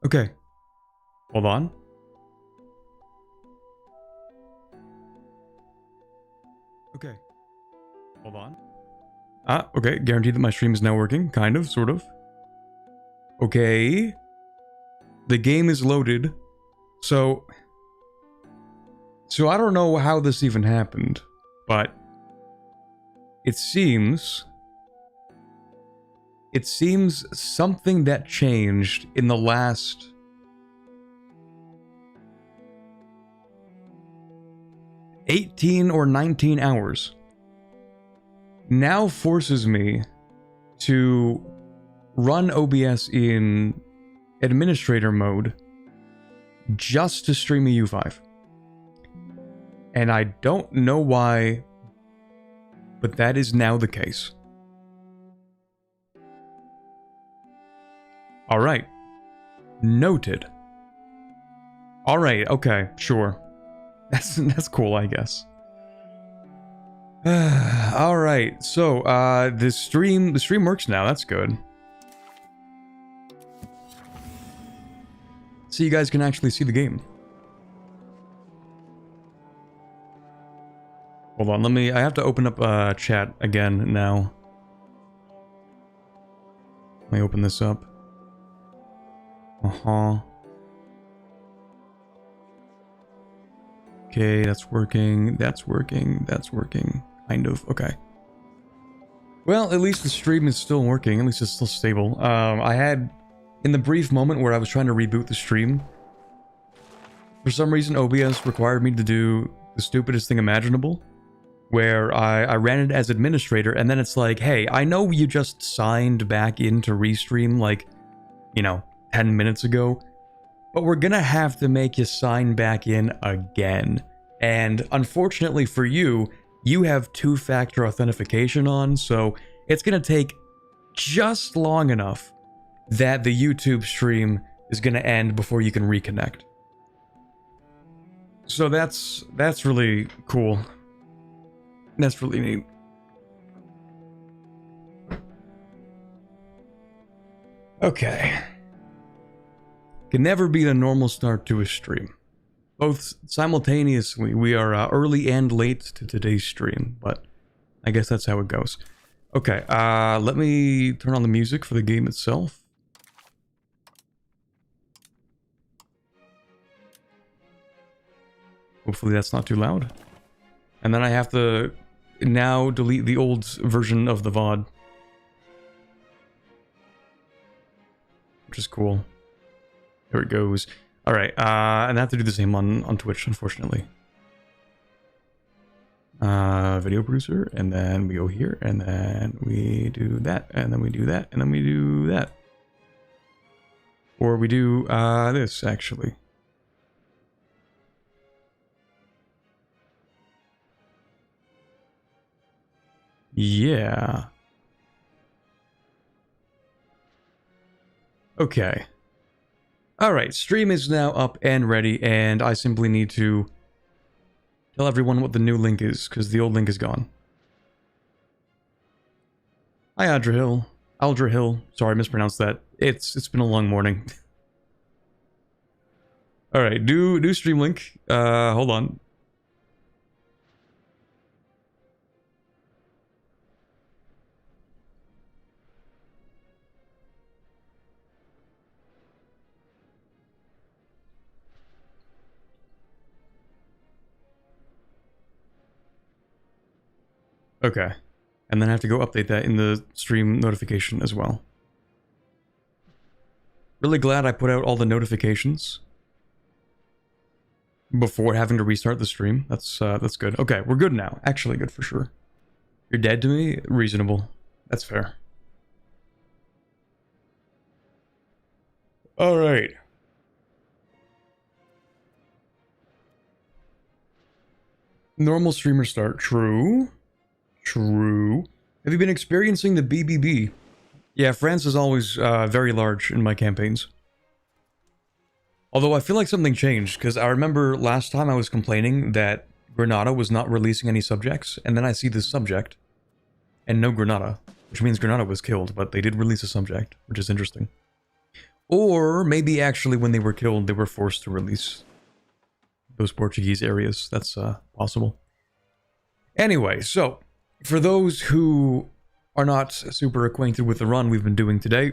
Okay. Hold on. Okay. Hold on. Okay. Guaranteed that my stream is now working. Kind of, sort of. Okay. The game is loaded. So I don't know how this even happened, but it seems something that changed in the last 18 or 19 hours now forces me to run OBS in administrator mode just to stream EU5. And I don't know why, but that is now the case. Alright. Noted. Alright, okay, sure. That's cool, I guess. Alright, so the stream works now, that's good. So you guys can actually see the game. Hold on, I have to open up chat again now. Let me open this up. Okay, that's working, that's working, that's working. Kind of, okay. Well, at least the stream is still working, at least it's still stable. I had, in the brief moment where I was trying to reboot the stream, for some reason OBS required me to do the stupidest thing imaginable, where I ran it as administrator, and then it's like, hey, I know you just signed back in to restream, like, you know, 10 minutes ago, but we're gonna have to make you sign back in again. And unfortunately for you, you have two-factor authentication on, so it's gonna take just long enough that the YouTube stream is gonna end before you can reconnect. So that's really cool. That's really neat. Okay. Can never be the normal start to a stream. Both simultaneously, we are early and late to today's stream, but I guess that's how it goes. Okay, let me turn on the music for the game itself. Hopefully that's not too loud. And then I have to now delete the old version of the VOD. Which is cool. There it goes. Alright, and I have to do the same on Twitch, unfortunately. Video producer, and then we go here, and then we do that, and then we do that, and then we do that. Or we do, this, actually. Yeah. Okay. Alright, stream is now up and ready, and I simply need to tell everyone what the new link is, because the old link is gone. Hi, Aldra Hill. Sorry, I mispronounced that. It's been a long morning. Alright, new stream link. Hold on. Okay, and then I have to go update that in the stream notification as well. Really glad I put out all the notifications before having to restart the stream. That's good. Okay, we're good now. Actually good for sure. You're dead to me? Reasonable. That's fair. Alright. Normal streamer start. True. True. Have you been experiencing the BBB? Yeah, France is always very large in my campaigns. Although I feel like something changed, because I remember last time I was complaining that Granada was not releasing any subjects, and then I see this subject, and no Granada, which means Granada was killed, but they did release a subject, which is interesting. Or maybe actually when they were killed, they were forced to release those Portuguese areas. That's possible. Anyway, so for those who are not super acquainted with the run we've been doing today,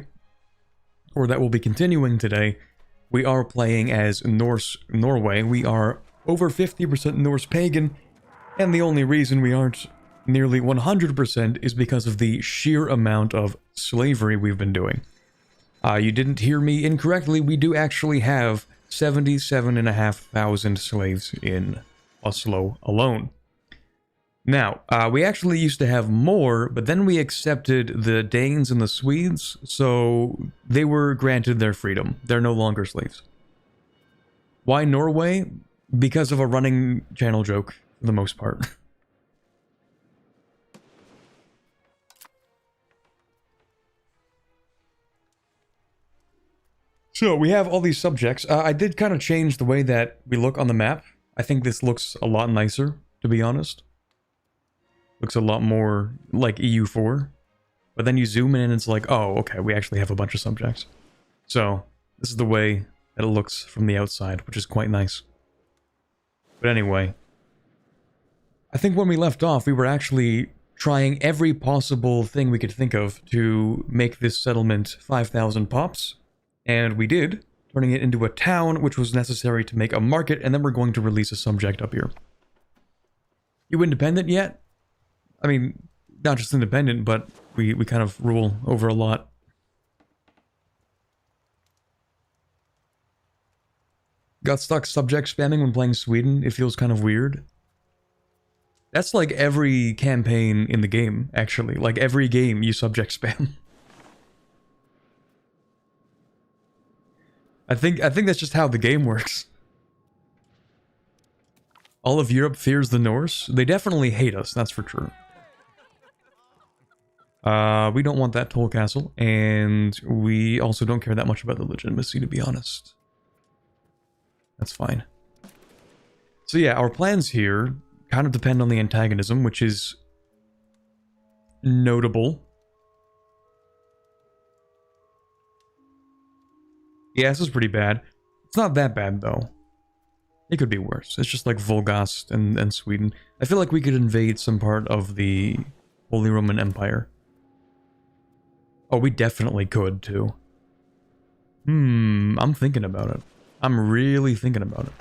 or that will be continuing today, we are playing as Norway. We are over 50% Norse pagan, and the only reason we aren't nearly 100% is because of the sheer amount of slavery we've been doing. You didn't hear me incorrectly, we do actually have 77,500 slaves in Oslo alone. Now, we actually used to have more, but then we accepted the Danes and the Swedes, so they were granted their freedom. They're no longer slaves. Why Norway? Because of a running channel joke, for the most part. So, we have all these subjects. I did kind of change the way that we look on the map. I think this looks a lot nicer, to be honest. Looks a lot more like EU4. But then you zoom in and it's like, oh, okay, we actually have a bunch of subjects. So, this is the way that it looks from the outside, which is quite nice. But anyway, I think when we left off, we were actually trying every possible thing we could think of to make this settlement 5,000 pops. And we did, turning it into a town, which was necessary to make a market, and then we're going to release a subject up here. You independent yet? I mean, not just independent, but we kind of rule over a lot. Got stuck subject spamming when playing Sweden. It feels kind of weird. That's like every campaign in the game, actually. Like every game you subject spam. I think that's just how the game works. All of Europe fears the Norse. They definitely hate us, that's for sure. We don't want that toll castle, and we also don't care that much about the legitimacy, to be honest. That's fine. So yeah, our plans here kind of depend on the antagonism, which is notable. Yeah, this is pretty bad. It's not that bad, though. It could be worse. It's just like Volgast and Sweden. I feel like we could invade some part of the Holy Roman Empire. Oh, we definitely could, too. I'm thinking about it. I'm really thinking about it.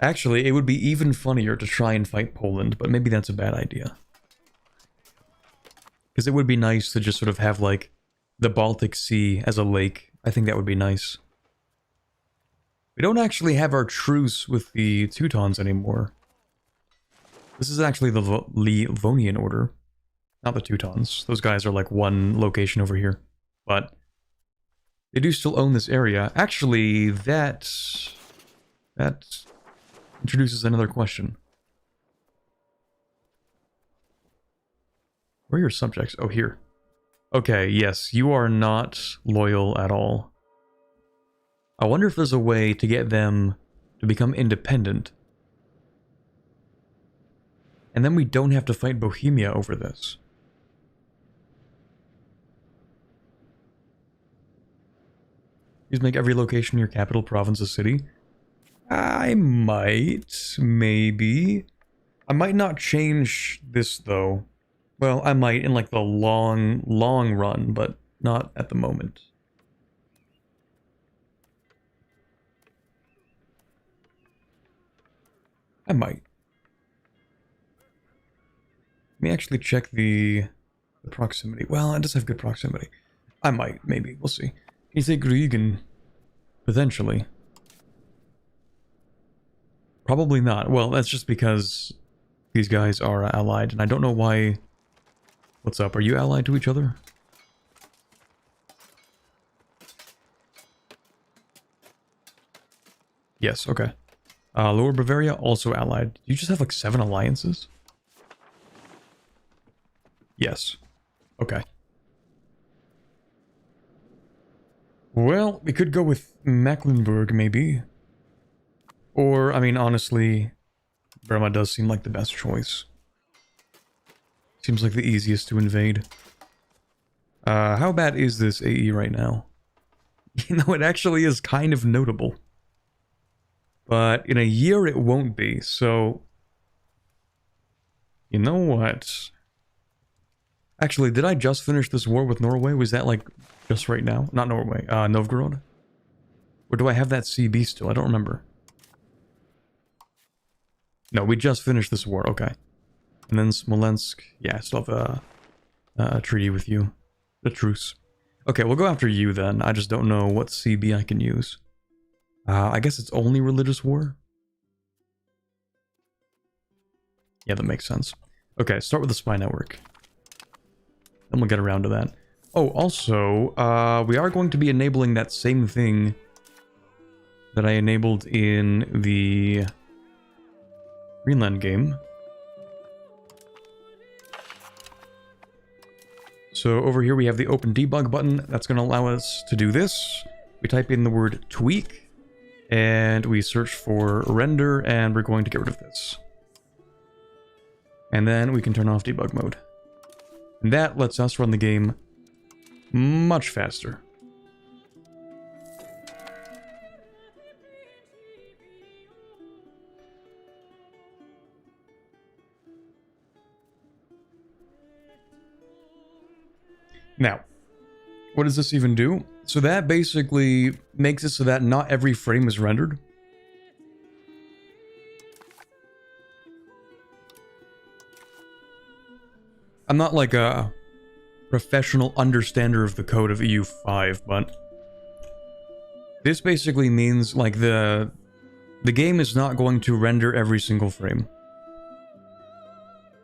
Actually, it would be even funnier to try and fight Poland, but maybe that's a bad idea. Because it would be nice to just sort of have, like, the Baltic Sea as a lake. I think that would be nice. We don't actually have our truce with the Teutons anymore. This is actually the Livonian Order. Not the Teutons. Those guys are like one location over here. But they do still own this area. Actually, that introduces another question. Where are your subjects? Oh, here. Okay, yes, you are not loyal at all. I wonder if there's a way to get them to become independent. And then we don't have to fight Bohemia over this. Just make every location your capital province a city. I might, maybe. I might not change this, though. Well, I might in, like, the long run, but not at the moment. I might. Let me actually check the proximity. Well, it does have good proximity. I might, maybe. We'll see. Can you say Grügen? Potentially. Probably not. Well, that's just because these guys are allied, and I don't know why... What's up? Are you allied to each other? Yes, okay. Lower Bavaria, also allied. You just have like 7 alliances? Yes. Okay. Well, we could go with Mecklenburg, maybe. Or, I mean, honestly, Burma does seem like the best choice. Seems like the easiest to invade. How bad is this AE right now? You know, it actually is kind of notable. But in a year, it won't be, so... You know what? Actually, did I just finish this war with Norway? Was that, like, just right now? Not Norway, Novgorod? Or do I have that CB still? I don't remember. No, we just finished this war, okay. And then Smolensk, yeah, I still have a treaty with you. A truce. Okay, we'll go after you then. I just don't know what CB I can use. I guess it's only religious war? Yeah, that makes sense. Okay, start with the spy network. Then we'll get around to that. Oh, also, we are going to be enabling that same thing that I enabled in the Greenland game. So over here we have the open debug button. That's going to allow us to do this. We type in the word tweak, and we search for render, and we're going to get rid of this. And then we can turn off debug mode. And that lets us run the game much faster. Now, what does this even do? So that basically makes it so that not every frame is rendered. I'm not like a professional understander of the code of EU5, but this basically means like the game is not going to render every single frame.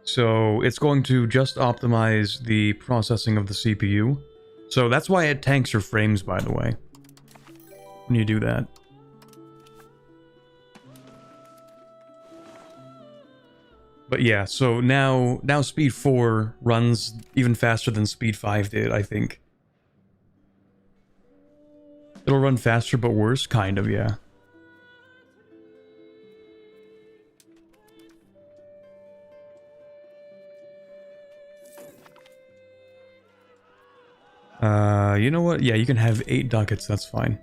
So it's going to just optimize the processing of the CPU. So that's why it tanks your frames, by the way, when you do that. But yeah, so now Speed 4 runs even faster than Speed 5 did, I think. It'll run faster but worse, kind of, yeah. You know what? Yeah, you can have 8 ducats, that's fine.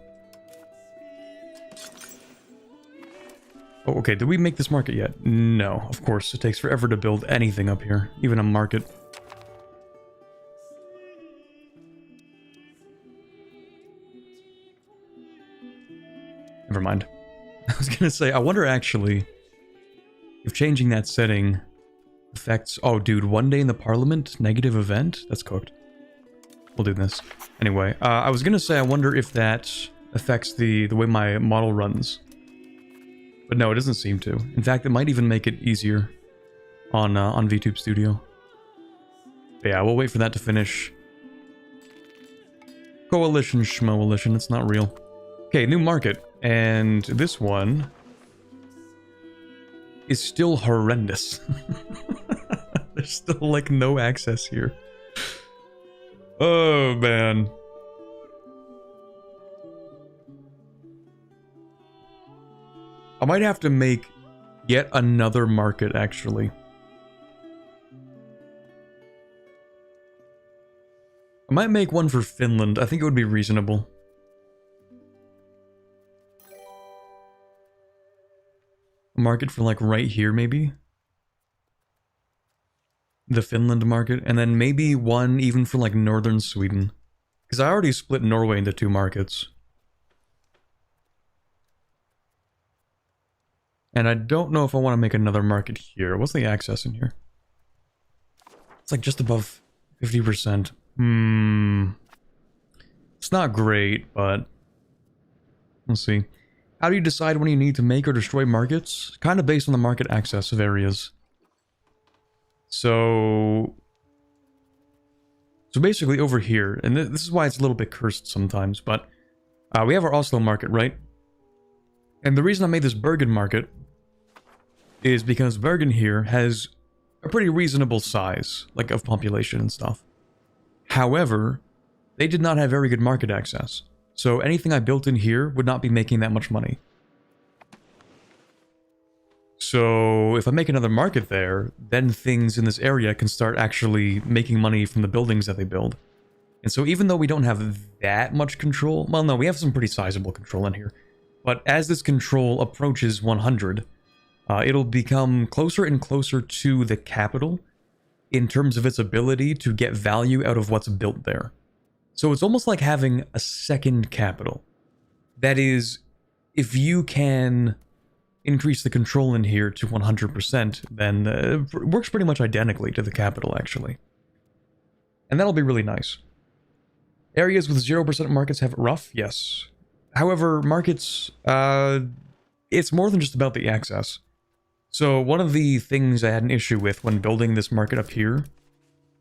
Oh, okay, did we make this market yet? No, of course. It takes forever to build anything up here, even a market. Never mind. I was gonna say, I wonder actually if changing that setting affects... Oh, dude, 1 day in the parliament? Negative event? That's cooked. We'll do this. Anyway, I was gonna say I wonder if that affects the way my model runs. But no, it doesn't seem to. In fact, it might even make it easier on VTube Studio. But yeah, we'll wait for that to finish. Coalition, schmoalition, it's not real. Okay, new market. And this one is still horrendous. There's still, like, no access here. Oh, man. I might have to make yet another market, actually. I might make one for Finland. I think it would be reasonable. A market for, like, right here, maybe? The Finland market, and then maybe one even for like northern Sweden. Because I already split Norway into 2 markets. And I don't know if I want to make another market here. What's the access in here? It's like just above 50%. It's not great, but... Let's see. How do you decide when you need to make or destroy markets? Kind of based on the market access of areas. So basically over here, and this is why it's a little bit cursed sometimes, but we have our Oslo market, right? And the reason I made this Bergen market is because Bergen here has a pretty reasonable size, like of population and stuff. However, they did not have very good market access. So anything I built in here would not be making that much money. So if I make another market there, then things in this area can start actually making money from the buildings that they build. And so even though we don't have that much control, well, no, we have some pretty sizable control in here. But as this control approaches 100, it'll become closer and closer to the capital in terms of its ability to get value out of what's built there. So it's almost like having a second capital. That is, if you can increase the control in here to 100%, then it works pretty much identically to the capital, actually. And that'll be really nice. Areas with 0% markets have it rough, yes. However, markets, it's more than just about the access. So one of the things I had an issue with when building this market up here,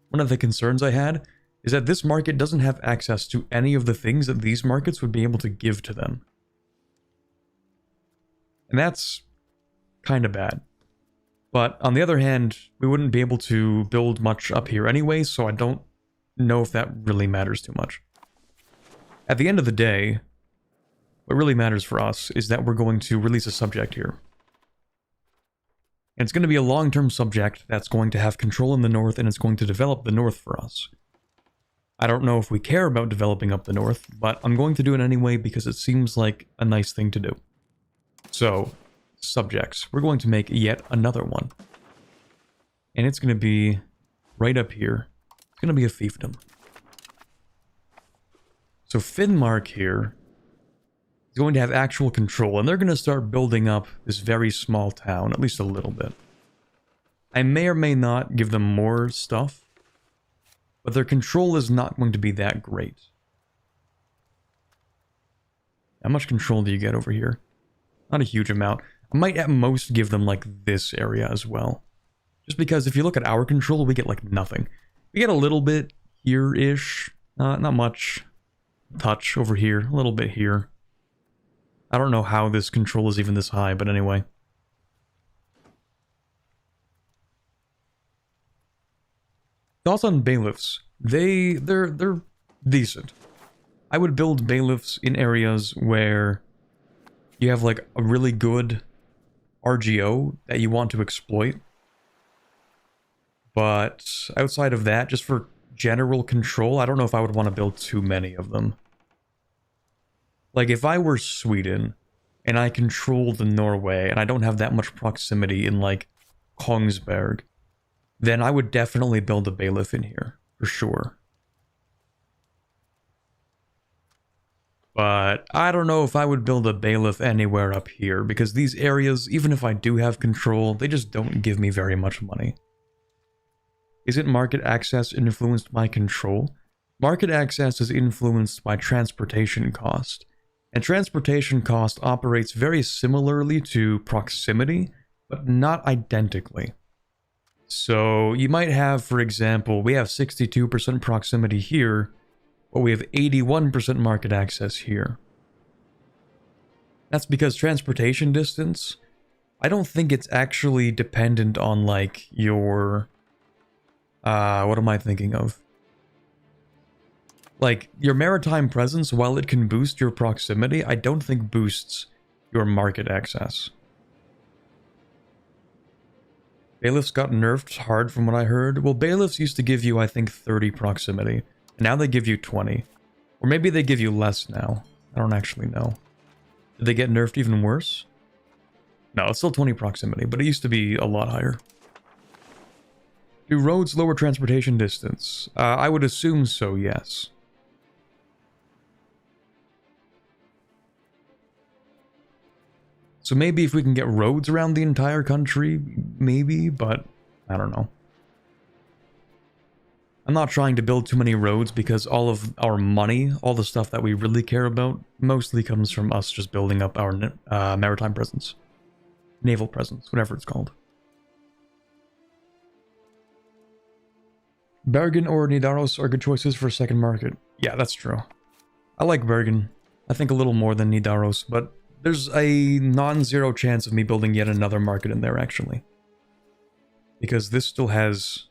one of the concerns I had, is that this market doesn't have access to any of the things that these markets would be able to give to them. And that's kind of bad. But on the other hand, we wouldn't be able to build much up here anyway, so I don't know if that really matters too much. At the end of the day, what really matters for us is that we're going to release a subject here. And it's going to be a long-term subject that's going to have control in the north, and it's going to develop the north for us. I don't know if we care about developing up the north, but I'm going to do it anyway because it seems like a nice thing to do. So, subjects. We're going to make yet another one. And it's going to be right up here. It's going to be a fiefdom. So Finnmark here is going to have actual control, and they're going to start building up this very small town, at least a little bit. I may or may not give them more stuff, but their control is not going to be that great. How much control do you get over here? Not a huge amount. I might at most give them like this area as well. Just because if you look at our control, we get like nothing. We get a little bit here-ish. Not much. Touch over here. A little bit here. I don't know how this control is even this high, but anyway. Thoughts on bailiffs. They're decent. I would build bailiffs in areas where you have like a really good RGO that you want to exploit. But outside of that, just for general control, I don't know if I would want to build too many of them. Like if I were Sweden and I controlled Norway and I don't have that much proximity in like Kongsberg, then I would definitely build a bailiff in here, for sure. But I don't know if I would build a bailiff anywhere up here, because these areas, even if I do have control, they just don't give me very much money. Isn't market access influenced by control? Market access is influenced by transportation cost. And transportation cost operates very similarly to proximity, but not identically. So you might have, for example, we have 62% proximity here, but we have 81% market access here. That's because transportation distance, I don't think it's actually dependent on like your... what am I thinking of? Like, your maritime presence, while it can boost your proximity, I don't think boosts your market access. Bailiffs got nerfed hard from what I heard. Well, bailiffs used to give you, I think, 30 proximity. And now they give you 20. Or maybe they give you less now. I don't actually know. Did they get nerfed even worse? No, it's still 20 proximity, but it used to be a lot higher. Do roads lower transportation distance? I would assume so, yes. So maybe if we can get roads around the entire country, maybe, but I don't know. I'm not trying to build too many roads because all of our money, all the stuff that we really care about, mostly comes from us just building up our maritime presence. Naval presence, whatever it's called. Bergen or Nidaros are good choices for a second market. Yeah, that's true. I like Bergen. I think a little more than Nidaros, but there's a non-zero chance of me building yet another market in there, actually. Because this still has...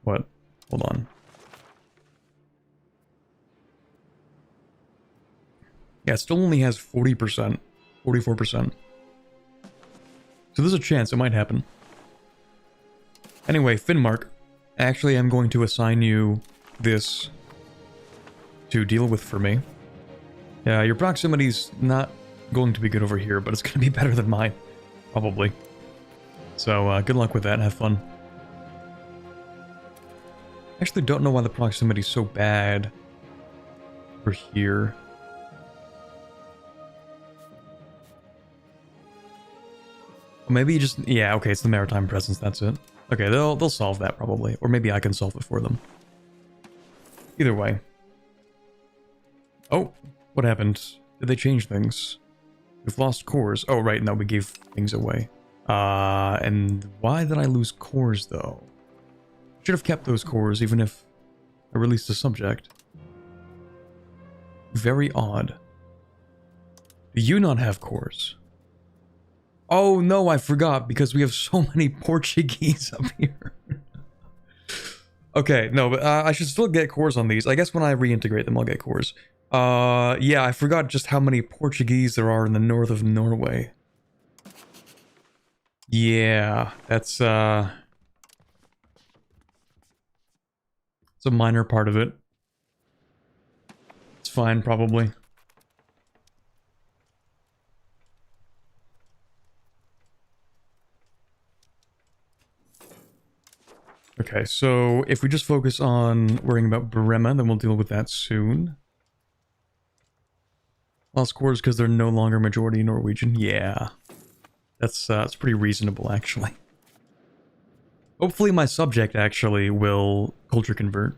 What? Hold on. Yeah, it still only has 40%. 44%. So there's a chance it might happen. Anyway, Finnmark. Actually, I'm going to assign you this to deal with for me. Yeah, your proximity's not going to be good over here, but it's going to be better than mine, probably. So, good luck with that. Have fun. I actually don't know why the proximity's so bad over here. Maybe just... yeah, okay, it's the maritime presence, that's it. Okay, they'll solve that probably. Or maybe I can solve it for them. Either way. Oh, what happened? Did they change things? We've lost cores. Oh, right, no, we gave things away. And why did I lose cores, though? Should have kept those cores, even if I released the subject. Very odd. Do you not have cores? Oh, no, I forgot, because we have so many Portuguese up here. Okay, no, but I should still get cores on these. I guess when I reintegrate them, I'll get cores. Yeah, I forgot just how many Portuguese there are in the north of Norway. Yeah, that's, it's a minor part of it. It's fine, probably. Okay, so if we just focus on worrying about Bremen, then we'll deal with that soon. Lost cores because they're no longer majority Norwegian. Yeah. That's pretty reasonable, actually. Hopefully my subject, actually, will culture convert.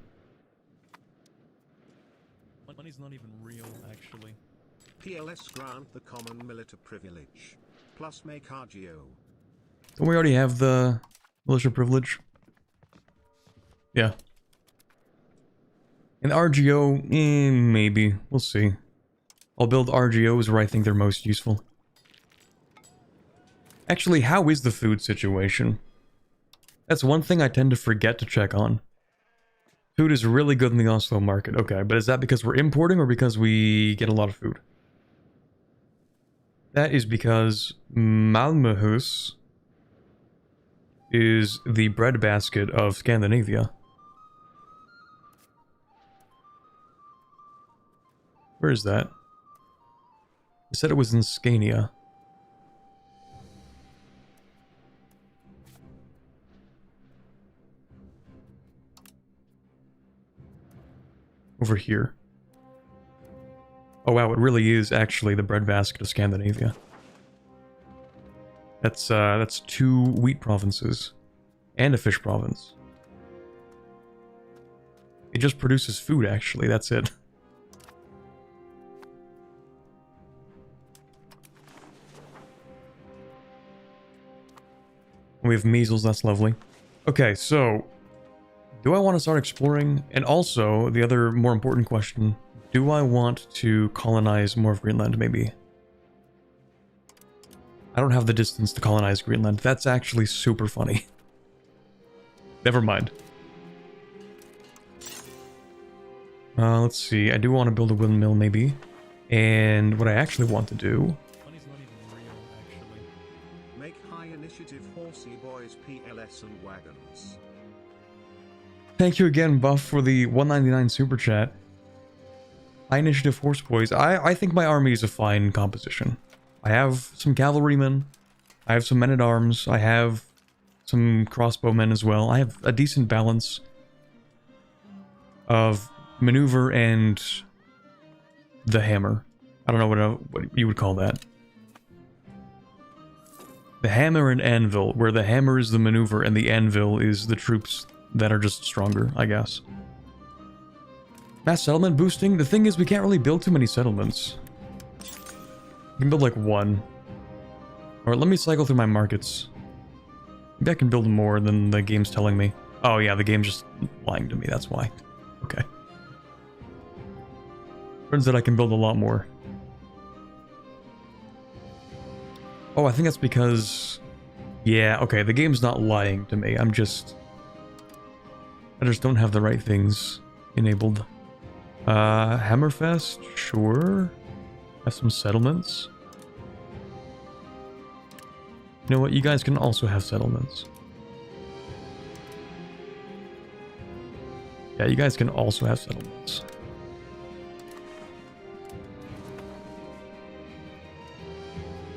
Money's not even real, actually. PLS grant the common militia privilege. Plus make RGO. Don't we already have the militia privilege? Yeah. And RGO, maybe. We'll see. I'll build RGOs where I think they're most useful. Actually, how is the food situation? That's one thing I tend to forget to check on. Food is really good in the Oslo market. Okay, but is that because we're importing or because we get a lot of food? That is because Malmöhus is the breadbasket of Scandinavia. Where is that? It said it was in Scania. Over here. Oh wow, it really is actually the breadbasket of Scandinavia. That's 2 wheat provinces. And a fish province. It just produces food, actually, that's it. We have measles, that's lovely. Okay, so... do I want to start exploring? And also, the other more important question, do I want to colonize more of Greenland, maybe? I don't have the distance to colonize Greenland. That's actually super funny. Never mind. Let's see. I do want to build a windmill, maybe. And what I actually want to do... money's not even real, actually. Make high initiative horsey boys PLS and wagons. Thank you again, Buff, for the 199 super chat. High initiative horse boys. I think my army is a fine composition. I have some cavalrymen. I have some men-at-arms. I have some crossbowmen as well. I have a decent balance of maneuver and the hammer. I don't know what you would call that. The hammer and anvil, where the hammer is the maneuver and the anvil is the troops that are just stronger, I guess. Mass settlement boosting? The thing is, we can't really build too many settlements. We can build like 1. Alright, let me cycle through my markets. Maybe I can build more than the game's telling me. Oh yeah, the game's just lying to me, that's why. Okay. Turns out I can build a lot more. Oh, I think that's because... yeah, okay, the game's not lying to me. I just don't have the right things enabled. Hammerfest? Sure. Have some settlements. You know what? You guys can also have settlements. Yeah, you guys can also have settlements.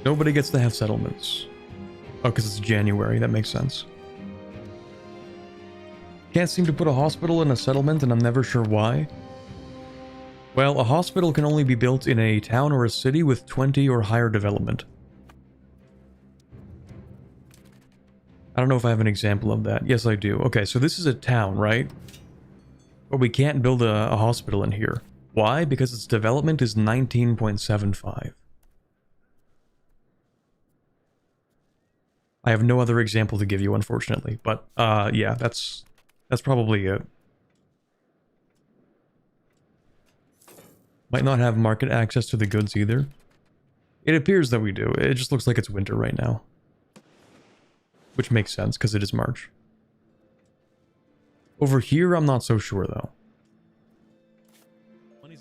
Nobody gets to have settlements. Oh, because it's January. That makes sense. Can't seem to put a hospital in a settlement, and I'm never sure why. Well, a hospital can only be built in a town or a city with 20 or higher development. I don't know if I have an example of that. Yes, I do. Okay, so this is a town, right? But we can't build a hospital in here. Why? Because its development is 19.75. I have no other example to give you, unfortunately. But, yeah, that's probably it. Might not have market access to the goods either. It appears that we do. It just looks like it's winter right now. Which makes sense, because it is March. Over here, I'm not so sure, though.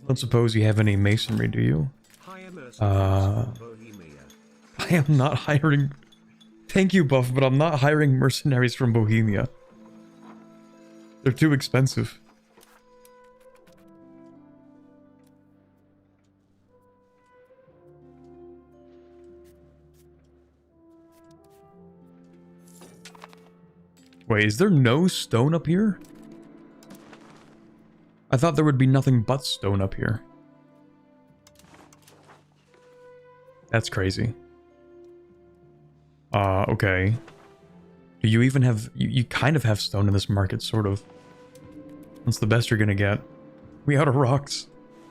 Don't suppose you have any masonry, do you? I am not hiring... Thank you, Buff, but I'm not hiring mercenaries from Bohemia. They're too expensive. Wait, is there no stone up here? I thought there would be nothing but stone up here. That's crazy. Okay. Do you even have... You kind of have stone in this market, sort of. That's the best you're gonna get. We out of rocks.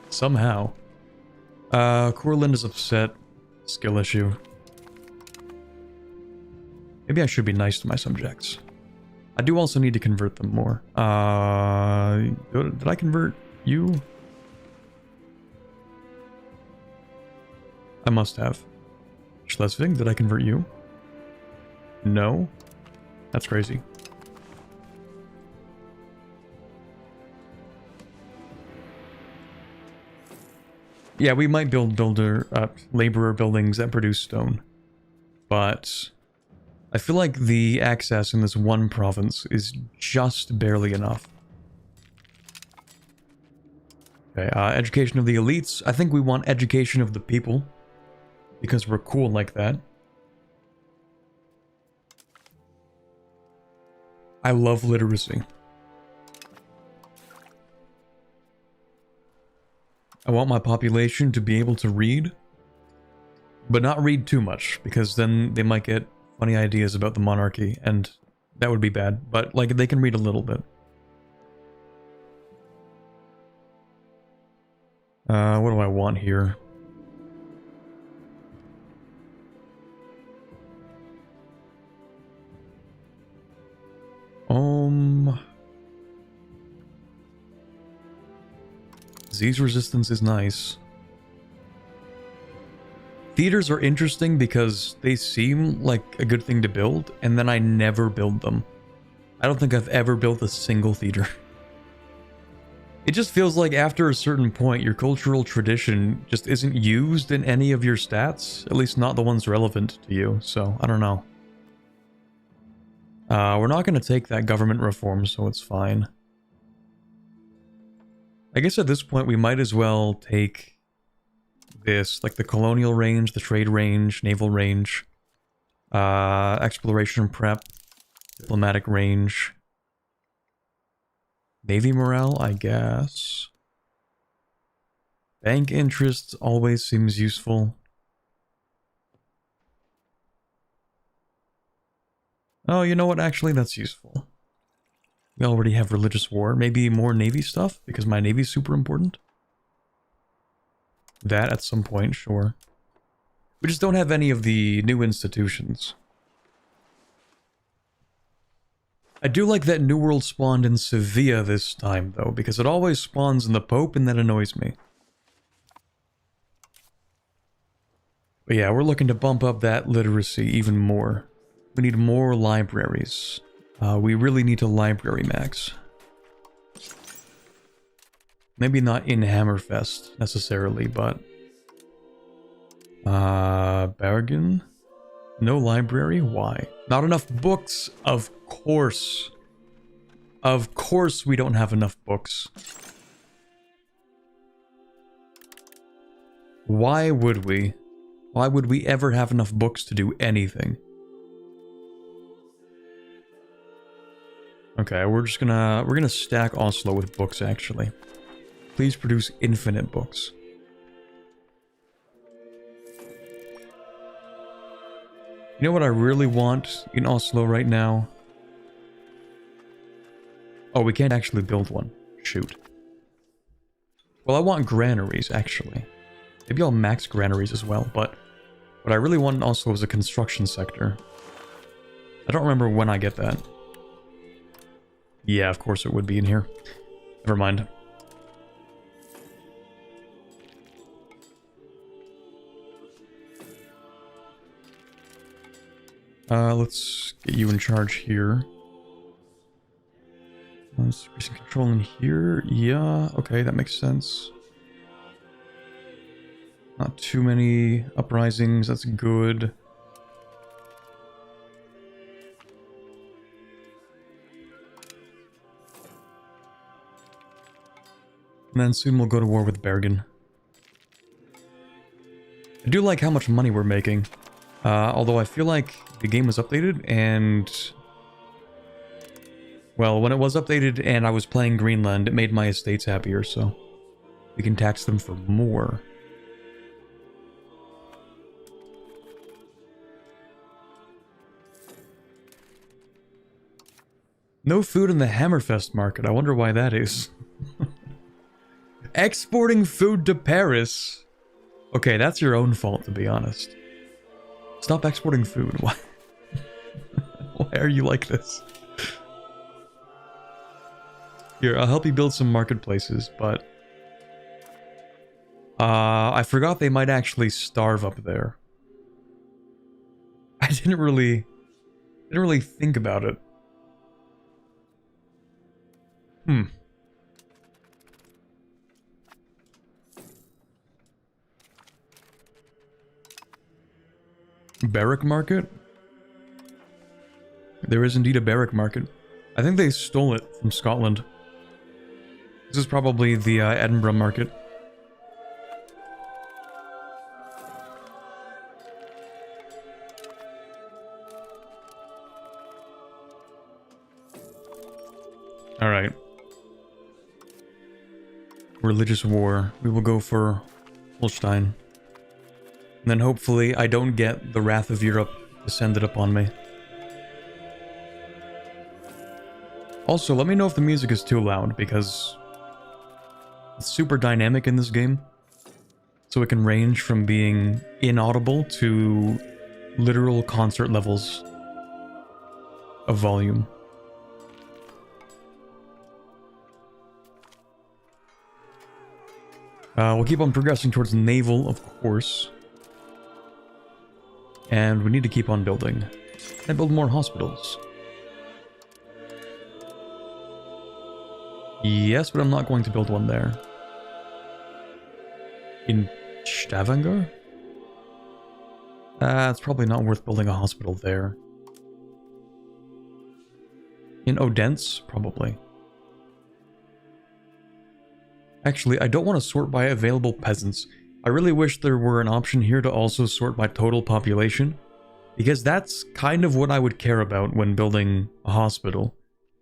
Somehow. Corland is upset. Skill issue. Maybe I should be nice to my subjects. I do also need to convert them more. Did I convert you? I must have. Schleswig, did I convert you? No? That's crazy. Yeah, we might build laborer buildings that produce stone. But I feel like the access in this one province is just barely enough. Okay, education of the elites. I think we want education of the people. Because we're cool like that. I love literacy. I want my population to be able to read. But not read too much, because then they might get funny ideas about the monarchy, and that would be bad. But, like, they can read a little bit. What do I want here? Disease resistance is nice. Theaters are interesting because they seem like a good thing to build, and then I never build them. I don't think I've ever built a single theater. It just feels like after a certain point, your cultural tradition just isn't used in any of your stats, at least not the ones relevant to you, so I don't know. We're not going to take that government reform, so it's fine. I guess at this point we might as well take this, like the colonial range, the trade range, naval range, exploration prep, diplomatic range, navy morale, I guess. Bank interest always seems useful. Oh, you know what? Actually, that's useful. We already have religious war. Maybe more navy stuff, because my navy's super important. That at some point, sure. We just don't have any of the new institutions. I do like that New World spawned in Sevilla this time, though, because it always spawns in the Pope, and that annoys me. But yeah, we're looking to bump up that literacy even more. We need more libraries. We really need a library max. Maybe not in Hammerfest, necessarily, but... Bergen? No library? Why? Not enough books, of course. Of course we don't have enough books. Why would we? Why would we ever have enough books to do anything? Okay, we're gonna stack Oslo with books actually. Please produce infinite books. You know what I really want in Oslo right now? Oh, we can't actually build one. Shoot. Well, I want granaries, actually. Maybe I'll max granaries as well, but what I really want in Oslo is a construction sector. I don't remember when I get that. Yeah, of course it would be in here. Never mind. Let's get you in charge here. Recent control in here. Yeah, okay, that makes sense. Not too many uprisings, that's good. And then soon we'll go to war with Bergen. I do like how much money we're making. Although I feel like the game was updated and... Well, when it was updated and I was playing Greenland, it made my estates happier, so... we can tax them for more. No food in the Hammerfest market. I wonder why that is. Exporting food to Paris. Okay, that's your own fault, to be honest. Stop exporting food. Why? Why are you like this? Here, I'll help you build some marketplaces, but... I forgot they might actually starve up there. I didn't really think about it. Barrack market? There is indeed a barrack market. I think they stole it from Scotland. This is probably the Edinburgh market. Alright. Religious war. We will go for Holstein. And then hopefully I don't get the wrath of Europe descended upon me. Also, let me know if the music is too loud, because it's super dynamic in this game. So it can range from being inaudible to literal concert levels of volume. We'll keep on progressing towards naval, of course. And we need to keep on building. And build more hospitals. Yes, but I'm not going to build one there. In Stavanger? It's probably not worth building a hospital there. In Odense? Probably. Actually, I don't want to sort by available peasants. I really wish there were an option here to also sort by total population, because that's kind of what I would care about when building a hospital,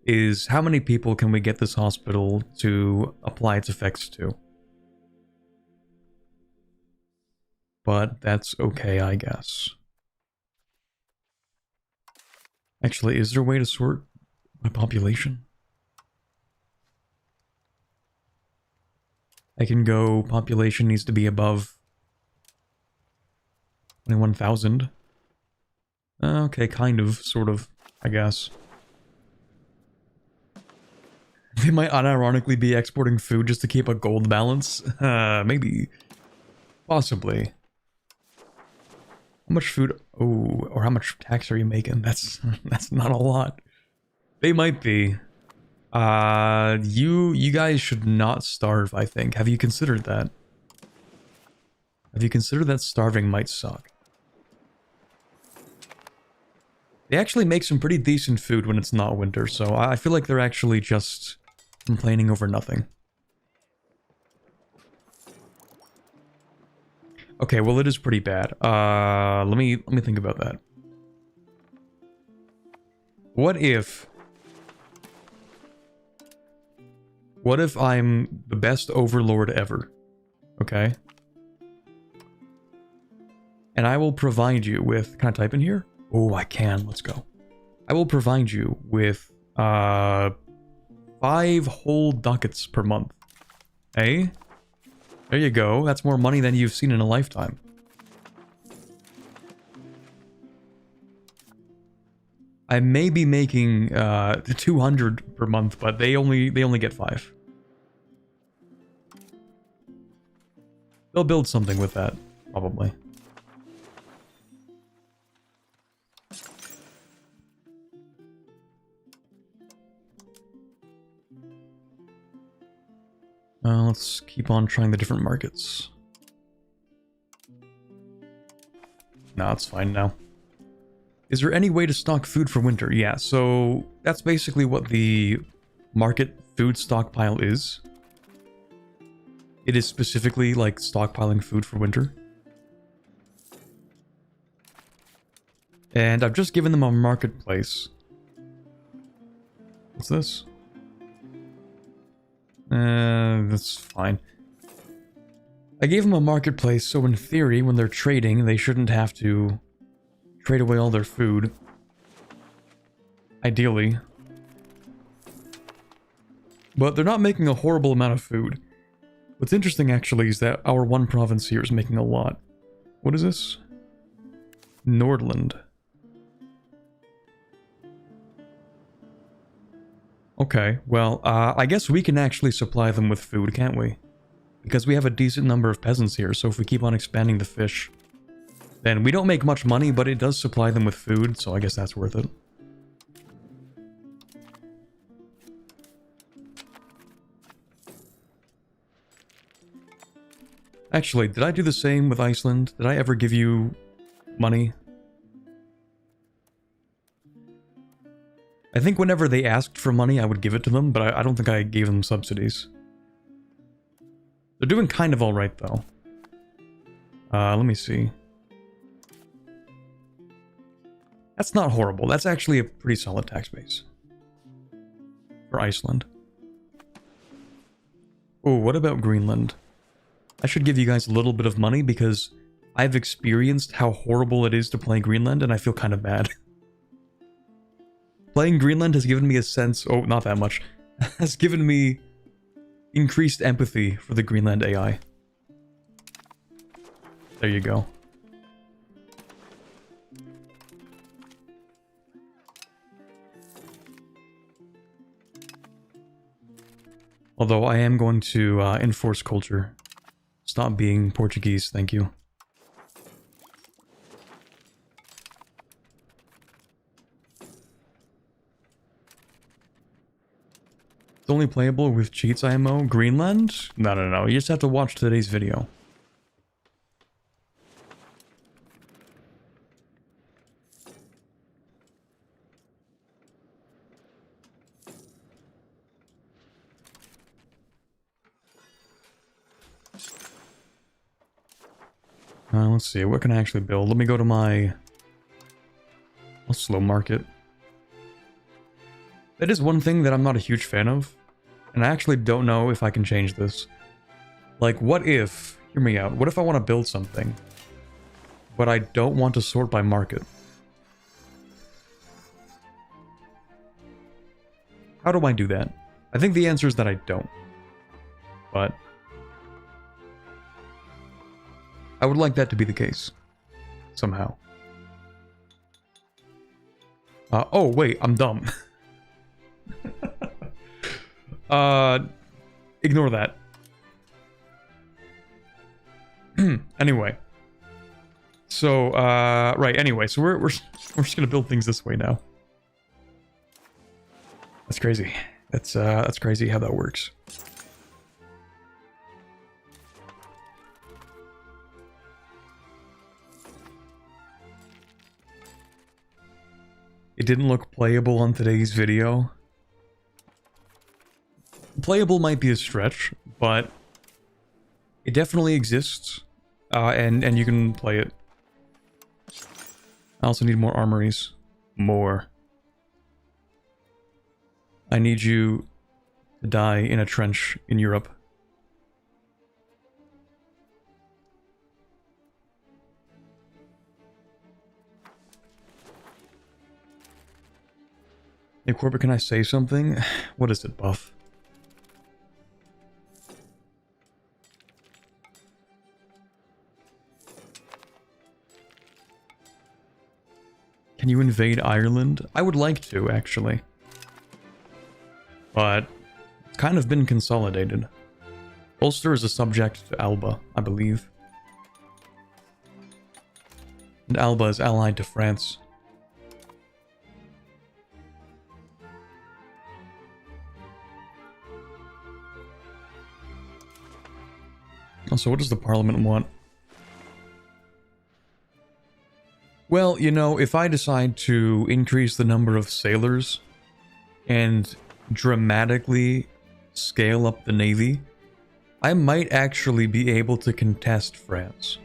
is how many people can we get this hospital to apply its effects to. But that's okay, I guess. Actually, is there a way to sort by population? I can go, population needs to be above 21,000. Okay, kind of, sort of, I guess. They might unironically be exporting food just to keep a gold balance. Maybe. Possibly. How much food? Oh, or how much tax are you making? That's not a lot. They might be. You guys should not starve, I think. Have you considered that? Have you considered that starving might suck? They actually make some pretty decent food when it's not winter, so I feel like they're actually just complaining over nothing. Okay, well it is pretty bad. Let me think about that. What if I'm the best overlord ever? Okay. And I will provide you with... Can I type in here? Oh, I can. Let's go. I will provide you with 5 whole ducats per month. Eh? There you go. That's more money than you've seen in a lifetime. I may be making 200 per month, but they only get 5. They'll build something with that, probably. Let's keep on trying the different markets. No, it's fine now. Is there any way to stock food for winter? Yeah, so that's basically what the market food stockpile is. It is specifically like stockpiling food for winter. And I've just given them a marketplace. What's this? That's fine. I gave them a marketplace, so in theory, when they're trading, they shouldn't have to trade away all their food. Ideally. But they're not making a horrible amount of food. What's interesting, actually, is that our one province here is making a lot. What is this? Nordland. Okay, well, I guess we can actually supply them with food, can't we? Because we have a decent number of peasants here, so if we keep on expanding the fish, then we don't make much money, but it does supply them with food, so I guess that's worth it. Actually, did I do the same with Iceland? Did I ever give you money? I think whenever they asked for money, I would give it to them, but I don't think I gave them subsidies. They're doing kind of alright, though. Let me see. That's not horrible. That's actually a pretty solid tax base. For Iceland. Oh, what about Greenland? I should give you guys a little bit of money because I've experienced how horrible it is to play Greenland, and I feel kind of bad. Playing Greenland has given me a sense... Oh, not that much. Has given me increased empathy for the Greenland AI. There you go. Although I am going to enforce culture. Stop being Portuguese, thank you. It's only playable with cheats IMO. Greenland? No. You just have to watch today's video. Let's see, what can I actually build? Let me go to my... I'll slow market. That is one thing that I'm not a huge fan of, and I actually don't know if I can change this. Like, what if... Hear me out. What if I want to build something, but I don't want to sort by market? How do I do that? I think the answer is that I don't. But... I would like that to be the case. Somehow. Oh, wait, I'm dumb. Ignore that. Anyway. So, right, anyway, so we're just gonna build things this way now. That's crazy. That's crazy how that works. it didn't look playable on today's video. Playable might be a stretch, but it definitely exists, and you can play it. I also need more armories. More. I need you to die in a trench in Europe. Hey Corbett, can I say something? What is it, Buff? Can you invade Ireland? I would like to, actually. But it's kind of been consolidated. Ulster is a subject to Alba, I believe. And Alba is allied to France. Also, what does the Parliament want? Well, you know, if I decide to increase the number of sailors and dramatically scale up the navy, I might actually be able to contest France.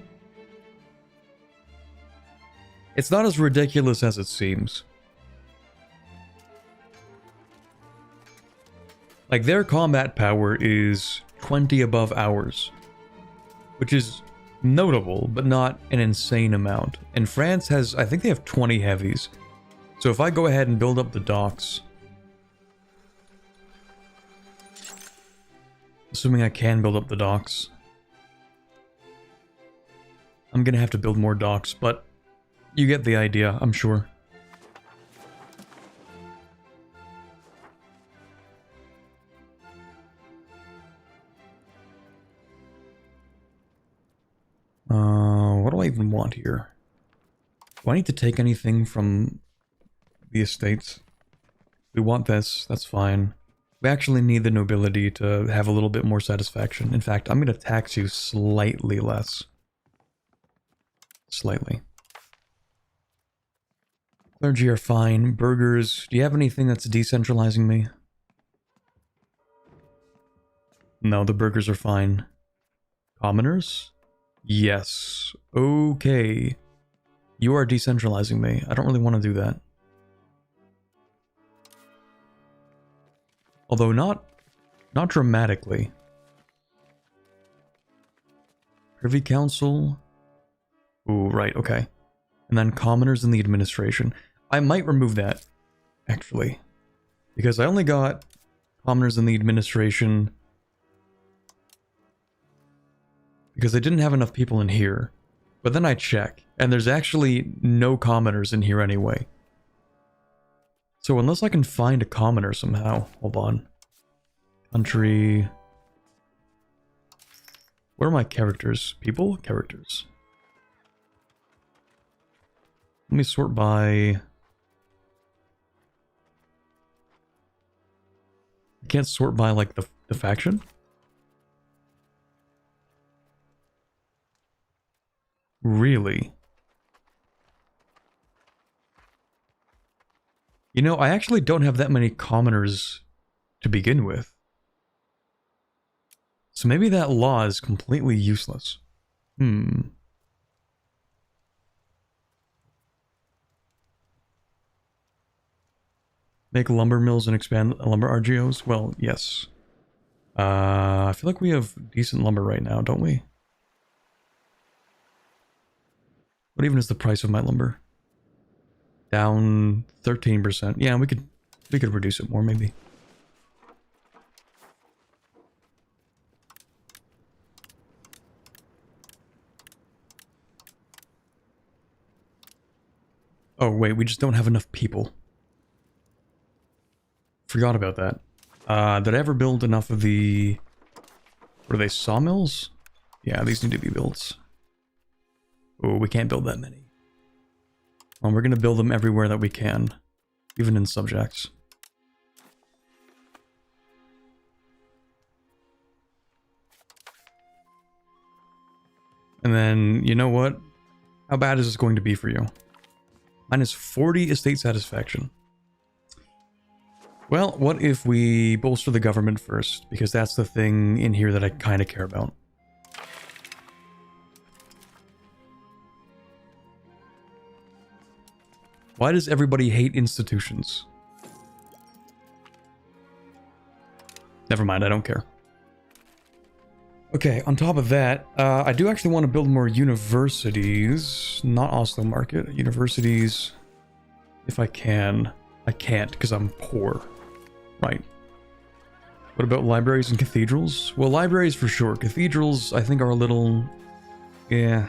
It's not as ridiculous as it seems. Like, their combat power is 20 above ours, which is notable, but not an insane amount. And France has, I think they have 20 heavies. So if I go ahead and build up the docks, assuming I can build up the docks, I'm gonna have to build more docks, but you get the idea, I'm sure. What do I even want here? Do I need to take anything from the estates? We want this, that's fine. We actually need the nobility to have a little bit more satisfaction. In fact, I'm going to tax you slightly less. Slightly. Clergy are fine. Burghers, do you have anything that's decentralizing me? No, the burghers are fine. Commoners? Yes. Okay. You are decentralizing me. I don't really want to do that. Although not dramatically. Privy Council. Ooh, right, okay. And then commoners in the administration. I might remove that, actually. Because I only got commoners in the administration because I didn't have enough people in here. But then I check, and there's actually no commoners in here anyway. So unless I can find a commoner somehow, hold on. Country. Where are my characters? People? Characters. Let me sort by... I can't sort by, like, the faction? Really? You know, I actually don't have that many commoners to begin with. So maybe that law is completely useless. Make lumber mills and expand lumber RGOs? Well, yes. I feel like we have decent lumber right now, don't we? What even is the price of my lumber? Down 13%. Yeah, we could reduce it more, maybe. Oh, wait, we just don't have enough people. Forgot about that. Did I ever build enough of the... What are they, sawmills? Yeah, these need to be built. Oh, we can't build that many. Well, we're gonna build them everywhere that we can. Even in subjects. And then, you know what? How bad is this going to be for you? Minus 40 estate satisfaction. Well, what if we bolster the government first? Because that's the thing in here that I kind of care about. Why does everybody hate institutions? Never mind, I don't care. Okay, on top of that, I do actually want to build more universities. Not Oslo Market. Universities, if I can. I can't, because I'm poor. Right. What about libraries and cathedrals? Well, libraries for sure. Cathedrals, I think, are a little... yeah.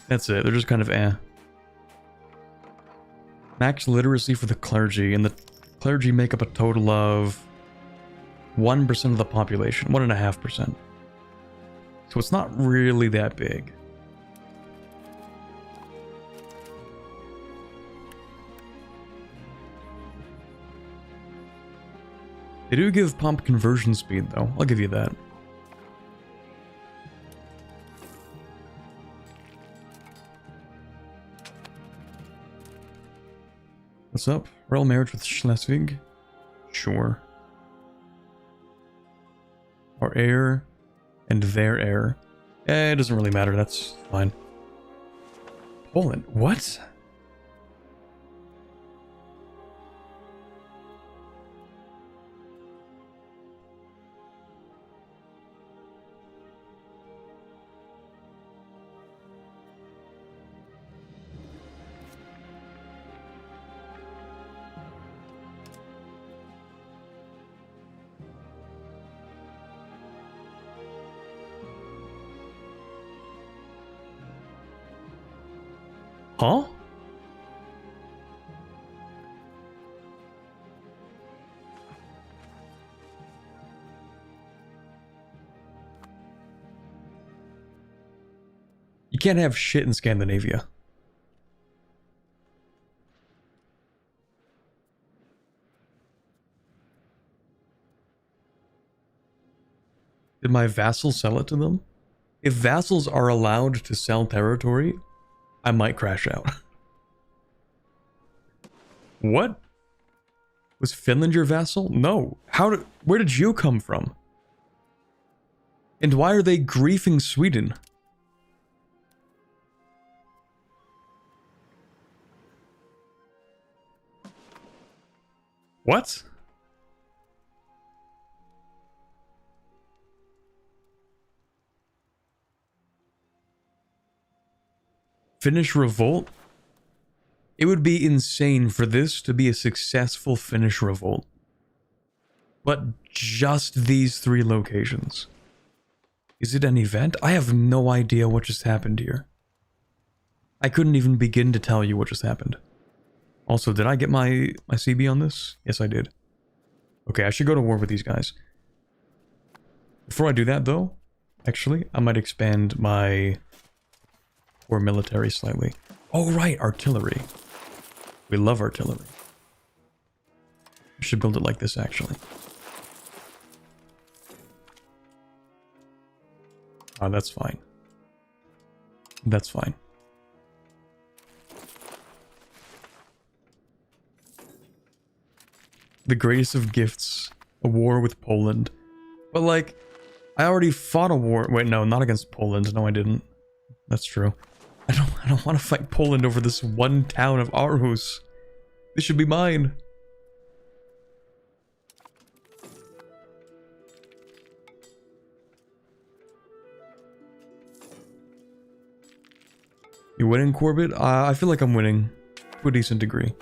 That's it. They're just kind of eh. Max literacy for the clergy, and the clergy make up a total of 1% of the population, 1.5%. So it's not really that big. They do give pump conversion speed, though. I'll give you that. What's up? Royal marriage with Schleswig? Sure. Our heir and their heir. It doesn't really matter, that's fine. Poland, what? Huh? You can't have shit in Scandinavia. Did my vassals sell it to them? If vassals are allowed to sell territory, I might crash out. What? Was Finland your vassal? No. Where did you come from? And why are they griefing Sweden? What? Finnish revolt? It would be insane for this to be a successful Finnish revolt. But just these 3 locations. Is it an event? I have no idea what just happened here. I couldn't even begin to tell you what just happened. Also, did I get my CB on this? Yes, I did. Okay, I should go to war with these guys. Before I do that, though, actually, I might expand my core military slightly. Oh, right, artillery. We love artillery. I should build it like this, actually. Oh, that's fine. That's fine. The greatest of gifts, a war with Poland. But like, I already fought a war. Wait, no, not against Poland. No, I didn't. That's true. I don't want to fight Poland over this one town of Aarhus. This should be mine. You winning, Corbett? I feel like I'm winning to a decent degree.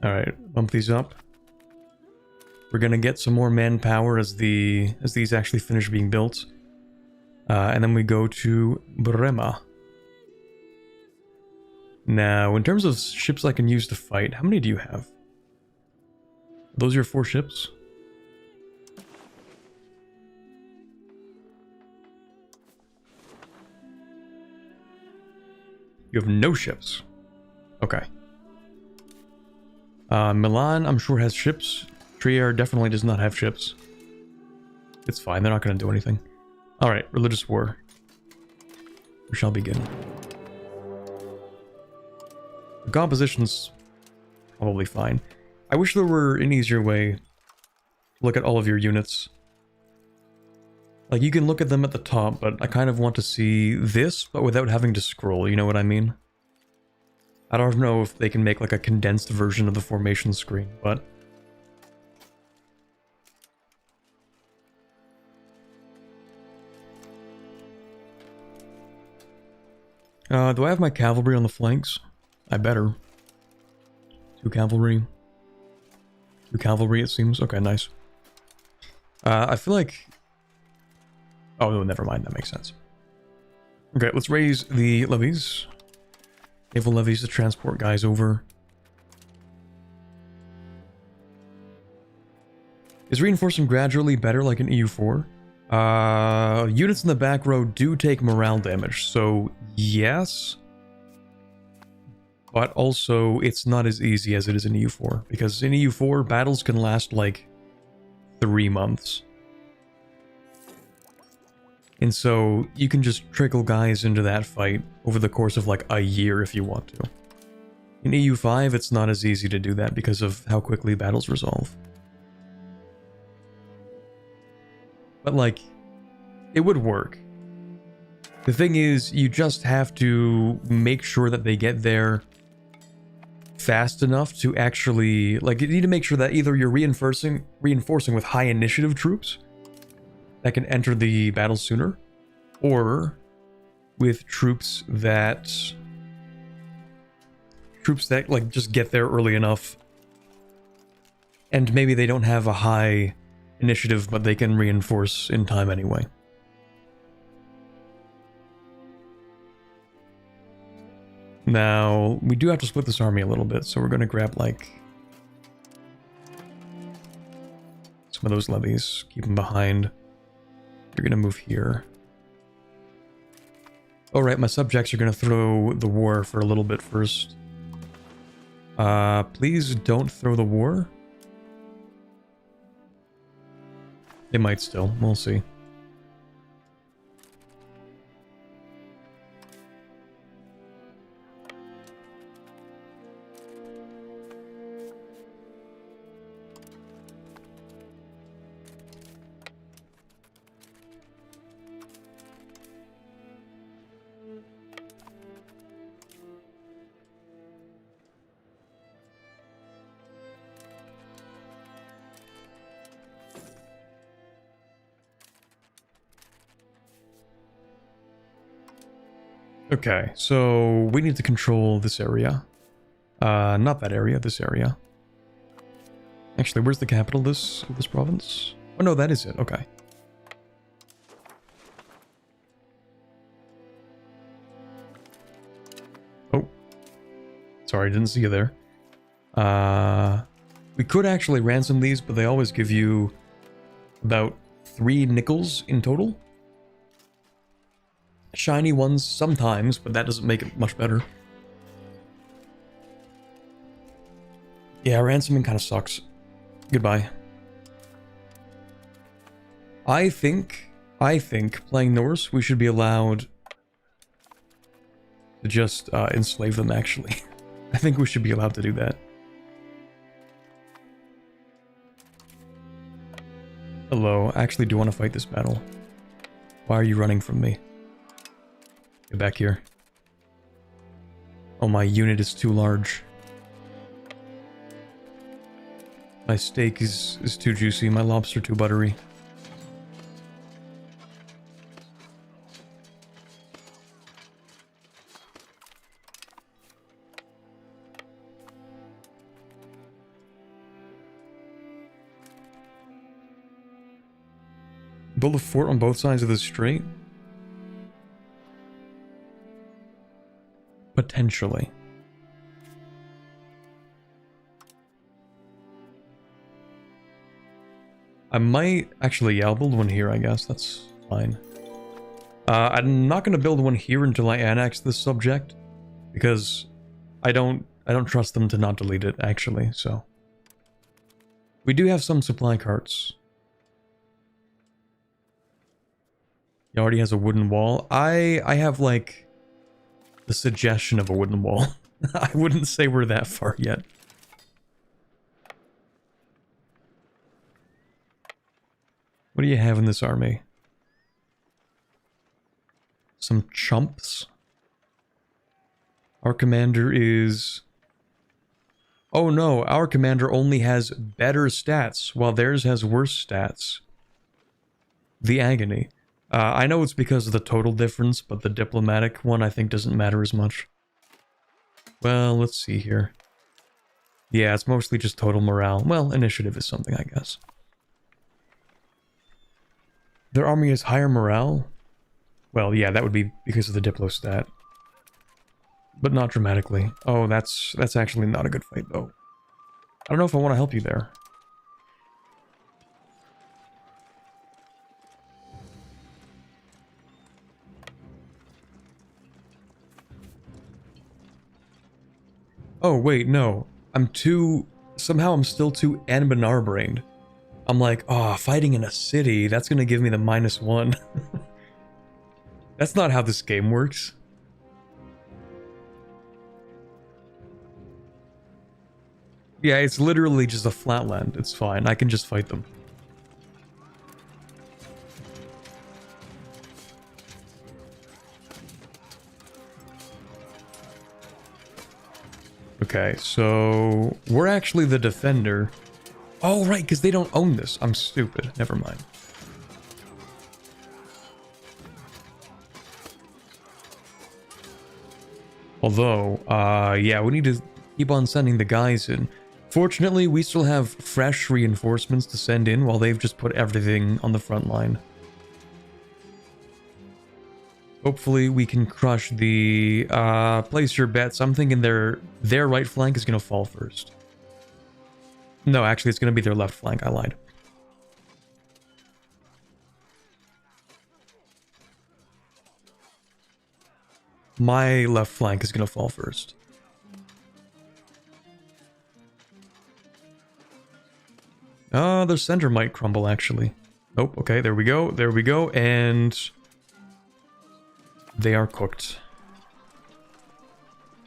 Alright, bump these up. We're gonna get some more manpower as these actually finish being built. And then we go to Brema. Now, in terms of ships I can use to fight, how many do you have? Are those your 4 ships? You have no ships. Okay. Milan, I'm sure, has ships. Trier definitely does not have ships. It's fine, they're not going to do anything. Alright, religious war. We shall begin. The composition's probably fine. I wish there were an easier way to look at all of your units. Like, you can look at them at the top, but I kind of want to see this, but without having to scroll, you know what I mean? I don't know if they can make like a condensed version of the formation screen, but... do I have my cavalry on the flanks? I better. 2 cavalry. 2 cavalry, it seems. Okay, nice. I feel like... Oh, no, never mind. That makes sense. Okay, let's raise the levies. Naval levies to transport guys over. Is reinforcing gradually better like in EU4? Units in the back row do take morale damage, so yes. But also, it's not as easy as it is in EU4, because in EU4, battles can last like 3 months. And so, you can just trickle guys into that fight over the course of like a year if you want to. In EU5, it's not as easy to do that because of how quickly battles resolve. But like, it would work. The thing is, you just have to make sure that they get there fast enough to actually, like, you need to make sure that either you're reinforcing with high initiative troops that can enter the battle sooner, or with troops that like just get there early enough, and maybe they don't have a high initiative, but they can reinforce in time anyway. Now, we do have to split this army a little bit, so we're going to grab, like, some of those levies, keep them behind. You're going to move here. Alright, my subjects are going to throw the war for a little bit first. Please don't throw the war. They might still, we'll see. Okay, so we need to control this area. Not that area, this area. Actually, where's the capital of this province? Oh no, that is it, okay. Oh. Sorry, didn't see you there. We could actually ransom these, but they always give you about 3 nickels in total. Shiny ones sometimes, but that doesn't make it much better. Yeah, ransoming kind of sucks. Goodbye. I think playing Norse, we should be allowed to just enslave them, actually. I think we should be allowed to do that. Hello, I actually do want to fight this battle. Why are you running from me? Get back here. Oh, my unit is too large. My steak is too juicy, my lobster too buttery. Build a fort on both sides of the strait? Potentially. I might actually, yeah, I'll build one here, I guess. That's fine. I'm not going to build one here until I annex this subject, because I don't trust them to not delete it, actually, so. We do have some supply carts. He already has a wooden wall. I have like the suggestion of a wooden wall. I wouldn't say we're that far yet. What do you have in this army? Some chumps. Our commander is... Oh no, our commander only has better stats, while theirs has worse stats. The agony. I know it's because of the total difference, but the diplomatic one I think doesn't matter as much. Well, let's see here. Yeah, it's mostly just total morale. Well, initiative is something, I guess. Their army has higher morale? Well, yeah, that would be because of the diplo stat. But not dramatically. Oh, that's actually not a good fight, though. I don't know if I want to help you there. Oh, wait, no. Somehow I'm still too Anbanar-brained. I'm like, oh, fighting in a city, that's gonna give me the -1. That's not how this game works. Yeah, it's literally just a flatland. It's fine. I can just fight them. Okay, so we're actually the defender. Oh, right, because they don't own this. I'm stupid. Never mind. Although, yeah, we need to keep on sending the guys in. Fortunately, we still have fresh reinforcements to send in while they've just put everything on the front line. Hopefully we can crush the, place your bets. I'm thinking their right flank is going to fall first. No, actually it's going to be their left flank. I lied. My left flank is going to fall first. Their center might crumble, actually. Oh, okay, there we go, and... they are cooked.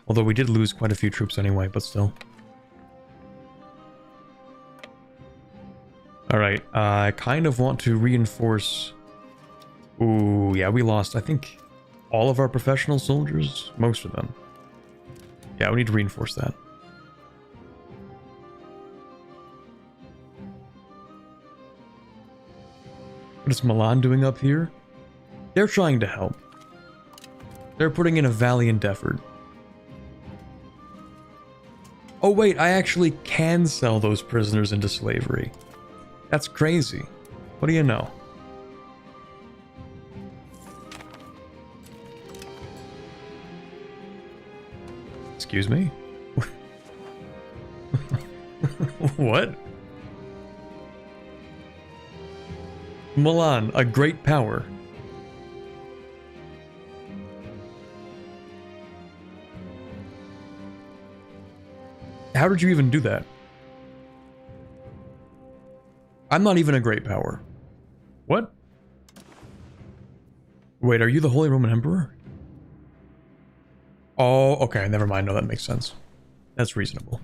Although we did lose quite a few troops anyway, but still. Alright, I kind of want to reinforce... Ooh, yeah, we lost, I think, all of our professional soldiers? Most of them. Yeah, we need to reinforce that. What is Milan doing up here? They're trying to help. They're putting in a valiant effort. Oh wait, I actually can sell those prisoners into slavery. That's crazy. What do you know? Excuse me? What? Milan, a great power. How did you even do that? I'm not even a great power. What? Wait, are you the Holy Roman Emperor? Oh, okay, never mind. No, that makes sense. That's reasonable.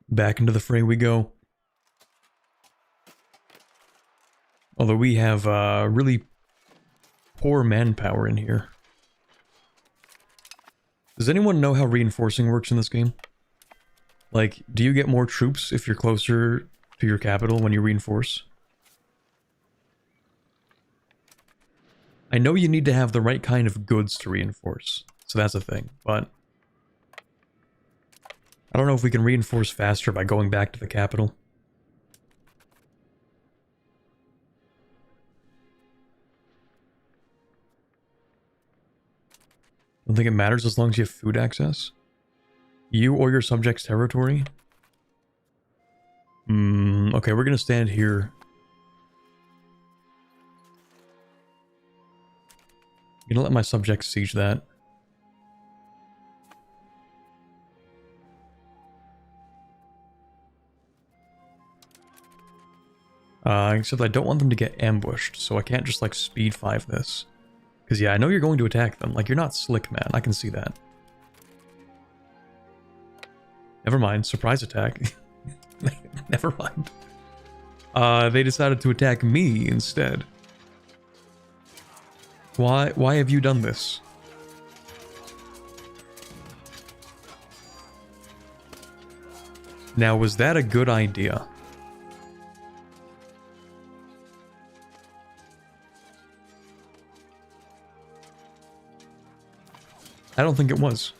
Back into the fray we go. Although we have really poor manpower in here. Does anyone know how reinforcing works in this game? Like, do you get more troops if you're closer to your capital when you reinforce? I know you need to have the right kind of goods to reinforce, so that's a thing, but... I don't know if we can reinforce faster by going back to the capital. I don't think it matters as long as you have food access. You or your subject's territory? Okay, we're gonna stand here. I'm gonna let my subjects siege that. Except I don't want them to get ambushed, so I can't just like speed 5 this. Because yeah, I know you're going to attack them. Like, you're not slick, man. I can see that. Never mind. Surprise attack. Never mind. They decided to attack me instead. Why have you done this? Now, was that a good idea? I don't think it was.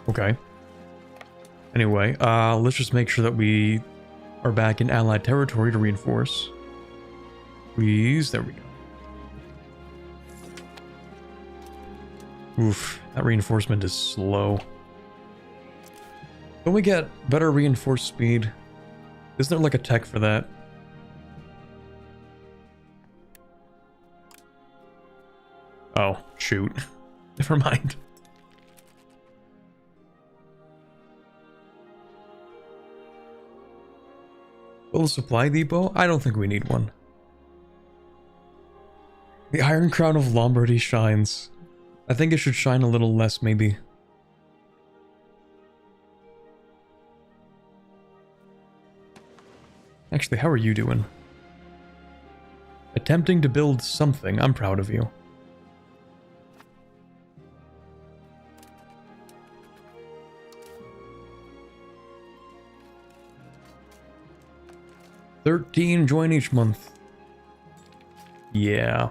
Okay. Anyway, let's just make sure that we are back in Allied territory to reinforce. Please, there we go. Oof, that reinforcement is slow. Don't we get better reinforced speed? Isn't there like a tech for that? Oh, shoot. Never mind. Full supply depot? I don't think we need one. The Iron Crown of Lombardy shines. I think it should shine a little less, maybe. Actually, how are you doing? Attempting to build something. I'm proud of you. $13 join each month. Yeah.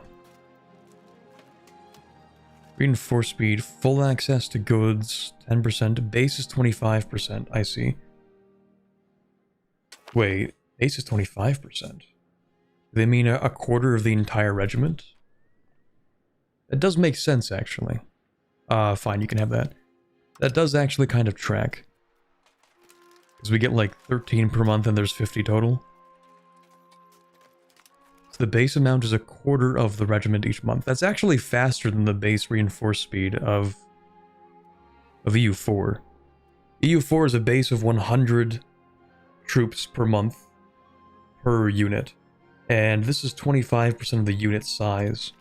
Reinforce speed, full access to goods, 10%, base is 25%, I see. Wait, base is 25%? Do they mean a quarter of the entire regiment? That does make sense, actually. Fine, you can have that. That does actually kind of track. Because we get like 13 per month and there's 50 total. The base amount is a quarter of the regiment each month. That's actually faster than the base reinforced speed of EU4. EU4 is a base of 100 troops per month per unit, and this is 25% of the unit size.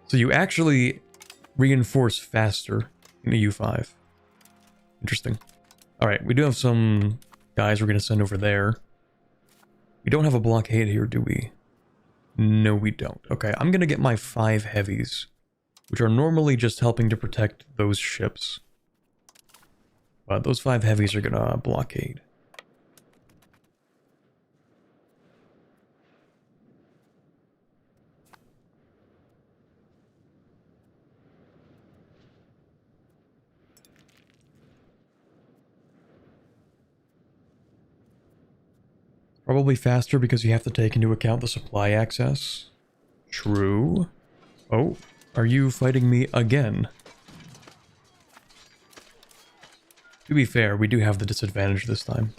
So you actually reinforce faster in EU5. Interesting. Alright, we do have some guys we're going to send over there. We don't have a blockade here, do we? No, we don't. Okay, I'm going to get my 5 heavies, which are normally just helping to protect those ships. But those 5 heavies are going to blockade. Probably faster because you have to take into account the supply access. True. Oh, are you fighting me again? To be fair, we do have the disadvantage this time.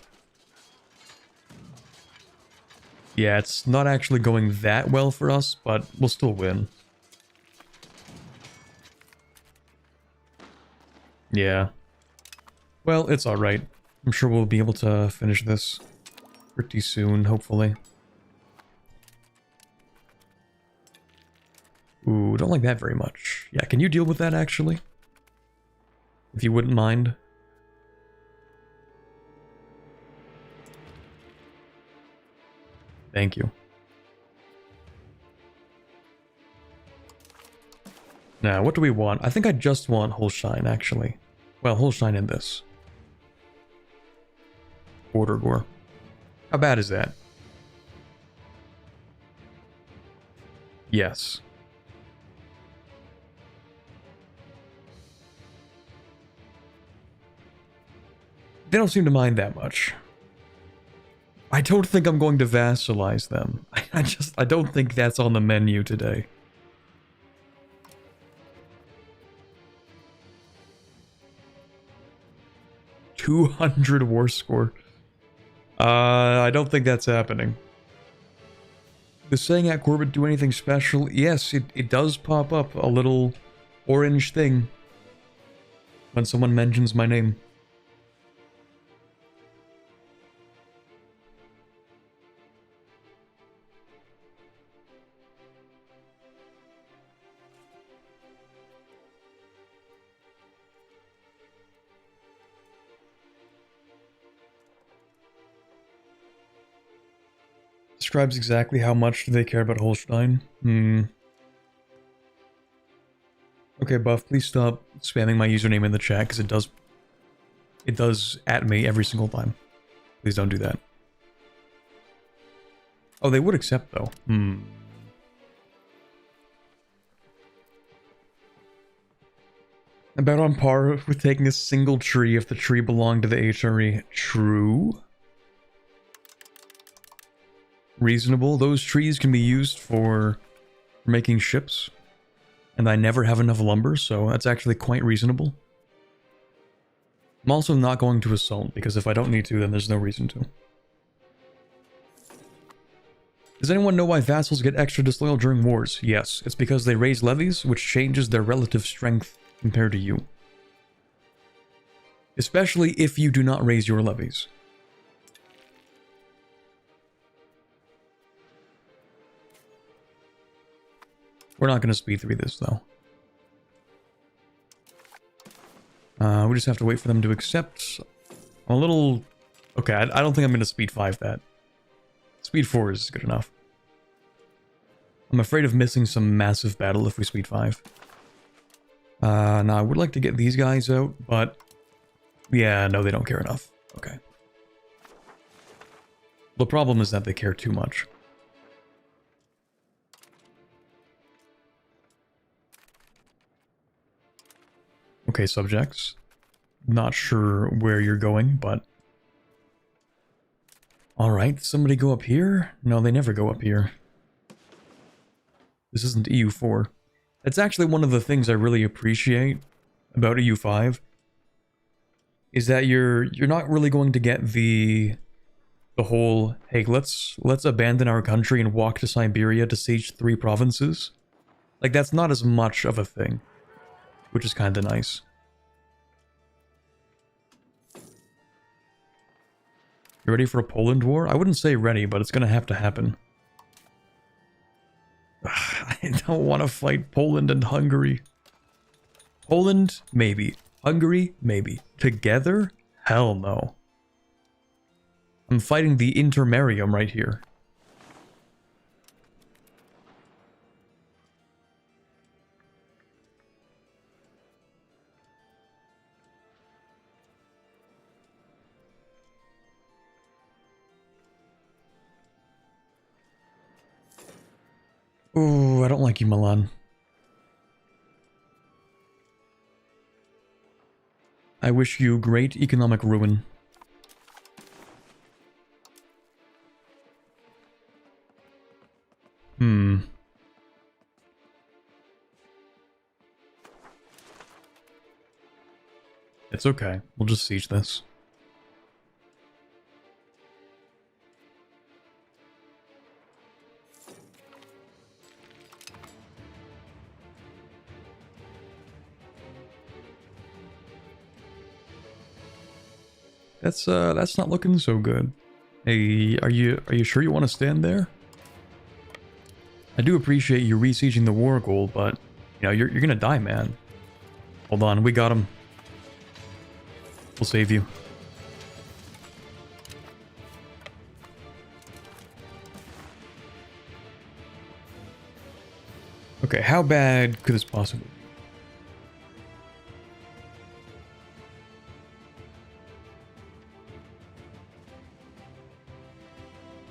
Yeah, it's not actually going that well for us, but we'll still win. Yeah. Well, it's alright. I'm sure we'll be able to finish this pretty soon, hopefully. Ooh, don't like that very much. Yeah, can you deal with that, actually? If you wouldn't mind. Thank you. Now, what do we want? I think I just want Holstein, actually. Well, Holstein in this. Border Gore. How bad is that? Yes. They don't seem to mind that much. I don't think I'm going to vassalize them. I don't think that's on the menu today. $200 war score. I don't think that's happening. Does saying at Corbett do anything special? Yes, it does pop up a little orange thing. when someone mentions my name. Describes exactly how much do they care about Holstein. Okay, Buff, please stop spamming my username in the chat, because it does at me every single time. Please don't do that. Oh, they would accept, though. About on par with taking a single tree if the tree belonged to the HRE. True. Reasonable. Those trees can be used for making ships. And I never have enough lumber, so that's actually quite reasonable. I'm also not going to assault, because if I don't need to, then there's no reason to. Does anyone know why vassals get extra disloyal during wars? Yes, it's because they raise levies, which changes their relative strength compared to you. Especially if you do not raise your levies. We're not going to speed through this, though. We just have to wait for them to accept. I'm a little... Okay, I don't think I'm going to speed 5 that. Speed 4 is good enough. I'm afraid of missing some massive battle if we speed 5. Now, I would like to get these guys out, but... Yeah, no, they don't care enough. Okay. The problem is that they care too much. Okay, subjects. Not sure where you're going, but... Alright, somebody go up here? No, they never go up here. This isn't EU4. That's actually one of the things I really appreciate about EU5. Is that you're not really going to get the whole, hey, let's abandon our country and walk to Siberia to siege 3 provinces. Like, that's not as much of a thing. Which is kind of nice. You ready for a Poland war? I wouldn't say ready, but it's gonna have to happen. I don't want to fight Poland and Hungary. Poland? Maybe. Hungary? Maybe. Together? Hell no. I'm fighting the intermarium right here. Ooh, I don't like you, Milan. I wish you great economic ruin. It's okay. We'll just siege this. That's not looking so good. Hey, are you sure you want to stand there? I do appreciate you re-sieging the war goal, but you know, you're gonna die, man. Hold on, we got him. We'll save you. Okay, how bad could this possibly be?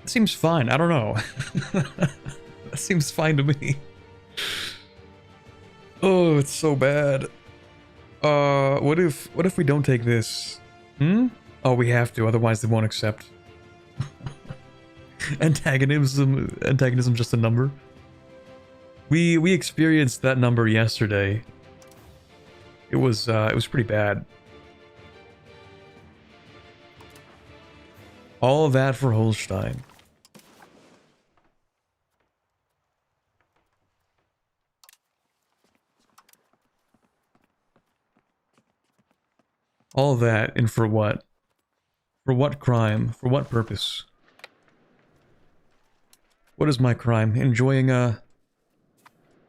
It seems fine. I don't know. That seems fine to me. Oh, it's so bad. What if we don't take this? Oh, we have to, otherwise they won't accept. Antagonism just a number. We experienced that number yesterday. It was pretty bad. All of that for Holstein. All that, and for what? For what crime? For what purpose? What is my crime? Enjoying a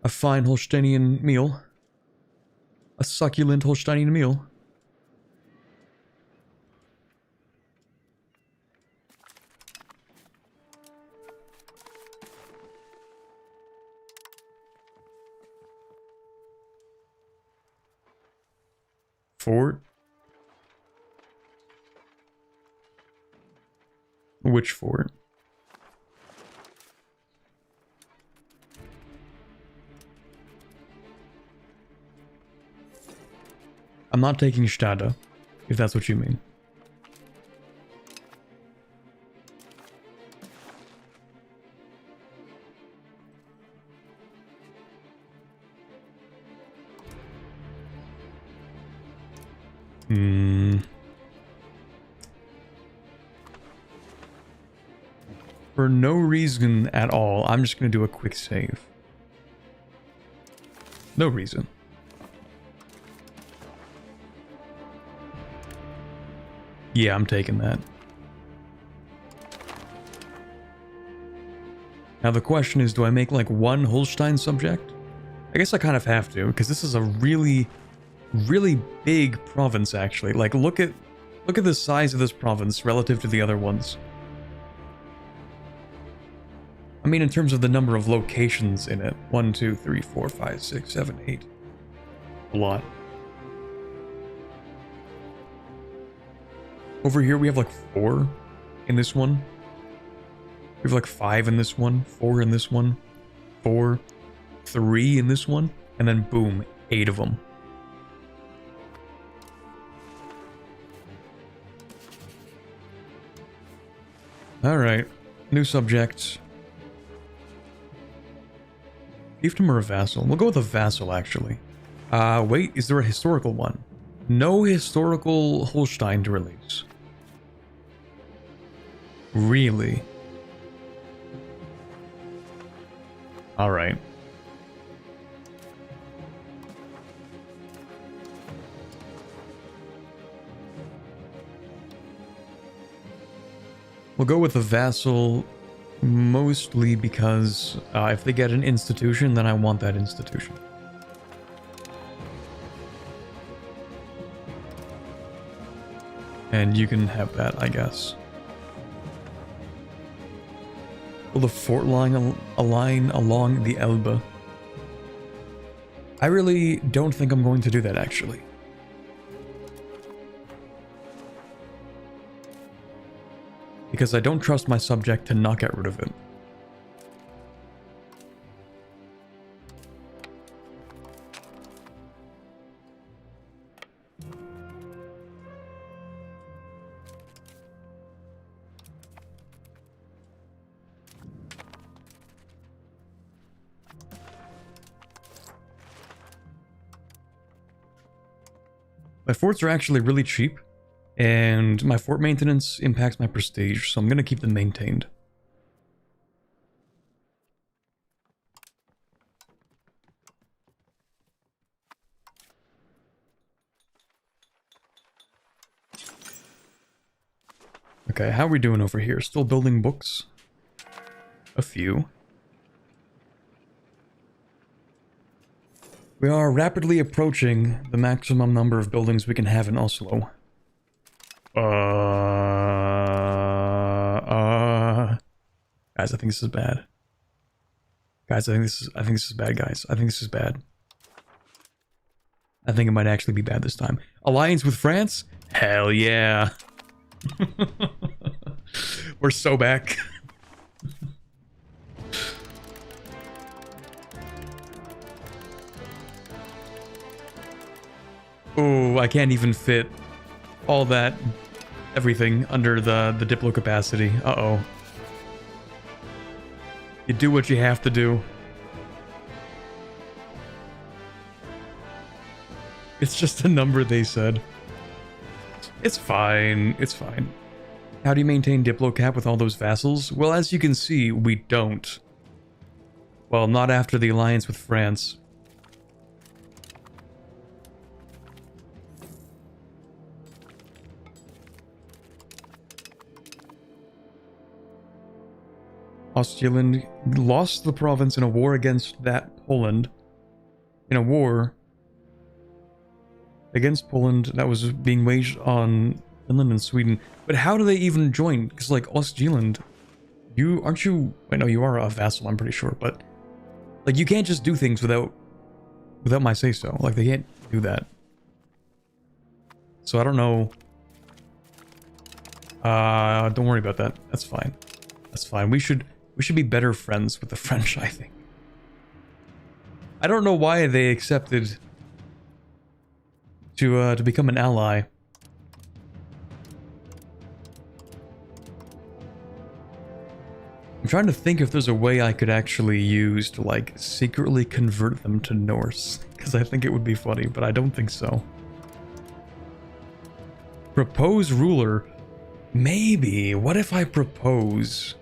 fine Holsteinian meal? A succulent Holsteinian meal? Fort? Which fort? I'm not taking Stada, if that's what you mean. For no reason at all, I'm just going to do a quick save. No reason. Yeah, I'm taking that. Now the question is, do I make like one Holstein subject? I guess I kind of have to, because this is a really big province actually. Like look at the size of this province relative to the other ones. I mean in terms of the number of locations in it. 1, 2, 3, 4, 5, 6, 7, 8. A lot. Over here we have like 4 in this one. We have like 5 in this one, 4 in this one, 4, 3 in this one, and then boom, 8 of them. Alright, new subject. Fiefdom or a vassal? We'll go with a vassal actually. Wait, is there a historical one? No historical Holstein to release. Really? Alright. We'll go with the vassal mostly because if they get an institution, then I want that institution. And you can have that, I guess. Will the fort line align along the Elbe? I really don't think I'm going to do that, actually. Because I don't trust my subject to not get rid of it. My forts are actually really cheap, and my fort maintenance impacts my prestige, so I'm going to keep them maintained. Okay, how are we doing over here? Still building books? A few. We are rapidly approaching the maximum number of buildings we can have in Oslo. Guys, I think this is bad. Guys, I think this is bad, guys. I think this is bad. I think it might actually be bad this time. Alliance with France? Hell yeah. We're so back. Oh, I can't even fit all that, everything under the diplo capacity. Uh-oh. You do what you have to do. It's just a number they said. It's fine. It's fine. How do you maintain diplo cap with all those vassals? Well, as you can see, we don't. Well, not after the alliance with France. Ostjylland lost the province in a war against that Poland. In a war against Poland that was being waged on Finland and Sweden. But how do they even join? Because, like, Ostjylland, you... Aren't you... I know you are a vassal, I'm pretty sure, but... Like, you can't just do things without my say-so. Like, they can't do that. So I don't know. Don't worry about that. That's fine. That's fine. We should be better friends with the French, I think. I don't know why they accepted to become an ally. I'm trying to think if there's a way I could actually use to, like, secretly convert them to Norse. Because I think it would be funny, but I don't think so. Propose ruler. Maybe. What if I propose...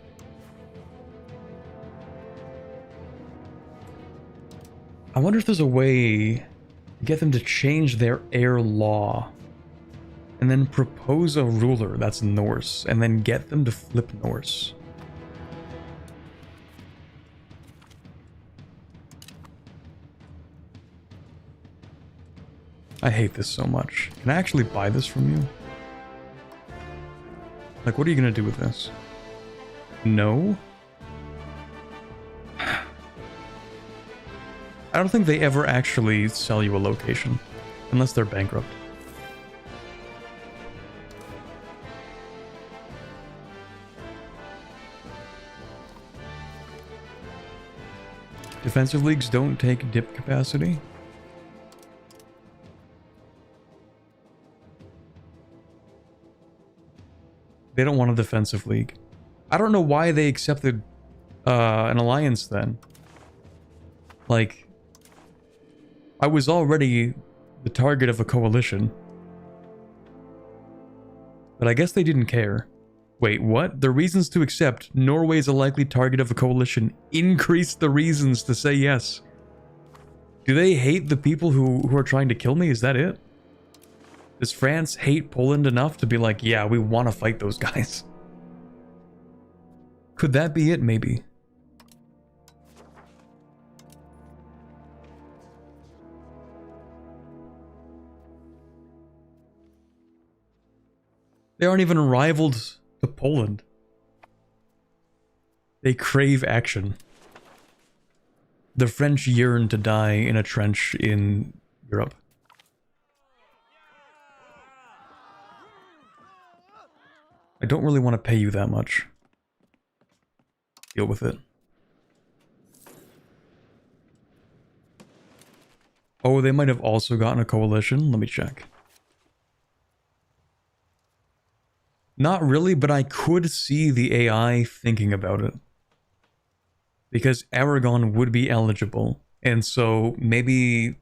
I wonder if there's a way to get them to change their air law. And then propose a ruler that's Norse. And then get them to flip Norse. I hate this so much. Can I actually buy this from you? Like, what are you gonna do with this? No? I don't think they ever actually sell you a location. Unless they're bankrupt. Defensive leagues don't take dip capacity. They don't want a defensive league. I don't know why they accepted an alliance then. Like, I was already the target of a coalition. But I guess they didn't care. Wait, what? The reasons to accept Norway is a likely target of a coalition increase the reasons to say yes. Do they hate the people who are trying to kill me? Is that it? Does France hate Poland enough to be like, yeah, we want to fight those guys? Could that be it, maybe? They aren't even rivaled to Poland. They crave action. The French yearn to die in a trench in Europe. I don't really want to pay you that much. Deal with it. Oh, they might have also gotten a coalition. Let me check. Not really, but I could see the AI thinking about it. Because Aragon would be eligible. And so maybe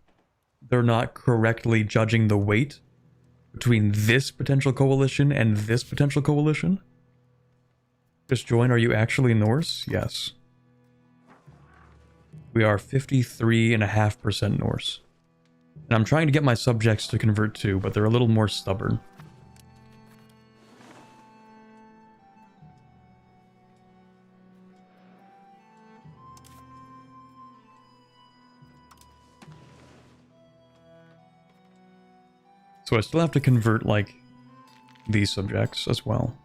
they're not correctly judging the weight between this potential coalition and this potential coalition. Just join. Are you actually Norse? Yes. We are 53.5% Norse. And I'm trying to get my subjects to convert too, but they're a little more stubborn. So I still have to convert, like, these subjects as well.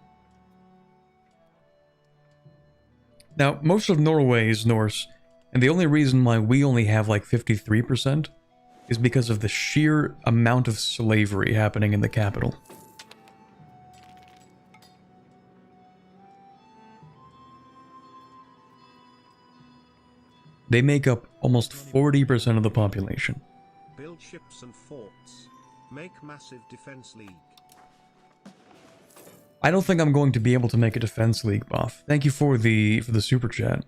Now, most of Norway is Norse, and the only reason why we only have, like, 53% is because of the sheer amount of slavery happening in the capital. They make up almost 40% of the population. Build ships and forts. Make massive defense league. I don't think I'm going to be able to make a defense league buff. Thank you for the super chat.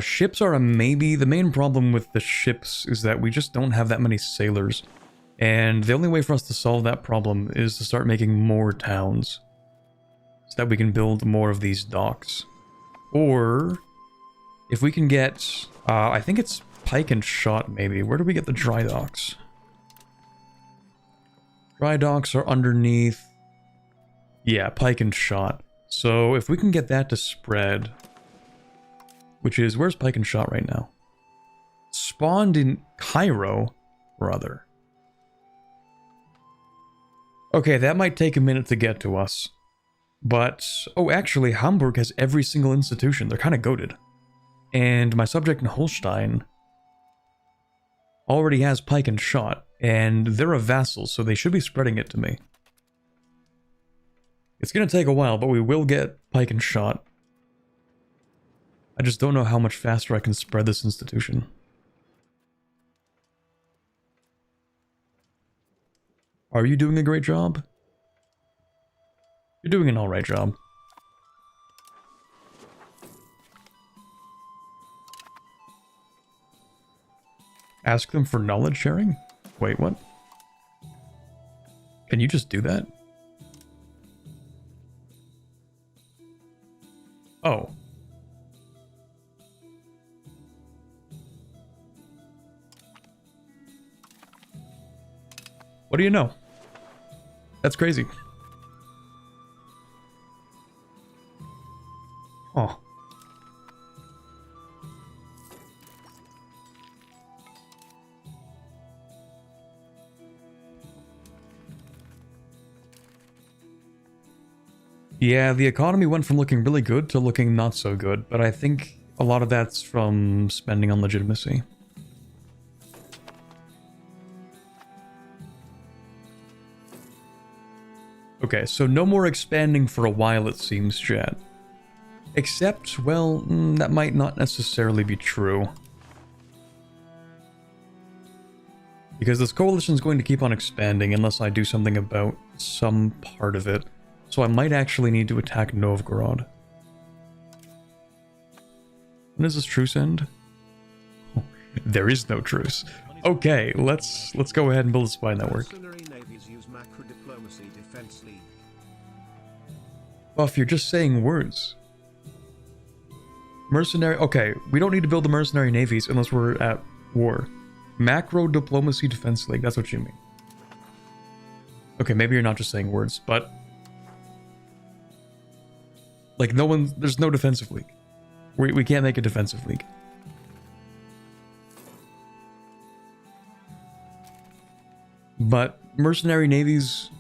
Ships are a maybe. The main problem with the ships is that we just don't have that many sailors. And the only way for us to solve that problem is to start making more towns. So that we can build more of these docks. Or, if we can get, I think it's pike and shot maybe. Where do we get the dry docks? Dry docks are underneath. Yeah, pike and shot. So if we can get that to spread, which is, where's Pike and Shot right now? Spawned in Cairo, brother. Okay, that might take a minute to get to us. But, oh, actually, Hamburg has every single institution. They're kind of goated. And my subject in Holstein already has Pike and Shot, and they're a vassal, so they should be spreading it to me. It's going to take a while, but we will get Pike and Shot. I just don't know how much faster I can spread this institution. Are you doing a great job? You're doing an alright job. Ask them for knowledge sharing? Wait, what? Can you just do that? Oh. What do you know? That's crazy. Oh. Yeah, the economy went from looking really good to looking not so good, but I think a lot of that's from spending on legitimacy. Okay, so no more expanding for a while, it seems, chat. Except, well, that might not necessarily be true. Because this coalition is going to keep on expanding unless I do something about some part of it. So I might actually need to attack Novgorod. When does this truce end? Oh, there is no truce. Okay, let's go ahead and build a spy network. Buff, you're just saying words. Mercenary... Okay, we don't need to build the mercenary navies unless we're at war. Macro Diplomacy Defense League, that's what you mean. Okay, maybe you're not just saying words, but... Like, no one... There's no defensive league. We can't make a defensive league. But mercenary navies...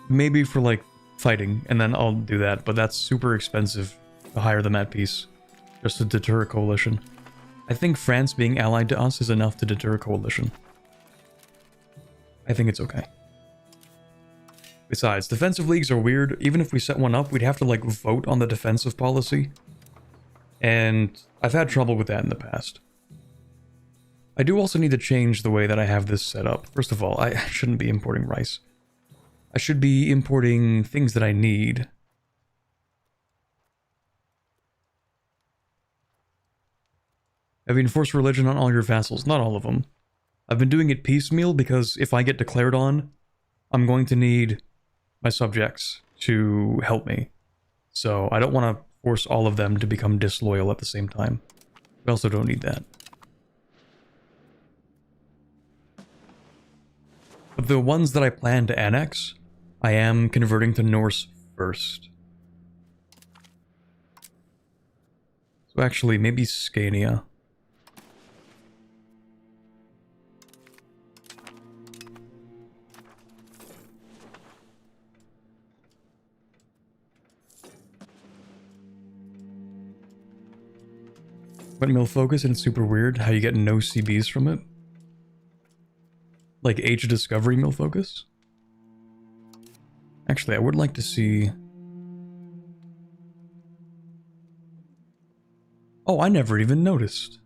Maybe for, like, fighting, and then I'll do that, but that's super expensive to hire them at peace. Just to deter a coalition. I think France being allied to us is enough to deter a coalition. I think it's okay. Besides, defensive leagues are weird. Even if we set one up, we'd have to, like, vote on the defensive policy. And I've had trouble with that in the past. I do also need to change the way that I have this set up. First of all, I shouldn't be importing rice. I should be importing things that I need. Have you enforced religion on all your vassals? Not all of them. I've been doing it piecemeal because if I get declared on, I'm going to need my subjects to help me. So I don't want to force all of them to become disloyal at the same time. We also don't need that. But the ones that I plan to annex, I am converting to Norse first. So actually, maybe Scania. Windmill focus, and it's super weird how you get no CBs from it. Like Age of Discovery mill focus. Actually, I would like to see... Oh, I never even noticed.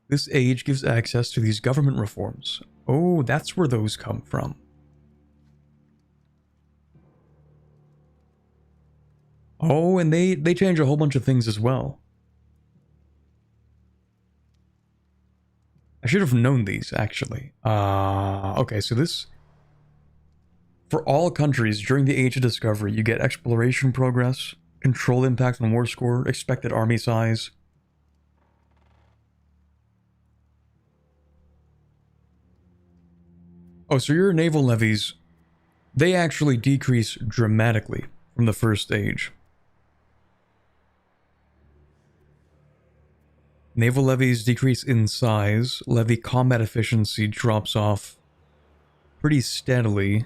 This age gives access to these government reforms. Oh, that's where those come from. Oh, and they change a whole bunch of things as well. I should have known these, actually. Okay, so this... For all countries during the Age of Discovery, you get exploration progress, control impact on war score, expected army size. Oh, so your naval levies, they actually decrease dramatically from the first age. Naval levies decrease in size. Levy combat efficiency drops off pretty steadily.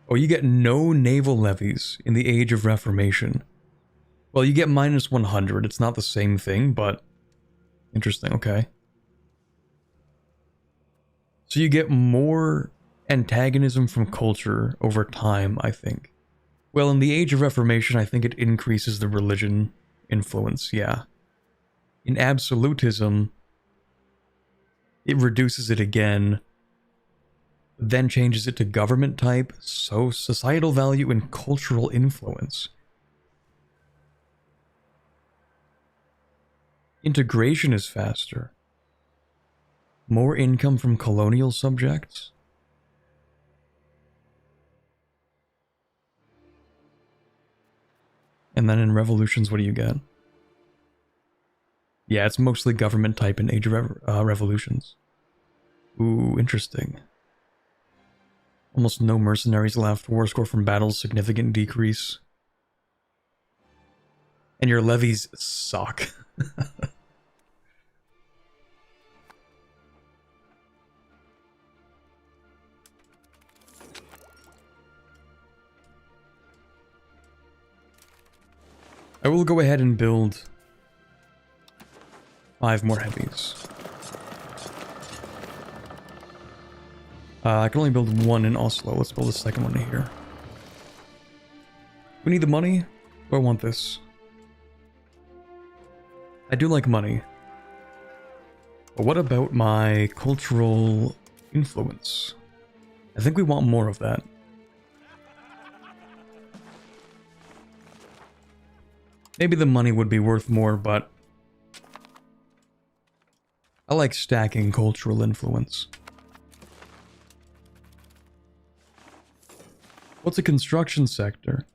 Oh, you get no naval levies in the Age of Reformation. Well, you get minus 100. It's not the same thing, but interesting. Okay. So you get more antagonism from culture over time, I think. Well, in the Age of Reformation, I think it increases the religion influence, yeah. In absolutism, it reduces it again, then changes it to government type, so societal value and cultural influence. Integration is faster. More income from colonial subjects. And then in revolutions, what do you get? Yeah, it's mostly government type in Age of Revolutions. Ooh, interesting. Almost no mercenaries left. War score from battles, significant decrease. And your levies suck. I will go ahead and build 5 more heavies. I can only build 1 in Oslo. Let's build a second one here. We need the money? Or I want this? I do like money. But what about my cultural influence? I think we want more of that. Maybe the money would be worth more, but I like stacking cultural influence. What's a construction sector?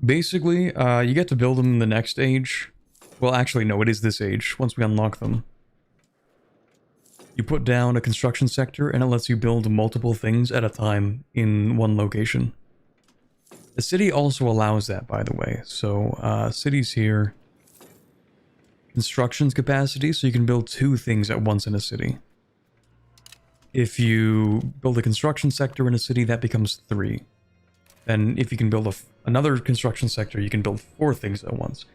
Basically, you get to build them in the next age. Well, actually, no, it is this age, once we unlock them. You put down a construction sector, and it lets you build multiple things at a time in one location. The city also allows that, by the way. So, cities here. Construction's capacity, so you can build 2 things at once in a city. If you build a construction sector in a city, that becomes 3. Then if you can build another construction sector, you can build 4 things at once.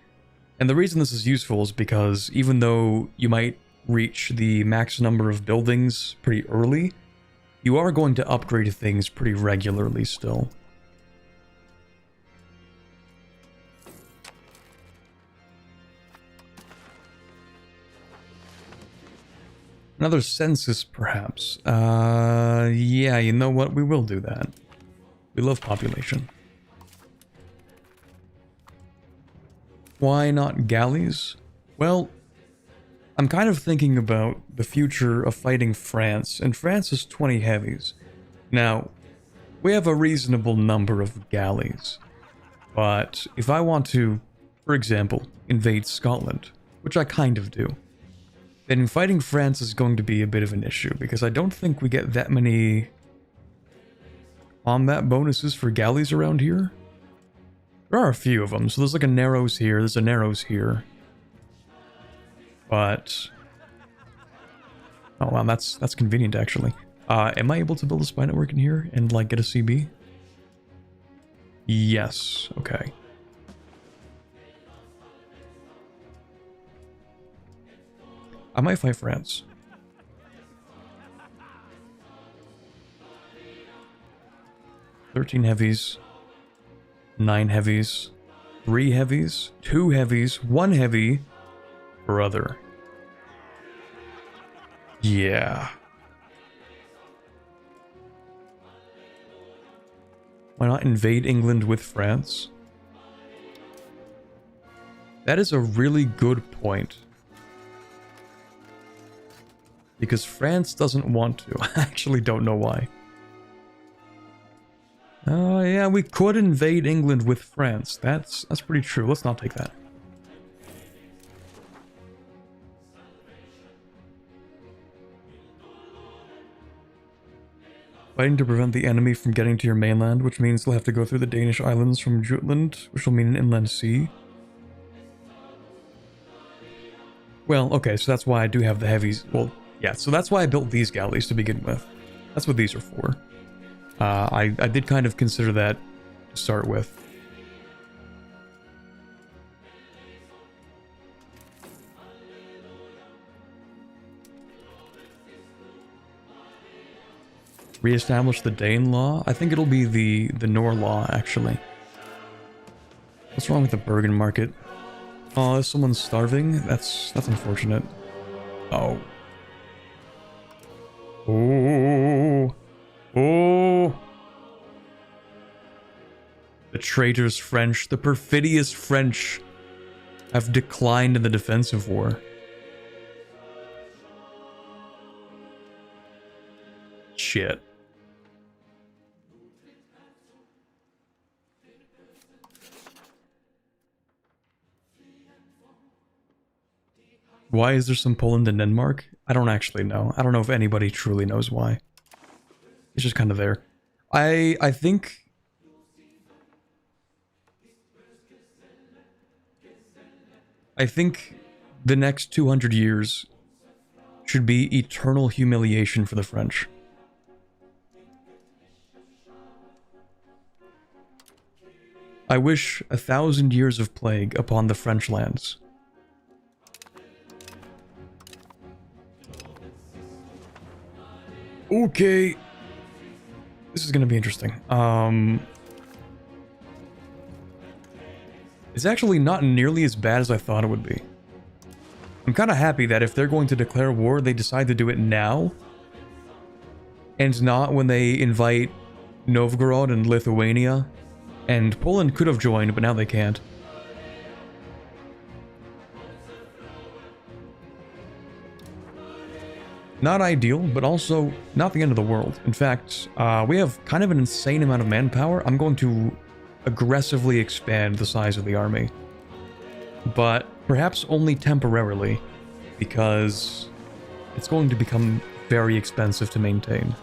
And the reason this is useful is because even though you might reach the max number of buildings pretty early, you are going to upgrade things pretty regularly still. Another census, perhaps. Yeah, you know what? We will do that. We love population. Why not galleys? Well, I'm kind of thinking about the future of fighting France, and France is 20 heavies. Now, we have a reasonable number of galleys, but if I want to, for example, invade Scotland, which I kind of do, then fighting France is going to be a bit of an issue, because I don't think we get that many combat bonuses for galleys around here. There are a few of them, so there's like a Narrows here, there's a Narrows here. But... oh wow, that's convenient actually. Am I able to build a spy network in here and like get a CB? Yes, okay. I might fight France. $13 heavies. 9 heavies. 3 heavies. 2 heavies. 1 heavy. Brother. Yeah. Why not invade England with France? That is a really good point. Because France doesn't want to. I actually don't know why. Oh yeah, we could invade England with France. That's pretty true. Let's not take that. Fighting to prevent the enemy from getting to your mainland, which means they'll have to go through the Danish islands from Jutland, which will mean an inland sea. Well, okay, so that's why I do have the heavies. Well, yeah, so that's why I built these galleys to begin with. That's what these are for. I did kind of consider that to start with. Reestablish the Dane law? I think it'll be the Nor law, actually. What's wrong with the Bergen market? Oh, is someone starving? That's unfortunate. Oh. Oh. Oh. The traitors French, the perfidious French, have declined in the defensive war. Shit. Why is there some Poland in Denmark? I don't actually know. I don't know if anybody truly knows why. It's just kind of there. I think... I think the next 200 years should be eternal humiliation for the French. I wish 1,000 years of plague upon the French lands. Okay. This is gonna be interesting. It's actually not nearly as bad as I thought it would be. I'm kind of happy that if they're going to declare war, they decide to do it now. And not when they invite Novgorod and Lithuania. And Poland could have joined, but now they can't. Not ideal, but also not the end of the world. In fact, we have kind of an insane amount of manpower. I'm going to aggressively expand the size of the army. But perhaps only temporarily, because it's going to become very expensive to maintain.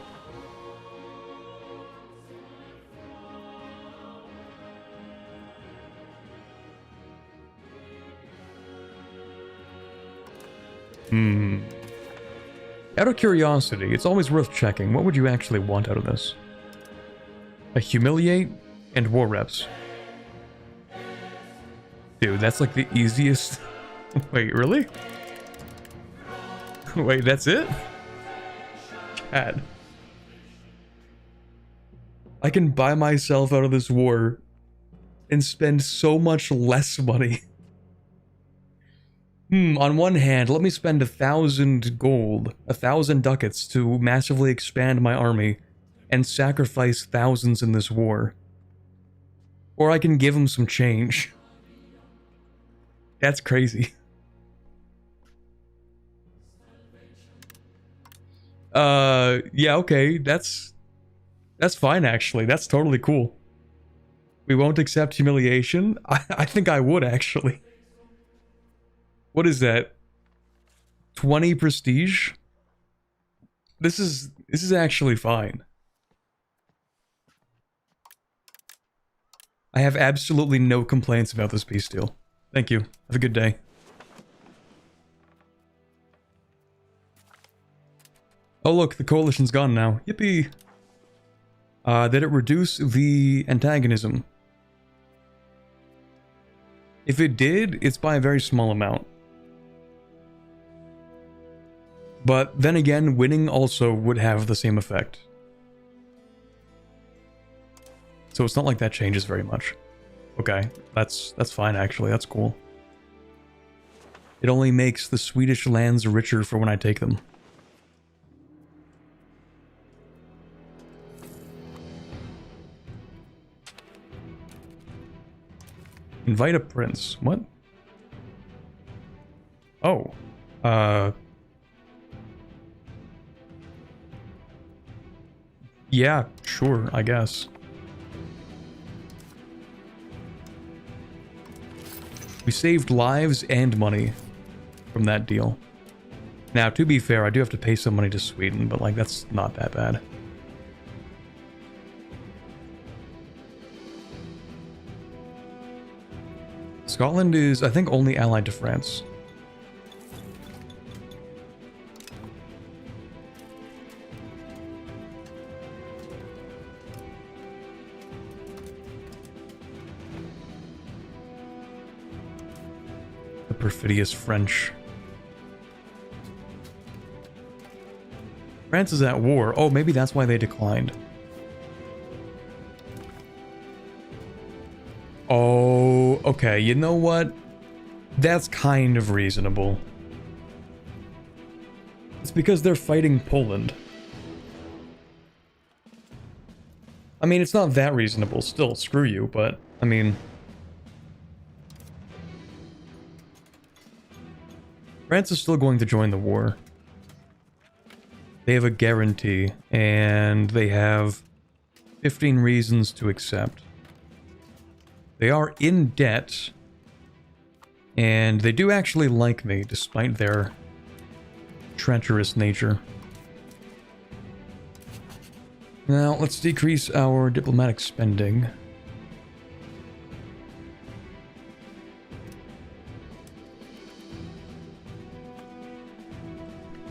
Out of curiosity, it's always worth checking. What would you actually want out of this? A humiliate and war reps. Dude, that's like the easiest... Wait, really? Wait, that's it? Chad. I can buy myself out of this war and spend so much less money. On one hand, let me spend 1,000 gold, 1,000 ducats to massively expand my army and sacrifice thousands in this war. Or I can give them some change. That's crazy. Yeah, okay, that's fine actually. That's totally cool. We won't accept humiliation? I think I would actually. What is that? 20 prestige? This is actually fine. I have absolutely no complaints about this peace deal. Thank you. Have a good day. Oh look, the coalition's gone now. Yippee! Did it reduce the antagonism? If it did, it's by a very small amount. But then again, winning also would have the same effect. So it's not like that changes very much. Okay, that's fine actually, that's cool. It only makes the Swedish lands richer for when I take them. Invite a prince. What? Oh. Yeah, sure, I guess. We saved lives and money from that deal. Now, to be fair, I do have to pay some money to Sweden, but like, that's not that bad. Scotland is, I think, only allied to France. The perfidious French. France is at war. Oh, maybe that's why they declined. Oh, okay. You know what? That's kind of reasonable. It's because they're fighting Poland. I mean, it's not that reasonable. Still, screw you, but, I mean... France is still going to join the war. They have a guarantee, and they have 15 reasons to accept. They are in debt, and they do actually like me, despite their treacherous nature. Now, let's decrease our diplomatic spending.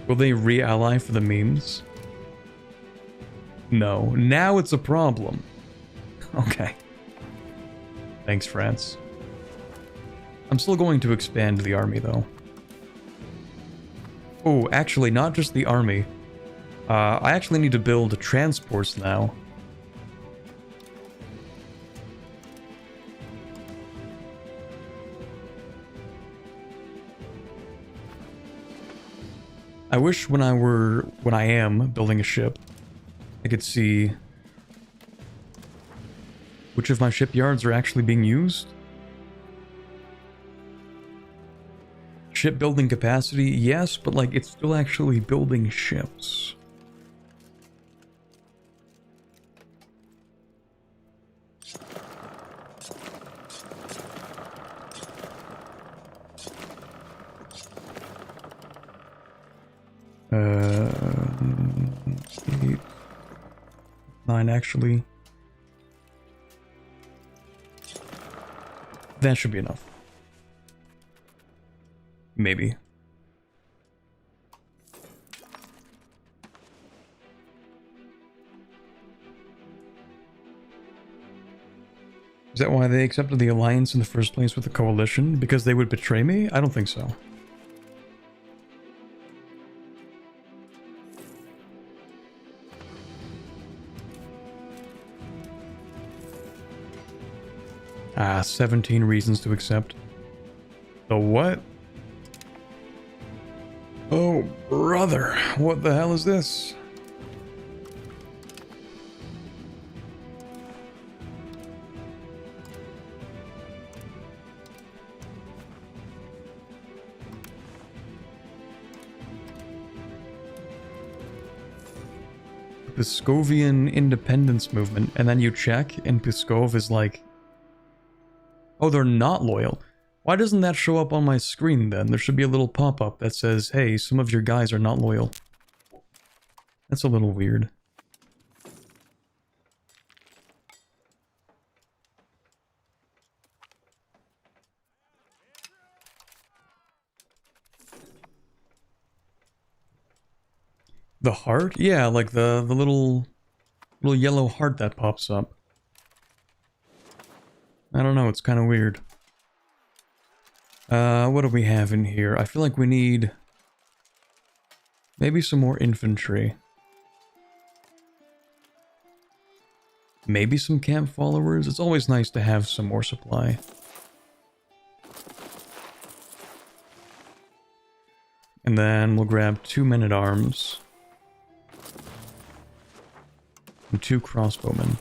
Will they re-ally for the memes? No. Now it's a problem. Okay. Thanks, France. I'm still going to expand the army, though. Oh, actually, not just the army. I actually need to build transports now. I wish when I am building a ship, I could see which of my shipyards are actually being used. Shipbuilding capacity, yes, but like it's still actually building ships. Eight, 9 actually. That should be enough. Maybe. Is that why they accepted the alliance in the first place with the coalition? Because they would betray me? I don't think so. Ah, 17 reasons to accept. The what? Oh, brother. What the hell is this? Pskovian independence movement, and then you check, and Pskov is like... Oh, they're not loyal. Why doesn't that show up on my screen then? There should be a little pop-up that says, hey, some of your guys are not loyal. That's a little weird. The heart? Yeah, like the little yellow heart that pops up. I don't know, it's kind of weird. What do we have in here? I feel like we need maybe some more infantry. Maybe some camp followers. It's always nice to have some more supply. And then we'll grab 2 men-at-arms. And 2 crossbowmen.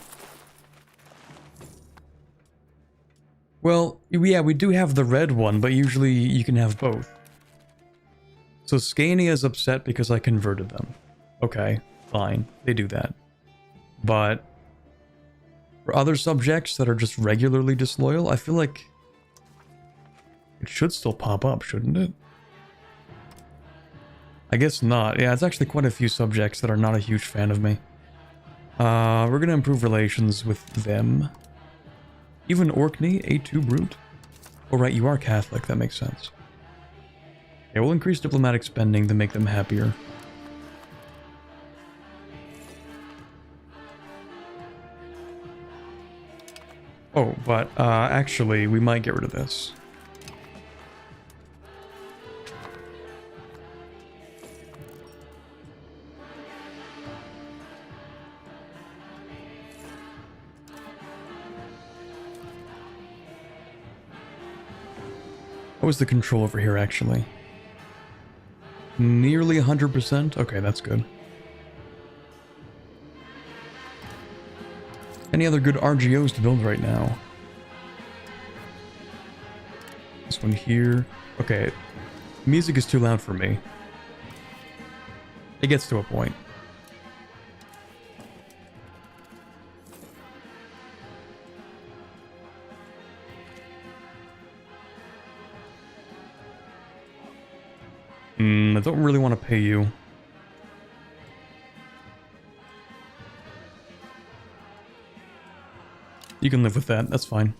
Well, yeah, we do have the red one, but usually you can have both. So Scania is upset because I converted them. Okay, fine, they do that. But for other subjects that are just regularly disloyal, I feel like it should still pop up, shouldn't it? I guess not. Yeah, it's actually quite a few subjects that are not a huge fan of me. We're gonna improve relations with them. Even Orkney, A2 Brute. Oh, right, you are Catholic. That makes sense. Yeah, we'll increase diplomatic spending to make them happier. Oh, but actually, we might get rid of this. What was the control over here, actually? Nearly 100%? Okay, that's good. Any other good RGOs to build right now? This one here. Okay, music is too loud for me. It gets to a point. I don't really want to pay you. You can live with that, that's fine.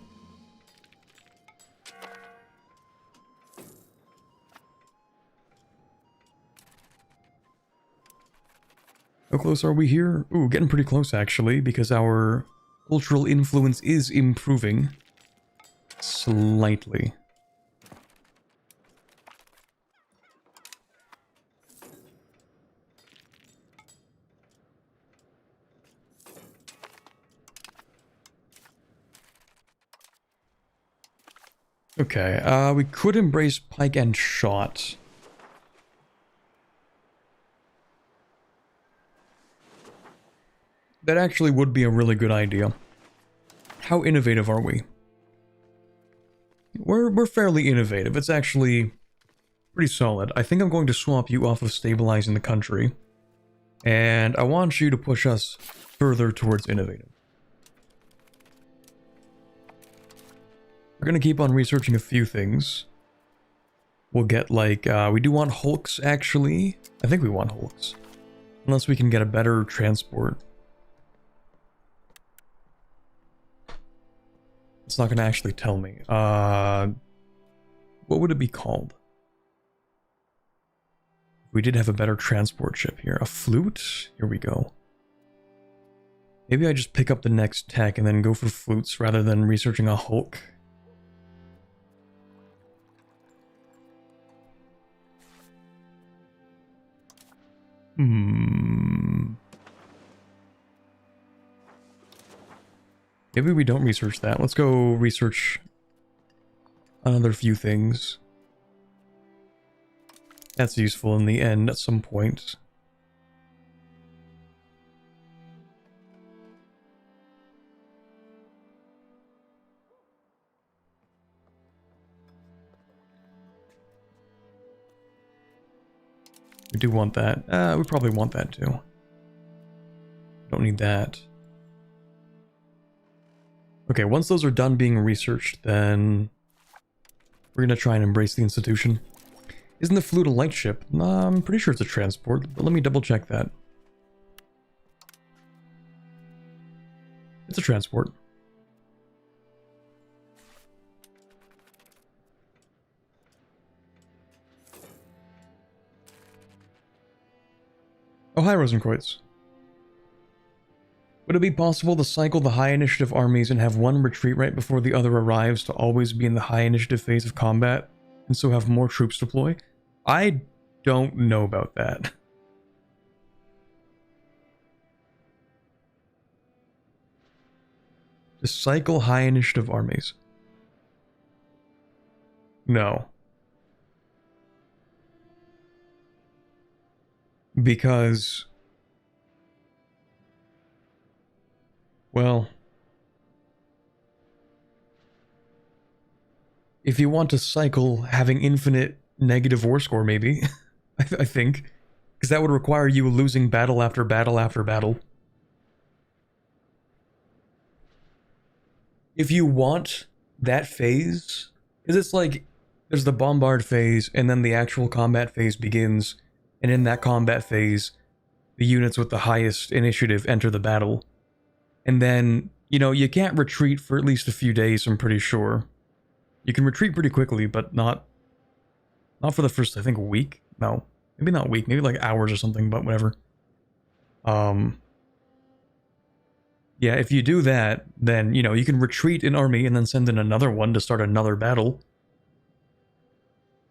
How close are we here? Ooh, getting pretty close actually, because our cultural influence is improving. Slightly. Okay, we could embrace pike and shot. That actually would be a really good idea. How innovative are we? We're fairly innovative. It's actually pretty solid. I think I'm going to swap you off of stabilizing the country. And I want you to push us further towards innovative. We're going to keep on researching a few things. We'll get like, we do want hulks actually. I think we want hulks. Unless we can get a better transport. It's not going to actually tell me. What would it be called? We did have a better transport ship here. A flute? Here we go. Maybe I just pick up the next tech and then go for flutes rather than researching a hulk. Maybe we don't research that. Let's go research another few things. That's useful in the end at some point. We do want that. We probably want that too. Don't need that. Okay, once those are done being researched, then we're gonna try and embrace the institution. Isn't the flute a light ship? I'm pretty sure it's a transport, but let me double check that. It's a transport. Oh, hi, Rosenkreutz. Would it be possible to cycle the high initiative armies and have one retreat right before the other arrives to always be in the high initiative phase of combat, and so have more troops deploy? I don't know about that. To cycle high initiative armies. No. Because... well... if you want to cycle having infinite negative war score, maybe. I think. Because that would require you losing battle after battle after battle. If you want that phase... because it's like, there's the bombard phase, and then the actual combat phase begins, and in that combat phase, the units with the highest initiative enter the battle. And then, you know, you can't retreat for at least a few days, I'm pretty sure. You can retreat pretty quickly, but not for the first, I think, week. No, maybe not week, maybe like hours or something, but whatever. Yeah, if you do that, then, you know, you can retreat an army and then send in another one to start another battle.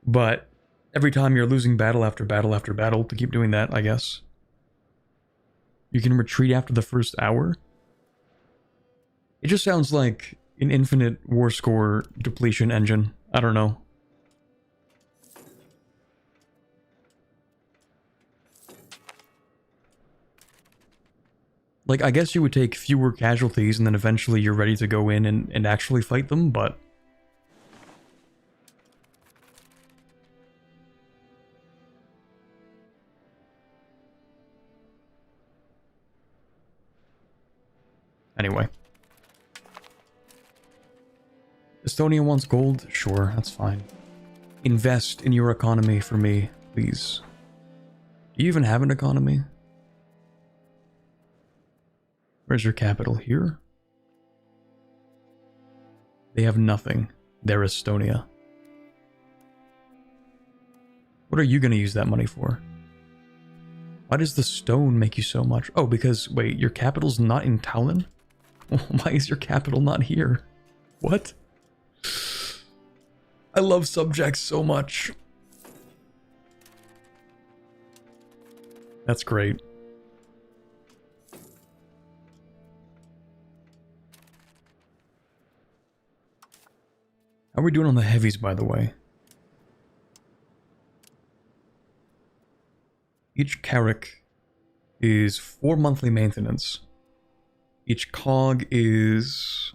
But every time you're losing battle after battle after battle, to keep doing that, I guess. You can retreat after the first hour. It just sounds like an infinite war score depletion engine. I don't know. Like, I guess you would take fewer casualties and then eventually you're ready to go in and actually fight them, but... Anyway. Estonia wants gold? Sure, that's fine. Invest in your economy for me, please. Do you even have an economy? Where's your capital? Here? They have nothing. They're Estonia. What are you going to use that money for? Why does the stone make you so much? Oh, because, wait, your capital's not in Tallinn? Why is your capital not here? What? I love subjects so much. That's great. How are we doing on the heavies, by the way? Each carrack is 4 monthly maintenance. Each cog is...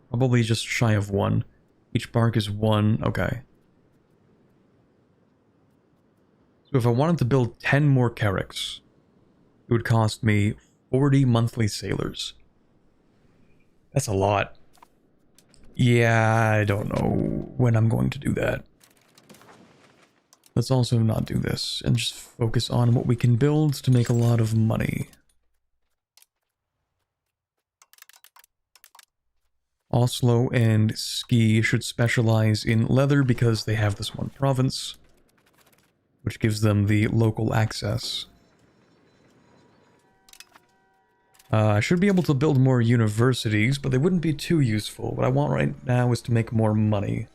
probably just shy of 1. Each bark is 1. Okay. So if I wanted to build 10 more carracks, it would cost me 40 monthly sailors. That's a lot. Yeah, I don't know when I'm going to do that. Let's also not do this and just focus on what we can build to make a lot of money. Oslo and Ski should specialize in leather because they have this one province, which gives them the local access. I should be able to build more universities, but they wouldn't be too useful. What I want right now is to make more money.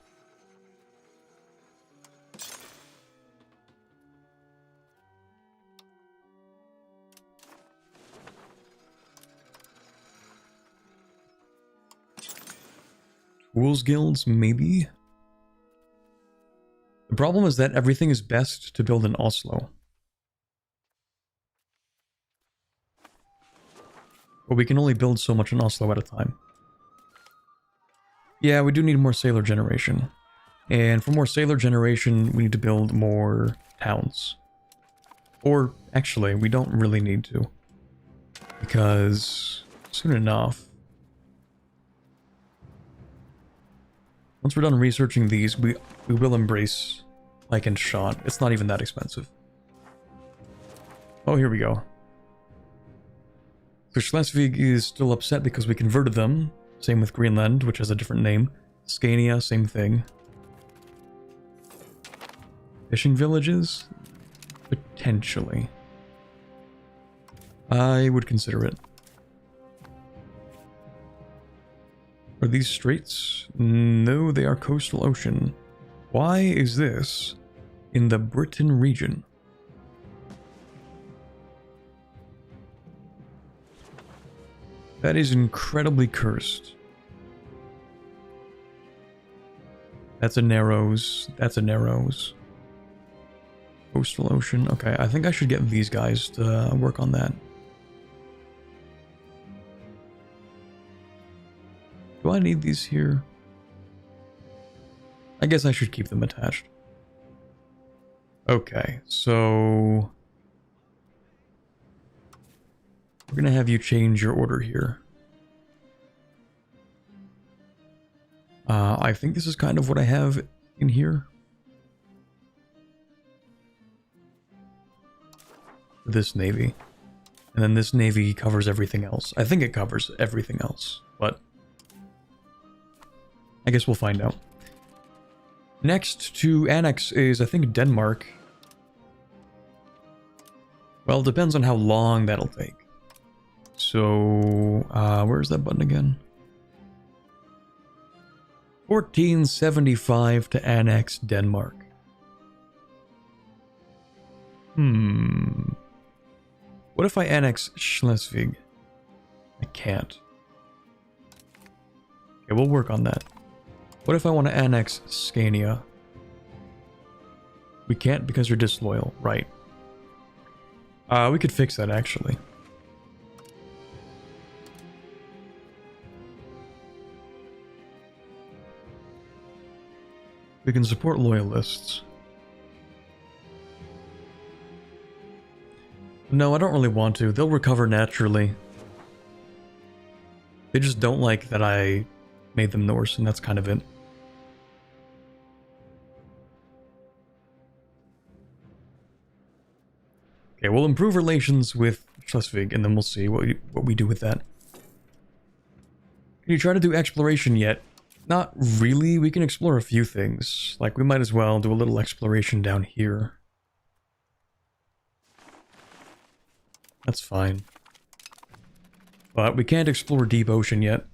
Tools guilds, maybe? The problem is that everything is best to build in Oslo. But we can only build so much in Oslo at a time. Yeah, we do need more sailor generation. And for more sailor generation, we need to build more towns. Or, actually, we don't really need to. Because soon enough... once we're done researching these, we will embrace Pike and Shot. It's not even that expensive. Oh, here we go. So Schleswig is still upset because we converted them. Same with Greenland, which has a different name. Scania, same thing. Fishing villages? Potentially. I would consider it. Are these straits? No, they are coastal ocean. Why is this in the Britain region? That is incredibly cursed. That's a Narrows. That's a Narrows. Coastal ocean. Okay, I think I should get these guys to work on that. Do I need these here? I guess I should keep them attached. Okay, so... we're gonna have you change your order here. I think this is kind of what I have in here. This navy. And then this navy covers everything else. I think it covers everything else, but I guess we'll find out. Next to annex is, I think, Denmark. Well, it depends on how long that'll take. So, where's that button again? 1475 to annex Denmark. What if I annex Schleswig? I can't. Okay, we'll work on that. What if I want to annex Scania? We can't because you're disloyal, right? We could fix that actually. We can support loyalists. No, I don't really want to. They'll recover naturally. They just don't like that I made them Norse, and that's kind of it. Okay, we'll improve relations with Schleswig, and then we'll see what we do with that. Can you try to do exploration yet? Not really. We can explore a few things. Like, we might as well do a little exploration down here. That's fine. But we can't explore deep ocean yet.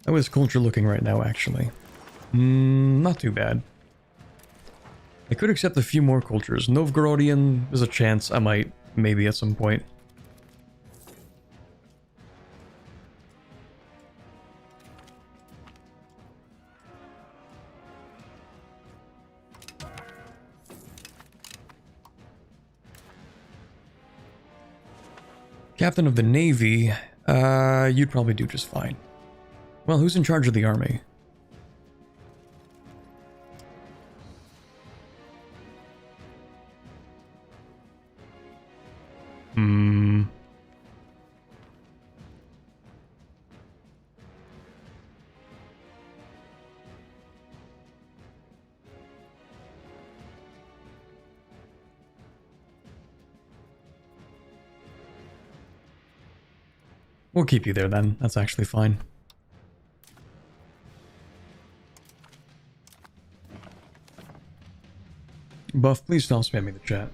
How is culture looking right now, actually? Not too bad. I could accept a few more cultures. Novgorodian, there's a chance I might, maybe at some point. Captain of the Navy, you'd probably do just fine. Well, who's in charge of the army? We'll keep you there then. That's actually fine. Buff, please stop spamming the chat.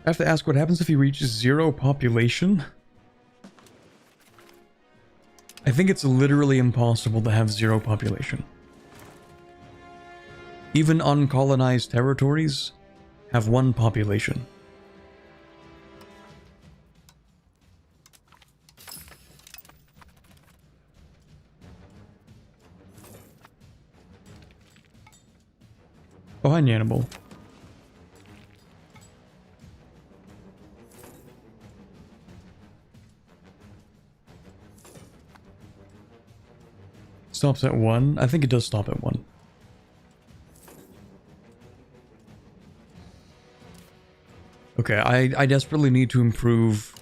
I have to ask what happens if he reaches 0 population? I think it's literally impossible to have 0 population. Even uncolonized territories have 1 population. Oh, hi, Nannibal. Stops at 1? I think it does stop at 1. Okay, I desperately need to improve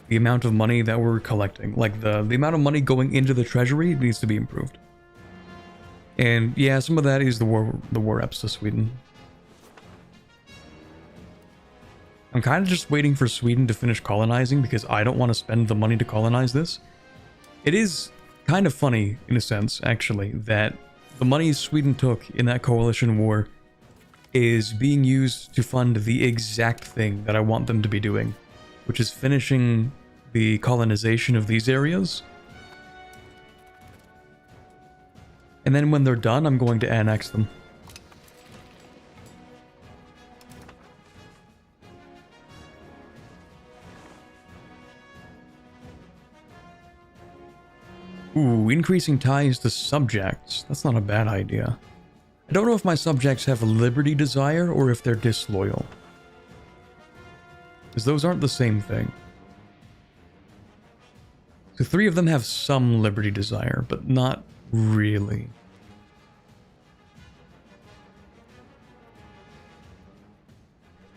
the amount of money that we're collecting. Like, the amount of money going into the treasury needs to be improved. And yeah, some of that is the war reps to Sweden. I'm kind of just waiting for Sweden to finish colonizing because I don't want to spend the money to colonize this. It is kind of funny, in a sense, actually, that the money Sweden took in that coalition war is being used to fund the exact thing that I want them to be doing, which is finishing the colonization of these areas. And then when they're done, I'm going to annex them. Ooh, increasing ties to subjects. That's not a bad idea. I don't know if my subjects have liberty desire or if they're disloyal, because those aren't the same thing. So 3 of them have some liberty desire, but not really.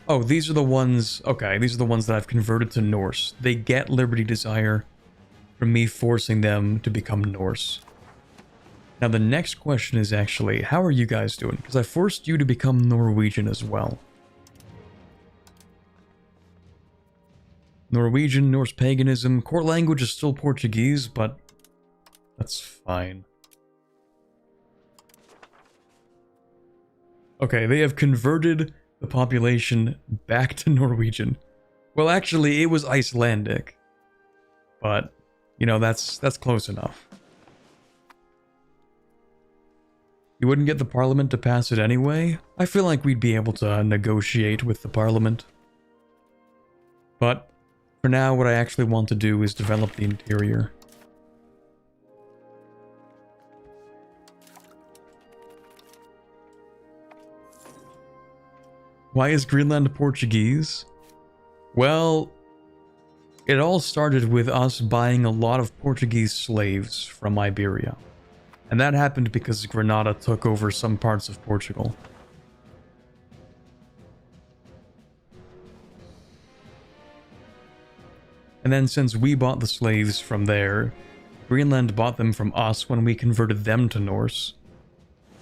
Oh, these are the ones... Okay, these are the ones that I've converted to Norse. They get Liberty Desire from me forcing them to become Norse. Now the next question is actually, how are you guys doing? Because I forced you to become Norwegian as well. Norwegian, Norse paganism, court language is still Portuguese, but that's fine. Okay, they have converted the population back to Norwegian. Well, actually, it was Icelandic. But, you know, that's close enough. You wouldn't get the parliament to pass it anyway? I feel like we'd be able to negotiate with the parliament. But, for now, what I actually want to do is develop the interior. Why is Greenland Portuguese? Well, it all started with us buying a lot of Portuguese slaves from Iberia. And that happened because Granada took over some parts of Portugal. And then since we bought the slaves from there, Greenland bought them from us when we converted them to Norse.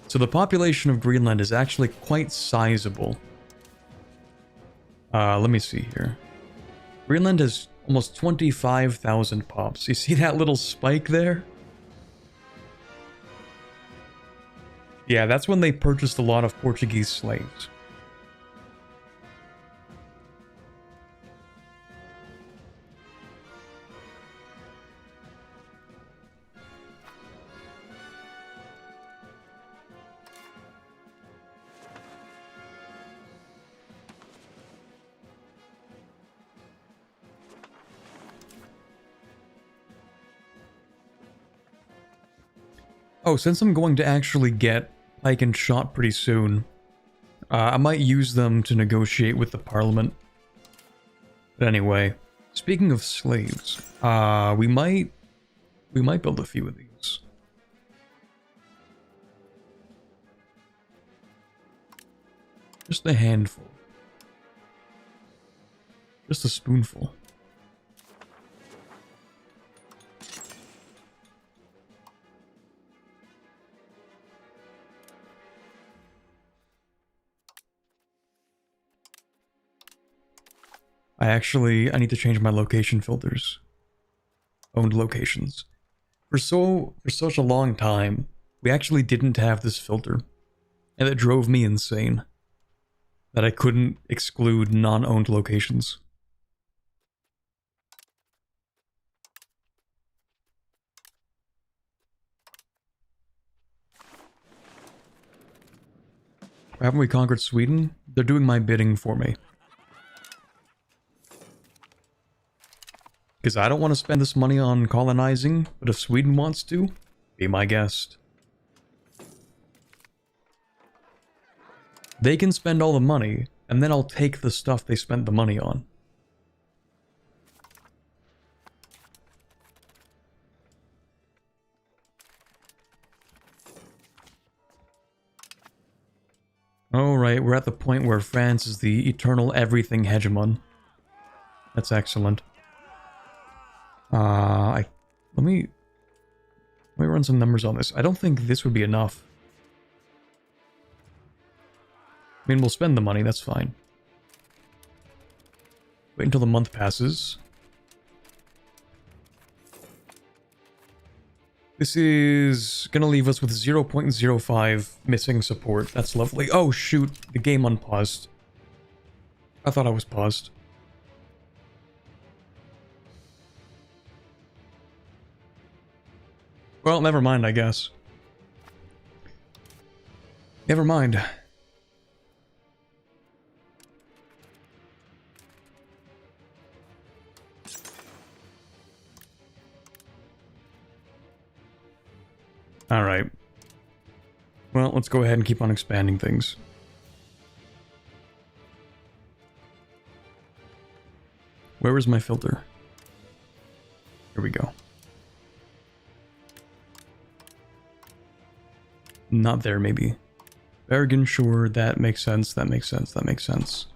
So the population of Greenland is actually quite sizable. Let me see here. Greenland has almost 25,000 pops. You see that little spike there? Yeah, that's when they purchased a lot of Portuguese slaves. Oh, since I'm going to actually get pike and shot pretty soon, I might use them to negotiate with the parliament. But anyway, speaking of slaves, we might build a few of these. Just a handful. Just a spoonful. I need to change my location filters. Owned locations. For such a long time, we actually didn't have this filter. And it drove me insane. That I couldn't exclude non-owned locations. Haven't we conquered Sweden? They're doing my bidding for me. Because I don't want to spend this money on colonizing, but if Sweden wants to, be my guest. They can spend all the money, and then I'll take the stuff they spent the money on. Alright, we're at the point where France is the eternal everything hegemon. That's excellent. Let me run some numbers on this. I don't think this would be enough. I mean, we'll spend the money, that's fine. Wait until the month passes. This is gonna leave us with 0.05 missing support. That's lovely. Oh shoot, the game unpaused. I thought I was paused. Well, never mind, I guess. Never mind. Alright. Well, let's go ahead and keep on expanding things. Where is my filter? Here we go. Not there, maybe. Bergen, sure, that makes sense, that makes sense, that makes sense.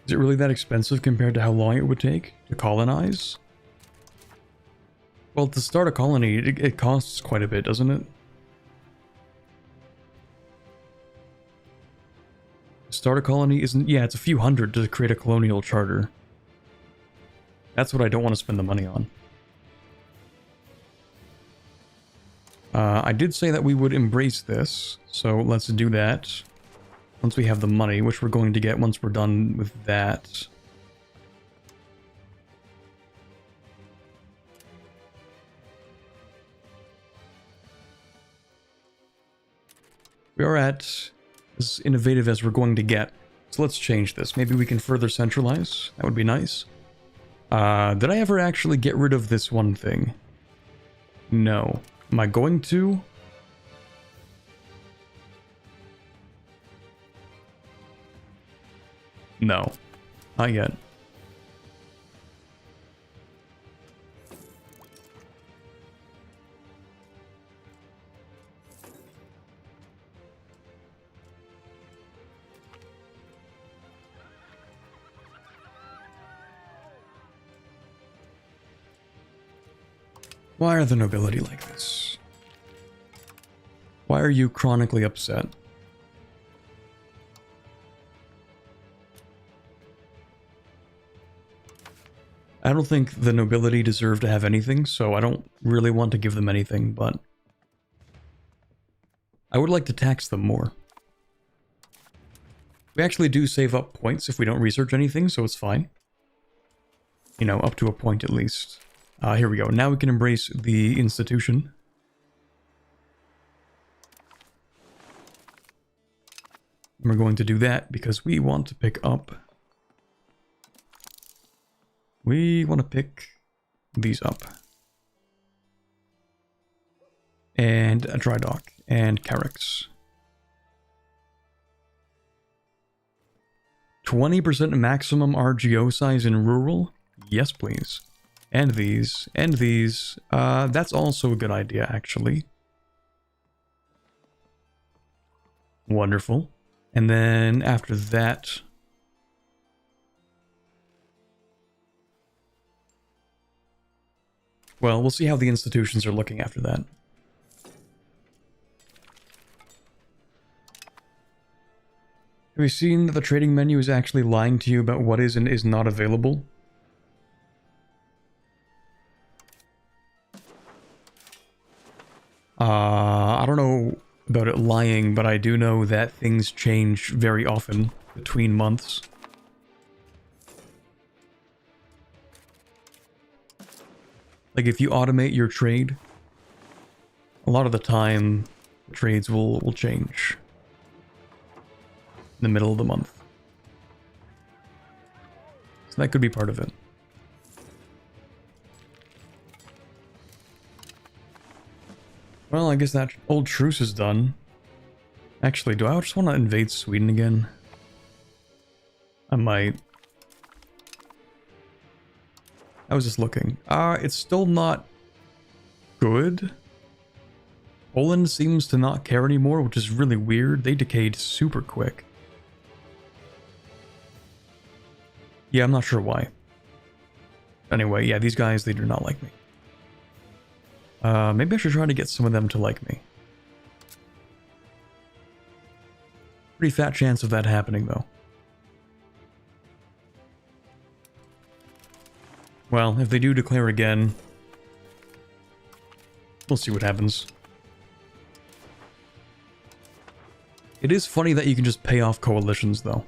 Is it really that expensive compared to how long it would take to colonize? Well, to start a colony, it costs quite a bit, doesn't it? Start a colony isn't... Yeah, it's a few hundred to create a colonial charter. That's what I don't want to spend the money on. I did say that we would embrace this, so let's do that. Once we have the money, which we're going to get once we're done with that. We are at as innovative as we're going to get. So let's change this. Maybe we can further centralize. That would be nice. Did I ever actually get rid of this one thing? No. Am I going to? No. Not yet. Why are the nobility like this? Why are you chronically upset? I don't think the nobility deserve to have anything, so I don't really want to give them anything, but I would like to tax them more. We actually do save up points if we don't research anything, so it's fine. You know, up to a point at least. Here we go. Now we can embrace the institution. And we're going to do that because we want to pick up... We want to pick these up. And a dry dock. And Carracks. 20% maximum RGO size in rural? Yes, please. And these. And these. That's also a good idea, actually. Wonderful. And then after that... Well, we'll see how the institutions are looking after that. Have you seen that the trading menu is actually lying to you about what is and is not available? I don't know about it lying, but I do know that things change very often between months. Like if you automate your trade, a lot of the time trades will change in the middle of the month. So that could be part of it. Well, I guess that old truce is done. Actually, do I just want to invade Sweden again? I might. I was just looking. It's still not good. Poland seems to not care anymore, which is really weird. They decayed super quick. Yeah, I'm not sure why. Anyway, yeah, these guys, they do not like me. Maybe I should try to get some of them to like me. Pretty fat chance of that happening, though. Well, if they do declare again, we'll see what happens. It is funny that you can just pay off coalitions, though.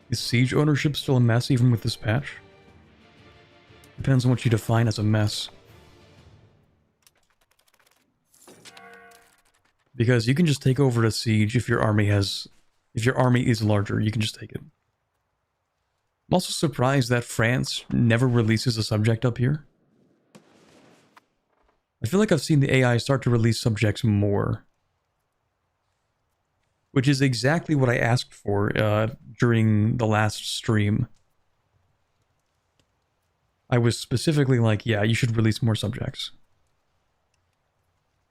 Is siege ownership still a mess even with this patch? Depends on what you define as a mess. Because you can just take over a siege if your army is larger, you can just take it. I'm also surprised that France never releases a subject up here. I feel like I've seen the AI start to release subjects more. Which is exactly what I asked for during the last stream. I was specifically like, yeah, you should release more subjects.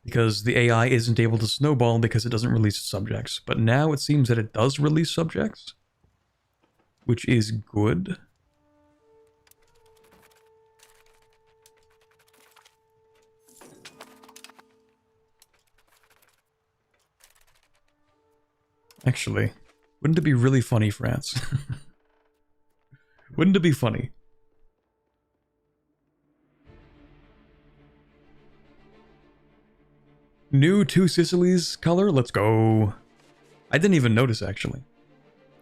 Because the AI isn't able to snowball because it doesn't release subjects. But now it seems that it does release subjects, which is good. Actually, wouldn't it be really funny, France? Wouldn't it be funny? New Two Sicilies color? Let's go. I didn't even notice, actually.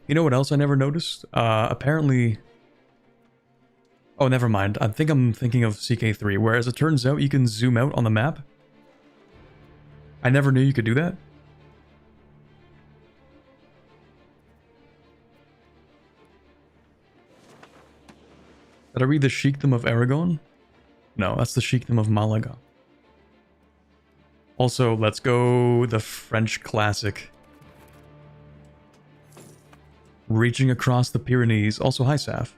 You know what else I never noticed? Apparently... Oh, never mind. I think I'm thinking of CK3, whereas it turns out you can zoom out on the map. I never knew you could do that. Did I read the Sheikdom of Aragon? No, that's the Sheikdom of Malaga. Also, let's go the French classic. Reaching across the Pyrenees. Also, hi, Saf.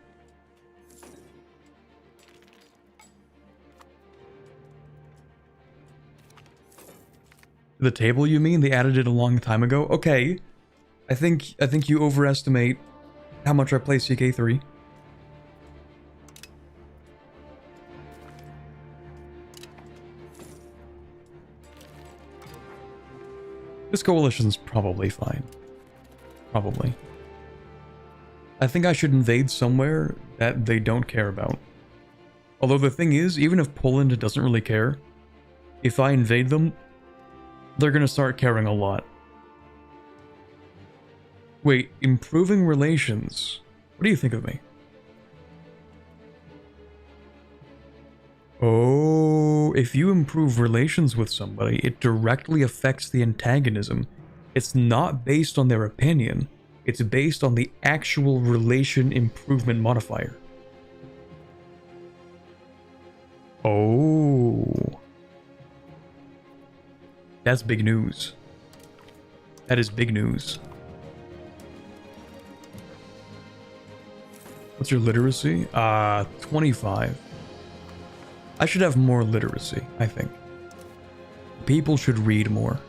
The table, you mean? They added it a long time ago? Okay. I think you overestimate how much I play CK3. This coalition's probably fine. Probably. I think I should invade somewhere that they don't care about. Although the thing is, even if Poland doesn't really care, if I invade them, they're gonna start caring a lot. Wait, improving relations. What do you think of me? Oh, if you improve relations with somebody, it directly affects the antagonism. It's not based on their opinion. It's based on the actual relation improvement modifier. Oh. That's big news. That is big news. What's your literacy? 25. I should have more literacy, I think. People should read more.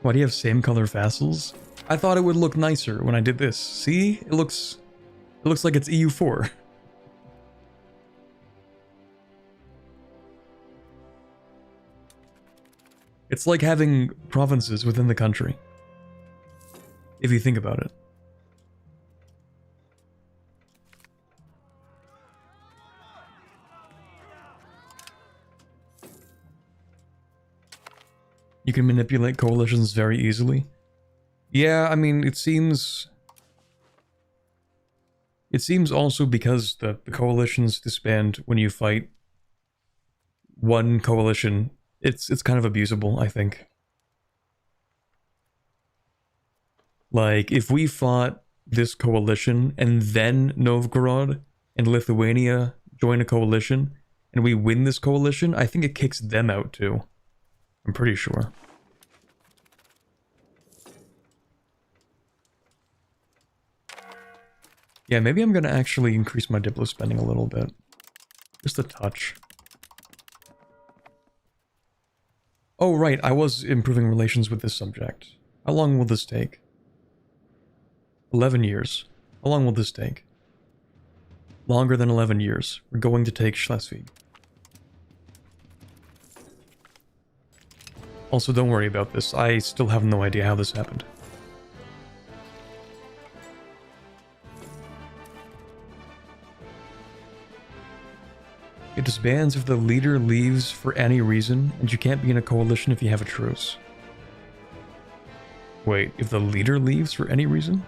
Why do you have same color vassals? I thought it would look nicer when I did this. See? It looks like it's EU4. It's like having provinces within the country, if you think about it. You can manipulate coalitions very easily. Yeah, I mean, it seems also because the coalitions disband when you fight one coalition. It's kind of abusable, I think. Like, if we fought this coalition and then Novgorod and Lithuania join a coalition and we win this coalition, I think it kicks them out too. I'm pretty sure. Yeah, maybe I'm gonna actually increase my Diplo spending a little bit. Just a touch. Oh, right, I was improving relations with this subject. How long will this take? 11 years. How long will this take? Longer than 11 years. We're going to take Schleswig. Also, don't worry about this. I still have no idea how this happened. It disbands if the leader leaves for any reason, and you can't be in a coalition if you have a truce. Wait, if the leader leaves for any reason?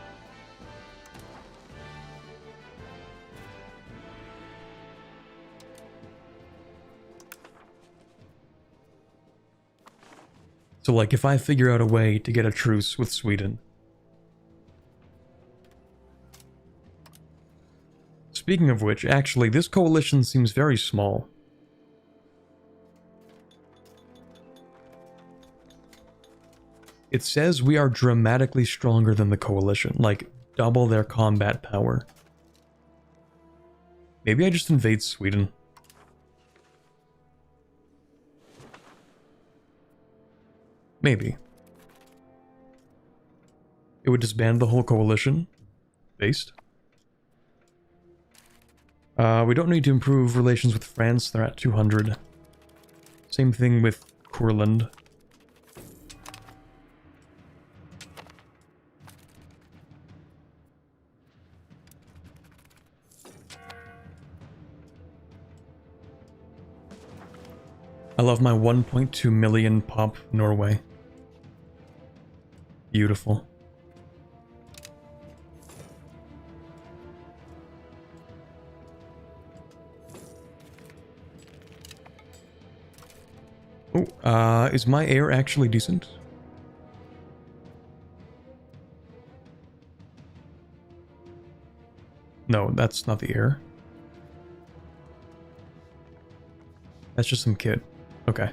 So, like, if I figure out a way to get a truce with Sweden, Speaking of which, actually, this coalition seems very small. It says we are dramatically stronger than the coalition, like double their combat power. Maybe I just invade Sweden. Maybe. It would disband the whole coalition. Based. We don't need to improve relations with France, they're at 200. Same thing with Courland. I love my 1.2 million pop Norway. Beautiful. Oh, is my air actually decent? No, that's not the air. That's just some kid. Okay.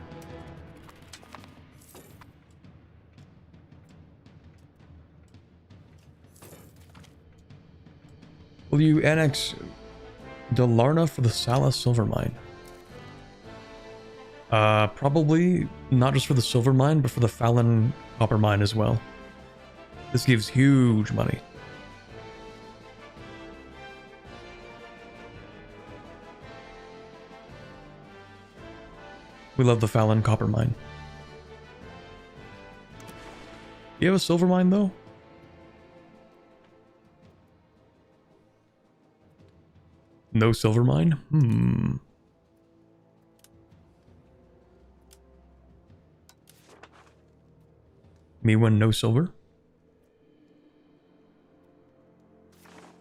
Will you annex Dalarna for the Sala silver mine? Probably not just for the silver mine, but for the Fallon copper mine as well. This gives huge money. We love the Fallon copper mine. Do you have a silver mine though? No silver mine? Me one no silver?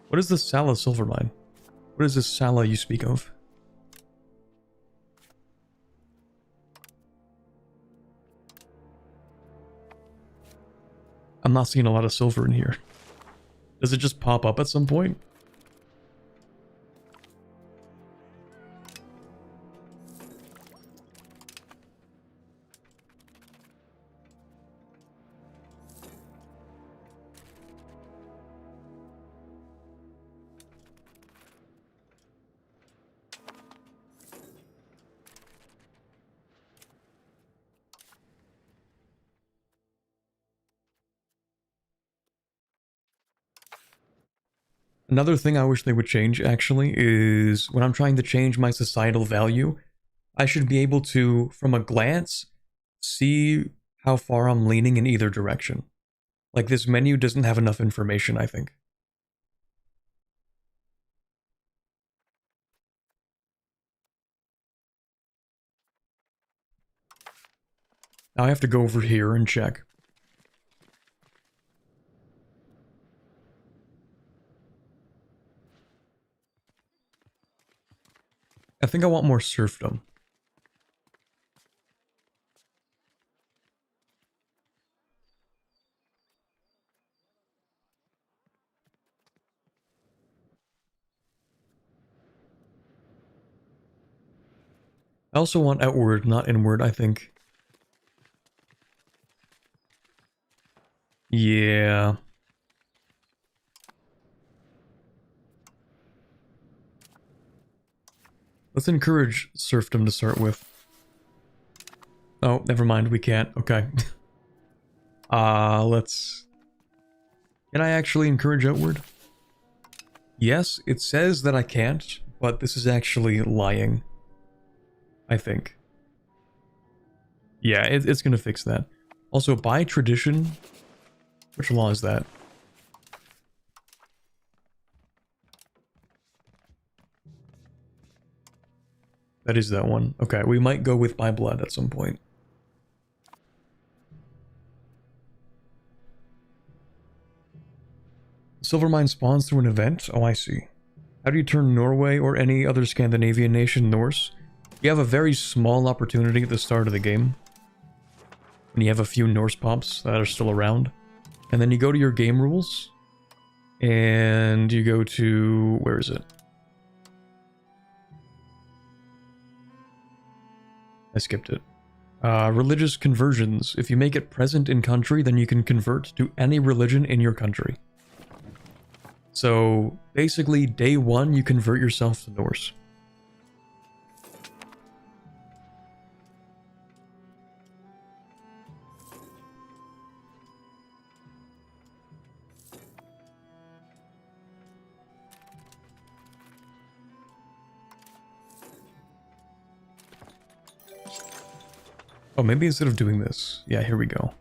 What is the Sala silver mine? What is this Sala you speak of? I'm not seeing a lot of silver in here. Does it just pop up at some point? Another thing I wish they would change, actually, is when I'm trying to change my societal value, I should be able to, from a glance, see how far I'm leaning in either direction. Like, this menu doesn't have enough information, I think. Now I have to go over here and check. I think I want more serfdom. I also want outward, not inward, I think. Yeah. Let's encourage serfdom to start with. Oh, never mind, we can't. Okay. Let's... Can I actually encourage outward? Yes, it says that I can't, but this is actually lying. I think. Yeah, it's gonna fix that. Also, by tradition... Which law is that? That is that one. Okay, we might go with by blood at some point. Silver mine spawns through an event? Oh, I see. How do you turn Norway or any other Scandinavian nation Norse? You have a very small opportunity at the start of the game. When you have a few Norse pops that are still around. And then you go to your game rules. And you go to... Where is it? I skipped it. Religious conversions. If you make it present in country, then you can convert to any religion in your country. So basically, day one, you convert yourself to Norse. Oh, maybe instead of doing this. Yeah, here we go.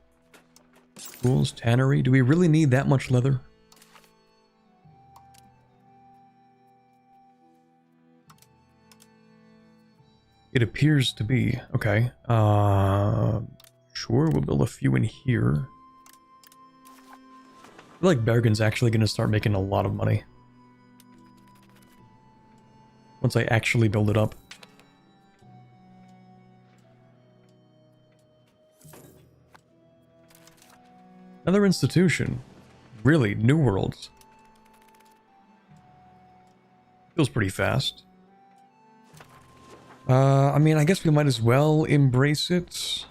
Schools, tannery. Do we really need that much leather? It appears to be. Okay. Sure, we'll build a few in here. I feel like Bergen's actually going to start making a lot of money. Once I actually build it up. Another institution. Really, New Worlds. Feels pretty fast. I mean, I guess we might as well embrace it.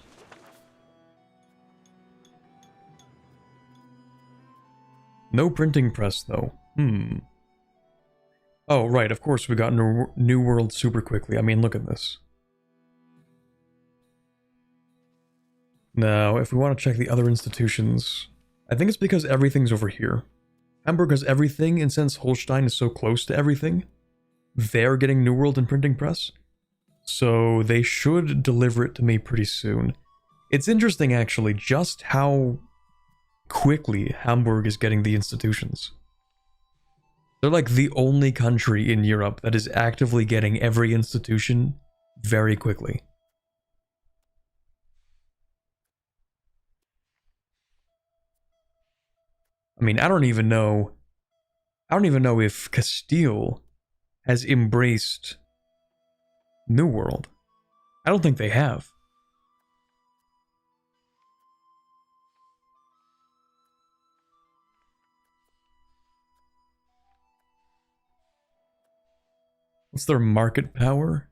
No printing press, though. Oh, right, of course we got New World super quickly. I mean, look at this. Now, if we want to check the other institutions, I think it's because everything's over here. Hamburg has everything, and since Holstein is so close to everything, they're getting New World and printing press. So they should deliver it to me pretty soon. It's interesting, actually, just how quickly Hamburg is getting the institutions. They're like the only country in Europe that is actively getting every institution very quickly. I mean, I don't even know if Castile has embraced New World. I don't think they have. What's their market power?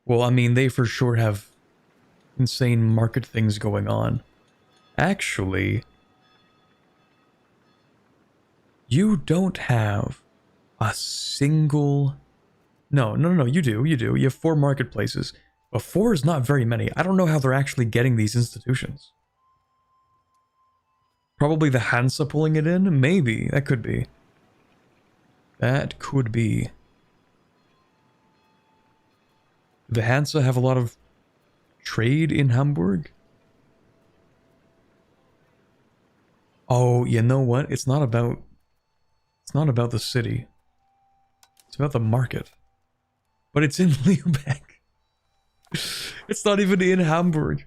Well, I mean, they for sure have insane market things going on. Actually, you don't have a single... No, you do. You have 4 marketplaces. But 4 is not very many. I don't know how they're actually getting these institutions. Probably the Hansa pulling it in? Maybe. That could be. That could be. Do the Hansa have a lot of trade in Hamburg? Oh, you know what? It's not about the city. It's about the market. But it's in Lübeck. It's not even in Hamburg.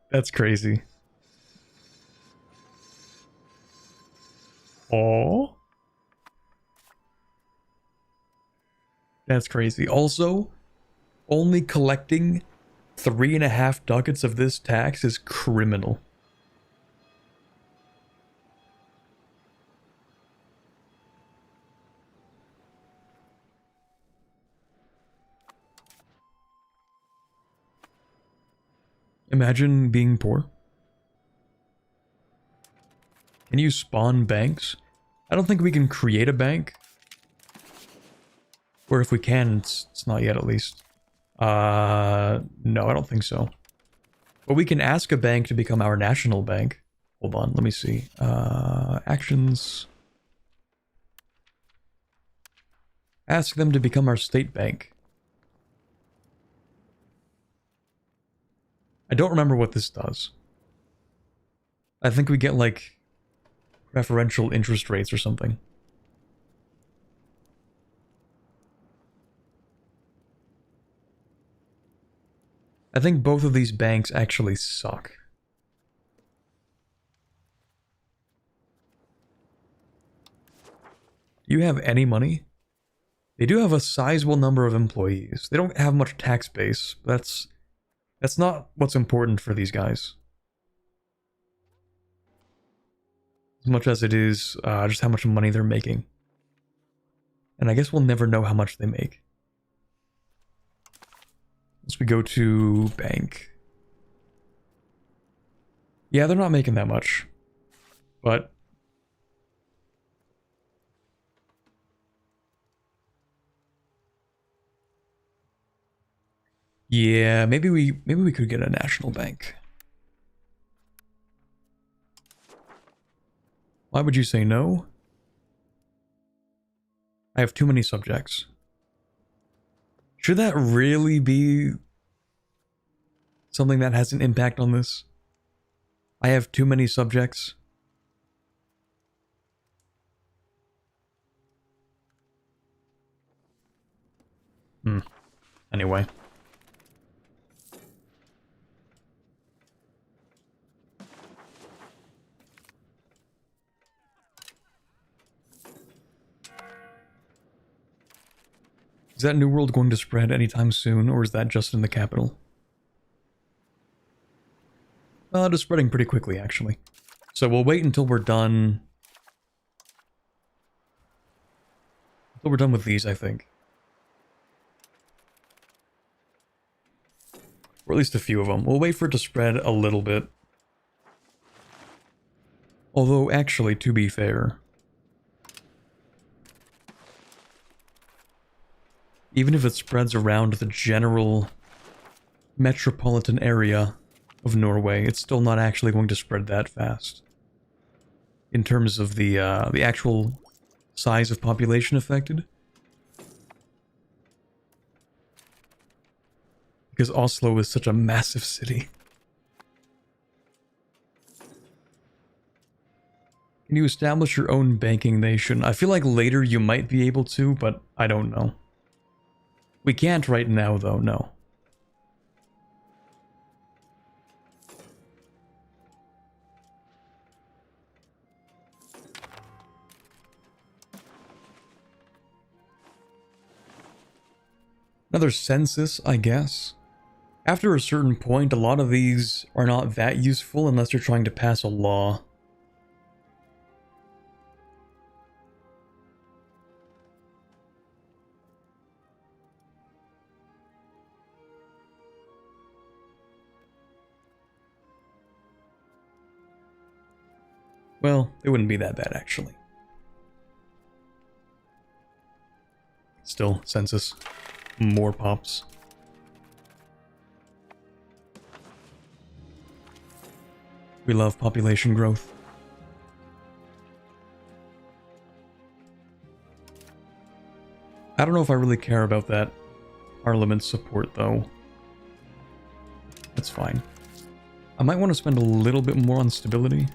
That's crazy. Oh. That's crazy. Also, only collecting 3.5 ducats of this tax is criminal. Imagine being poor. Can you spawn banks? I don't think we can create a bank. Or if we can, it's not yet at least. No, I don't think so. But we can ask a bank to become our national bank. Hold on, let me see. Actions. Ask them to become our state bank. I don't remember what this does. I think we get like preferential interest rates or something. I think both of these banks actually suck. Do you have any money? They do have a sizable number of employees. They don't have much tax base, but that's not what's important for these guys. As much as it is just how much money they're making. And I guess we'll never know how much they make. Let's we go to bank. Yeah, they're not making that much. But yeah, maybe we could get a national bank. Why would you say no? I have too many subjects. Should that really be something that has an impact on this? I have too many subjects. Anyway. Is that New World going to spread anytime soon, or is that just in the capital? It is spreading pretty quickly, actually. So we'll wait until we're done. Until we're done with these, I think. Or at least a few of them. We'll wait for it to spread a little bit. Although, actually, to be fair, even if it spreads around the general metropolitan area of Norway, it's still not actually going to spread that fast. In terms of the actual size of population affected. Because Oslo is such a massive city. Can you establish your own banking nation? I feel like later you might be able to, but I don't know. We can't right now, though, no. Another census, I guess. After a certain point, a lot of these are not that useful unless you're trying to pass a law. Well, it wouldn't be that bad, actually. Still, census. More pops. We love population growth. I don't know if I really care about that parliament support, though. That's fine. I might want to spend a little bit more on stability.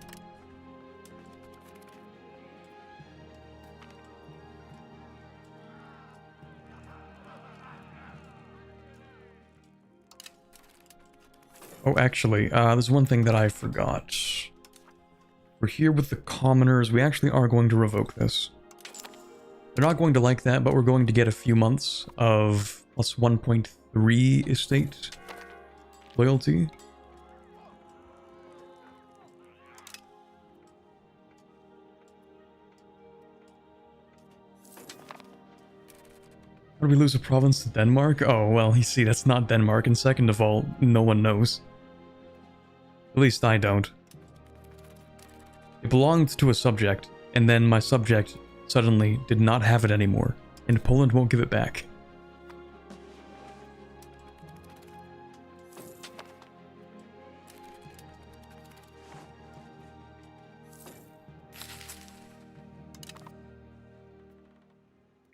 Oh, actually, there's one thing that I forgot. We're here with the commoners. We actually are going to revoke this. They're not going to like that, but we're going to get a few months of plus 1.3 estate loyalty. How did we lose a province to Denmark? Oh, well, you see, that's not Denmark. And second of all, no one knows. At least I don't. It belonged to a subject, and then my subject suddenly did not have it anymore, and Poland won't give it back.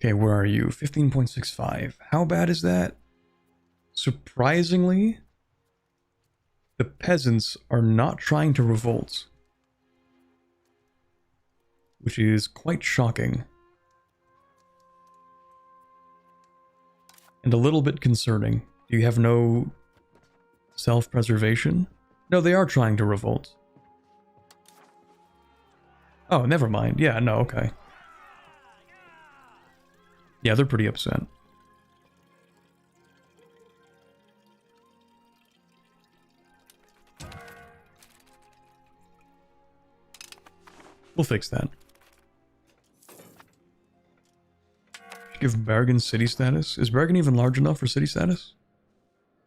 Okay, where are you? 15.65. How bad is that? Surprisingly, the peasants are not trying to revolt, which is quite shocking. And a little bit concerning. Do you have no self-preservation? No, they are trying to revolt. Oh, never mind. Yeah, no, okay. Yeah, they're pretty upset. We'll fix that. Give Bergen city status. Is Bergen even large enough for city status?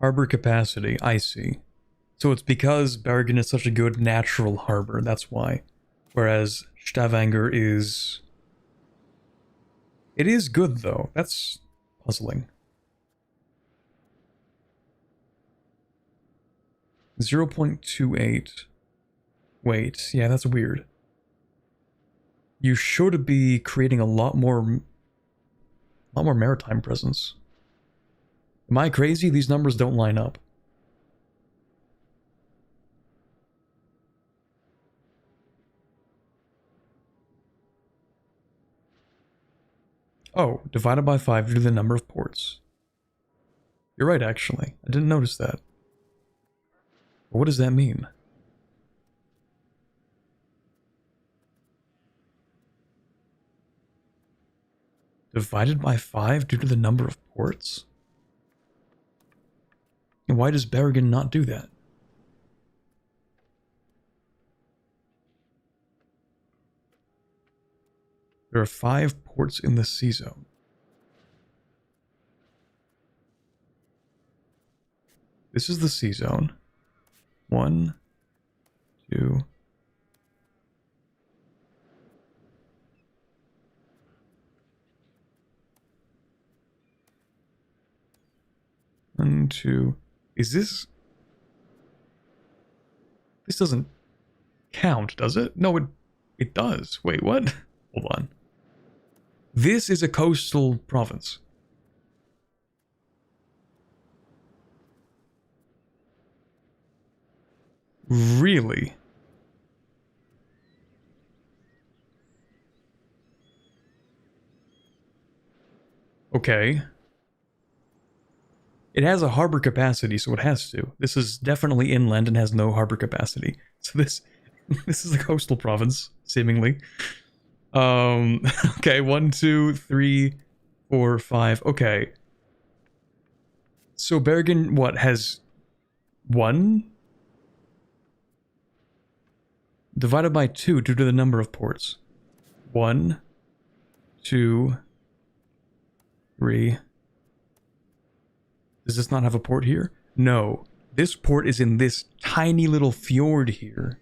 Harbor capacity, I see. So it's because Bergen is such a good natural harbor, that's why. Whereas Stavanger is... It is good, though. That's puzzling. 0.28. Wait, yeah, that's weird. You should be creating a lot more maritime presence. Am I crazy? These numbers don't line up. Oh, divided by 5 due to the number of ports. You're right, actually. I didn't notice that. What does that mean? Divided by 5 due to the number of ports? And why does Bergen not do that? There are 5 ports in the sea zone. This is the sea zone. 1, 2. One, two. Is this... This doesn't count, does it? No, it does. Wait, what? Hold on. This is a coastal province. Really? Okay. It has a harbor capacity, so it has to. This is definitely inland and has no harbor capacity. So this is a coastal province, seemingly. Okay, 1, 2, 3, 4, 5. Okay. So Bergen, what, has 1? Divided by 2 due to the number of ports. 1, 2, 3. Does this not have a port here? No. This port is in this tiny little fjord here.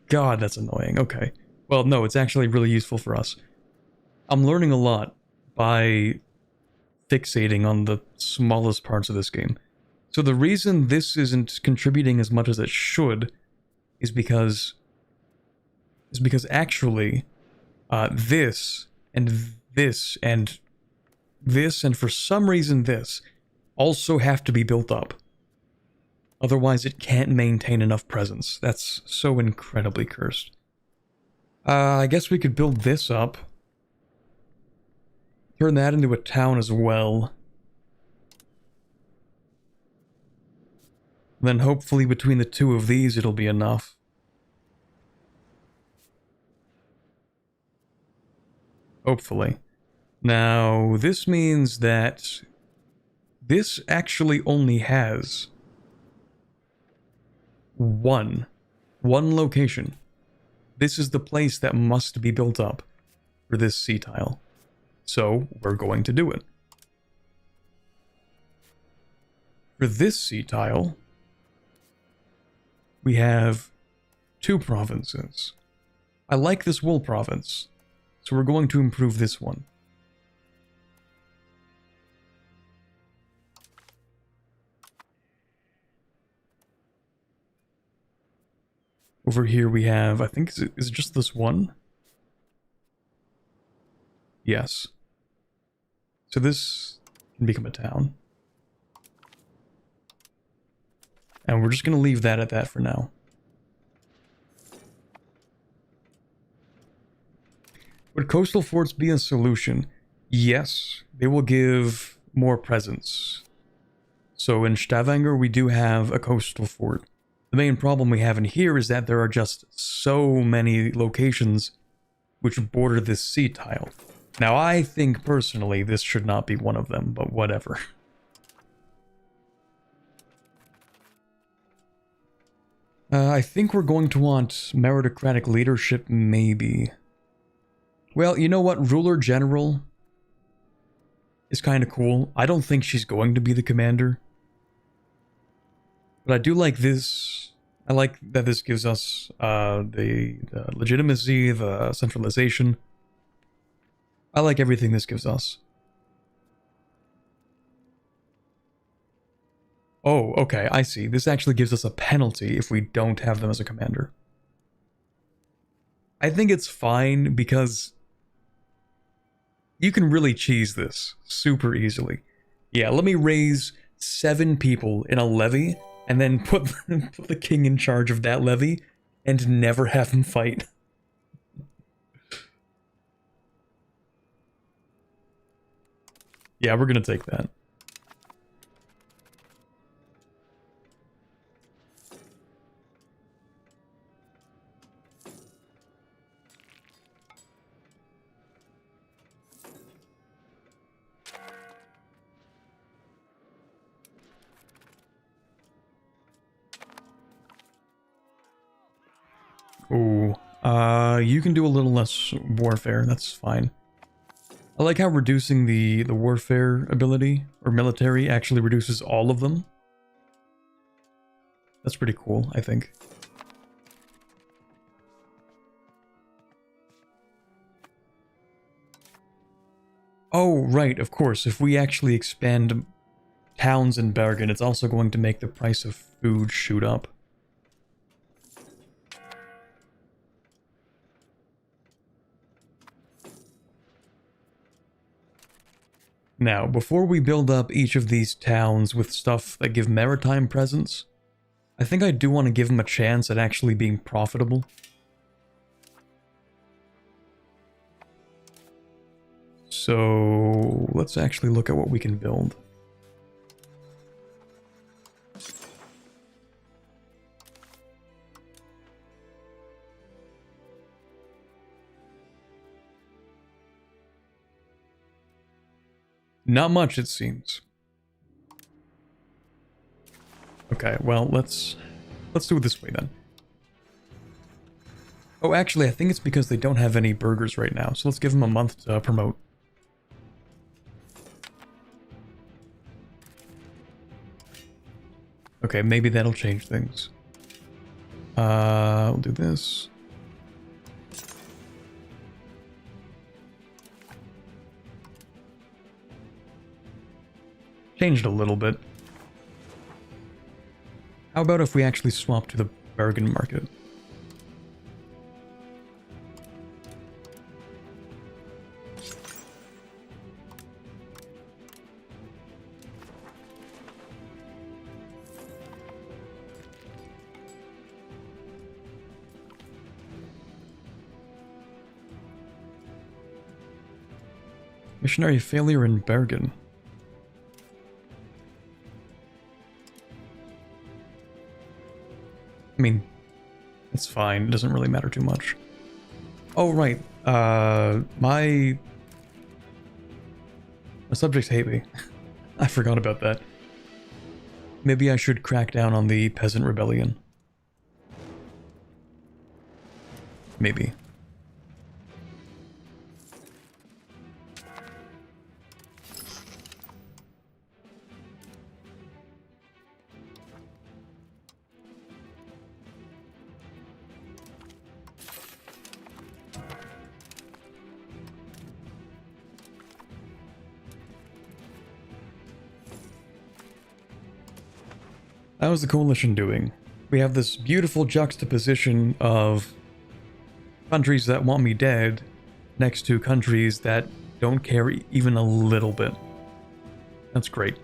God, that's annoying. Okay. Well, no, it's actually really useful for us. I'm learning a lot by fixating on the smallest parts of this game. So the reason this isn't contributing as much as it should is because actually this and this and this and for some reason this also have to be built up. Otherwise it can't maintain enough presence. That's so incredibly cursed. I guess we could build this up. Turn that into a town as well. Then hopefully between the two of these it'll be enough. Hopefully. Now, this means that this actually only has one location. This is the place that must be built up for this sea tile. So, we're going to do it. For this sea tile, we have 2 provinces. I like this wool province, so we're going to improve this one. Over here we have, I think, is it just this one? Yes. So this can become a town. And we're just going to leave that at that for now. Would coastal forts be a solution? Yes, they will give more presence. So in Stavanger we do have a coastal fort. The main problem we have in here is that there are just so many locations which border this sea tile. Now I think personally this should not be one of them, but whatever. I think we're going to want meritocratic leadership, maybe. Well, you know what? Ruler General is kind of cool. I don't think she's going to be the commander. But I do like this. I like that this gives us the legitimacy, the centralization. I like everything this gives us. Oh, okay, I see. This actually gives us a penalty if we don't have them as a commander. I think it's fine because you can really cheese this super easily. Yeah, let me raise 7 people in a levy and then put the king in charge of that levy and never have him fight. Yeah, we're gonna take that. Ooh, you can do a little less warfare, that's fine. I like how reducing the warfare ability, or military, actually reduces all of them. That's pretty cool, I think. Oh, right, of course, if we actually expand towns in Bergen, it's also going to make the price of food shoot up. Now, before we build up each of these towns with stuff that give maritime presence, I think I do want to give them a chance at actually being profitable. So, let's actually look at what we can build. Not much, it seems. Okay, well, let's do it this way then. Oh, actually, I think it's because they don't have any burgers right now, so let's give them a month to promote. Okay, maybe that'll change things. We'll do this. Changed a little bit. How about if we actually swap to the Bergen market? Missionary failure in Bergen. I mean, it's fine. It doesn't really matter too much. Oh, right. My subjects hate me. I forgot about that. Maybe I should crack down on the peasant rebellion. Maybe. How's the coalition doing? We have this beautiful juxtaposition of countries that want me dead next to countries that don't care even a little bit. That's great.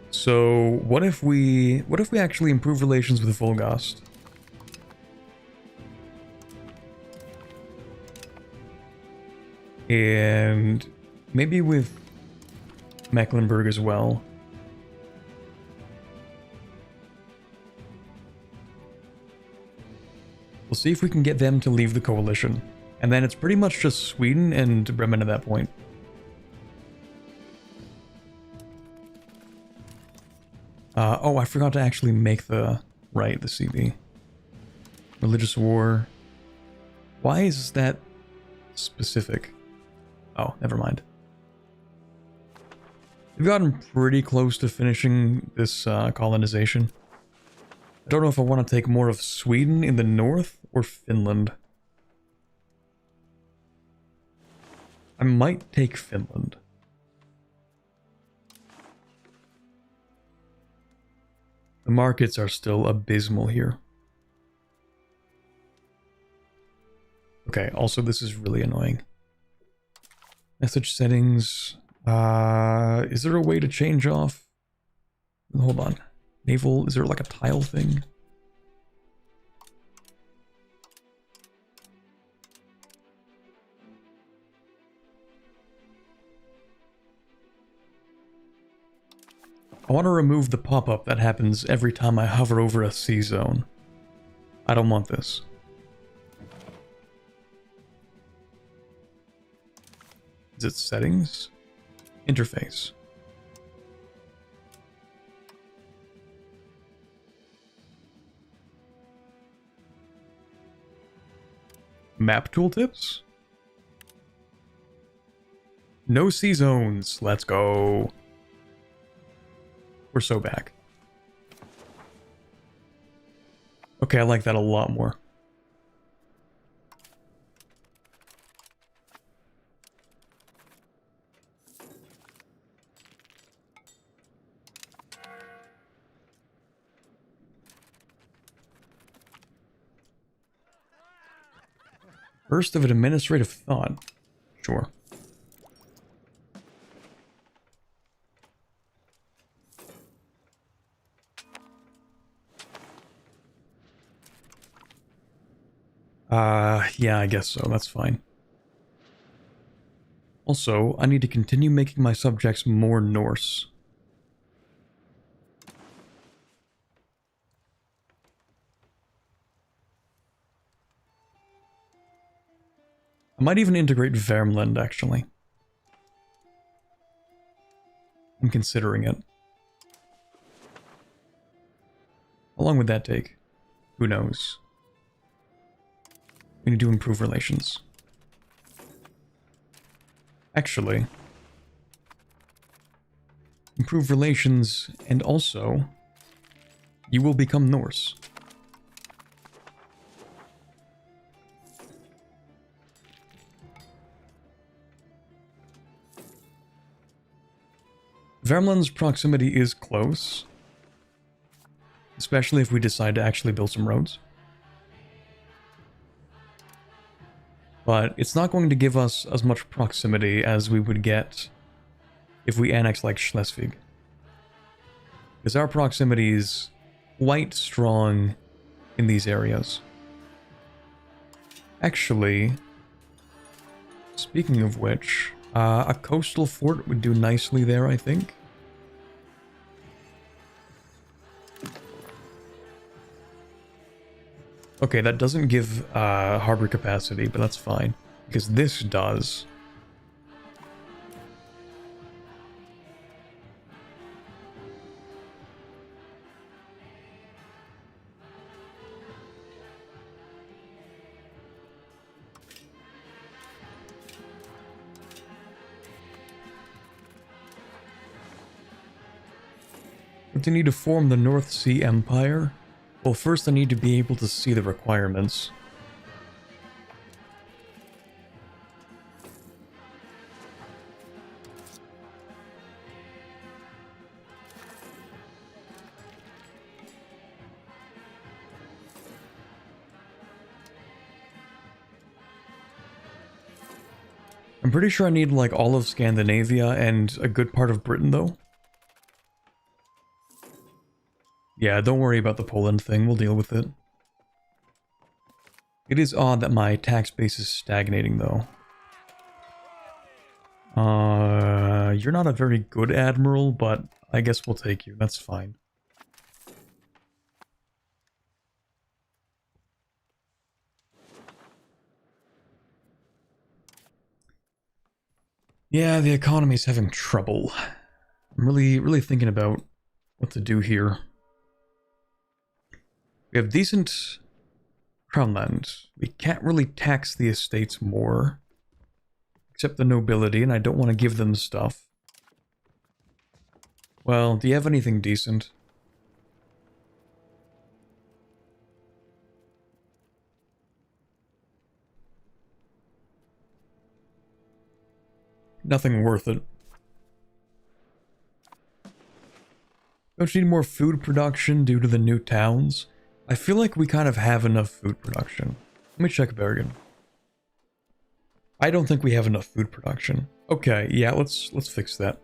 So what if we actually improve relations with Volgast? And maybe with Mecklenburg as well. We'll see if we can get them to leave the coalition. And then it's pretty much just Sweden and Bremen at that point. Oh, I forgot to actually make the CB. Religious war. Why is that specific? Oh, never mind. We've gotten pretty close to finishing this colonization. I don't know if I want to take more of Sweden in the north or Finland. I might take Finland. The markets are still abysmal here. Okay, also this is really annoying. Message settings. Is there a way to change off? Hold on. Naval, is there like a tile thing? I want to remove the pop-up that happens every time I hover over a sea zone. I don't want this. Is it settings? Interface. Map tooltips? No sea zones. Let's go. We're so back. Okay, I like that a lot more. Burst of an administrative thought. Sure. Yeah, I guess so. That's fine. Also, I need to continue making my subjects more Norse. I might even integrate Vermland, actually. I'm considering it. How long would that take? Who knows? We need to improve relations. Actually, improve relations, and also, you will become Norse. Vermland's proximity is close, especially if we decide to actually build some roads. But it's not going to give us as much proximity as we would get if we annex like Schleswig. Because our proximity is quite strong in these areas. Actually, speaking of which, a coastal fort would do nicely there, I think. Okay, that doesn't give harbor capacity, but that's fine, because this does. But I need to form the North Sea Empire. Well, first I need to be able to see the requirements. I'm pretty sure I need like all of Scandinavia and a good part of Britain though. Yeah, don't worry about the Poland thing, we'll deal with it. It is odd that my tax base is stagnating, though. You're not a very good admiral, but I guess we'll take you, that's fine. Yeah, the economy's having trouble. I'm really thinking about what to do here. We have decent crown land. We can't really tax the estates more. Except the nobility, and I don't want to give them stuff. Well, do you have anything decent? Nothing worth it. Don't you need more food production due to the new towns? I feel like we kind of have enough food production. Let me check Bergen. I don't think we have enough food production. Okay, yeah, let's fix that.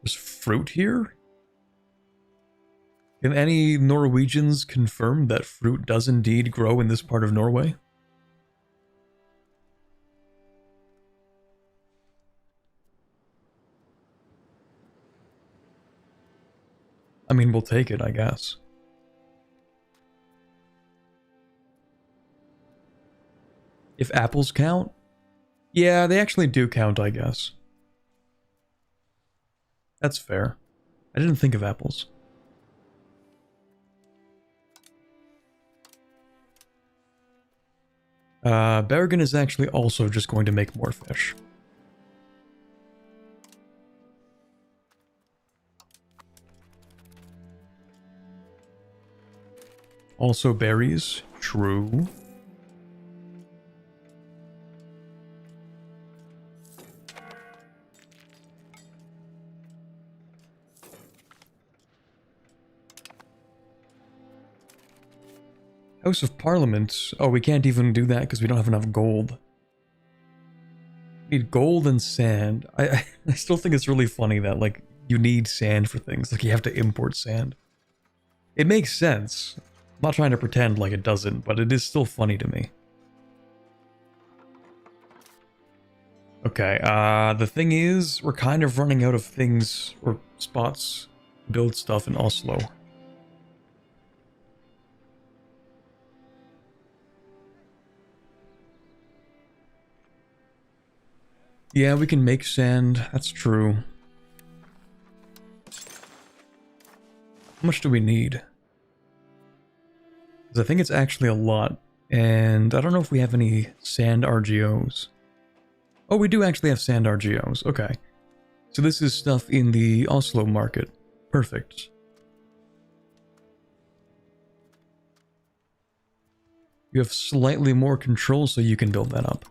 There's fruit here? Can any Norwegians confirm that fruit does indeed grow in this part of Norway? I mean, we'll take it, I guess. If apples count? Yeah, they actually do count, I guess. That's fair. I didn't think of apples. Bergen is actually also just going to make more fish. Also berries. True. House of Parliament. Oh, we can't even do that because we don't have enough gold. We need gold and sand. I still think it's really funny that, like, you need sand for things. Like, you have to import sand. It makes sense. I'm not trying to pretend like it doesn't, but it is still funny to me. Okay, the thing is, we're kind of running out of things or spots to build stuff in Oslo. Yeah, we can make sand. That's true. How much do we need? Because I think it's actually a lot. And I don't know if we have any sand RGOs. Oh, we do actually have sand RGOs. Okay. So this is stuff in the Oslo market. Perfect. You have slightly more control, so you can build that up.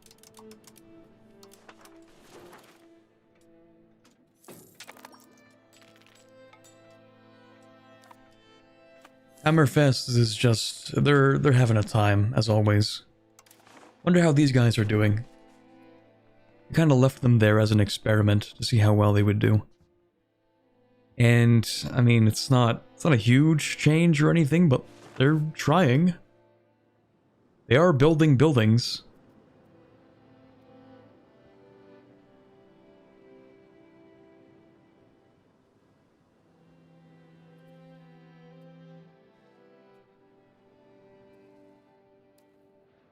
Hammerfest is just... They're having a time, as always. Wonder how these guys are doing. We kind of left them there as an experiment to see how well they would do. And, I mean, it's not a huge change or anything, but they're trying. They are building buildings.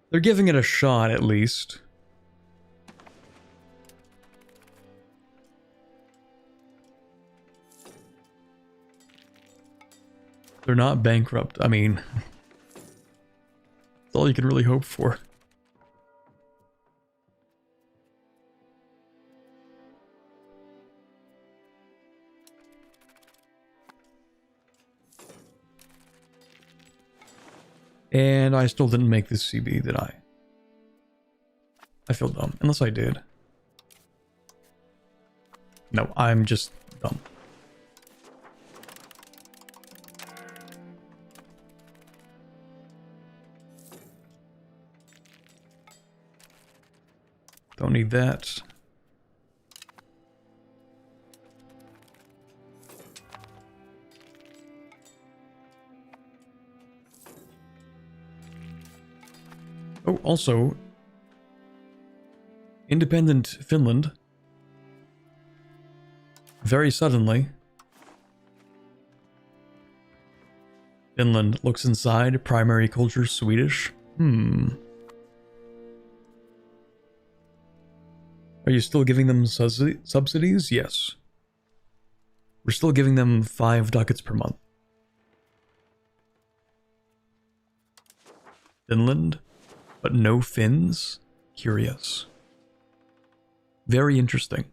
They're giving it a shot, at least. They're not bankrupt. I mean, that's all you can really hope for. And I still didn't make this CB, did I? I feel dumb. Unless I did. No, I'm just dumb. Don't need that. Oh, also, independent Finland, very suddenly, Finland looks inside, primary culture Swedish. Are you still giving them subsidies? Yes. We're still giving them 5 ducats per month. Finland? But no Finns? Curious. Very interesting.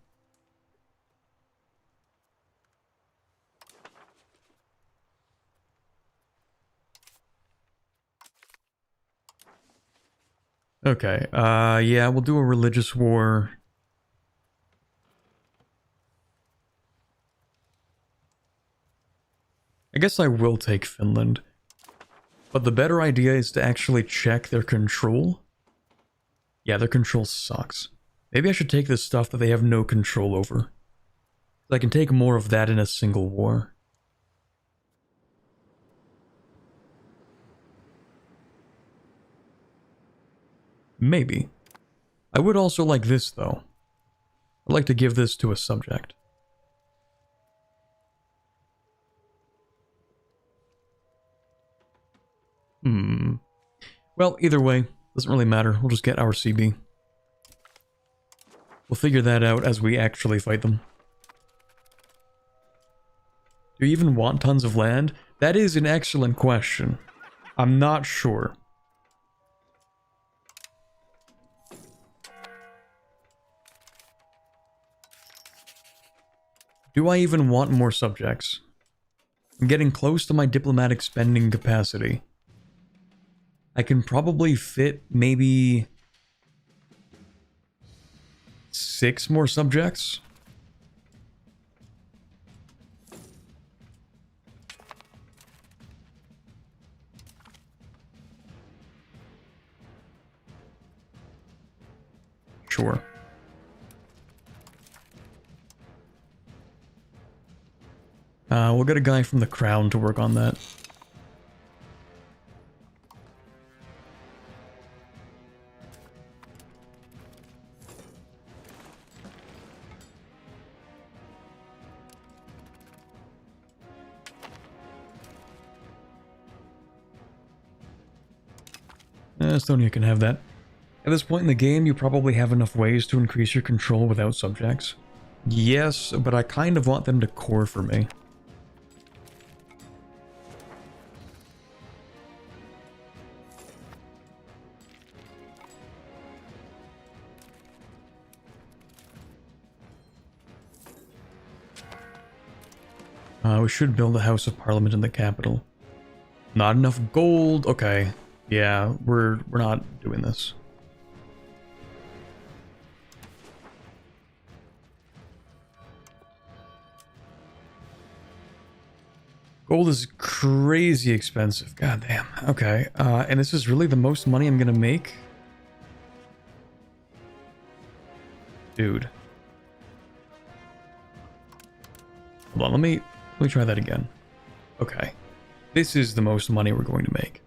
Okay, yeah, we'll do a religious war. I guess I will take Finland. But the better idea is to actually check their control. Yeah, their control sucks. Maybe I should take the stuff that they have no control over. I can take more of that in a single war. Maybe. I would also like this, though. I'd like to give this to a subject. Well, either way, doesn't really matter. We'll just get our CB. We'll figure that out as we actually fight them. Do you even want tons of land? That is an excellent question. I'm not sure. Do I even want more subjects? I'm getting close to my diplomatic spending capacity. I can probably fit maybe 6 more subjects. Sure. We'll get a guy from the crown to work on that. Estonia can have that. At this point in the game, you probably have enough ways to increase your control without subjects. Yes, but I kind of want them to core for me. We should build a House of Parliament in the capital. Not enough gold. Okay. Yeah, we're not doing this. Gold is crazy expensive. God damn. Okay. And this is really the most money I'm gonna make? Dude. Hold on, let me try that again. Okay. This is the most money we're going to make.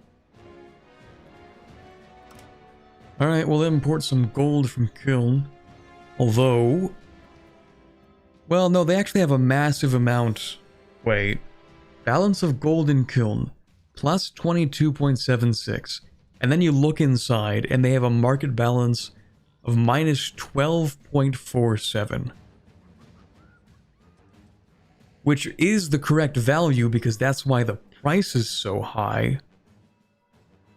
Alright, we'll import some gold from Kiln. Although... Well, no, they actually have a massive amount. Wait. Balance of gold in Kiln. Plus 22.76. And then you look inside, and they have a market balance of minus 12.47. Which is the correct value, because that's why the price is so high.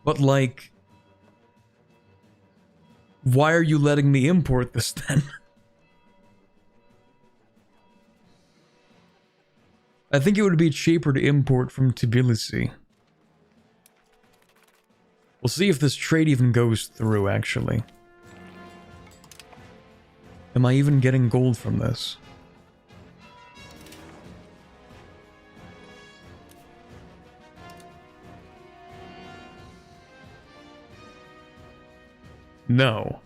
But, like... Why are you letting me import this then? I think it would be cheaper to import from Tbilisi. We'll see if this trade even goes through, actually. Am I even getting gold from this? No.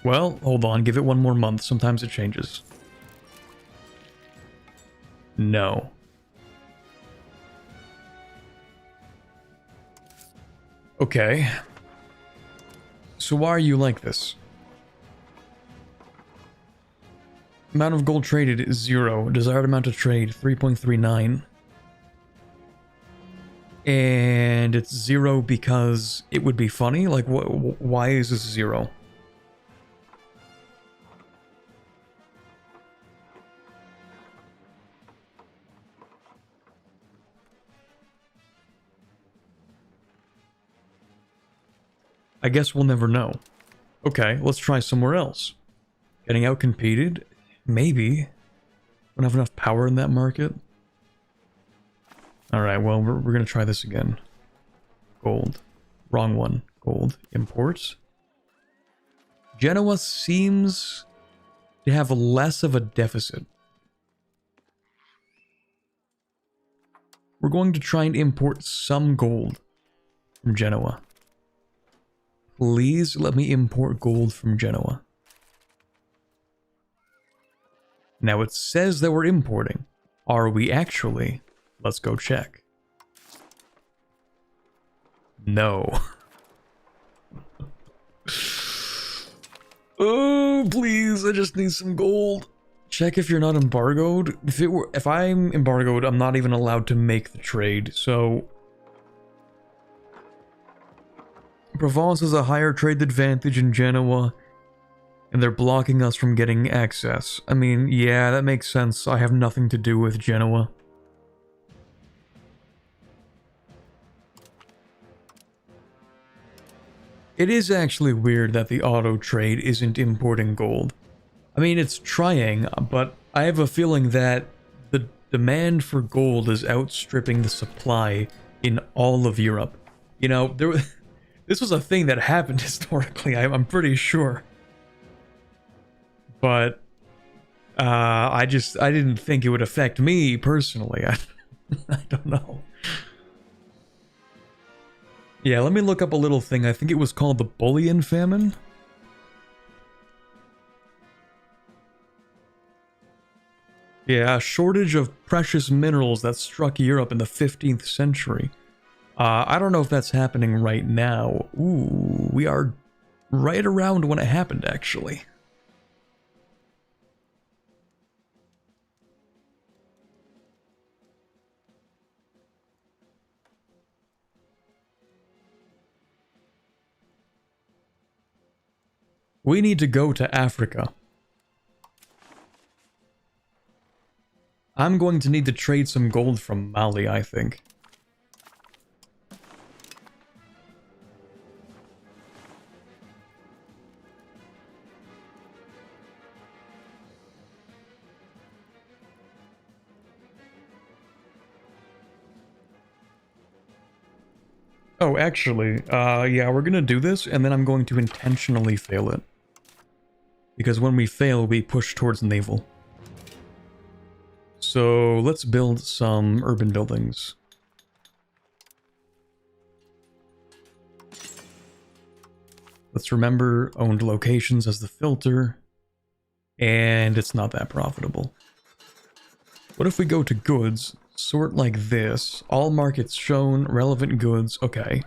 Well, hold on, give it one more month. Sometimes it changes. No. Okay. So why are you like this? Amount of gold traded is 0. Desired amount to trade, 3.39. And it's 0 because it would be funny? Like, why is this 0? I guess we'll never know. Okay, let's try somewhere else. Getting out-competed? Maybe. Don't have enough power in that market. Alright, well, we're gonna try this again. Gold. Wrong one. Gold. Import. Genoa seems to have less of a deficit. We're going to try and import some gold from Genoa. Please let me import gold from Genoa. Now it says that we're importing. Are we actually? Let's go check. No. Oh, please, I just need some gold. Check if you're not embargoed. If I'm embargoed, I'm not even allowed to make the trade, so... Provence has a higher trade advantage in Genoa, and they're blocking us from getting access. I mean, yeah, that makes sense. I have nothing to do with Genoa. It is actually weird that the auto trade isn't importing gold. I mean, it's trying, but I have a feeling that the demand for gold is outstripping the supply in all of Europe. You know, this was a thing that happened historically, I'm pretty sure. But I didn't think it would affect me personally. I don't know. Yeah, let me look up a little thing. I think it was called the Bullion Famine. Yeah, a shortage of precious minerals that struck Europe in the 15th century. I don't know if that's happening right now. Ooh, we are right around when it happened, actually. We need to go to Africa. I'm going to need to trade some gold from Mali, I think. Oh, actually, yeah, we're gonna do this, and then I'm going to intentionally fail it. Because when we fail, we push towards naval. So, let's build some urban buildings. Let's remember owned locations as the filter. And it's not that profitable. What if we go to goods, sort like this, all markets shown, relevant goods, okay.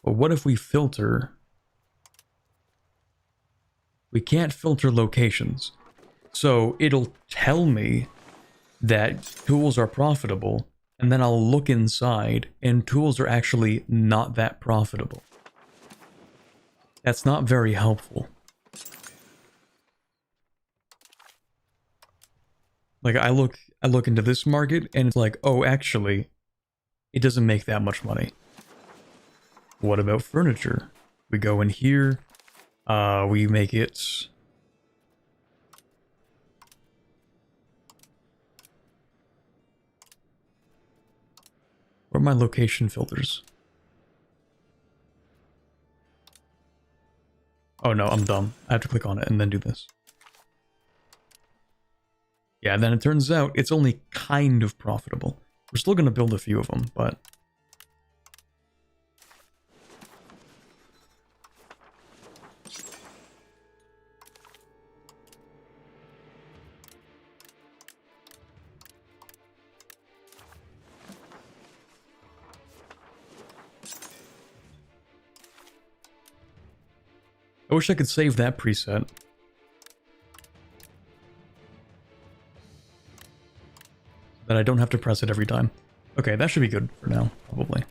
But what if we filter? We can't filter locations. So it'll tell me that tools are profitable, and then I'll look inside, and tools are actually not that profitable. That's not very helpful. Like, I look into this market, and it's like, oh, actually, it doesn't make that much money. What about furniture? We go in here, we make it... Where are my location filters? Oh no, I'm dumb. I have to click on it and then do this. Yeah, then it turns out it's only kind of profitable. We're still going to build a few of them, but... I wish I could save that preset. That I don't have to press it every time. Okay, that should be good for now, probably.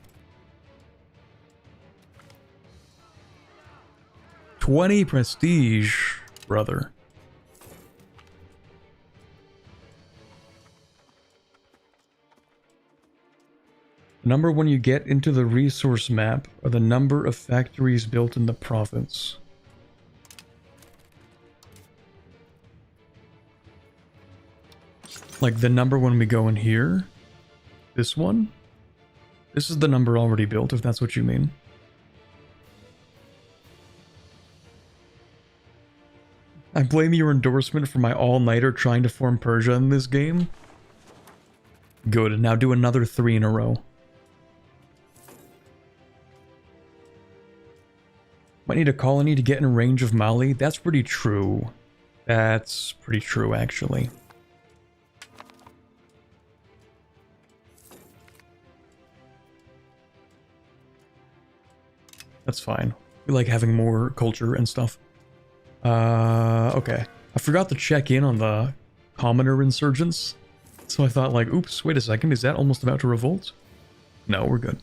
20 prestige, brother. The number when you get into the resource map are the number of factories built in the province. Like the number when we go in here, this one This is the number already built, if that's what you mean. I blame your endorsement for my all-nighter trying to form Persia in this game. Good, now do another 3 in a row. Might need a colony to get in range of Mali. That's pretty true. That's pretty true, actually. That's fine. We like having more culture and stuff. Okay. I forgot to check in on the commoner insurgents. So I thought like, oops, wait a second, is that almost about to revolt? No, we're good.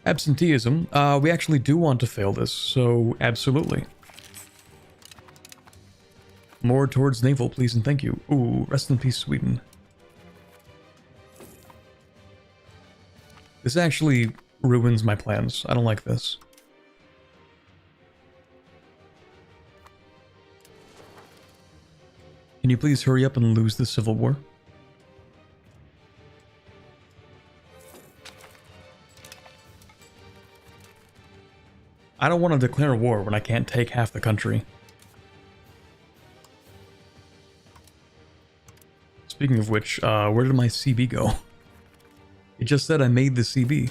Absenteeism. We actually do want to fail this, so absolutely. More towards naval, please and thank you. Ooh, rest in peace, Sweden. This actually ruins my plans. I don't like this. Can you please hurry up and lose the civil war? I don't want to declare war when I can't take half the country. Speaking of which, where did my CB go? It just said I made the CB.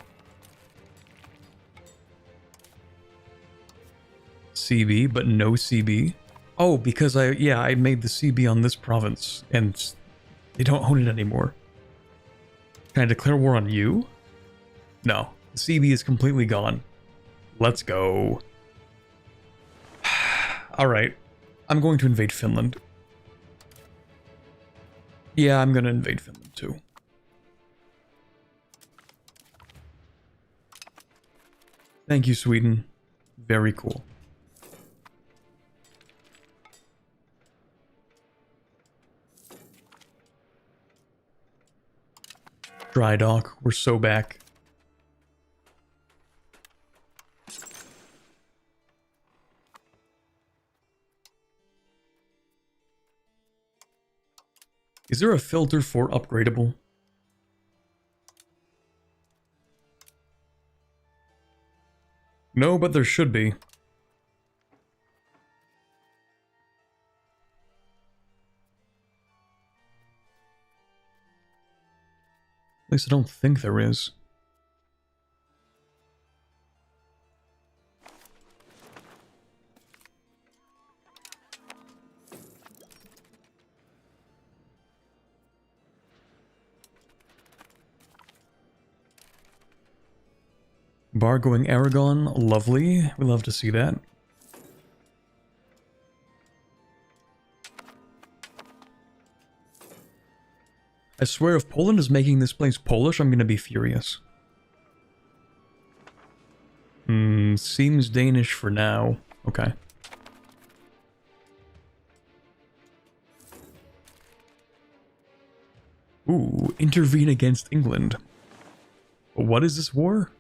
CB, but no CB? Oh, because I made the CB on this province, and they don't own it anymore. Can I declare war on you? No, the CB is completely gone. Let's go. Alright, I'm going to invade Finland. Yeah, I'm gonna invade Finland too. Thank you, Sweden. Very cool. Dry dock, we're so back. Is there a filter for upgradable? No, but there should be. At least I don't think there is. Bar going Aragon, lovely. We love to see that. I swear if Poland is making this place Polish, I'm gonna be furious. Seems Danish for now. Okay. Ooh, intervene against England. What is this war?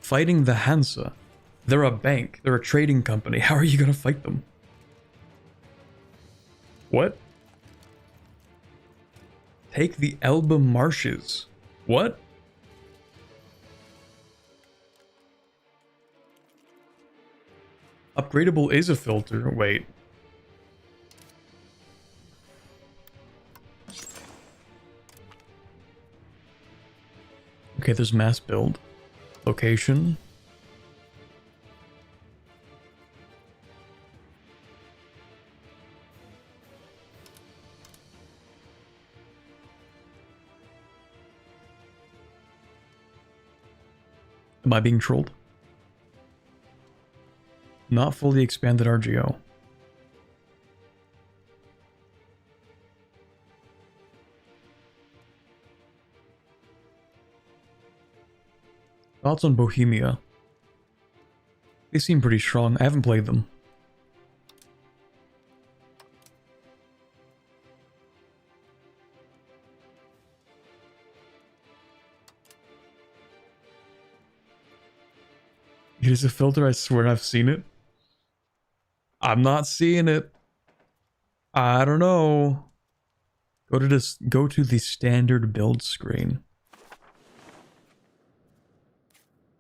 Fighting the Hansa. They're a bank. They're a trading company. How are you gonna fight them? What? Take the Elbe marshes. What? Upgradable is a filter. Wait. Okay, there's mass build. Location. Am I being trolled? Not fully expanded RGO. Thoughts on Bohemia? They seem pretty strong. I haven't played them. It is a filter, I swear I've seen it. I'm not seeing it. I don't know. Go to the standard build screen.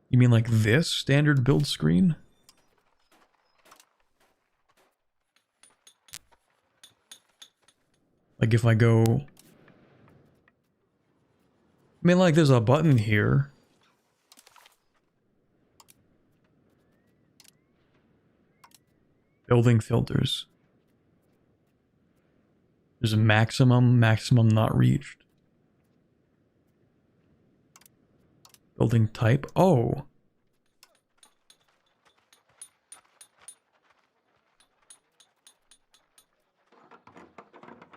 You mean like this standard build screen? Like if I go... I mean like there's a button here. Building filters. There's a maximum not reached. Building type. Oh.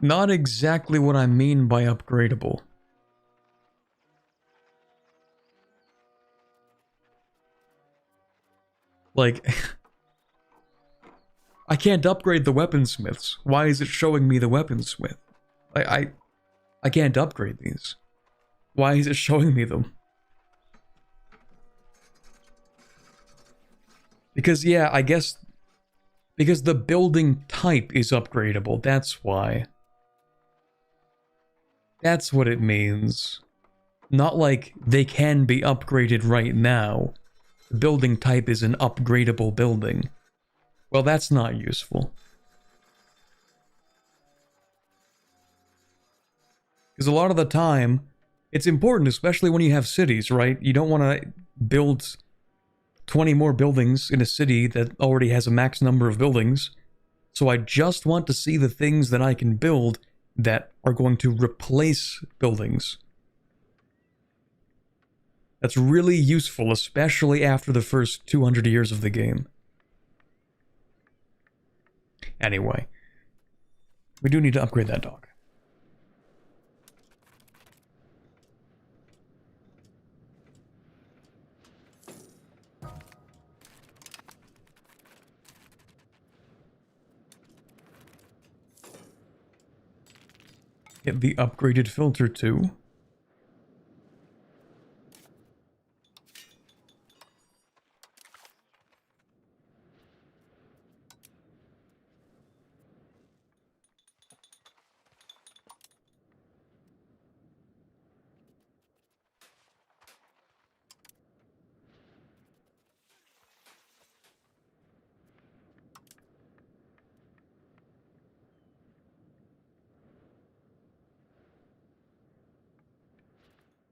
Not exactly what I mean by upgradable. Like, I can't upgrade the weaponsmiths. Why is it showing me the weaponsmith? I can't upgrade these. Why is it showing me them? Because, yeah, I guess... Because the building type is upgradable, that's why. That's what it means. Not like they can be upgraded right now. The building type is an upgradable building. Well, that's not useful. Because a lot of the time, it's important, especially when you have cities, right? You don't want to build 20 more buildings in a city that already has a max number of buildings. So I just want to see the things that I can build that are going to replace buildings. That's really useful, especially after the first 200 years of the game. Anyway, we do need to upgrade that dog. Get the upgraded filter too.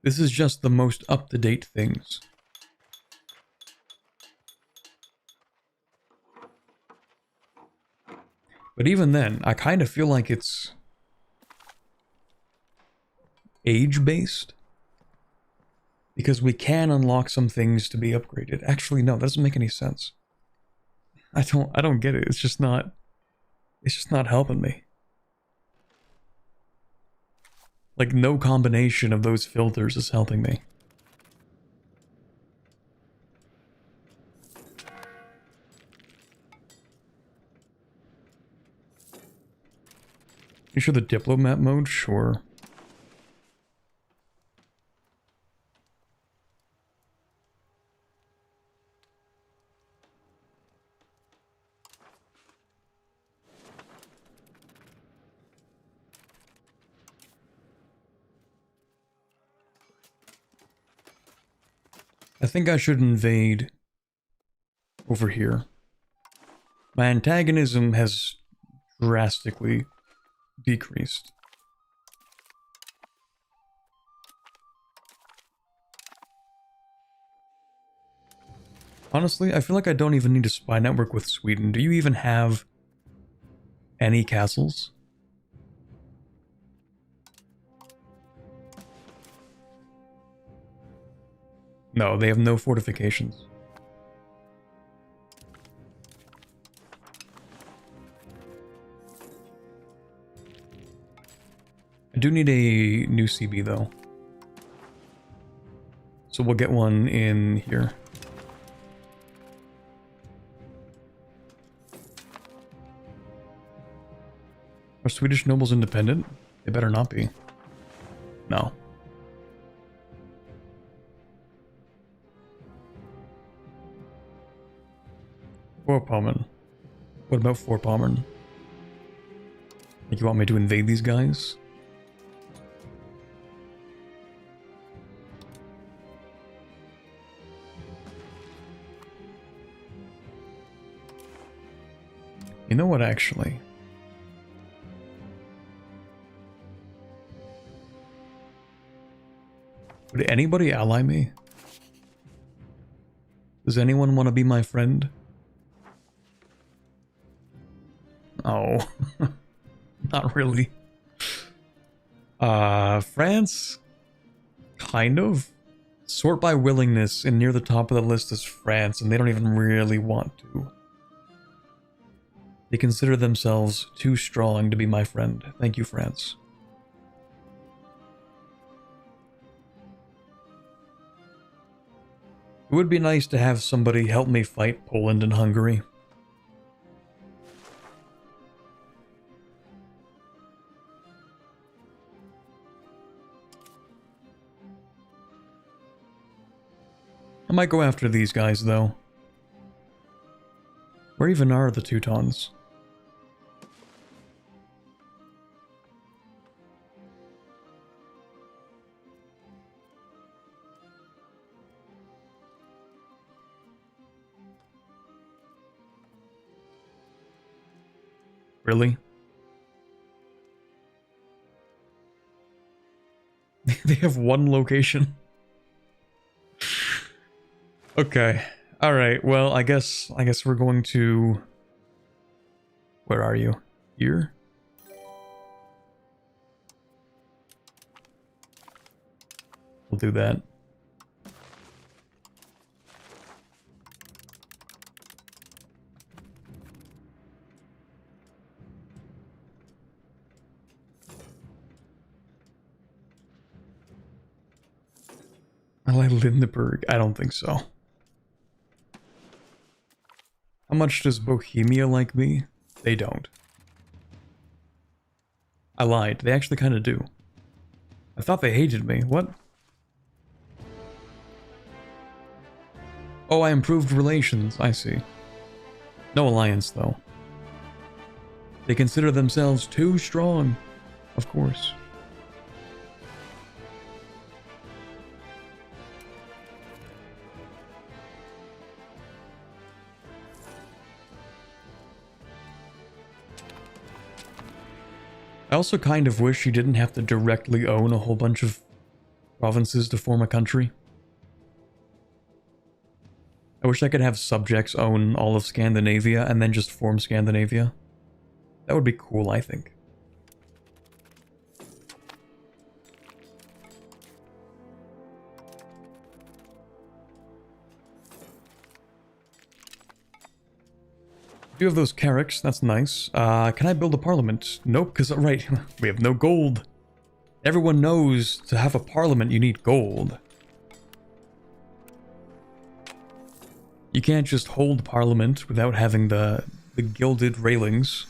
This is just the most up-to-date things. But even then, I kind of feel like it's age-based. Because we can unlock some things to be upgraded. Actually, no, that doesn't make any sense. I don't get it. It's just not helping me. Like, no combination of those filters is helping me. You sure the diplomat mode? Sure. I think I should invade over here. My antagonism has drastically decreased. Honestly, I feel like I don't even need a spy network with Sweden. Do you even have any castles? No, they have no fortifications. I do need a new CB though. So we'll get one in here. Are Swedish nobles independent? They better not be. No. Vorpommern. What about Vorpommern? Like, you want me to invade these guys? You know what, actually? Would anybody ally me? Does anyone want to be my friend? Oh, not really. France? Kind of. Sort by willingness, and near the top of the list is France, and they don't even really want to. They consider themselves too strong to be my friend. Thank you, France. It would be nice to have somebody help me fight Poland and Hungary. I might go after these guys, though. Where even are the Teutons? Really? They have one location. Okay. All right. Well, I guess we're going to. Where are you? Here? We'll do that. I like Lindenberg. I don't think so. How much does Bohemia like me? They don't. I lied. They actually kind of do. I thought they hated me. What? Oh, I improved relations. I see. No alliance, though. They consider themselves too strong. Of course. I also kind of wish you didn't have to directly own a whole bunch of provinces to form a country. I wish I could have subjects own all of Scandinavia and then just form Scandinavia. That would be cool, I think. You have those carracks, that's nice. Can I build a parliament? Nope, because, right, we have no gold. Everyone knows to have a parliament you need gold. You can't just hold parliament without having the gilded railings.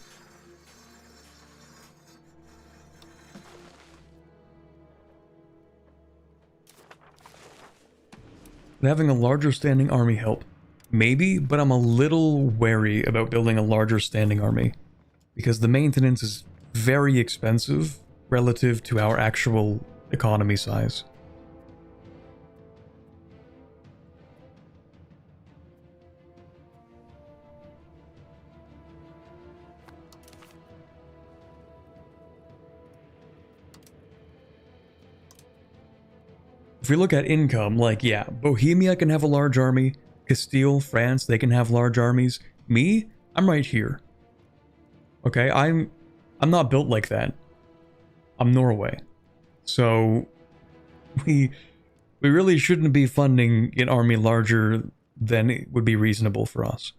But having a larger standing army help. Maybe, but I'm a little wary about building a larger standing army, because the maintenance is very expensive relative to our actual economy size. If we look at income, like, yeah, Bohemia can have a large army, Castile, France, they can have large armies. Me? I'm right here. Okay, I'm not built like that. I'm Norway. So we really shouldn't be funding an army larger than it would be reasonable for us.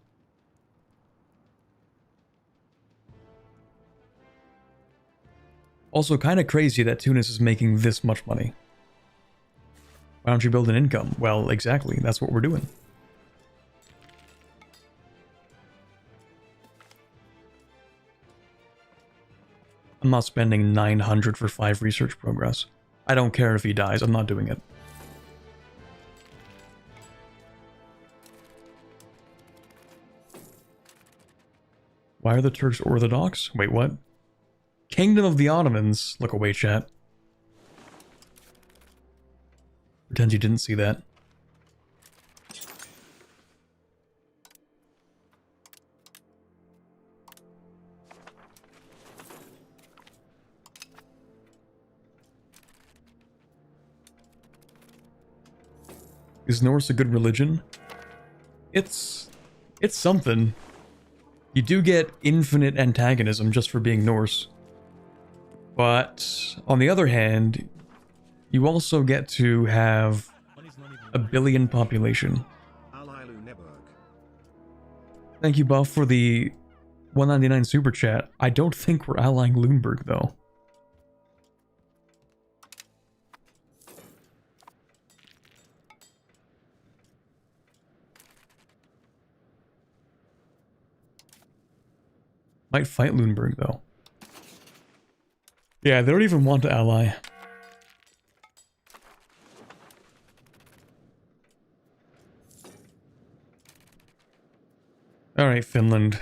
Also kind of crazy that Tunis is making this much money. Why don't you build an income? Well, exactly, that's what we're doing. I'm not spending 900 for 5 research progress. I don't care if he dies, I'm not doing it. Why are the Turks Orthodox? Wait, what? Kingdom of the Ottomans. Look away, chat. Pretend you didn't see that. Is Norse a good religion? It's something. You do get infinite antagonism just for being Norse. But on the other hand, you also get to have a billion population. Thank you, Buff, for the 199 super chat. I don't think we're allying Lundberg, though. Might fight Lundberg, though. Yeah, they don't even want to ally. Alright, Finland.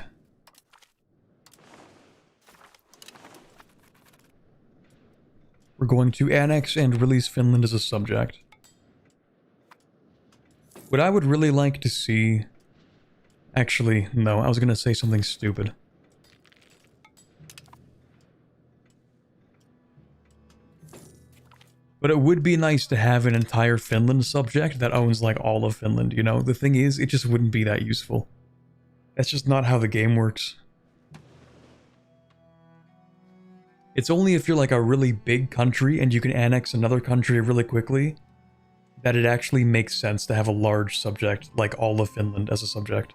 We're going to annex and release Finland as a subject. What I would really like to see... Actually, no, I was going to say something stupid. But it would be nice to have an entire Finland subject that owns like all of Finland, you know? The thing is, it just wouldn't be that useful. That's just not how the game works. It's only if you're like a really big country and you can annex another country really quickly that it actually makes sense to have a large subject like all of Finland as a subject.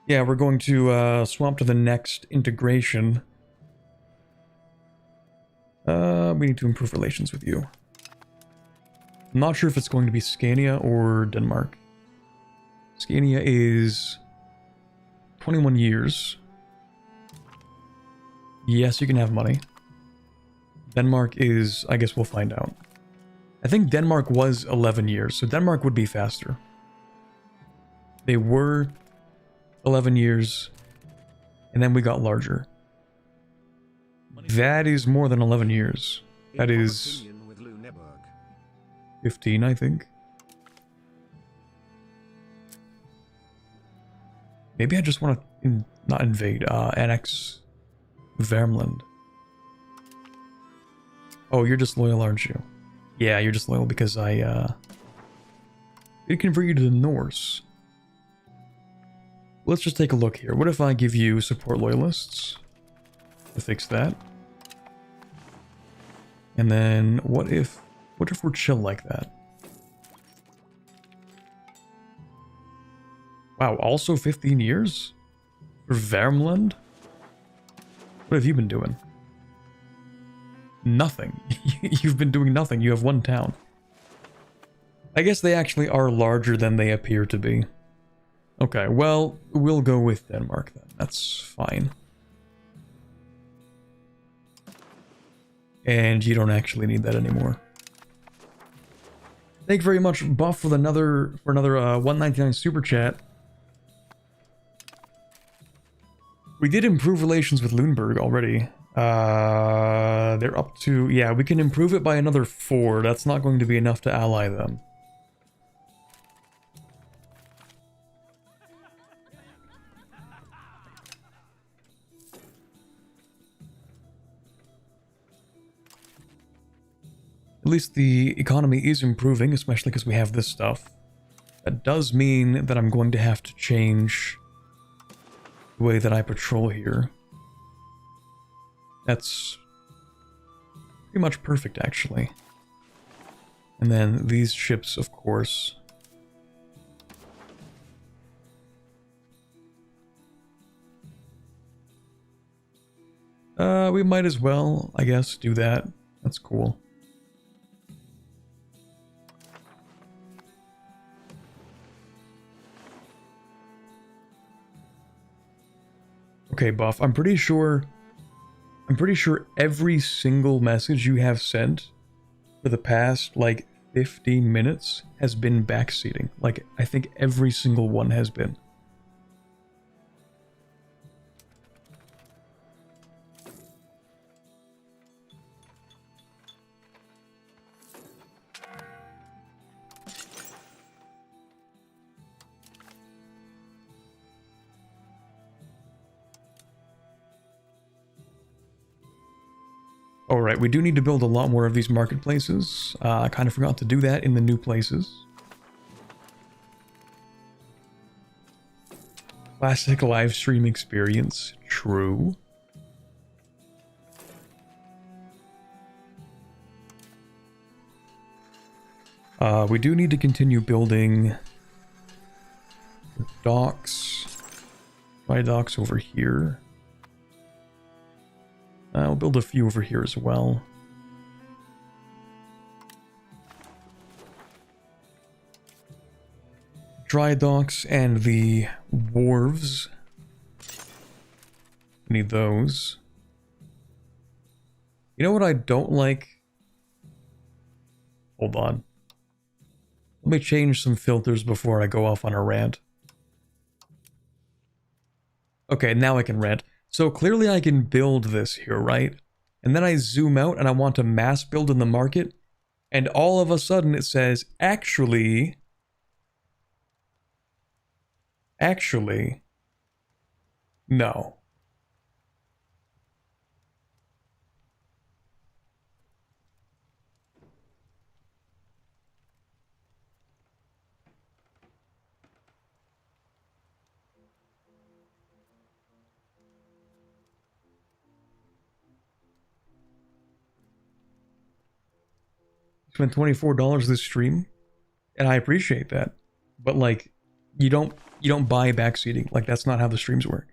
Yeah, we're going to swap to the next integration. We need to improve relations with you. I'm not sure if it's going to be Scania or Denmark. Scania is 21 years. Yes, you can have money. Denmark is, I guess we'll find out. I think Denmark was 11 years, so Denmark would be faster. They were 11 years, and then we got larger. That is more than 11 years. That is 15, I think. Maybe I just want to not invade, annex Värmland. Oh, you're just loyal, aren't you? Yeah, you're just loyal because I did convert you to the Norse. Let's just take a look here. What if I give you support loyalists to fix that? And then what if we're chill like that? Wow, also 15 years? For Värmland? What have you been doing? Nothing. You've been doing nothing. You have one town. I guess they actually are larger than they appear to be. Okay, well, we'll go with Denmark then. That's fine. And you don't actually need that anymore. Thank you very much, Buff, for another 199 super chat. We did improve relations with Lundberg already. They're up to... Yeah, we can improve it by another 4. That's not going to be enough to ally them. At least the economy is improving, especially because we have this stuff. That does mean that I'm going to have to change the way that I patrol here. That's pretty much perfect, actually. And then these ships, of course. We might as well, I guess, do that. That's cool. Okay, Buff, I'm pretty sure every single message you have sent for the past, like, 15 minutes has been backseating. Like, I think every single one has been. All right, we do need to build a lot more of these marketplaces. I kind of forgot to do that in the new places. Classic live stream experience. True. We do need to continue building docks. My docks over here. I'll build a few over here as well. Dry docks and the wharves. Need those. You know what I don't like? Hold on. Let me change some filters before I go off on a rant. Okay, now I can rant. So clearly I can build this here, right? And then I zoom out and I want to mass build in the market. And all of a sudden it says, actually, no. Spent $24 this stream, and I appreciate that. But like, you don't buy backseating. Like, that's not how the streams work.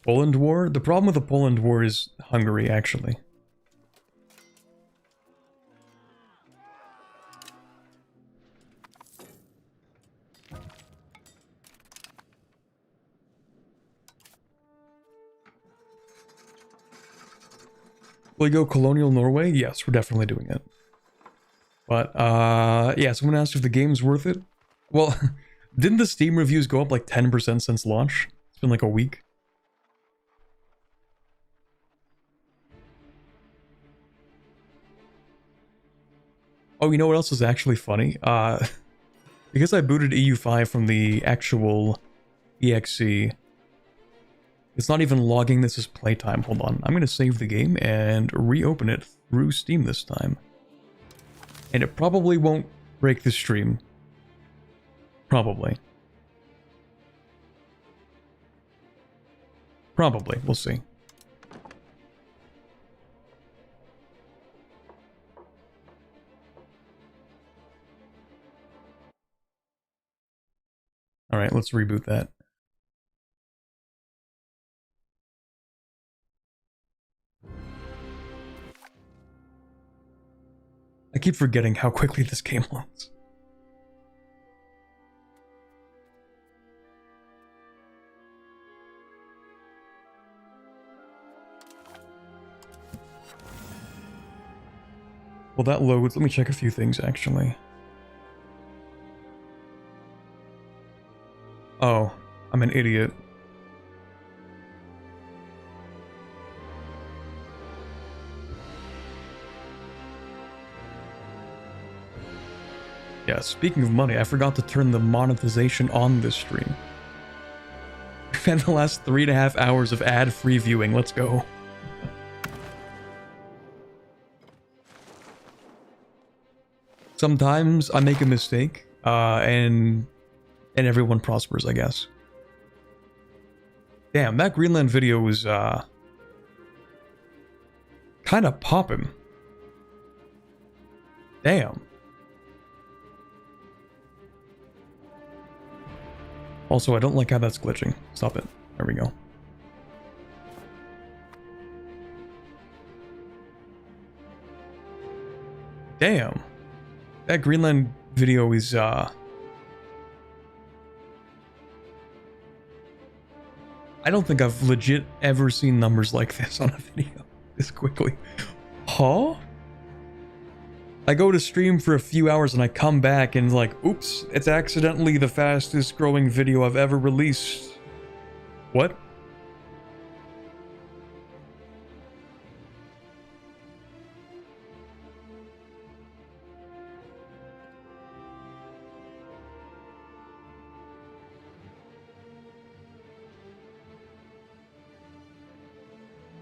Poland War? The problem with the Poland War is Hungary, actually. Will we go colonial Norway? Yes, we're definitely doing it. But, yeah, someone asked if the game's worth it. Well, didn't the Steam reviews go up like 10% since launch? It's been like a week. Oh, you know what else is actually funny? Because I booted EU5 from the actual EXE, it's not even logging this as playtime. Hold on. I'm going to save the game and reopen it through Steam this time. And it probably won't break the stream. Probably. Probably. We'll see. Alright, let's reboot that. I keep forgetting how quickly this game loads. Well, that loads. Let me check a few things, actually. Oh, I'm an idiot. Yeah, speaking of money, I forgot to turn the monetization on this stream. We've had the last 3.5 hours of ad-free viewing. Let's go. Sometimes I make a mistake, and everyone prospers, I guess. Damn, that Greenland video was, kind of popping. Damn. Also, I don't like how that's glitching. Stop it. There we go. Damn. That Greenland video is, I don't think I've legit ever seen numbers like this on a video this quickly. Huh? I go to stream for a few hours and I come back and like, oops, it's accidentally the fastest growing video I've ever released. What?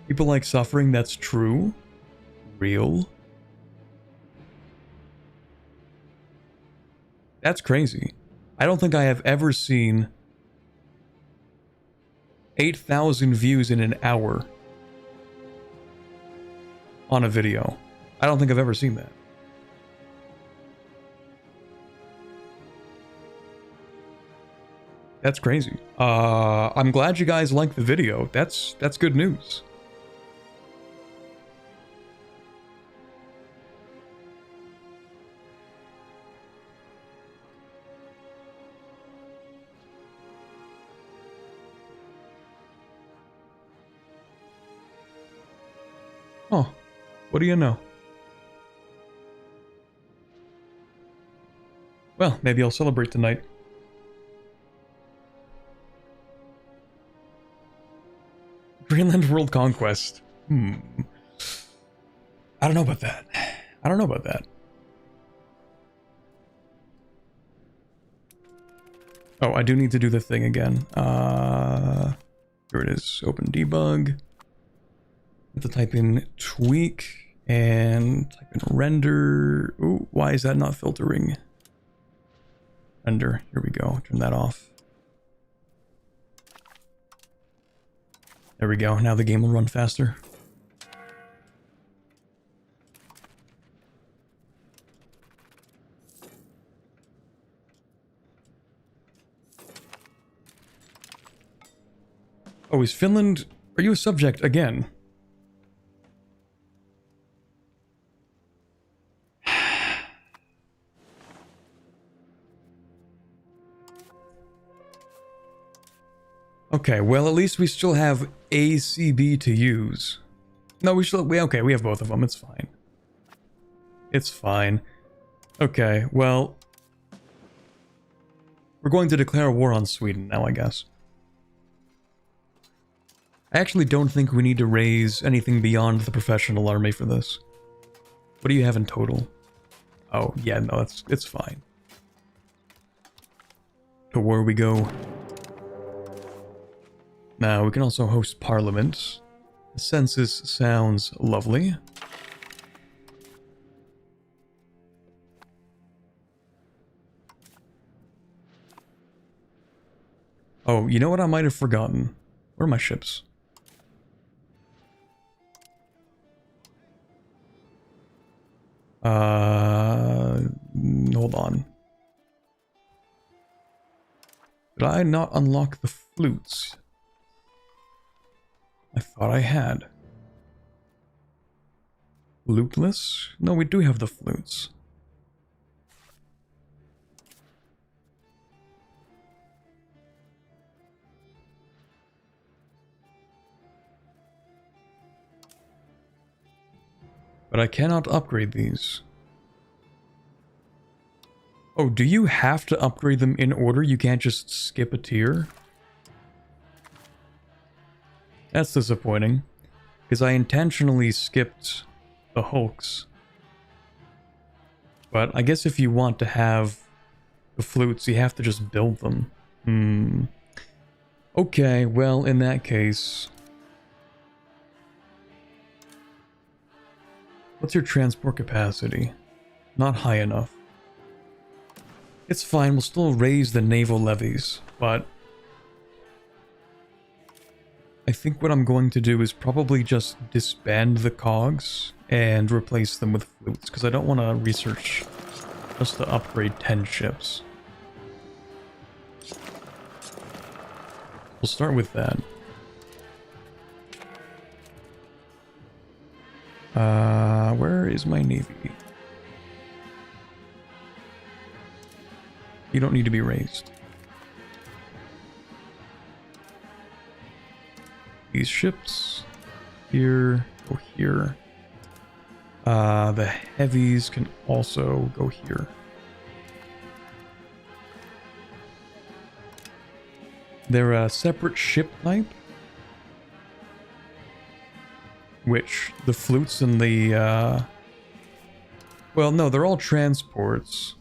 People like suffering, that's true. Real. That's crazy. I don't think I have ever seen 8,000 views in an hour on a video. I don't think I've ever seen that. That's crazy. I'm glad you guys like the video. That's good news. Oh, what do you know? Well, maybe I'll celebrate tonight. Greenland World Conquest. I don't know about that. I don't know about that. Oh, I do need to do the thing again. Here it is. Open debug. I have to type in tweak and type in render. Ooh, why is that not filtering? Render. Here we go. Turn that off. There we go. Now the game will run faster. Oh, is Finland... Are you a subject again? Okay, well, at least we still have ACB to use. No, okay, we have both of them. It's fine. It's fine. Okay, well... We're going to declare war on Sweden now, I guess. I actually don't think we need to raise anything beyond the professional army for this. What do you have in total? Oh, yeah, no, it's fine. To war we go. Now, we can also host parliament. The census sounds lovely. Oh, you know what I might have forgotten? Where are my ships? Hold on. Did I not unlock the flutes? I thought I had. Fluteless? No, we do have the flutes. But I cannot upgrade these. Oh, do you have to upgrade them in order? You can't just skip a tier? That's disappointing. Because I intentionally skipped the hulks. But I guess if you want to have the flutes, you have to just build them. Okay, well, in that case... What's your transport capacity? Not high enough. It's fine, we'll still raise the naval levies, but... I think what I'm going to do is probably just disband the cogs and replace them with flutes, because I don't want to research just to upgrade 10 ships. We'll start with that. Where is my navy? You don't need to be raised. These ships here go here. The heavies can also go here. They're a separate ship type, which the flutes and the well, no, they're all transports.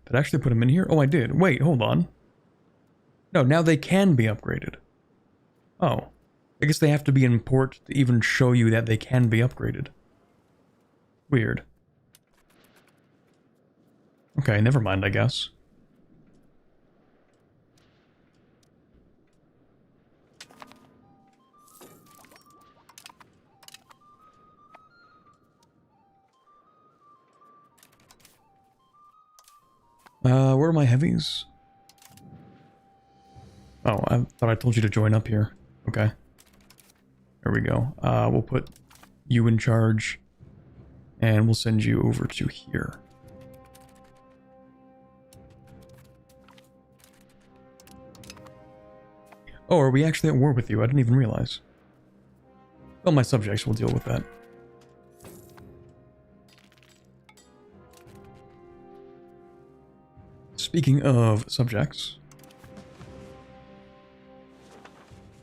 Did I actually put them in here? Oh, I did. Wait, hold on. No, now they can be upgraded. Oh. I guess they have to be in port to even show you that they can be upgraded. Weird. Okay, never mind, I guess. Where are my heavies? Oh, I thought I told you to join up here. Okay. There we go. We'll put you in charge, and we'll send you over to here. Oh, are we actually at war with you? I didn't even realize. Well, my subjects will deal with that. Speaking of subjects,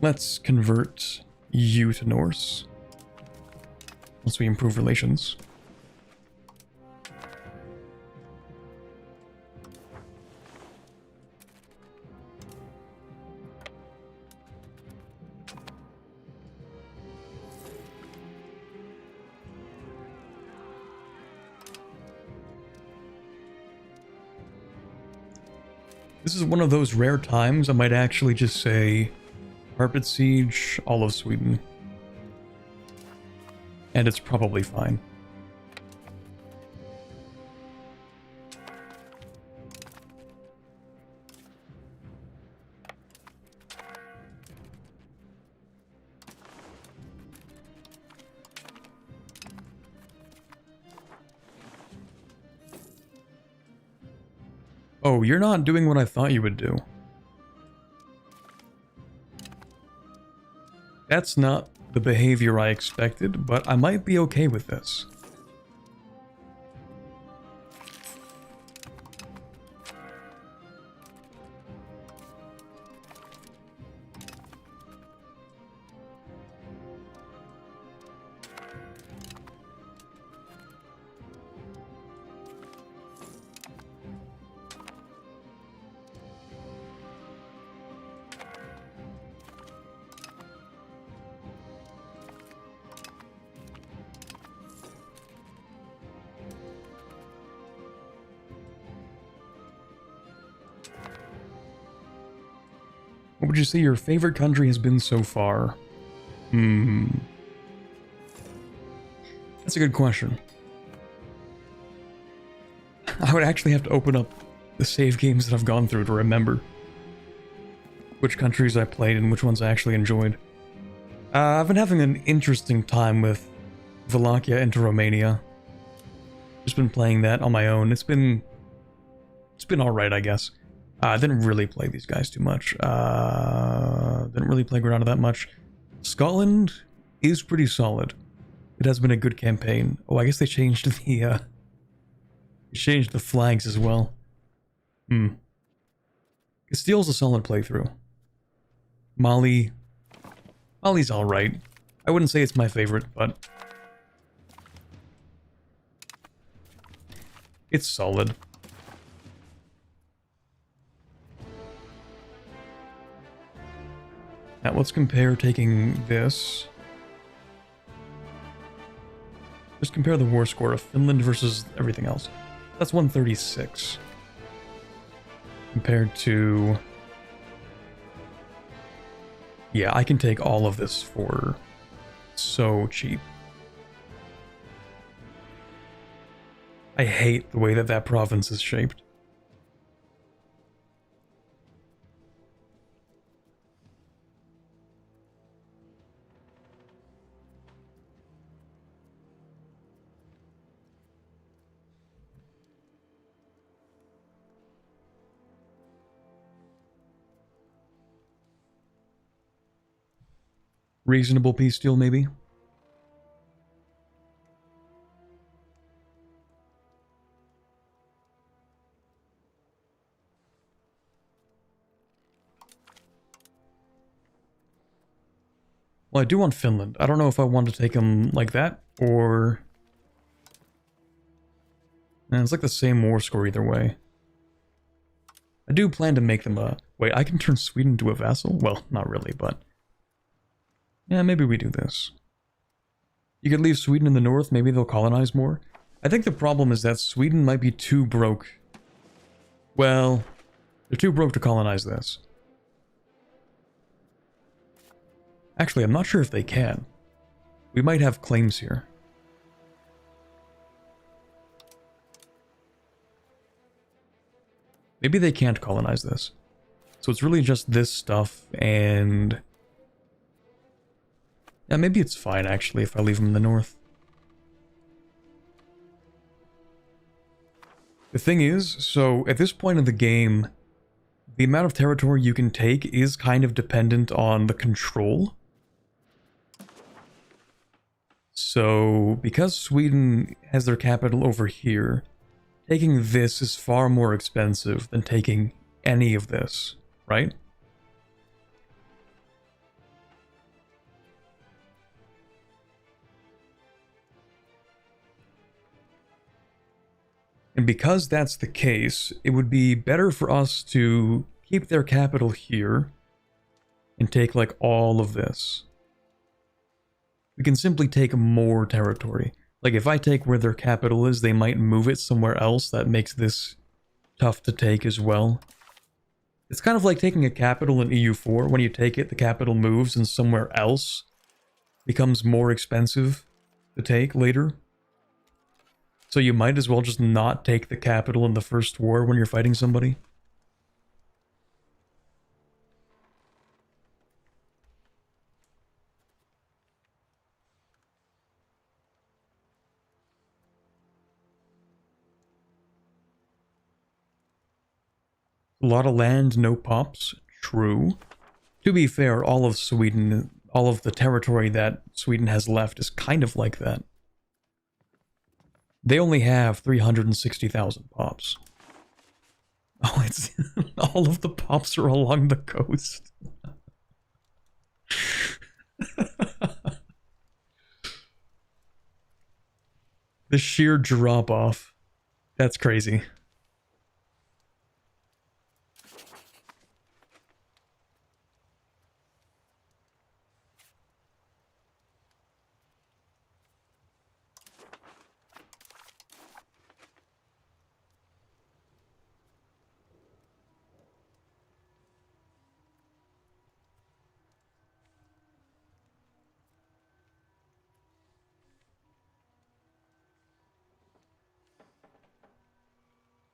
let's convert you to Norse once we improve relations. This is one of those rare times I might actually just say carpet siege all of Sweden. And it's probably fine. Oh, you're not doing what I thought you would do. That's not the behavior I expected, but I might be okay with this. What would you say your favorite country has been so far? That's a good question. I would actually have to open up the save games that I've gone through to remember which countries I played and which ones I actually enjoyed. I've been having an interesting time with Wallachia into Romania. Just been playing that on my own. It's been alright, I guess. I didn't really play these guys too much. Didn't really play Granada that much. Scotland is pretty solid. It has been a good campaign. Oh, I guess they changed the flags as well. Castile's a solid playthrough. Mali's alright. I wouldn't say it's my favorite, but it's solid. Now let's compare taking this. Just compare the war score of Finland versus everything else. That's 136. Compared to... Yeah, I can take all of this for so cheap. I hate the way that that province is shaped. Reasonable peace deal, maybe? Well, I do want Finland. I don't know if I want to take them like that, or... And it's like the same war score either way. I do plan to make them a... Wait, I can turn Sweden into a vassal? Well, not really, but... Yeah, maybe we do this. You could leave Sweden in the north, maybe they'll colonize more. I think the problem is that Sweden might be too broke. Well, they're too broke to colonize this. Actually, I'm not sure if they can. We might have claims here. Maybe they can't colonize this. So it's really just this stuff and... Yeah, maybe it's fine actually if I leave them in the north. The thing is, so at this point in the game, the amount of territory you can take is kind of dependent on the control. So, because Sweden has their capital over here, taking this is far more expensive than taking any of this, right? And because that's the case, it would be better for us to keep their capital here and take like all of this. We can simply take more territory. Like if I take where their capital is, they might move it somewhere else. That makes this tough to take as well. It's kind of like taking a capital in EU4. When you take it, the capital moves and somewhere else becomes more expensive to take later. So you might as well just not take the capital in the first war when you're fighting somebody. A lot of land, no pops. True. To be fair, all of Sweden, all of the territory that Sweden has left is kind of like that. They only have 360,000 pops. Oh, it's... all of the pops are along the coast. The sheer drop-off. That's crazy.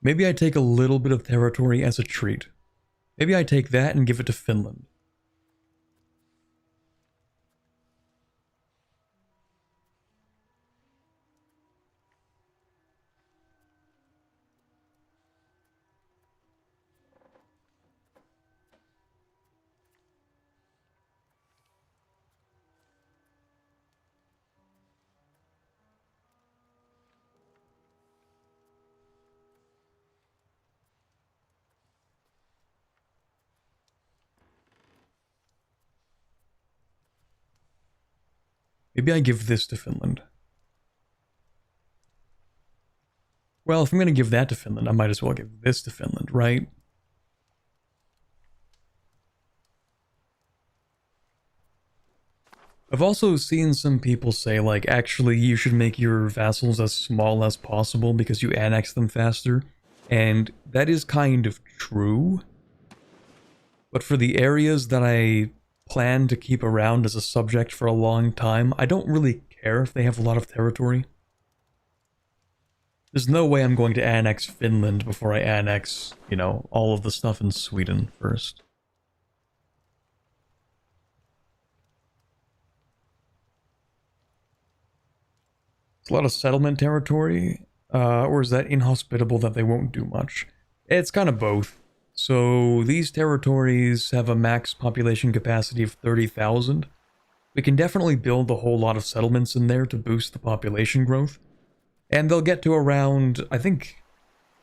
Maybe I take a little bit of territory as a treat. Maybe I take that and give it to Finland. Maybe I give this to Finland. Well, if I'm going to give that to Finland, I might as well give this to Finland, right? I've also seen some people say, like, actually you should make your vassals as small as possible because you annex them faster. And that is kind of true. But for the areas that I plan to keep around as a subject for a long time, I don't really care if they have a lot of territory. There's no way I'm going to annex Finland before I annex, you know, all of the stuff in Sweden first. It's a lot of settlement territory, or is that inhospitable that they won't do much? It's kind of both. So these territories have a max population capacity of 30,000. We can definitely build a whole lot of settlements in there to boost the population growth. And they'll get to around, I think,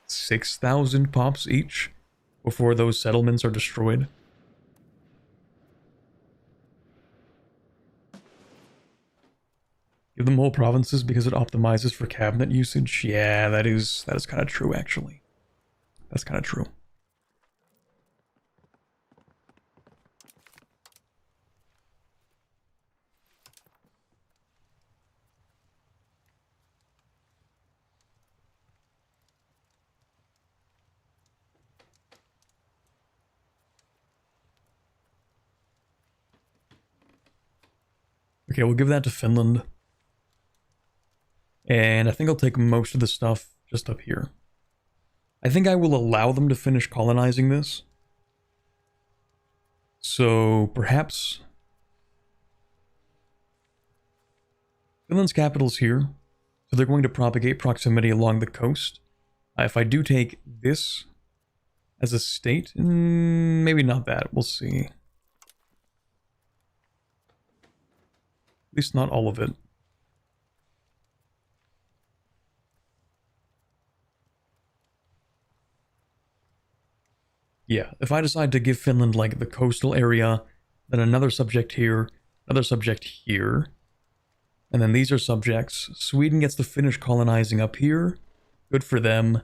6,000 pops each before those settlements are destroyed. Give them whole provinces because it optimizes for cabinet usage. Yeah, that is kind of true, actually. That's kind of true. Okay, we'll give that to Finland. And I think I'll take most of the stuff just up here. I think I will allow them to finish colonizing this. So perhaps Finland's capital's here, so they're going to propagate proximity along the coast. If I do take this as a state, maybe not that, we'll see. At least not all of it. Yeah, if I decide to give Finland, like, the coastal area, then another subject here, another subject here, and then these are subjects. Sweden gets to finish colonizing up here. Good for them.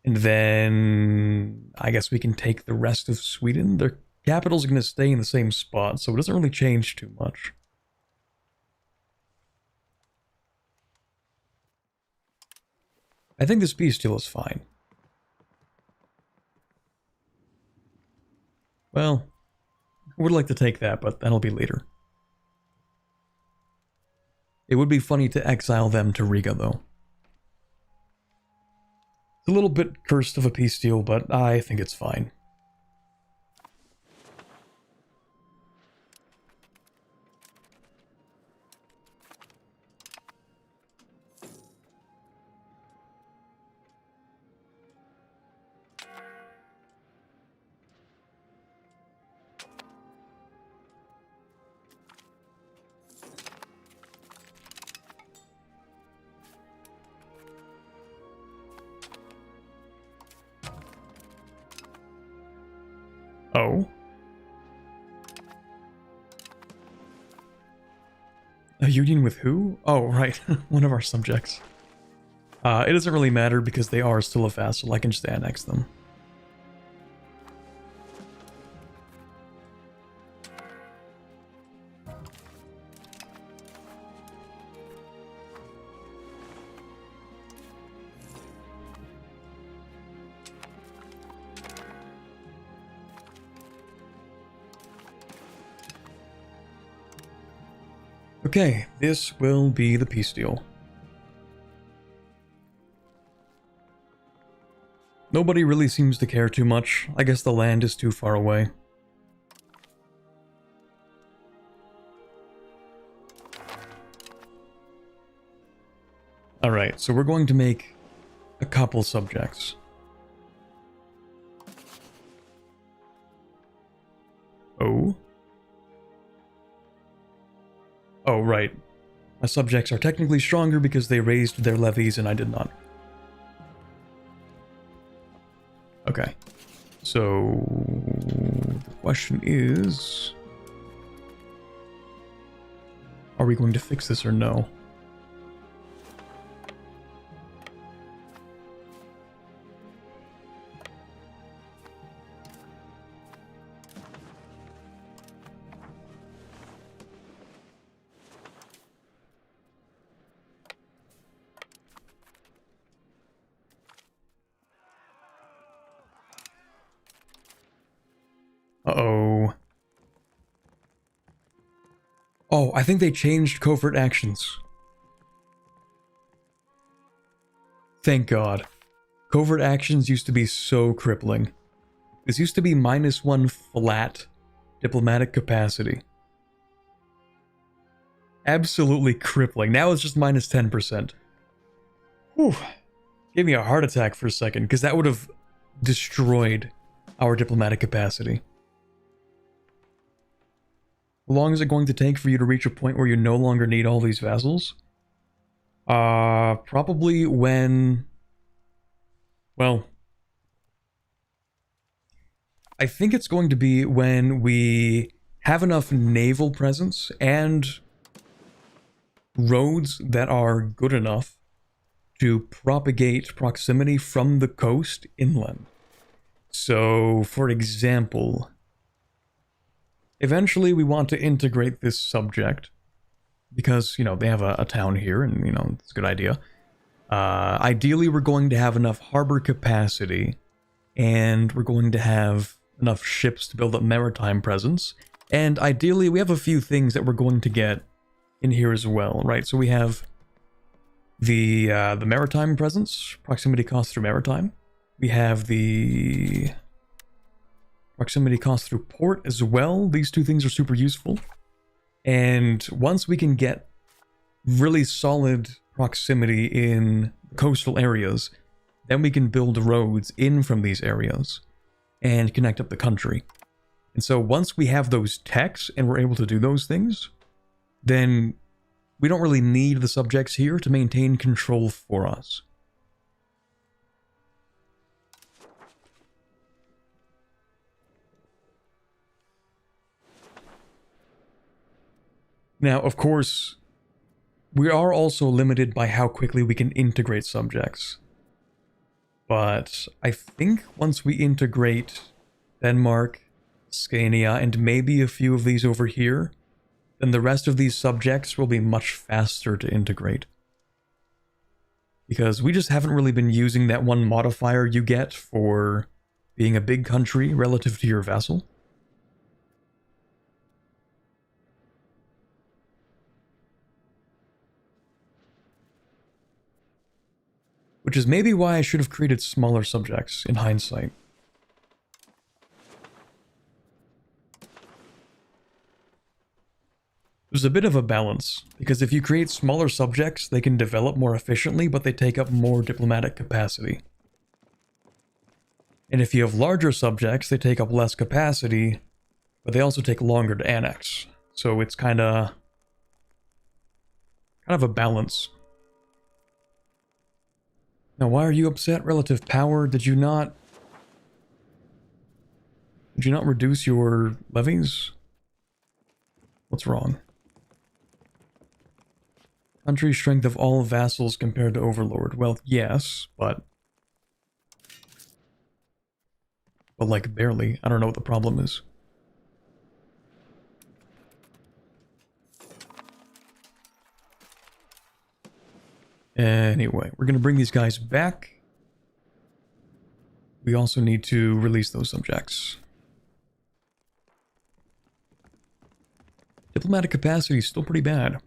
And then I guess we can take the rest of Sweden. Their capital's going to stay in the same spot, so it doesn't really change too much. I think this peace deal is fine. Well, I would like to take that, but that'll be later. It would be funny to exile them to Riga, though. It's a little bit cursed of a peace deal, but I think it's fine. Oh. A union with who? Oh, right. One of our subjects. It doesn't really matter because they are still a vassal. I can just annex them. Okay, this will be the peace deal. Nobody really seems to care too much. I guess the land is too far away. Alright, so we're going to make a couple subjects. Oh? Oh, right. My subjects are technically stronger because they raised their levies and I did not. Okay. So, the question is... are we going to fix this or no? Uh-oh. Oh, I think they changed covert actions. Thank God. Covert actions used to be so crippling. This used to be -1 flat diplomatic capacity. Absolutely crippling. Now it's just -10%. Whew. Gave me a heart attack for a second, because that would have destroyed our diplomatic capacity. How long is it going to take for you to reach a point where you no longer need all these vassals? Probably when... well... I think it's going to be when we have enough naval presence and roads that are good enough to propagate proximity from the coast inland. So, for example... eventually, we want to integrate this subject because, you know, they have a town here and, you know, it's a good idea. Ideally, we're going to have enough harbor capacity and we're going to have enough ships to build up maritime presence. And ideally, we have a few things that we're going to get in here as well, right? So we have the maritime presence, proximity cost through maritime. We have the proximity cost through port as well. These two things are super useful. And once we can get really solid proximity in coastal areas, then we can build roads in from these areas and connect up the country. And so once we have those techs and we're able to do those things, then we don't really need the subjects here to maintain control for us. Now, of course, we are also limited by how quickly we can integrate subjects. But I think once we integrate Denmark, Scania, and maybe a few of these over here, then the rest of these subjects will be much faster to integrate. Because we just haven't really been using that one modifier you get for being a big country relative to your vassal. Which is maybe why I should have created smaller subjects in hindsight. There's a bit of a balance, because if you create smaller subjects, they can develop more efficiently, but they take up more diplomatic capacity. And if you have larger subjects, they take up less capacity, but they also take longer to annex. So it's kind of a balance. Now, why are you upset? Relative power? Did you not reduce your levies? What's wrong? Country strength of all vassals compared to overlord. Well, yes, but like barely. I don't know what the problem is. Anyway, we're going to bring these guys back. We also need to release those subjects. Diplomatic capacity is still pretty bad.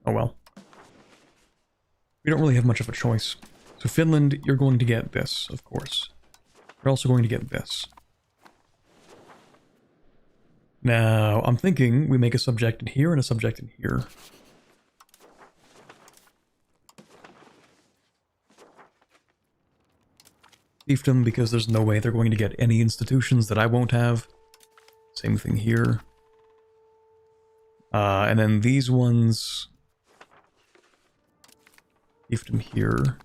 Oh well. We don't really have much of a choice. So Finland, you're going to get this, of course. You're also going to get this. Now, I'm thinking we make a subject in here and a subject in here. Fiefdom, because there's no way they're going to get any institutions that I won't have. Same thing here. And then these ones... Fiefdom here.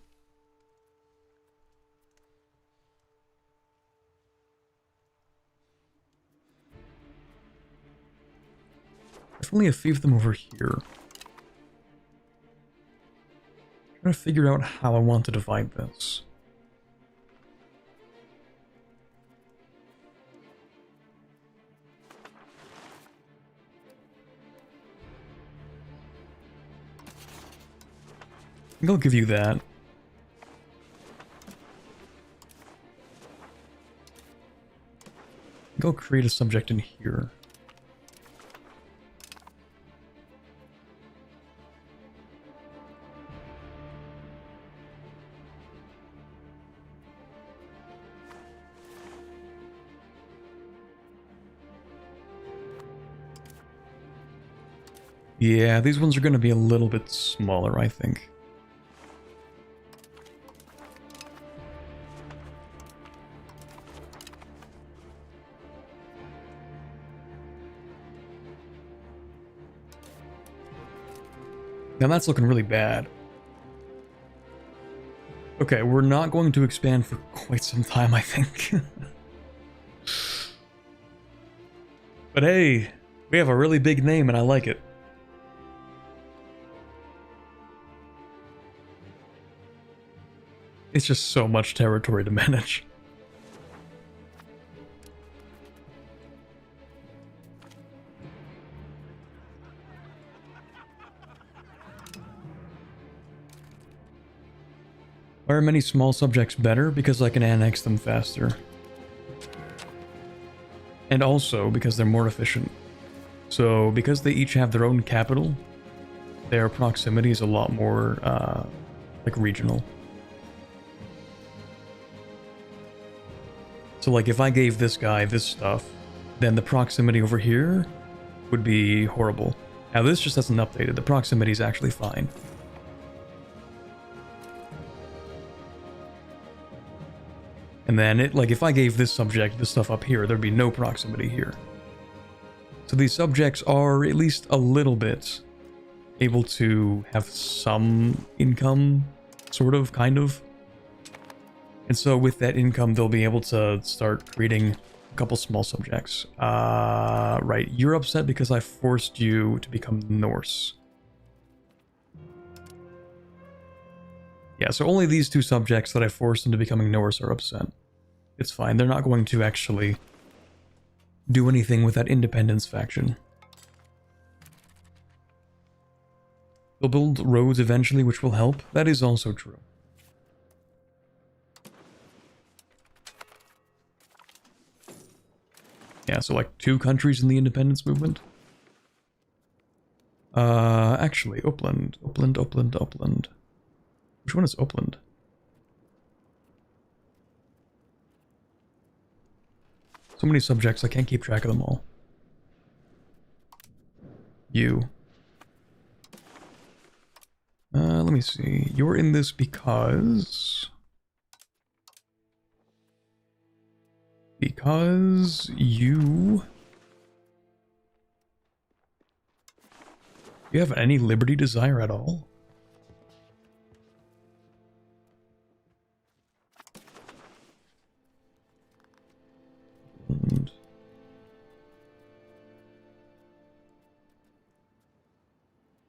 Definitely a fiefdom over here. I'm trying to figure out how I want to divide this. I think I'll give you that. I think I'll create a subject in here. Yeah, these ones are going to be a little bit smaller, I think. Now that's looking really bad. Okay, we're not going to expand for quite some time, I think. But hey, we have a really big name and I like it. It's just so much territory to manage. Why are many small subjects better? Because I can annex them faster. And also because they're more efficient. So because they each have their own capital, their proximity is a lot more like regional. So like if I gave this guy this stuff, then the proximity over here would be horrible. Now this just hasn't updated. The proximity is actually fine. And then it, like if I gave this subject this stuff up here, there'd be no proximity here. So these subjects are at least a little bit able to have some income, sort of, kind of. And so with that income, they'll be able to start creating a couple small subjects. Right, you're upset because I forced you to become Norse. Yeah, so only these two subjects that I forced into becoming Norse are upset. It's fine, they're not going to actually do anything with that independence faction. They'll build roads eventually, which will help. That is also true. Yeah, so like 2 countries in the independence movement. Actually, Upland. Which one is Upland? So many subjects, I can't keep track of them all. You. Let me see. You're in this because... Because you... You have any liberty desire at all? And...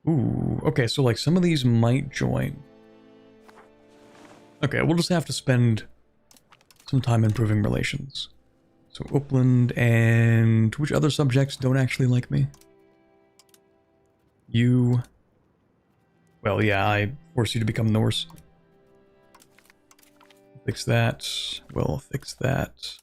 Ooh, okay, so like some of these might join. Okay, we'll just have to spend some time improving relations. So Upland and which other subjects don't actually like me? You... Well, yeah, I force you to become Norse. Fix that. We'll fix that.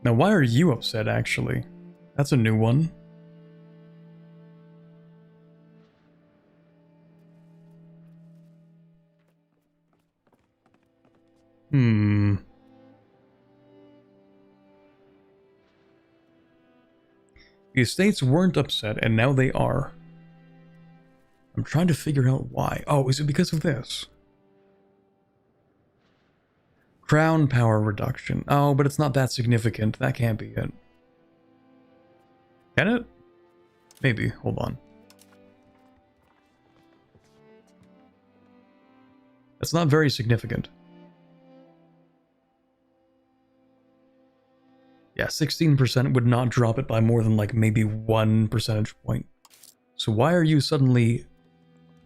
Now, why are you upset, actually? That's a new one. The estates weren't upset, and now they are. I'm trying to figure out why. Oh, is it because of this? Crown power reduction. Oh, but it's not that significant. That can't be it. Can it? Maybe. Hold on. That's not very significant. Yeah, 16% would not drop it by more than like maybe 1 percentage point. So why are you suddenly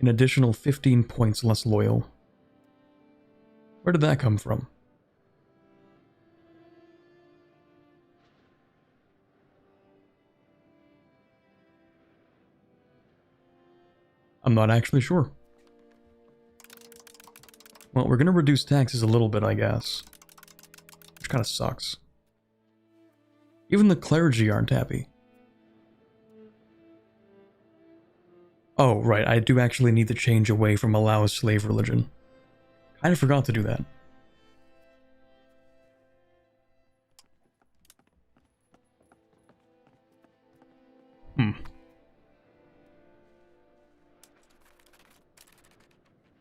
an additional 15 points less loyal? Where did that come from? I'm not actually sure. Well, we're gonna reduce taxes a little bit, I guess. Which kind of sucks. Even the clergy aren't happy. Oh, right, I do actually need to change away from allow a slave religion. Kinda forgot to do that.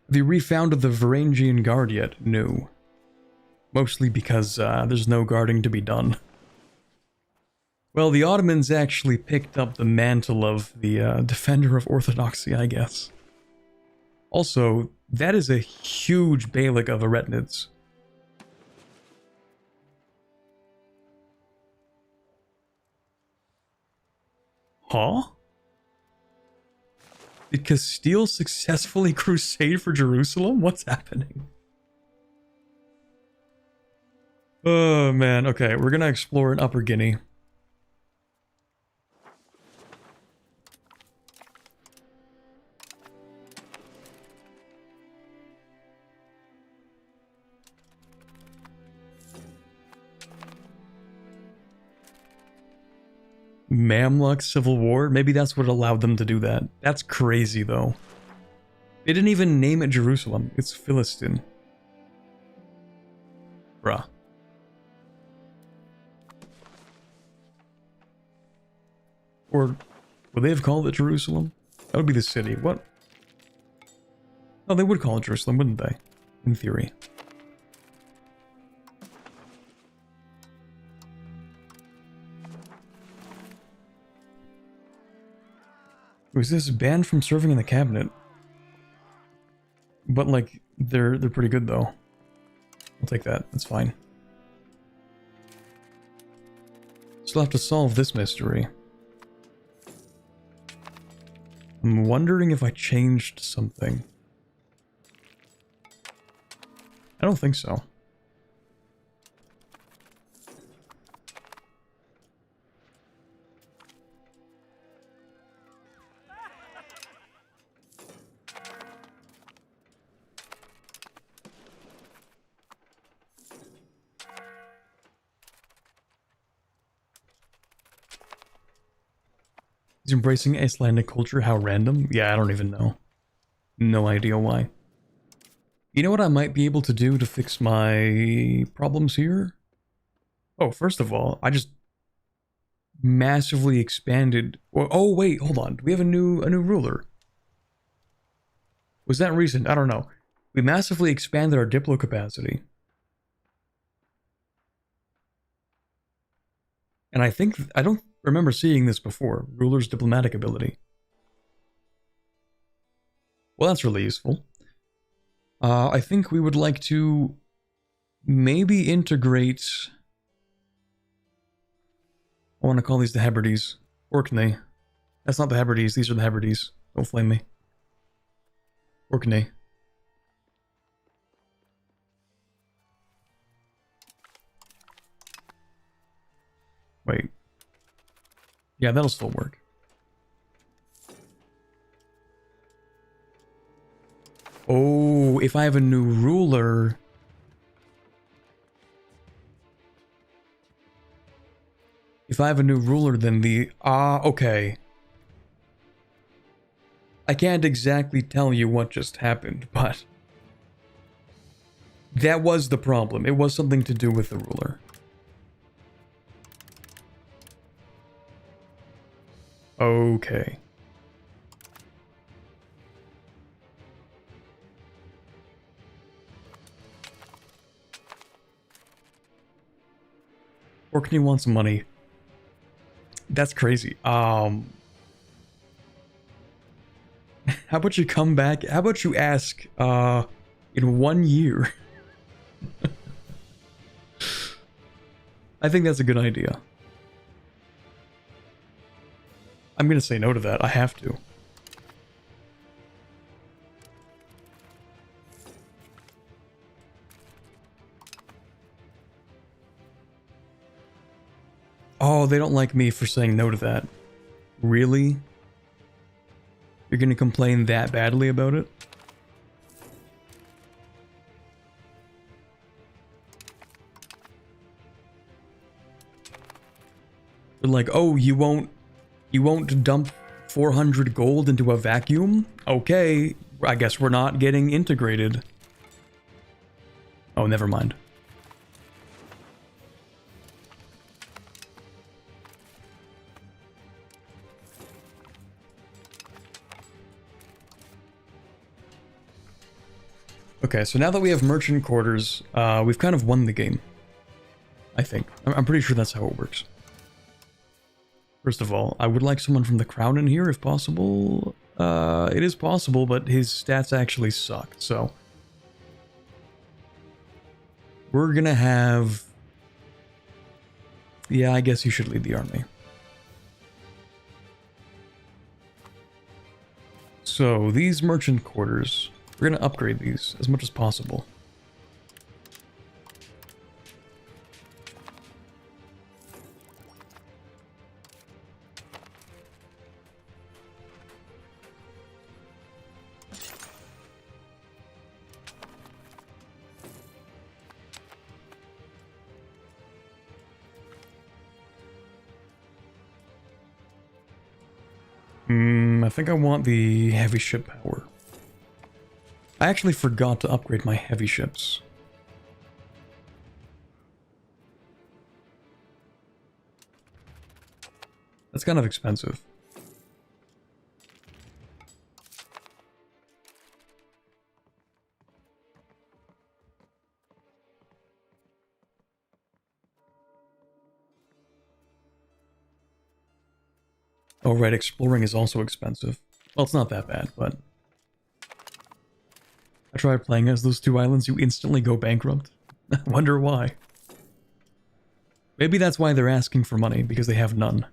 Have you refounded the Varangian Guard yet? No. Mostly because there's no guarding to be done. Well, the Ottomans actually picked up the mantle of the defender of orthodoxy, I guess. Also, that is a huge Beylik of Aretinids. Huh? Did Castile successfully crusade for Jerusalem? What's happening? Oh man, okay, we're gonna explore in Upper Guinea. Mamluk Civil War? Maybe that's what allowed them to do that. That's crazy, though. They didn't even name it Jerusalem. It's Philistin. Bruh. Or would they have called it Jerusalem? That would be the city. What? Oh, they would call it Jerusalem, wouldn't they? In theory. Was this banned from serving in the cabinet? But like, they're pretty good though. I'll take that. That's fine. Still have to solve this mystery. I'm wondering if I changed something. I don't think so. Is embracing Icelandic culture how random? Yeah, I don't even know. No idea why. You know what I might be able to do to fix my problems here? Oh, first of all, I just massively expanded. Oh wait, hold on. Do we have a new ruler? Was that recent? I don't know. We massively expanded our diplo capacity. And I don't remember seeing this before. Ruler's diplomatic ability. Well, that's really useful. I think we would like to maybe integrate... I want to call these the Hebrides. Orkney. That's not the Hebrides, these are the Hebrides. Don't flame me. Orkney. Wait. Yeah, that'll still work. Oh, if I have a new ruler... If I have a new ruler, then the... okay. I can't exactly tell you what just happened, but... That was the problem. It was something to do with the ruler. Okay. Orkney wants money. That's crazy. How about you come back? How about you ask, in 1 year? I think that's a good idea. I'm gonna say no to that. I have to. Oh, they don't like me for saying no to that. Really? You're gonna complain that badly about it? They're like, oh, you won't dump 400 gold into a vacuum? Okay, I guess we're not getting integrated. Oh, never mind. Okay, so now that we have merchant quarters, we've kind of won the game. I think. I'm pretty sure that's how it works. First of all, I would like someone from the crown in here if possible. It is possible, but his stats actually suck, so... We're gonna have... Yeah, I guess you should lead the army. So, these merchant quarters, we're gonna upgrade these as much as possible. I think I want the heavy ship power. I actually forgot to upgrade my heavy ships. That's kind of expensive. Oh right, exploring is also expensive. Well, it's not that bad, but... I tried playing as those two islands, you instantly go bankrupt. I wonder why. Maybe that's why they're asking for money, because they have none.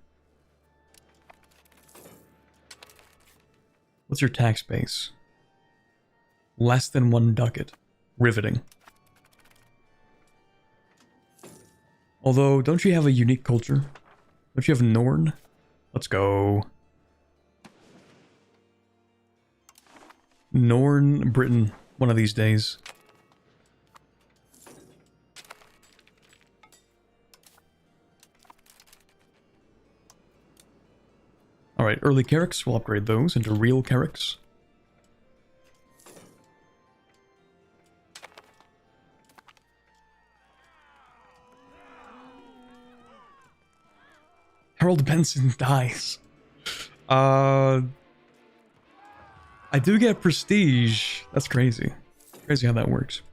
What's your tax base? Less than 1 ducat. Riveting. Although, don't you have a unique culture? Don't you have Norn? Let's go. Norn, Britain, one of these days. Alright, early Carracks, we'll upgrade those into real Carracks. Harold Benson dies. I do get prestige. That's crazy. Crazy how that works.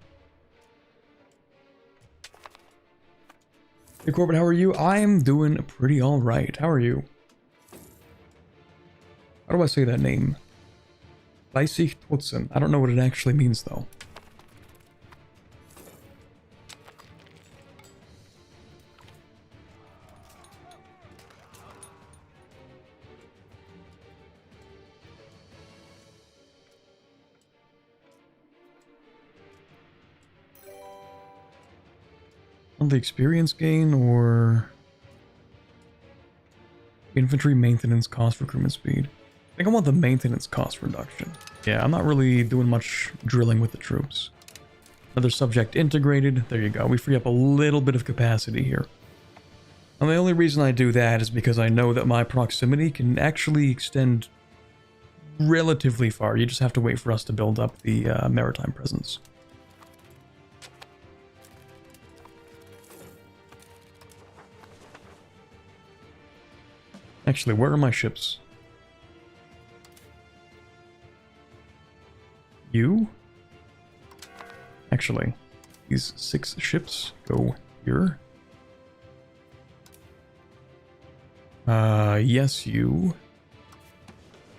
Hey Corbett, how are you? I'm doing pretty alright. How are you? How do I say that name? Leisig Totsen. I don't know what it actually means though. On the experience gain or infantry maintenance cost recruitment speed. I think I want the maintenance cost reduction. Yeah, I'm not really doing much drilling with the troops. Another subject integrated. There you go. We free up a little bit of capacity here. And the only reason I do that is because I know that my proximity can actually extend relatively far. You just have to wait for us to build up the maritime presence. Actually, where are my ships? You? Actually, these 6 ships go here. Yes, you.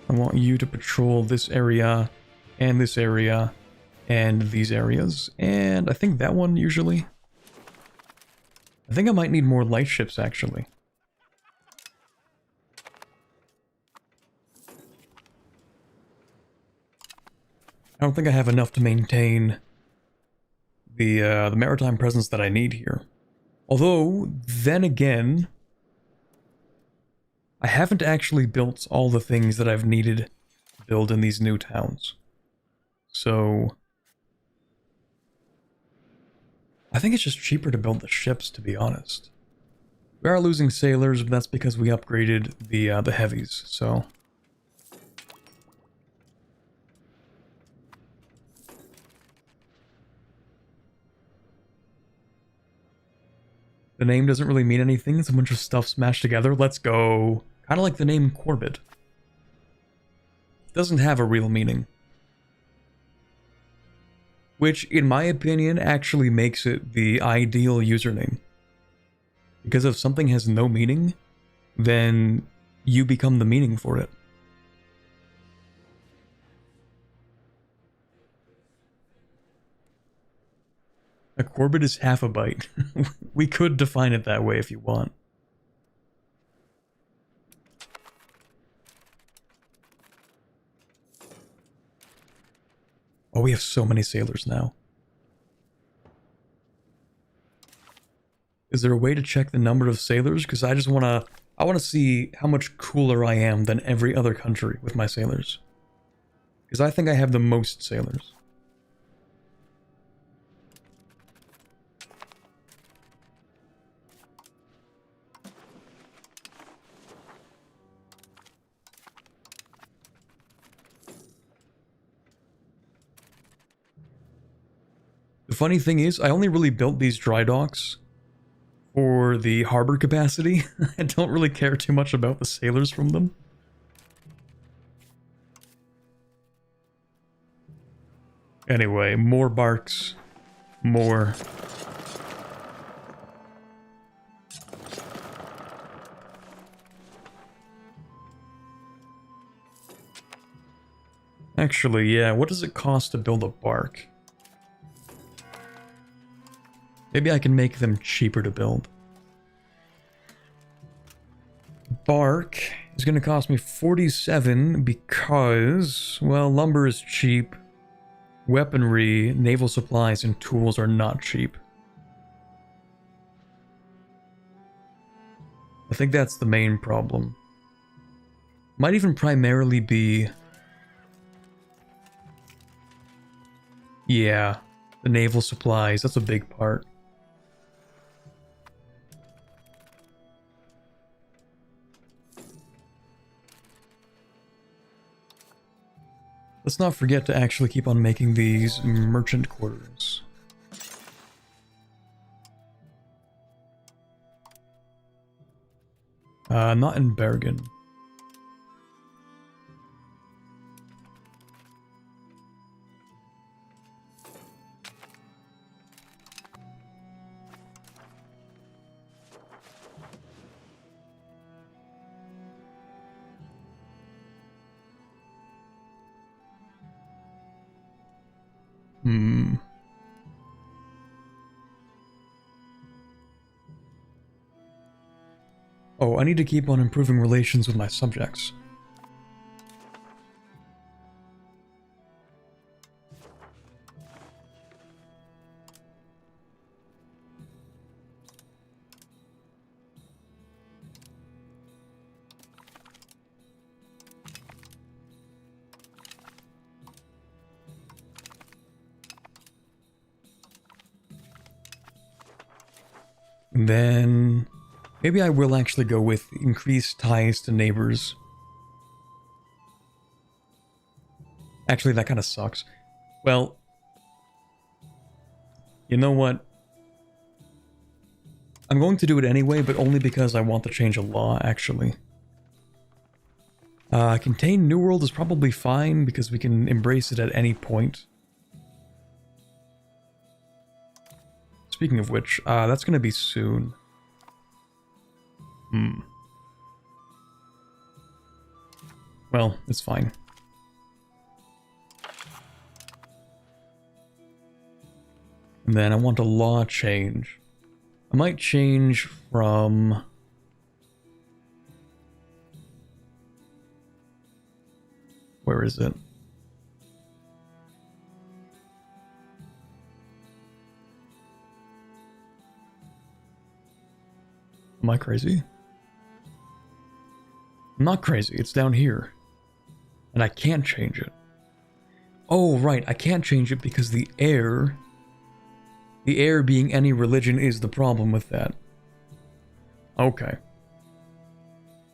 I want you to patrol this area, and this area, and these areas. And I think that one usually. I think I might need more light ships, actually. I don't think I have enough to maintain the maritime presence that I need here. Although, then again, I haven't actually built all the things that I've needed to build in these new towns. So, I think it's just cheaper to build the ships, to be honest. We are losing sailors, but that's because we upgraded the heavies, so... The name doesn't really mean anything, it's a bunch of stuff smashed together. Let's go. Kind of like the name Corbett. It doesn't have a real meaning. Which, in my opinion, actually makes it the ideal username. Because if something has no meaning, then you become the meaning for it. A quarbit is half a byte. We could define it that way if you want. Oh, we have so many sailors now. Is there a way to check the number of sailors? Because I just want to see how much cooler I am than every other country with my sailors. Because I think I have the most sailors. The funny thing is, I only really built these dry docks for the harbor capacity. I don't really care too much about the sailors from them. Anyway, more barks. More. Actually, yeah, what does it cost to build a bark? Maybe I can make them cheaper to build. Bark is going to cost me 47 because, well, lumber is cheap. Weaponry, naval supplies, and tools are not cheap. I think that's the main problem. Might even primarily be... yeah, the naval supplies, that's a big part. Let's not forget to actually keep on making these merchant quarters. Not in Bergen. Oh, I need to keep on improving relations with my subjects. And then... maybe I will actually go with increased ties to neighbors. Actually, that kind of sucks. Well, you know what? I'm going to do it anyway, but only because I want to change a law, actually. Contain New World is probably fine, because we can embrace it at any point. Speaking of which, that's going to be soon. Well, it's fine. And then I want a law change. I might change from... where is it? Am I crazy? I'm not crazy, it's down here. And I can't change it. Oh, right, I can't change it because the heir being any religion is the problem with that. Okay.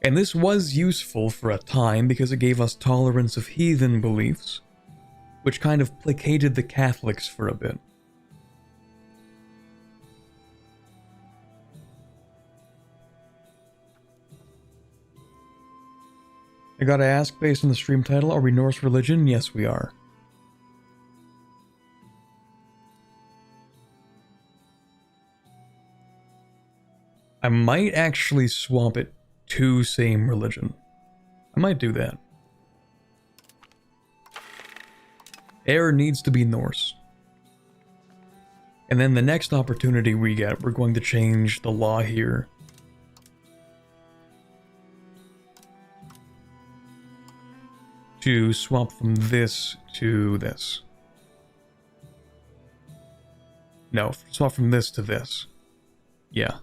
And this was useful for a time because it gave us tolerance of heathen beliefs, which kind of placated the Catholics for a bit. I gotta ask, based on the stream title, are we Norse religion? Yes, we are. I might actually swap it two same religion. I might do that. Heir needs to be Norse. And then the next opportunity we get, we're going to change the law here. To swap from this to this. No, swap from this to this. Yeah.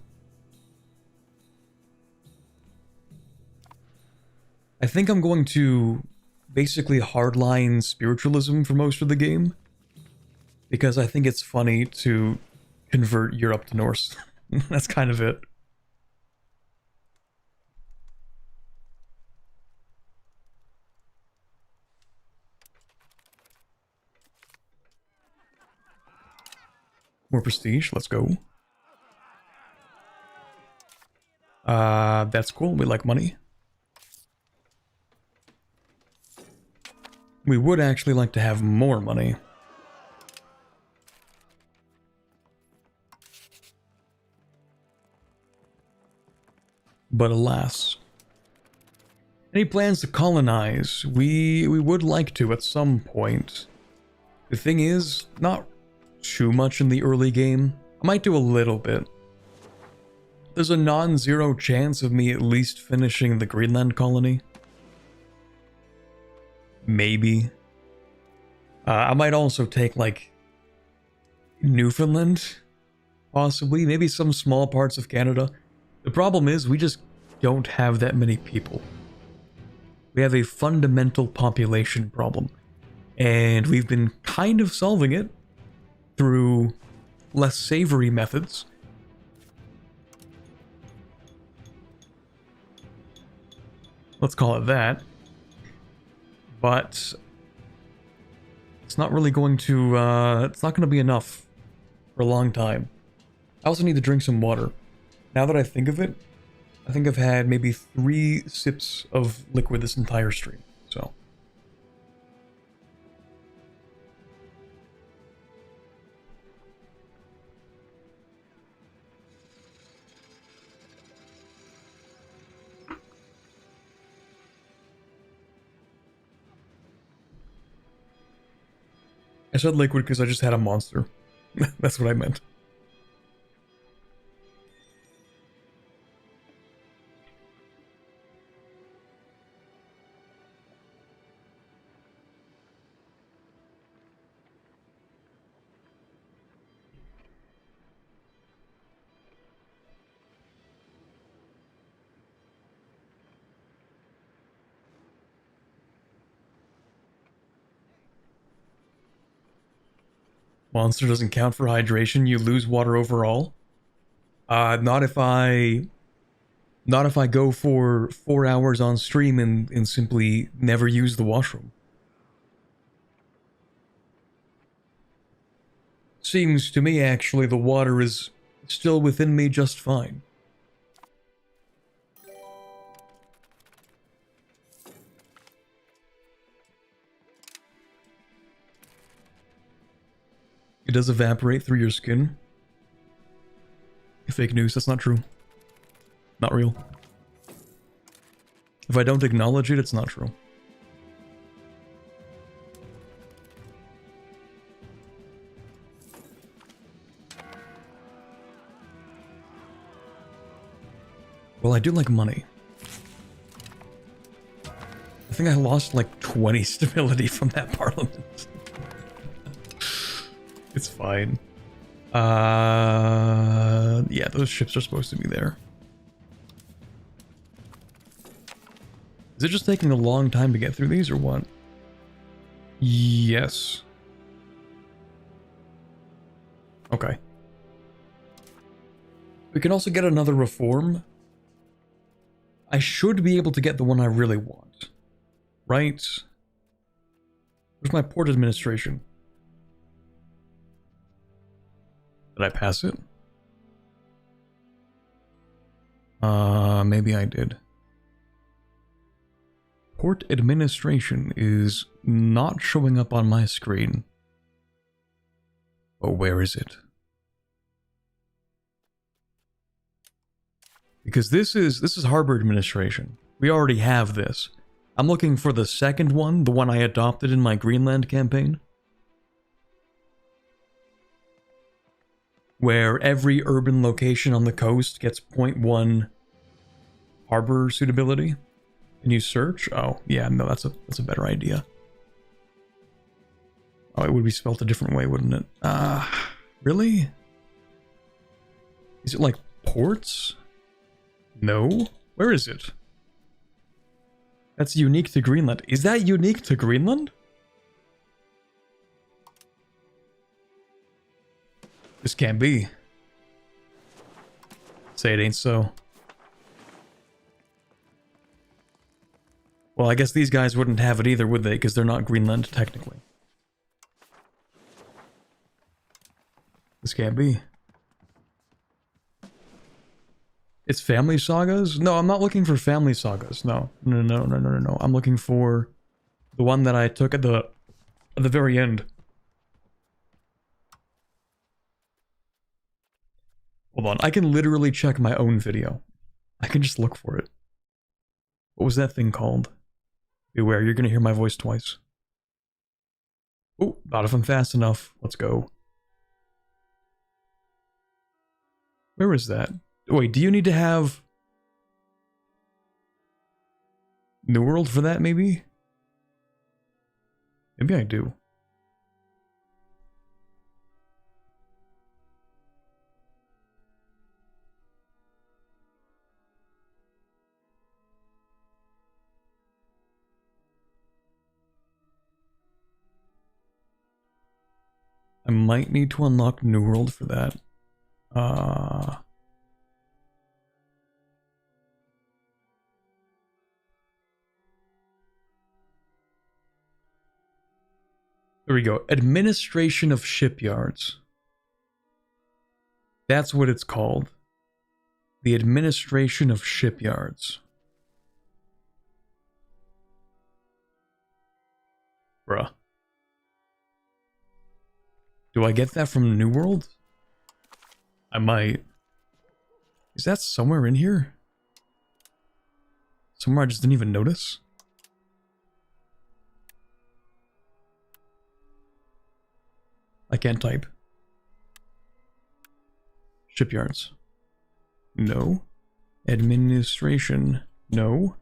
I think I'm going to basically hardline spiritualism for most of the game. Because I think it's funny to convert Europe to Norse. That's kind of it. More prestige, let's go. That's cool, we like money. We would actually like to have more money. But alas. Any plans to colonize? We would like to at some point. The thing is, not too much in the early game. I might do a little bit. There's a non-zero chance of me at least finishing the Greenland colony. Maybe. I might also take, like, Newfoundland, possibly. Maybe some small parts of Canada. The problem is, we just don't have that many people. We have a fundamental population problem. And we've been kind of solving it through less savory methods. Let's call it that. But it's not really going to, it's not going to be enough for a long time. I also need to drink some water. Now that I think of it, I think I've had maybe 3 sips of liquid this entire stream, so. I said liquid because I just had a monster. That's what I meant. Monster doesn't count for hydration, you lose water overall. Not if I go for 4 hours on stream and simply never use the washroom. Seems to me actually the water is still within me just fine. It does evaporate through your skin. Fake news, that's not true. Not real. If I don't acknowledge it, it's not true. Well, I do like money. I think I lost like 20 stability from that parliament. It's fine. Yeah, those ships are supposed to be there. Is it just taking a long time to get through these or what? Yes. Okay. We can also get another reform. I should be able to get the one I really want. Right? Where's my port administration? Did I pass it? Maybe I did. Port administration is not showing up on my screen. Oh, where is it? Because this is harbor administration. We already have this. I'm looking for the second one, the one I adopted in my Greenland campaign. Where every urban location on the coast gets 0.1 harbor suitability. Can you search? Oh, yeah, no, that's a better idea. Oh, it would be spelled a different way, wouldn't it? Really? Is it like ports? No? Where is it? That's unique to Greenland. Is that unique to Greenland? This can't be. Say it ain't so. Well, I guess these guys wouldn't have it either, would they? Because they're not Greenland, technically. This can't be. It's family sagas? No, I'm not looking for family sagas. No. No. I'm looking for the one that I took at the very end. Hold on, I can literally check my own video. I can just look for it. What was that thing called? Beware, you're gonna hear my voice twice. Oh, not if I'm fast enough. Let's go. Where is that? Wait, do you need to have New World for that, maybe? Maybe I do. I might need to unlock New World for that. There we go. Administration of Shipyards. That's what it's called. The Administration of Shipyards. Bruh. Do I get that from New World? I might. Is that somewhere in here? Somewhere I just didn't even notice? I can't type. Shipyards. No. Administration. No.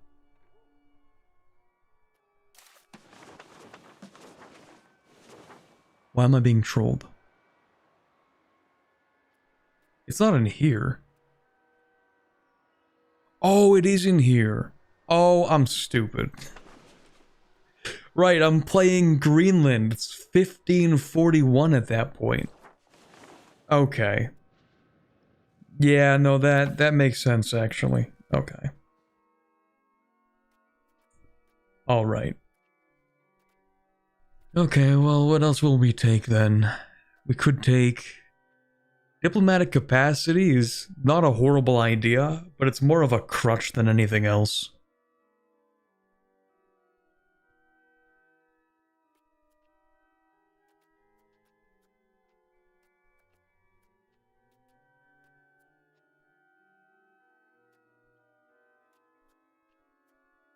Why am I being trolled? It's not in here. Oh, it is in here. Oh, I'm stupid. Right, I'm playing Greenland. It's 1541 at that point. Okay. Yeah, no, that makes sense, actually. Okay. Alright. Okay, well, what else will we take then? We could take... Diplomatic capacity is not a horrible idea, but it's more of a crutch than anything else.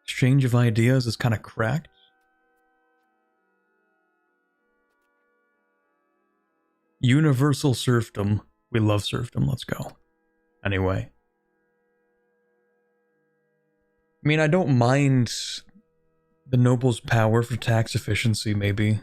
Exchange of ideas is kind of cracked. Universal serfdom. We love serfdom, let's go. Anyway. I mean, I don't mind the noble's power for tax efficiency, maybe.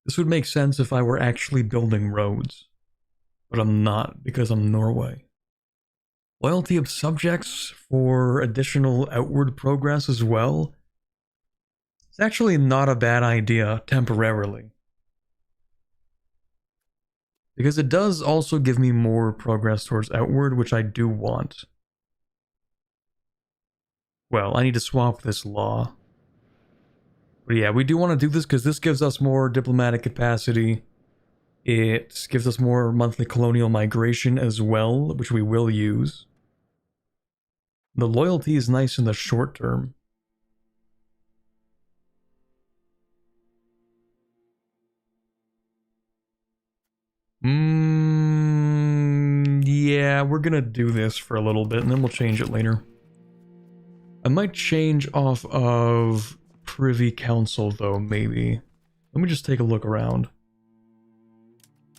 This would make sense if I were actually building roads. But I'm not, because I'm Norway. Loyalty of subjects for additional outward progress as well. It's actually not a bad idea, temporarily. Because it does also give me more progress towards outward, which I do want. Well, I need to swap this law. But yeah, we do want to do this because this gives us more diplomatic capacity. It gives us more monthly colonial migration as well, which we will use. The loyalty is nice in the short term. Yeah, we're gonna do this for a little bit and then we'll change it later. I might change off of Privy Council though, maybe. Let me just take a look around.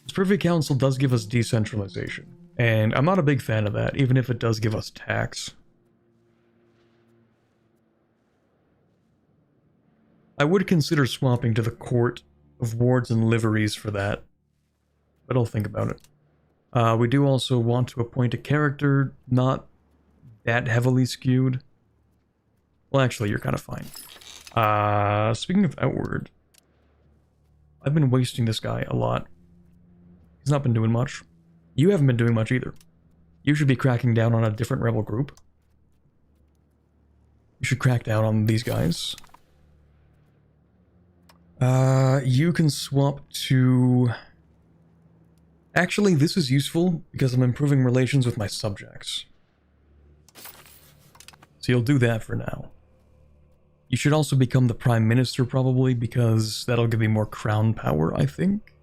This Privy Council does give us decentralization, and I'm not a big fan of that, even if it does give us tax. I would consider swapping to the Court of Wards and Liveries for that, but I'll think about it. We do also want to appoint a character, not that heavily skewed. Well, actually, you're kind of fine. Speaking of outward, I've been wasting this guy a lot. He's not been doing much. You haven't been doing much either. You should be cracking down on a different rebel group. You should crack down on these guys. You can swap to... Actually, this is useful because I'm improving relations with my subjects. So you'll do that for now. You should also become the Prime Minister probably because that'll give you more crown power, I think.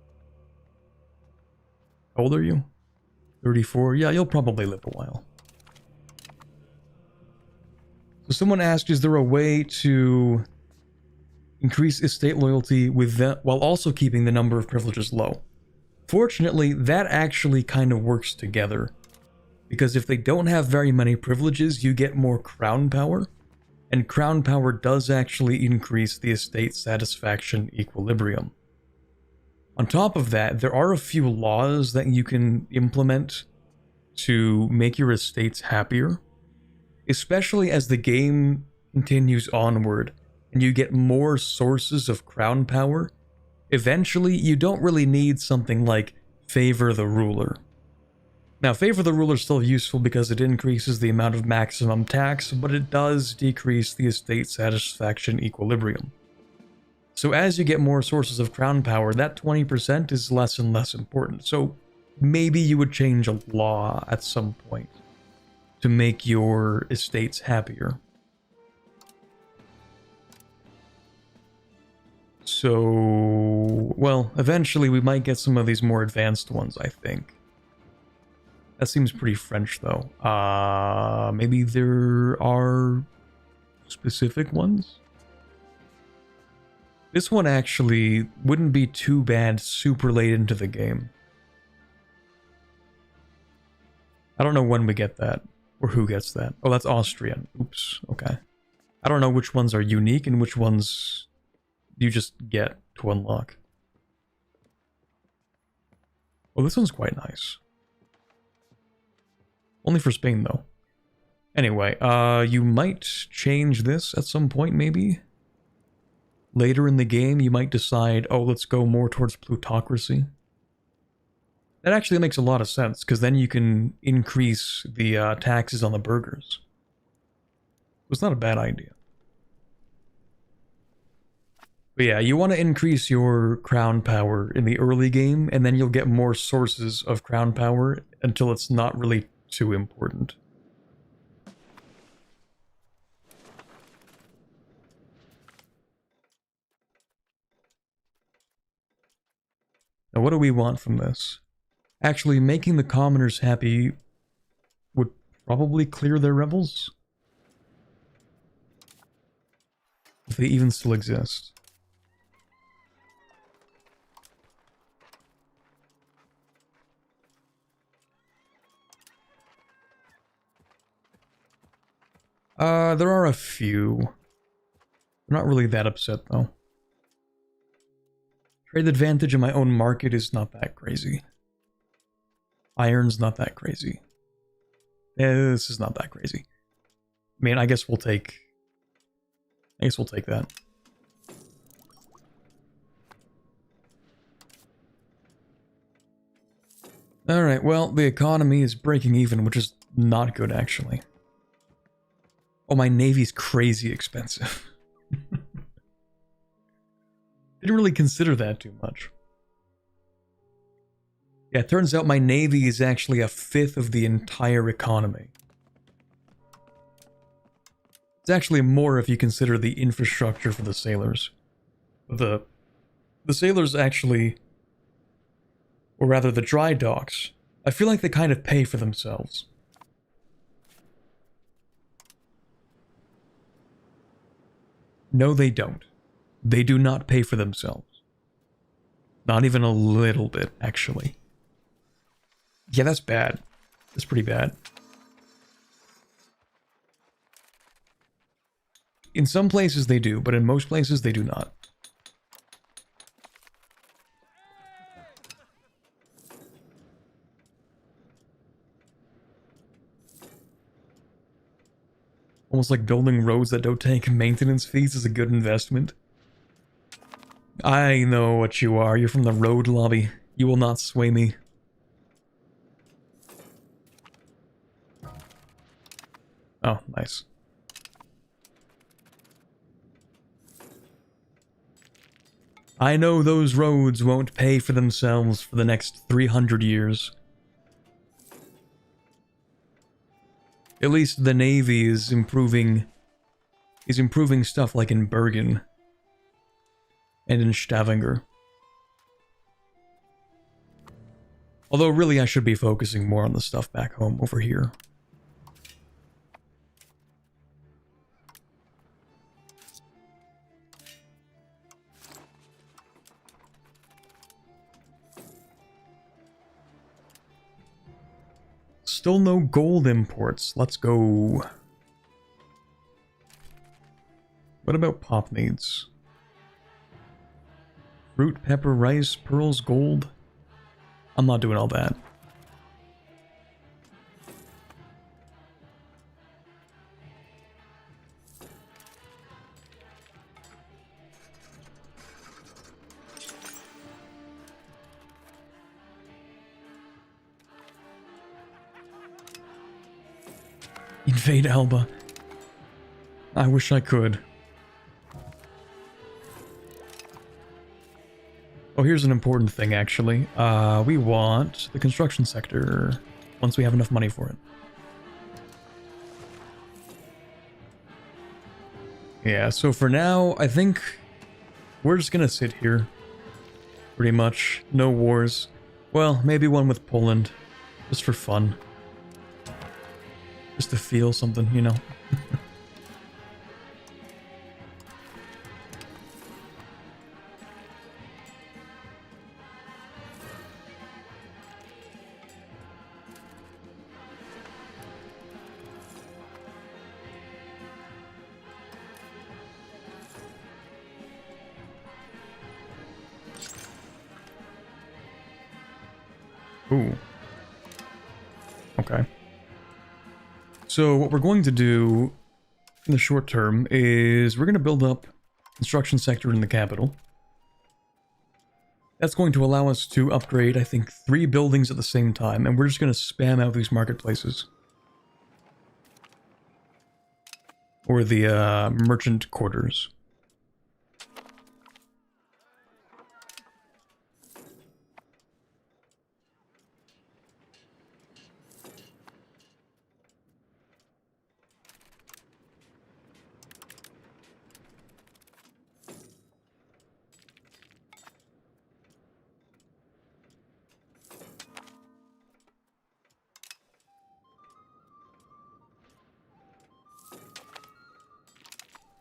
How old are you? 34? Yeah, you'll probably live a while. So someone asked, is there a way to increase estate loyalty with that while also keeping the number of privileges low? Fortunately, that actually kind of works together. Because if they don't have very many privileges, you get more crown power. And crown power does actually increase the estate satisfaction equilibrium. On top of that, there are a few laws that you can implement to make your estates happier. Especially as the game continues onward and you get more sources of crown power. Eventually, you don't really need something like favor the ruler. Now, favor the ruler is still useful because it increases the amount of maximum tax, but it does decrease the estate satisfaction equilibrium. So as you get more sources of crown power, that 20% is less and less important. So maybe you would change a law at some point to make your estates happier. So, well, eventually we might get some of these more advanced ones, I think. That seems pretty French, though. Maybe there are specific ones? This one actually wouldn't be too bad super late into the game. I don't know when we get that, or who gets that. Oh, that's Austrian. Oops, okay. I don't know which ones are unique and which ones you just get to unlock. Well, this one's quite nice. Only for Spain, though. Anyway, you might change this at some point, maybe? Later in the game, you might decide, oh, let's go more towards plutocracy. That actually makes a lot of sense, because then you can increase the taxes on the burghers. It's not a bad idea. But yeah, you want to increase your crown power in the early game, and then you'll get more sources of crown power until it's not really too important. Now, what do we want from this? Actually, making the commoners happy would probably clear their rebels. If they even still exist. There are a few. I'm not really that upset, though. Trade advantage in my own market is not that crazy. Iron's not that crazy. This is not that crazy. I mean, I guess we'll take that. Alright, well, the economy is breaking even, which is not good, actually. Oh, my navy's crazy expensive. Didn't really consider that too much. Yeah, it turns out my navy is actually a fifth of the entire economy. It's actually more if you consider the infrastructure for the sailors. The sailors actually, or rather the dry docks, I feel like they kind of pay for themselves. No, they don't. They do not pay for themselves. Not even a little bit, actually. Yeah, that's bad. That's pretty bad. In some places they do, but in most places they do not. Almost like building roads that don't take maintenance fees is a good investment. I know what you are. You're from the road lobby. You will not sway me. Oh, nice. I know those roads won't pay for themselves for the next 300 years. At least the Navy is improving stuff like in Bergen and in Stavanger. Although really I should be focusing more on the stuff back home over here. Still no gold imports. Let's go. What about pop needs? Fruit, pepper, rice, pearls, gold? I'm not doing all that. Invade Alba. I wish I could. Oh, here's an important thing, actually. We want the construction sector once we have enough money for it. Yeah, so for now, I think we're just gonna sit here. Pretty much. No wars. Well, maybe one with Poland. Just for fun. Just to feel something, you know? Ooh. Okay. So what we're going to do in the short term is we're going to build up construction sector in the capital. That's going to allow us to upgrade, I think, 3 buildings at the same time, and we're just going to spam out these marketplaces. Or the merchant quarters.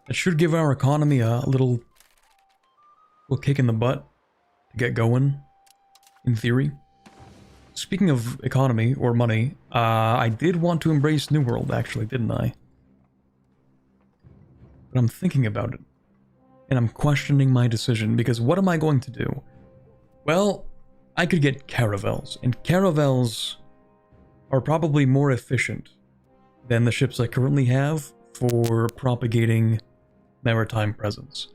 It should give our economy a little kick in the butt to get going, in theory. Speaking of economy, or money, I did want to embrace New World, actually, didn't I? But I'm thinking about it. And I'm questioning my decision, because what am I going to do? Well, I could get caravels, and caravels are probably more efficient than the ships I currently have for propagating maritime presence.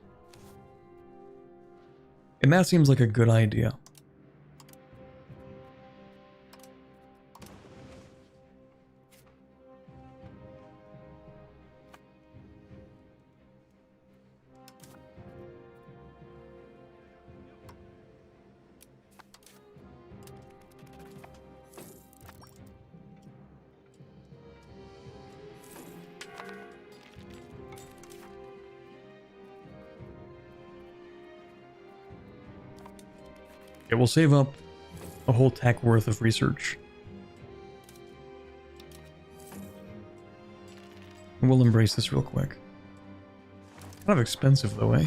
And that seems like a good idea. It will save up a whole tack worth of research. And we'll embrace this real quick. Kind of expensive though, eh?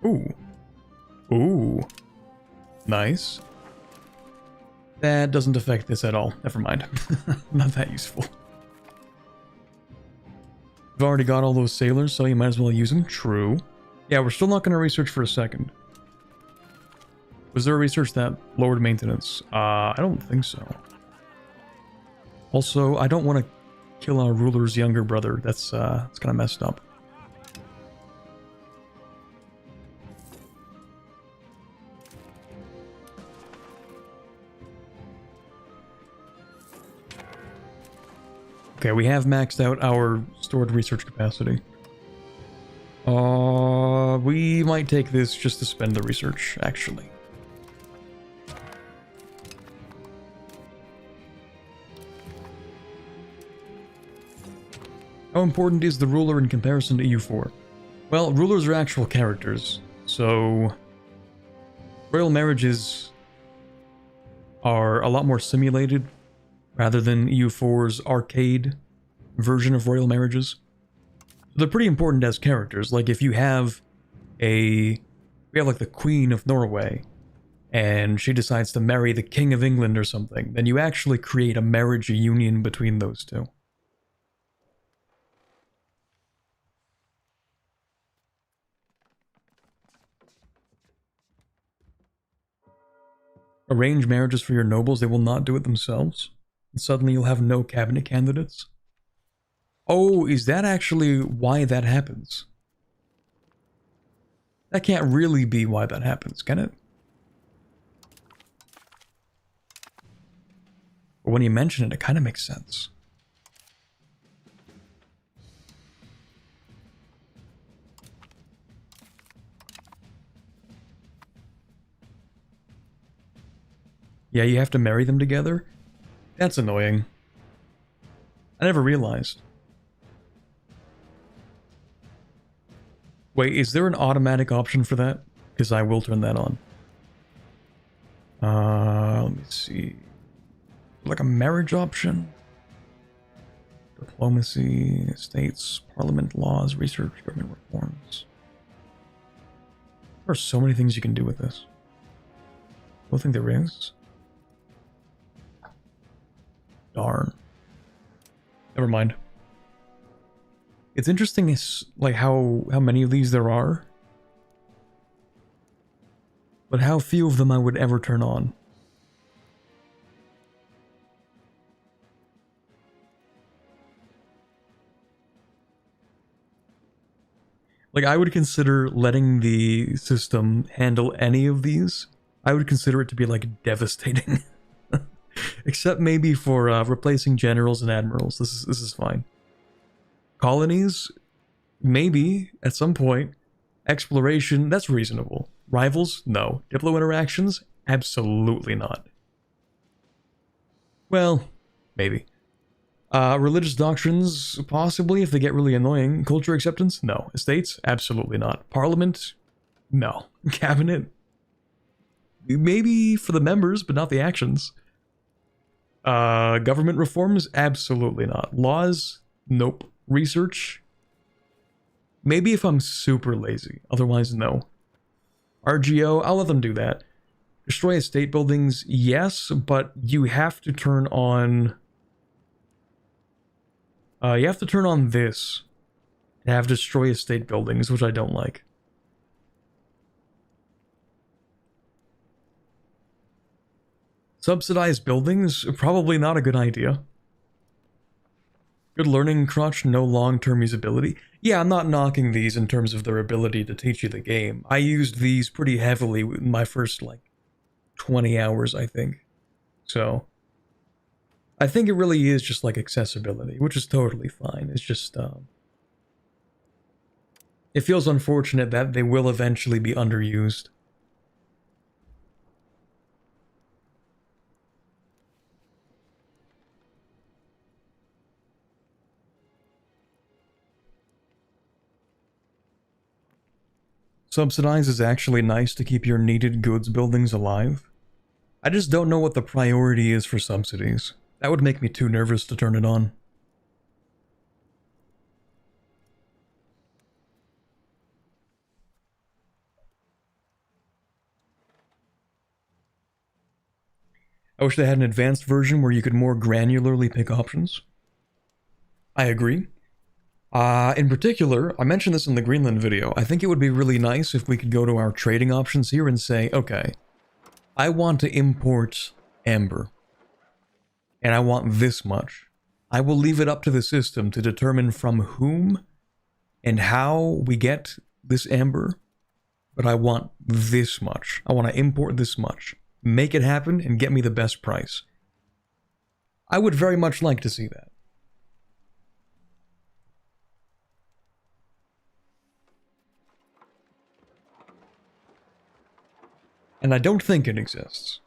Ooh. Ooh. Nice. That doesn't affect this at all. Never mind. Not that useful. You've already got all those sailors, so you might as well use them. True. Yeah, we're still not going to research for a second. Was there a research that lowered maintenance? I don't think so. Also, I don't want to kill our ruler's younger brother. That's kind of messed up. Okay, we have maxed out our stored research capacity. We might take this just to spend the research, actually. How important is the ruler in comparison to EU4? Well, rulers are actual characters, so royal marriages are a lot more simulated rather than EU4's arcade version of royal marriages. They're pretty important as characters. Like if you have we have like the Queen of Norway, and she decides to marry the King of England or something, then you actually create a marriage union between those two. Arrange marriages for your nobles, they will not do it themselves. And suddenly you'll have no cabinet candidates. Oh, is that actually why that happens? That can't really be why that happens, can it? But when you mention it, it kind of makes sense. Yeah, you have to marry them together? That's annoying. I never realized. Wait, is there an automatic option for that? Because I will turn that on. Let me see. Like a marriage option? Diplomacy, states, parliament, laws, research, government reforms. There are so many things you can do with this. I don't think there is. Darn. Never mind. It's interesting like how many of these there are, but how few of them I would ever turn on. Like I would consider letting the system handle any of these. I would consider it to be like devastating. Except maybe for replacing generals and admirals. This is fine. Colonies, maybe at some point. Exploration, that's reasonable. Rivals, no. Diplo interactions, absolutely not. Well, maybe. Religious doctrines, possibly if they get really annoying. Culture acceptance, no. Estates, absolutely not. Parliament, no. Cabinet, maybe for the members, but not the actions. Government reforms? Absolutely not. Laws? Nope. Research? Maybe if I'm super lazy. Otherwise, no. RGO? I'll let them do that. Destroy estate buildings? Yes, but you have to turn on... you have to turn on this to have destroy estate buildings, which I don't like. Subsidized buildings? Probably not a good idea. Good learning crutch, no long-term usability. Yeah, I'm not knocking these in terms of their ability to teach you the game. I used these pretty heavily in my first, like, 20 hours, I think. So, I think it really is just like accessibility, which is totally fine. It's just, it feels unfortunate that they will eventually be underused. Subsidize is actually nice to keep your needed goods buildings alive. I just don't know what the priority is for subsidies. That would make me too nervous to turn it on. I wish they had an advanced version where you could more granularly pick options. I agree. In particular, I mentioned this in the Greenland video, I think it would be really nice if we could go to our trading options here and say, okay, I want to import amber, and I want this much. I will leave it up to the system to determine from whom and how we get this amber, but I want this much. I want to import this much. Make it happen and get me the best price. I would very much like to see that. And I don't think it exists.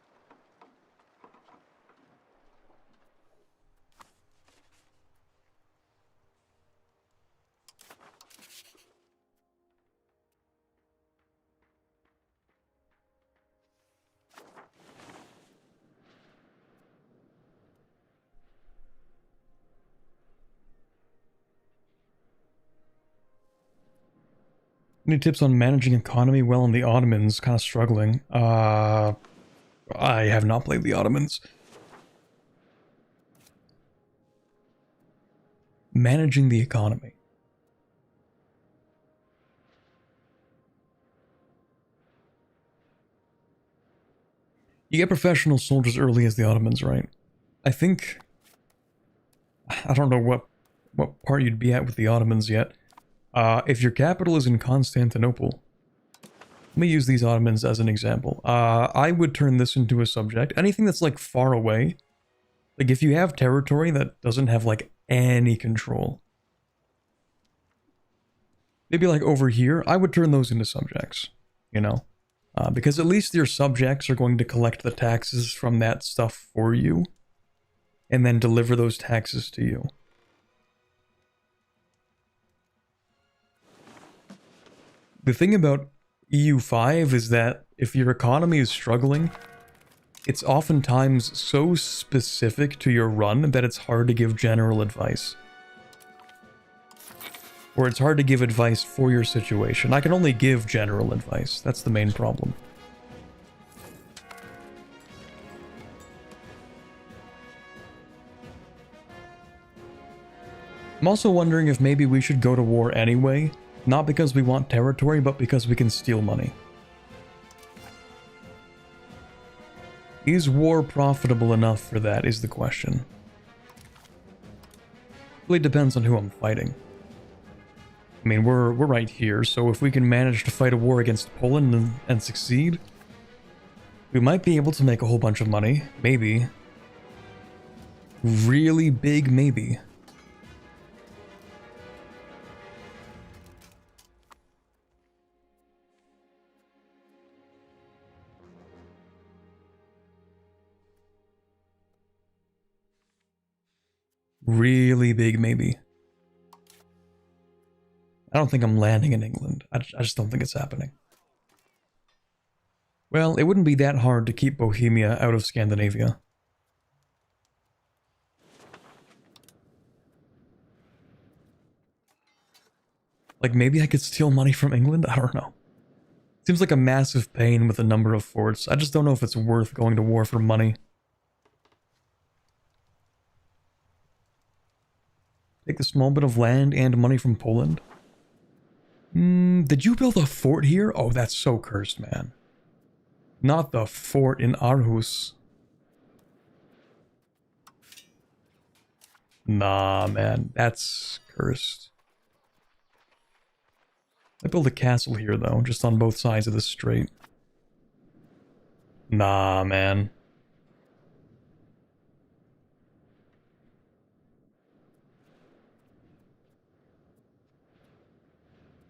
Any tips on managing economy well in the Ottomans? Kind of struggling. I have not played the Ottomans. Managing the economy. You get professional soldiers early as the Ottomans, right? I think... I don't know what part you'd be at with the Ottomans yet. If your capital is in Constantinople, let me use these Ottomans as an example. I would turn this into a subject. Anything that's like far away, like if you have territory that doesn't have like any control, maybe like over here, I would turn those into subjects, you know? Because at least your subjects are going to collect the taxes from that stuff for you, and then deliver those taxes to you. The thing about EU5 is that if your economy is struggling, it's oftentimes so specific to your run that it's hard to give general advice. Or it's hard to give advice for your situation. I can only give general advice. That's the main problem. I'm also wondering if maybe we should go to war anyway. Not because we want territory, but because we can steal money. Is war profitable enough for that, is the question. Really depends on who I'm fighting. I mean, we're right here, so if we can manage to fight a war against Poland and succeed, we might be able to make a whole bunch of money. Maybe. Really big maybe. Really big, maybe. I don't think I'm landing in England. I just don't think it's happening. Well, it wouldn't be that hard to keep Bohemia out of Scandinavia. Like, maybe I could steal money from England? I don't know. Seems like a massive pain with a number of forts. I just don't know if it's worth going to war for money. Take the small bit of land and money from Poland. Did you build a fort here? Oh, that's so cursed, man. Not the fort in Aarhus. Nah, man, that's cursed. I built a castle here, though, just on both sides of the strait. Nah, man.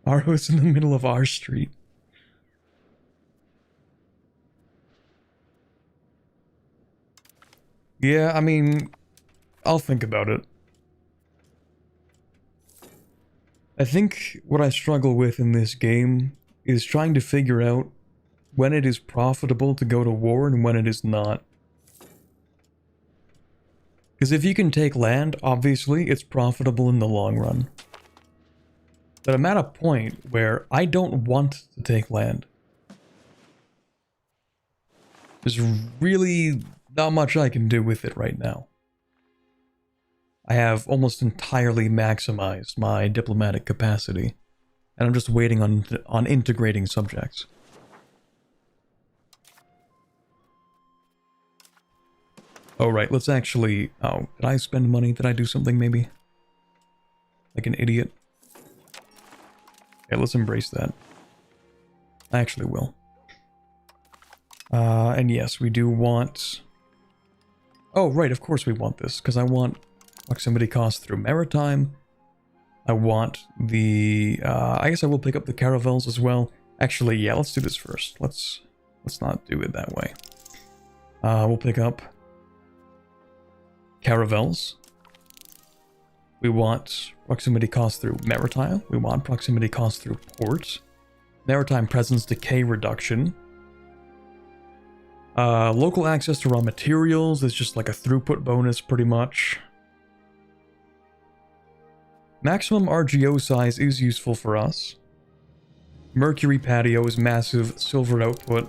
Our house in the middle of our street. Yeah, I mean, I'll think about it. I think what I struggle with in this game is trying to figure out when it is profitable to go to war and when it is not. Because if you can take land, obviously it's profitable in the long run. But I'm at a point where I don't want to take land. There's really not much I can do with it right now. I have almost entirely maximized my diplomatic capacity, and I'm just waiting on integrating subjects. Oh right, let's actually... Oh, did I spend money? Did I do something maybe? Like an idiot? Okay, let's embrace that. I actually will. And yes, we do want... Oh right, of course we want this, because I want proximity cost through maritime. I want the... I guess I will pick up the caravels as well. Actually, yeah, let's do this first. Let's not do it that way. We'll pick up caravels. We want proximity cost through maritime. We want proximity cost through port. Maritime presence decay reduction. Local access to raw materials is just like a throughput bonus pretty much. Maximum RGO size is useful for us. Mercury patio is massive silver output.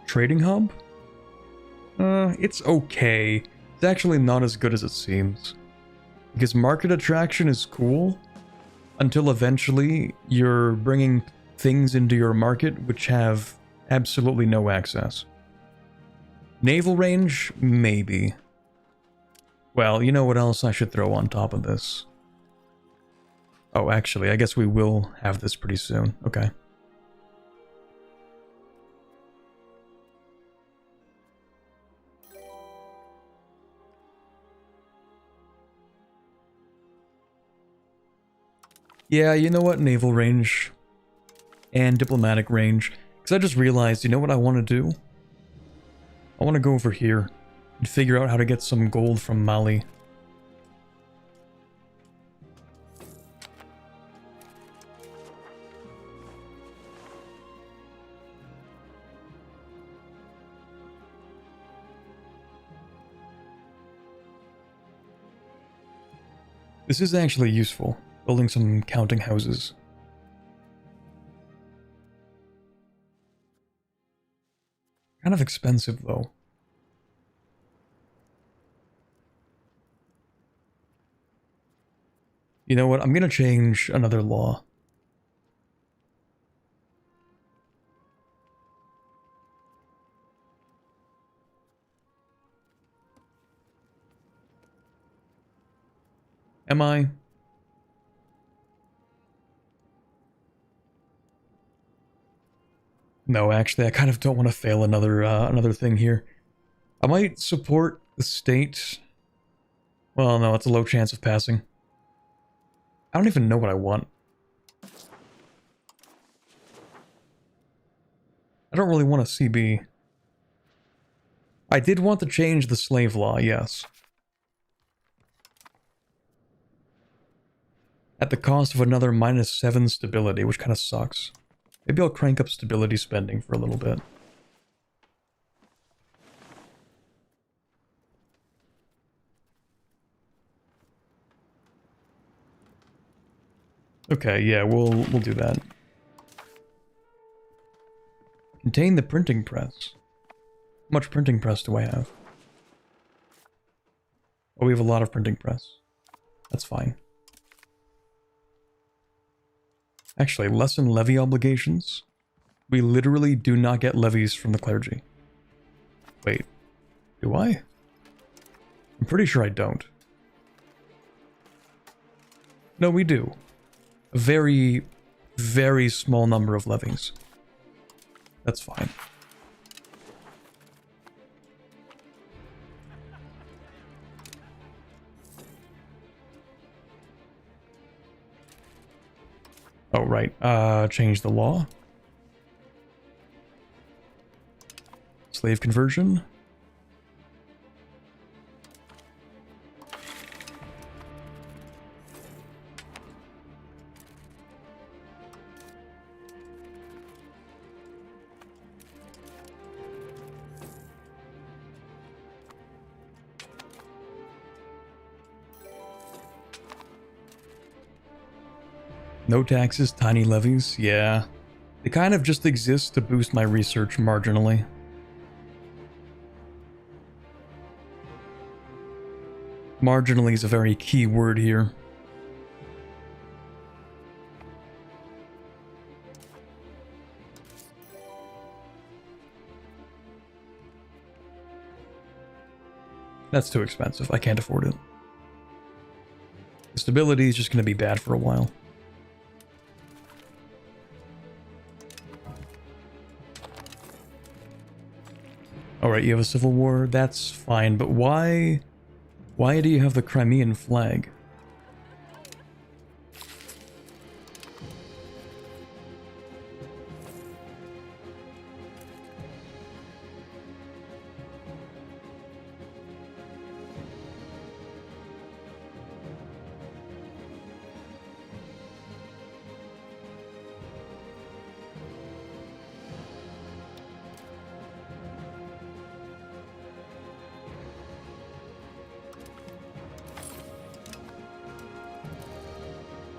Trading hub? It's okay. It's actually not as good as it seems. Because market attraction is cool, until eventually you're bringing things into your market which have absolutely no access. Naval range? Maybe. Well, you know what else I should throw on top of this? Oh, actually, I guess we will have this pretty soon. Okay. Yeah, you know what? Naval range and diplomatic range. Because I just realized, you know what I want to do? I want to go over here and figure out how to get some gold from Mali. This is actually useful. Building some counting houses. Kind of expensive though. You know what? I'm gonna change another law. Am I? No, actually, I kind of don't want to fail another thing here. I might support the state. Well, no, it's a low chance of passing. I don't even know what I want. I don't really want a CB. I did want to change the slave law, yes. At the cost of another -7 stability, which kind of sucks. Maybe I'll crank up stability spending for a little bit. Okay, yeah, we'll do that. Contain the printing press. How much printing press do I have? Oh, we have a lot of printing press. That's fine. Actually, lessen levy obligations. We literally do not get levies from the clergy. Wait, do I? I'm pretty sure I don't. No, we do. A very, very small number of levies. That's fine. Oh, right. Change the law. Slave conversion. No taxes, tiny levies, yeah. They kind of just exist to boost my research marginally. Marginally is a very key word here. That's too expensive. I can't afford it. The stability is just going to be bad for a while. Alright, you have a civil war, that's fine, but why do you have the Crimean flag?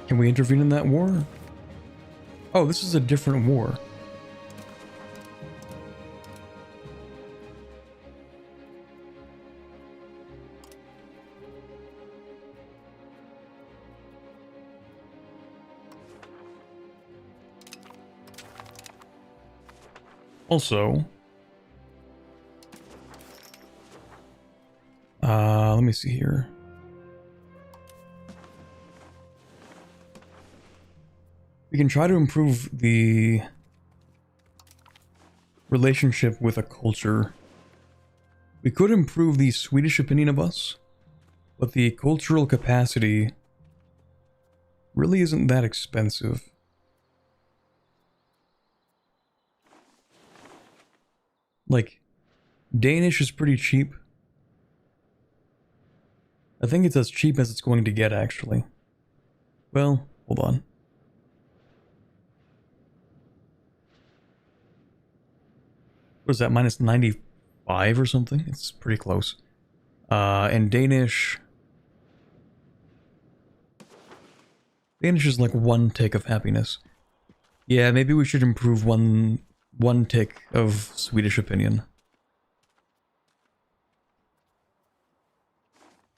Can we intervene in that war? Oh, this is a different war. Also, let me see here. We can try to improve the relationship with a culture. We could improve the Swedish opinion of us, but the cultural capacity really isn't that expensive. Like, Danish is pretty cheap. I think it's as cheap as it's going to get, actually. Well, hold on. What is that, minus 95 or something? It's pretty close. And Danish is like one tick of happiness. Yeah, maybe we should improve one tick of Swedish opinion.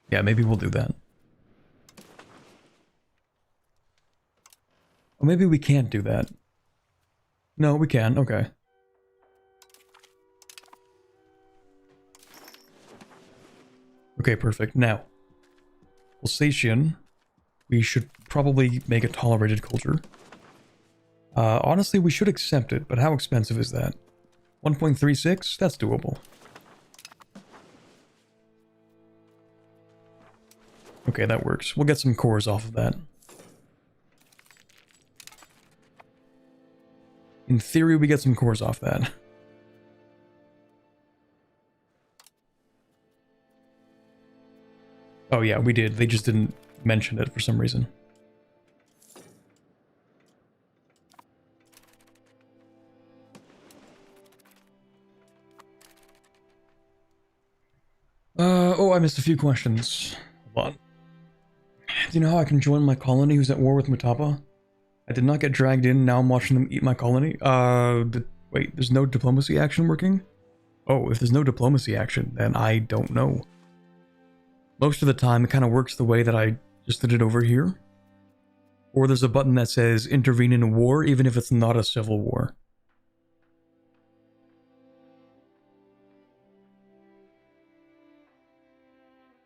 Yeah, maybe we'll do that. Or maybe we can't do that. No, we can, okay. Okay, perfect. Now, Alsatian, we should probably make a tolerated culture. Honestly, we should accept it, but how expensive is that? 1.36? That's doable. Okay, that works. We'll get some cores off of that. In theory, we get some cores off that. Oh yeah, we did. They just didn't mention it for some reason. Oh, I missed a few questions. Hold on. Do you know how I can join my colony who's at war with Mutapa? I did not get dragged in, now I'm watching them eat my colony. Wait, there's no diplomacy action working? Oh, if there's no diplomacy action, then I don't know. Most of the time, it kind of works the way that I just did it over here. Or there's a button that says intervene in a war, even if it's not a civil war.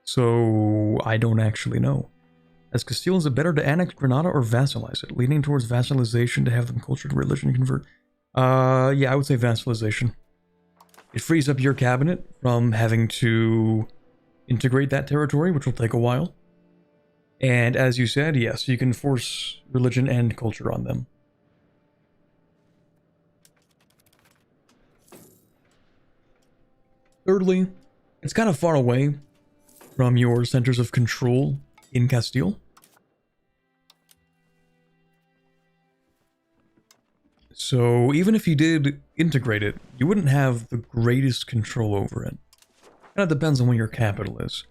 So, I don't actually know. As Castile, is it better to annex Granada or vassalize it? Leaning towards vassalization to have them cultured religion convert? Yeah, I would say vassalization. It frees up your cabinet from having to integrate that territory, which will take a while. And as you said, yes, you can force religion and culture on them. Thirdly, it's kind of far away from your centers of control in Castile. So even if you did integrate it, you wouldn't have the greatest control over it. Kind of depends on what your capital is.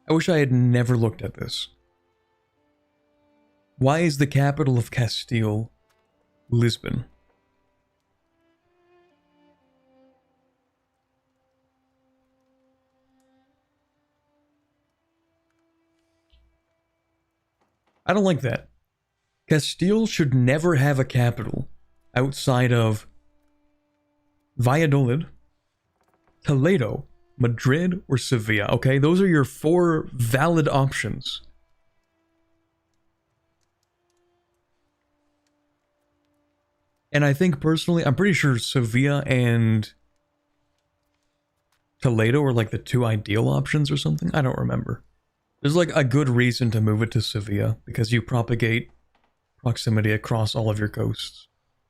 I wish I had never looked at this. Why is the capital of Castile Lisbon? I don't like that. Castile should never have a capital outside of Valladolid, Toledo, Madrid, or Sevilla. Okay, those are your 4 valid options. And I think personally, I'm pretty sure Sevilla and Toledo are like the 2 ideal options or something. I don't remember. There's like a good reason to move it to Sevilla because you propagate proximity across all of your coasts,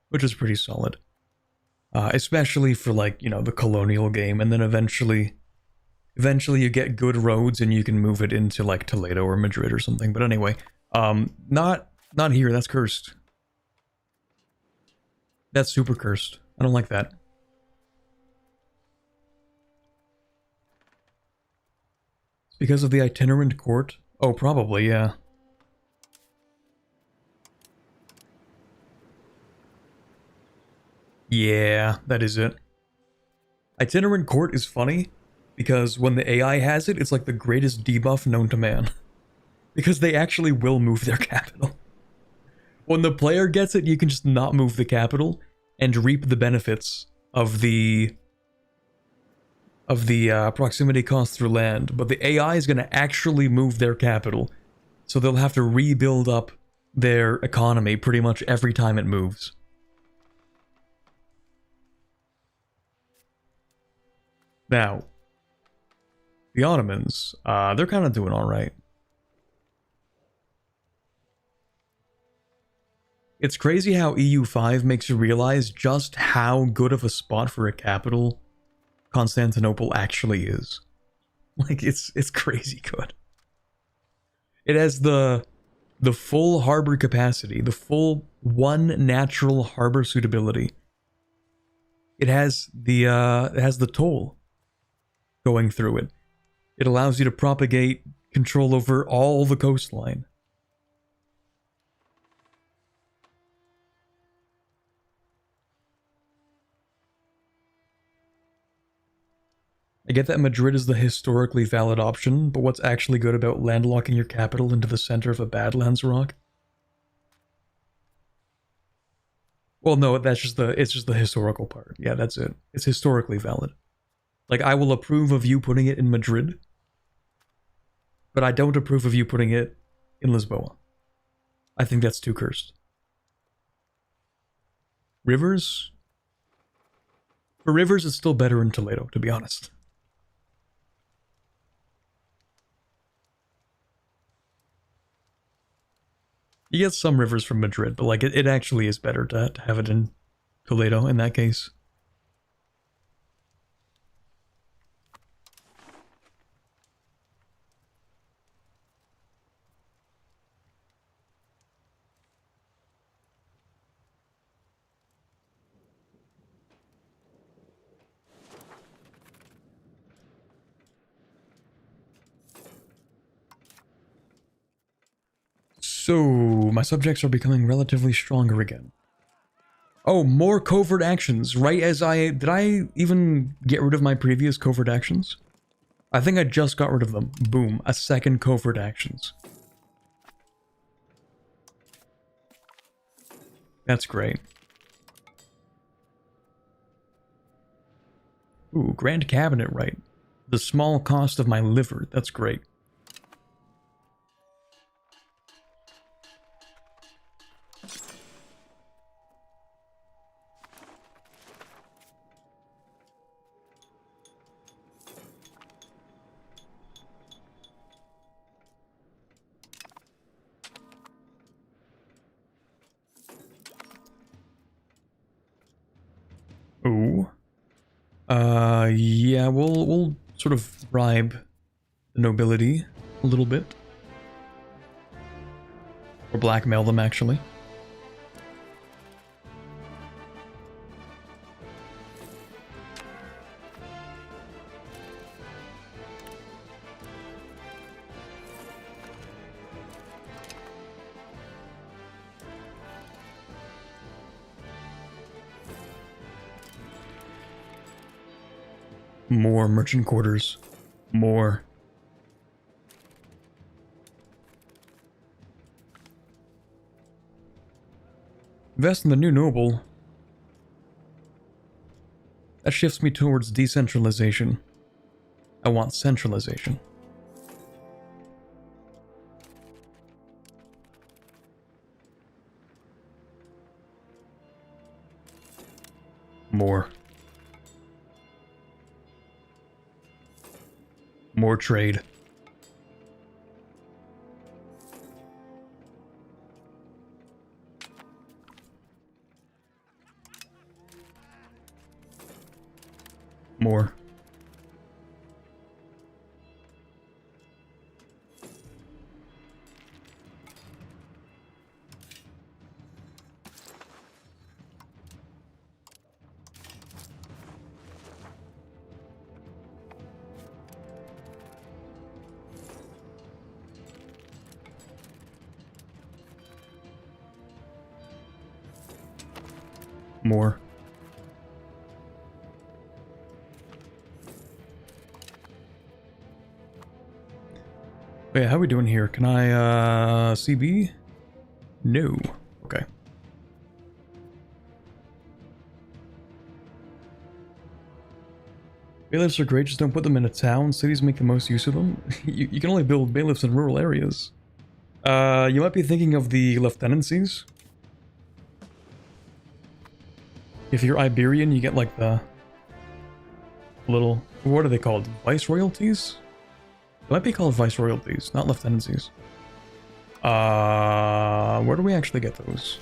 which is pretty solid. Especially for like, you know, the colonial game, and then eventually you get good roads and you can move it into like Toledo or Madrid or something. But anyway, not here. That's cursed. That's super cursed. I don't like that. Because of the itinerant court? Oh, probably, yeah. Yeah, that is it. Itinerant court is funny because when the AI has it, it's like the greatest debuff known to man. Because they actually will move their capital. When the player gets it, you can just not move the capital and reap the benefits of the proximity cost through land, but the AI is going to actually move their capital, so they'll have to rebuild up their economy pretty much every time it moves. Now, the Ottomans, they're kind of doing alright. It's crazy how EU5 makes you realize just how good of a spot for a capital Constantinople actually is. Like, it's crazy good. It has the full harbor capacity, the full 1 natural harbor suitability. It has the toll going through it. It allows you to propagate control over all the coastline. I get that Madrid is the historically valid option, but what's actually good about landlocking your capital into the center of a Badlands rock? Well, no, it's just the historical part. Yeah, that's it. It's historically valid. Like, I will approve of you putting it in Madrid, but I don't approve of you putting it in Lisboa. I think that's too cursed. Rivers? For rivers, it's still better in Toledo, to be honest. You get some rivers from Madrid, but like it actually is better to have it in Toledo in that case. So, my subjects are becoming relatively stronger again. Oh, more covert actions, right as did I even get rid of my previous covert actions? I think I just got rid of them. Boom, a second covert actions. That's great. Ooh, Grand Cabinet right. The small cost of my liver, that's great. Yeah, we'll sort of bribe the nobility a little bit. Or blackmail them, actually. More merchant quarters. More. Invest in the new noble. That shifts me towards decentralization. I want centralization. More. More trade. More. More. Wait, how are we doing here? Can I, CB? No. Okay. Bailiffs are great, just don't put them in a town. Cities make the most use of them. You can only build bailiffs in rural areas. You might be thinking of the lieutenancies. If you're Iberian, you get like the little... What are they called? Viceroyalties? It might be called viceroyalties, not lieutenancies. Where do we actually get those?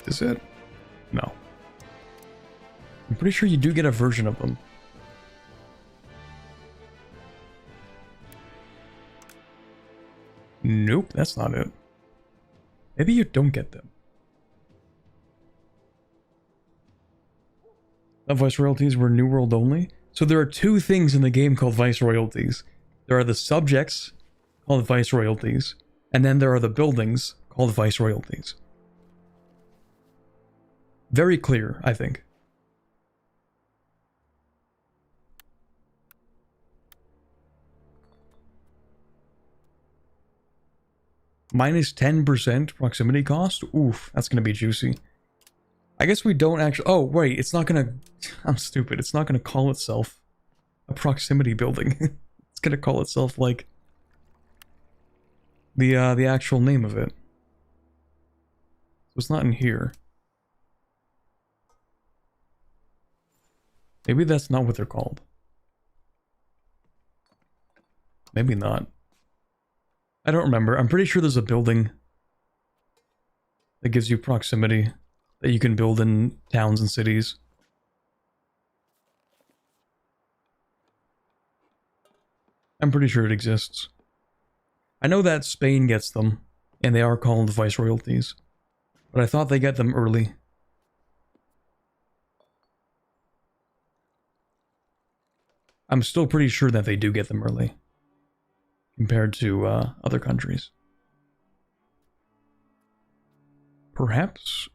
Is it? No. I'm pretty sure you do get a version of them. Nope, that's not it. Maybe you don't get them. The viceroyalties were New World only. So there are two things in the game called viceroyalties. There are the subjects called viceroyalties, and then there are the buildings called viceroyalties. Very clear, I think. Minus 10% proximity cost? Oof, that's gonna be juicy. I guess we don't actually... Oh, wait, it's not gonna... I'm stupid. It's not gonna call itself a proximity building. It's gonna call itself, like... the actual name of it. So it's not in here. Maybe that's not what they're called. Maybe not. I don't remember. I'm pretty sure there's a building that gives you proximity that you can build in towns and cities. I'm pretty sure it exists. I know that Spain gets them, and they are called viceroyalties, but I thought they get them early. I'm still pretty sure that they do get them early, compared to other countries. Perhaps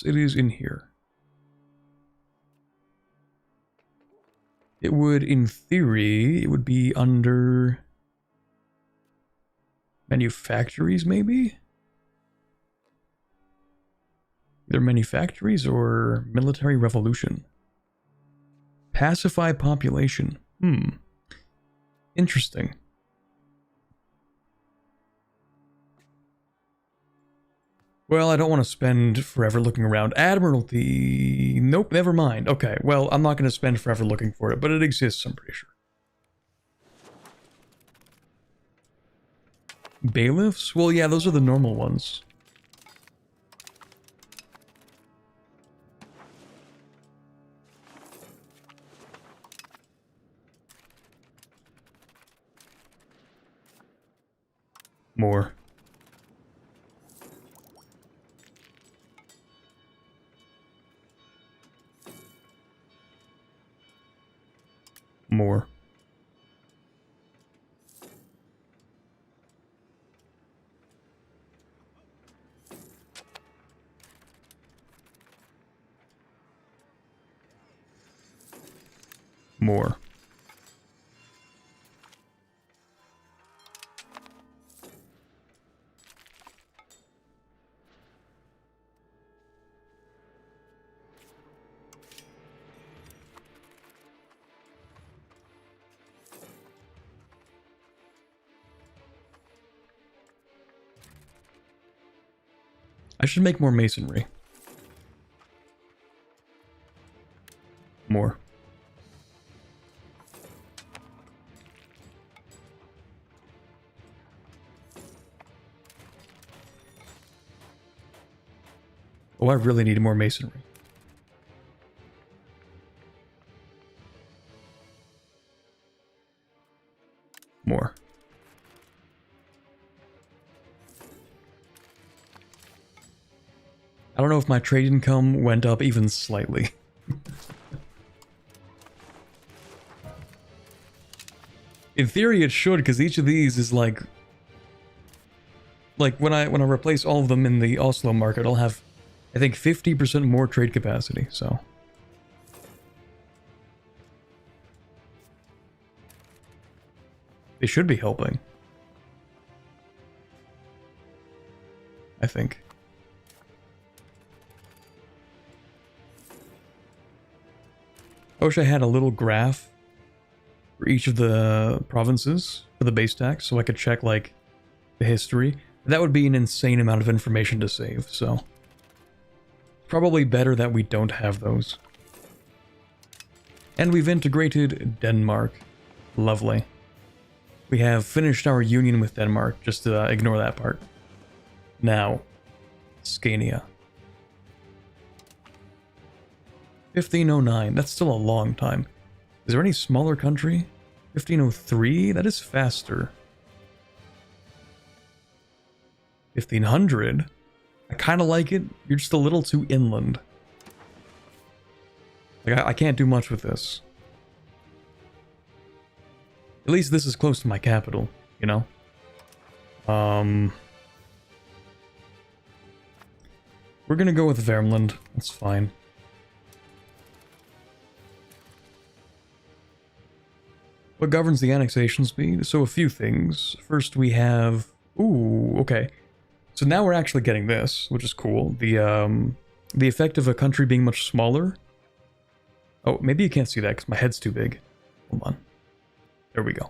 it is in here. It would, in theory, it would be under manufactories, maybe? Either manufactories or military revolution. Pacify population. Interesting. Well, I don't want to spend forever looking around. Admiralty... Nope, never mind. Okay, well, I'm not going to spend forever looking for it, but it exists, I'm pretty sure. Bailiffs? Well, yeah, those are the normal ones. More. More. More. I should make more masonry. More. Oh, I really need more masonry. More. I don't know if my trade income went up even slightly. In theory it should, because each of these is like when I replace all of them in the Oslo market, I'll have, I think, 50% more trade capacity, so. They should be helping. I think. I wish I had a little graph for each of the provinces for the base tax, so I could check, like, the history. That would be an insane amount of information to save, so. Probably better that we don't have those. And we've integrated Denmark. Lovely. We have finished our union with Denmark, just to ignore that part. Now, Scania. 1509, that's still a long time. Is there any smaller country? 1503, that is faster. 1500, I kind of like it, you're just a little too inland. Like, I can't do much with this. At least this is close to my capital, you know? We're gonna go with Vermland, that's fine. What governs the annexation speed? So a few things. First we have... Ooh, okay. So now we're actually getting this, which is cool. The effect of a country being much smaller. Oh, maybe you can't see that because my head's too big. Hold on. There we go.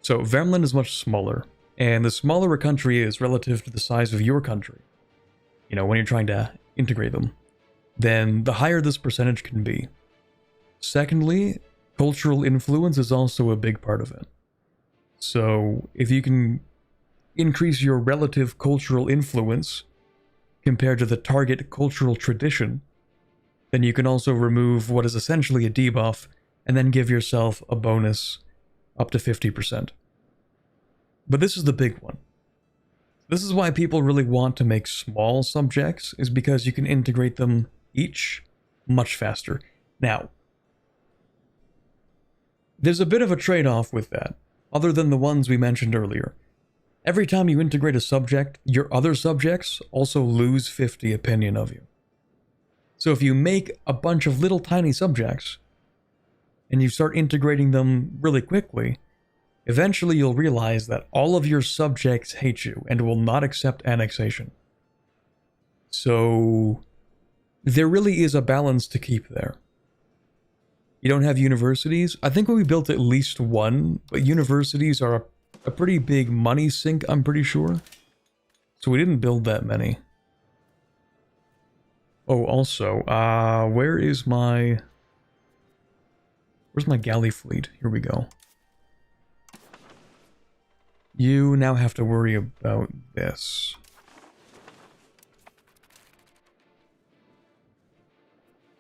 So Vermland is much smaller. And the smaller a country is relative to the size of your country, you know, when you're trying to integrate them, then the higher this percentage can be. Secondly, cultural influence is also a big part of it. So if you can increase your relative cultural influence compared to the target cultural tradition, then you can also remove what is essentially a debuff and then give yourself a bonus up to 50%. But this is the big one. This is why people really want to make small subjects, is because you can integrate them each much faster. Now, there's a bit of a trade-off with that, other than the ones we mentioned earlier. Every time you integrate a subject, your other subjects also lose 50 opinion of you. So if you make a bunch of little tiny subjects, and you start integrating them really quickly, eventually you'll realize that all of your subjects hate you and will not accept annexation. So there really is a balance to keep there. You don't have universities. I think we built at least one, but universities are a pretty big money sink, I'm pretty sure. So we didn't build that many. Oh, also, where's my galley fleet? Here we go. You now have to worry about this.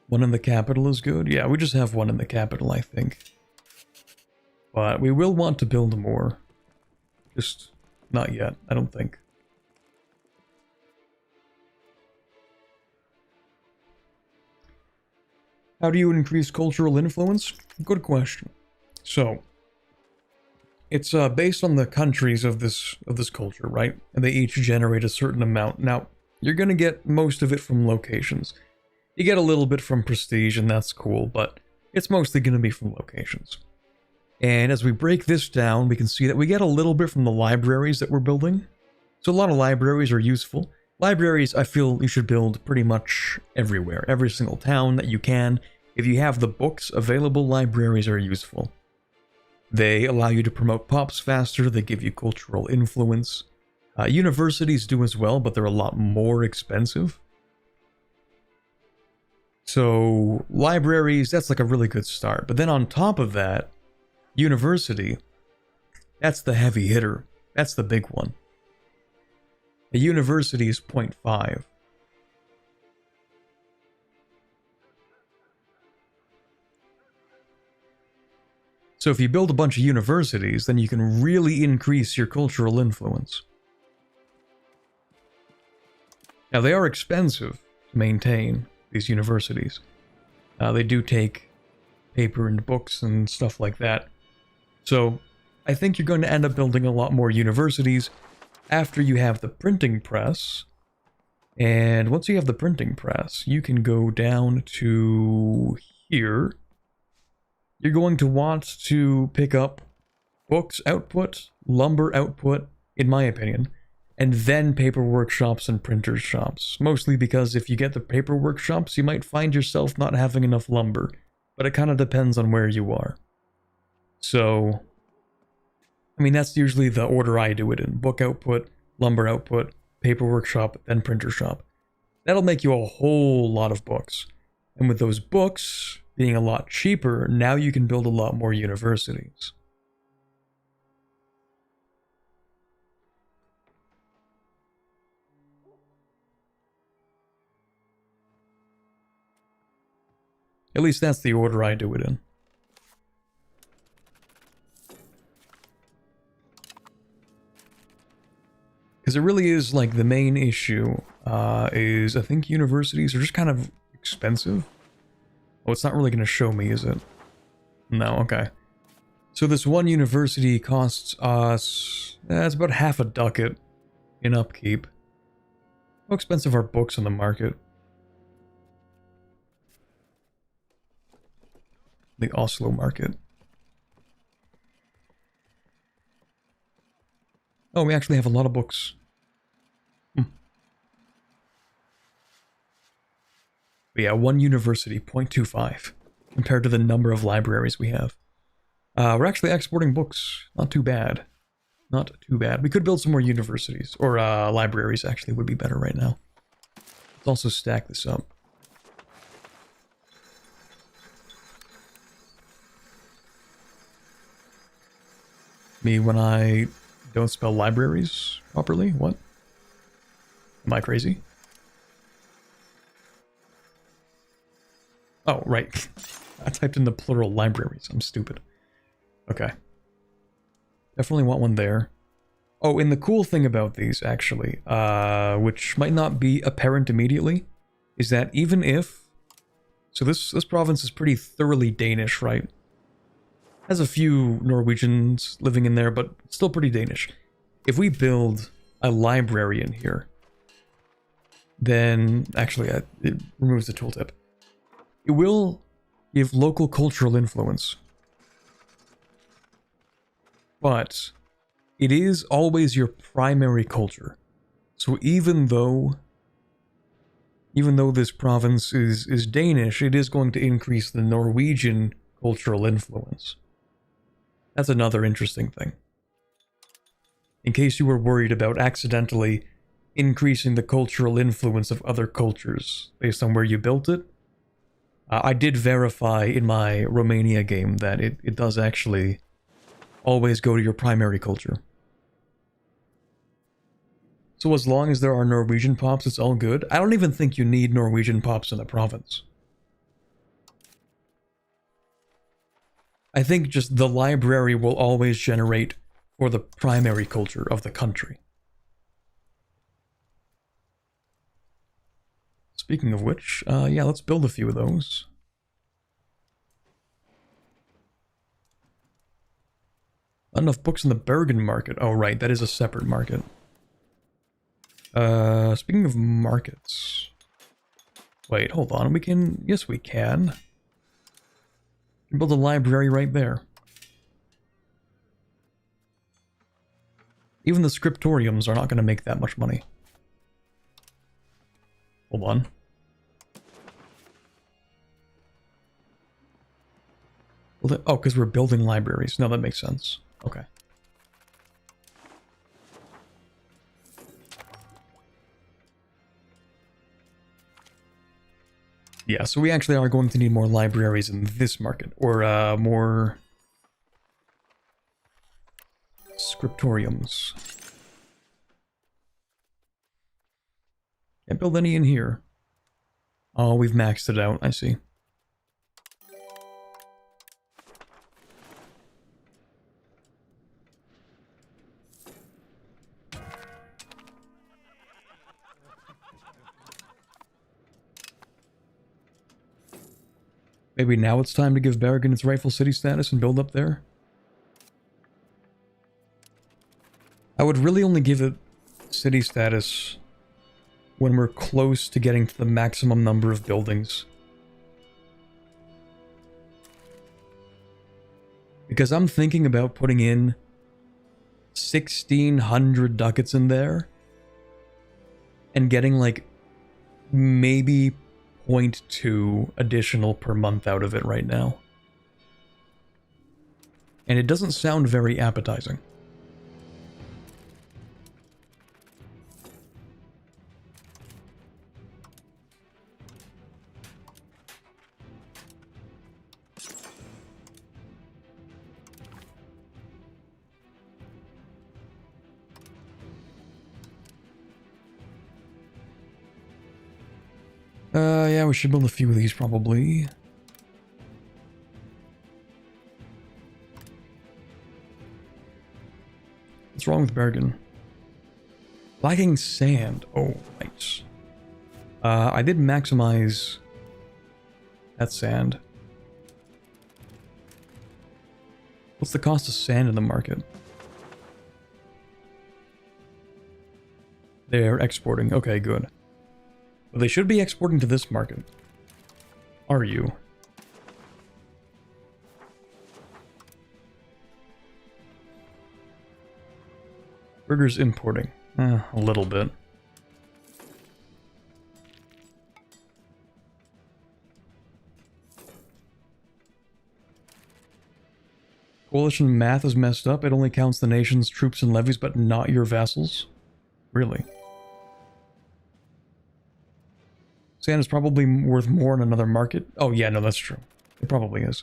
One in the capital is good? Yeah, we just have one in the capital, I think. But we will want to build more. Just Not yet, I don't think. How do you increase cultural influence? Good question. So, it's based on the countries of this culture, right? And they each generate a certain amount. Now, you're gonna get most of it from locations. You get a little bit from prestige, and that's cool, but it's mostly gonna be from locations. And as we break this down, we can see that we get a little bit from the libraries that we're building. So a lot of libraries are useful. Libraries, I feel you should build pretty much everywhere. Every single town that you can. If you have the books available, libraries are useful. They allow you to promote pops faster, they give you cultural influence. Universities do as well, but they're a lot more expensive. So libraries, that's like a really good start. But then on top of that, university, that's the heavy hitter. That's the big one. A university is 0.5. So if you build a bunch of universities, then you can really increase your cultural influence. Now, they are expensive to maintain, these universities. They do take paper and books and stuff like that. So I think you're going to end up building a lot more universities after you have the printing press. And once you have the printing press, you can go down to here. You're going to want to pick up books output, lumber output, in my opinion, and then paper workshops and printers shops. Mostly because if you get the paper workshops, you might find yourself not having enough lumber. But it kind of depends on where you are. So, I mean, that's usually the order I do it in. Book output, lumber output, paper workshop, then printer shop. That'll make you a whole lot of books. And with those books being a lot cheaper, now you can build a lot more universities. At least that's the order I do it in. Because it really is like the main issue is I think universities are just kind of expensive. Oh, it's not really going to show me, is it? No, okay. So this one university costs us... it's about half a ducat in upkeep. How expensive are books on the market? The Oslo market. Oh, we actually have a lot of books. But yeah, one university, 0.25, compared to the number of libraries we have. We're actually exporting books. Not too bad. Not too bad. We could build some more universities. Or libraries, actually, would be better right now. Let's also stack this up. Me when I don't spell libraries properly? What? Am I crazy? Oh, right. I typed in the plural libraries. I'm stupid. Okay. Definitely want one there. Oh, and the cool thing about these, actually, which might not be apparent immediately, is that even if... So this province is pretty thoroughly Danish, right? Has a few Norwegians living in there, but still pretty Danish. If we build a library in here, then... Actually, it removes the tooltip. It will give local cultural influence. But it is always your primary culture. So even though this province is Danish, it is going to increase the Norwegian cultural influence. That's another interesting thing. In case you were worried about accidentally increasing the cultural influence of other cultures based on where you built it, I did verify in my Romania game that it does actually always go to your primary culture. So as long as there are Norwegian pops, it's all good. I don't even think you need Norwegian pops in the province. I think just the library will always generate for the primary culture of the country. Speaking of which, yeah, let's build a few of those. Not enough books in the Bergen market. Oh, right, that is a separate market. Speaking of markets. Wait, hold on, we can... Yes, we can. We can build a library right there. Even the scriptoriums are not going to make that much money. Hold on. Well, oh, because we're building libraries. No, that makes sense. Okay. Yeah, so we actually are going to need more libraries in this market. Or, more... scriptoriums. Can't build any in here. Oh, we've maxed it out, I see. Maybe now it's time to give Bergen its rightful city status and build up there? I would really only give it city status when we're close to getting to the maximum number of buildings. Because I'm thinking about putting in 1,600 ducats in there and getting like maybe 0.2 additional per month out of it right now. And it doesn't sound very appetizing. Yeah, we should build a few of these probably. What's wrong with Bergen? Lacking sand. Oh, nice. I did maximize that sand. What's the cost of sand in the market? They're exporting. Okay, good. But they should be exporting to this market. Are you? Burger's importing. A little bit. Coalition math is messed up. It only counts the nation's troops and levies, but not your vassals. Really? Sand is probably worth more in another market. Oh yeah, no, that's true. It probably is.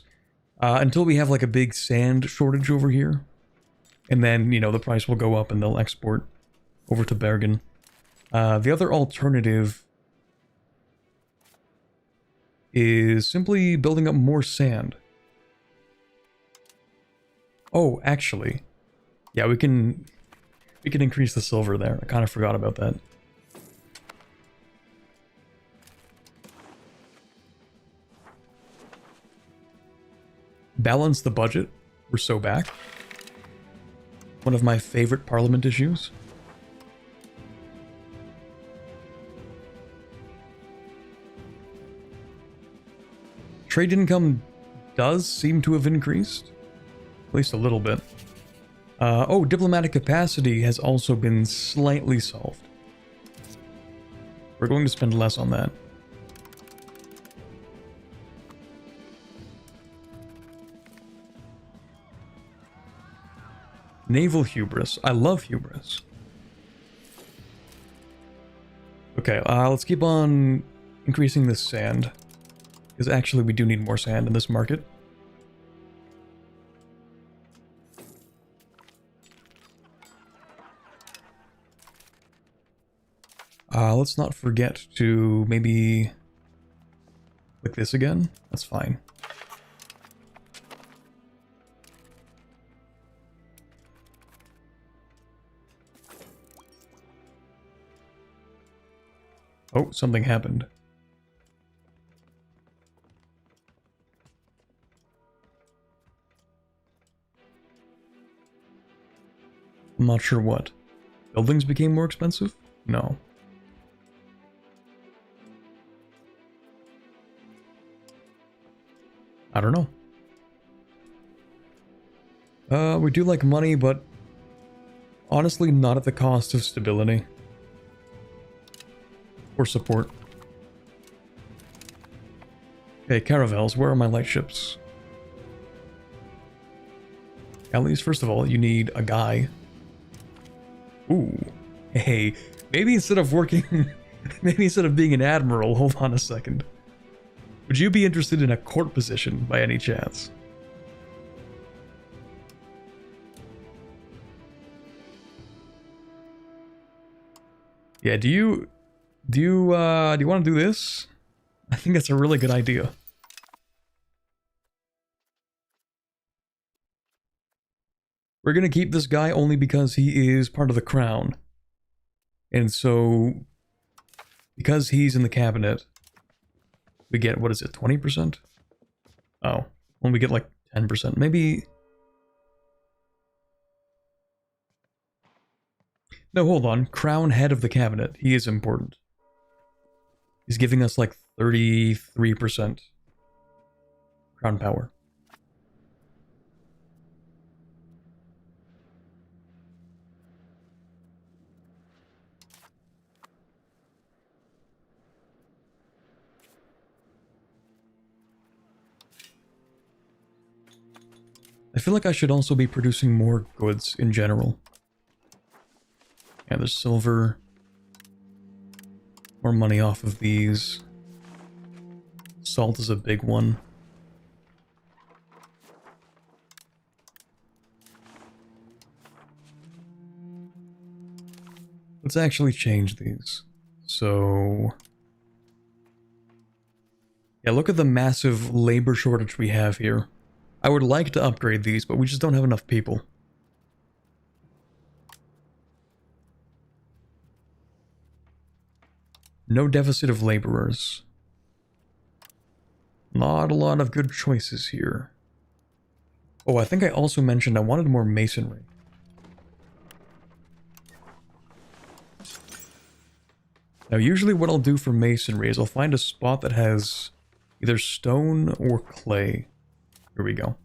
Until we have like a big sand shortage over here. And then, you know, the price will go up and they'll export over to Bergen. The other alternative is simply building up more sand. Oh, actually. Yeah, we can increase the silver there. I kind of forgot about that. Balance the budget. We're so back. One of my favorite parliament issues. Trade income does seem to have increased. At least a little bit. Oh, diplomatic capacity has also been slightly solved. We're going to spend less on that. Naval hubris. I love hubris. Okay, let's keep on increasing this sand. Because actually we do need more sand in this market. Let's not forget to maybe click this again. That's fine. Oh, something happened. I'm not sure what. Buildings became more expensive? No. I don't know. We do like money, but honestly not at the cost of stability. Or support. Okay, caravels, where are my lightships? At least, first of all, you need a guy. Ooh. Hey, maybe instead of working... maybe instead of being an admiral, hold on a second. Would you be interested in a court position by any chance? Yeah, do you want to do this? I think that's a really good idea. We're gonna keep this guy only because he is part of the crown. And so, because he's in the cabinet, we get, what is it, 20%? Oh, well, we get like 10%. Maybe... No, hold on. Crown head of the cabinet. He is important. He's giving us like 33% crown power. I feel like I should also be producing more goods in general. Yeah, there's silver. More money off of these. Salt is a big one. Let's actually change these. So... yeah, look at the massive labor shortage we have here. I would like to upgrade these, but we just don't have enough people. No deficit of laborers. Not a lot of good choices here. Oh, I think I also mentioned I wanted more masonry. Now, usually what I'll do for masonry is I'll find a spot that has either stone or clay. Here we go.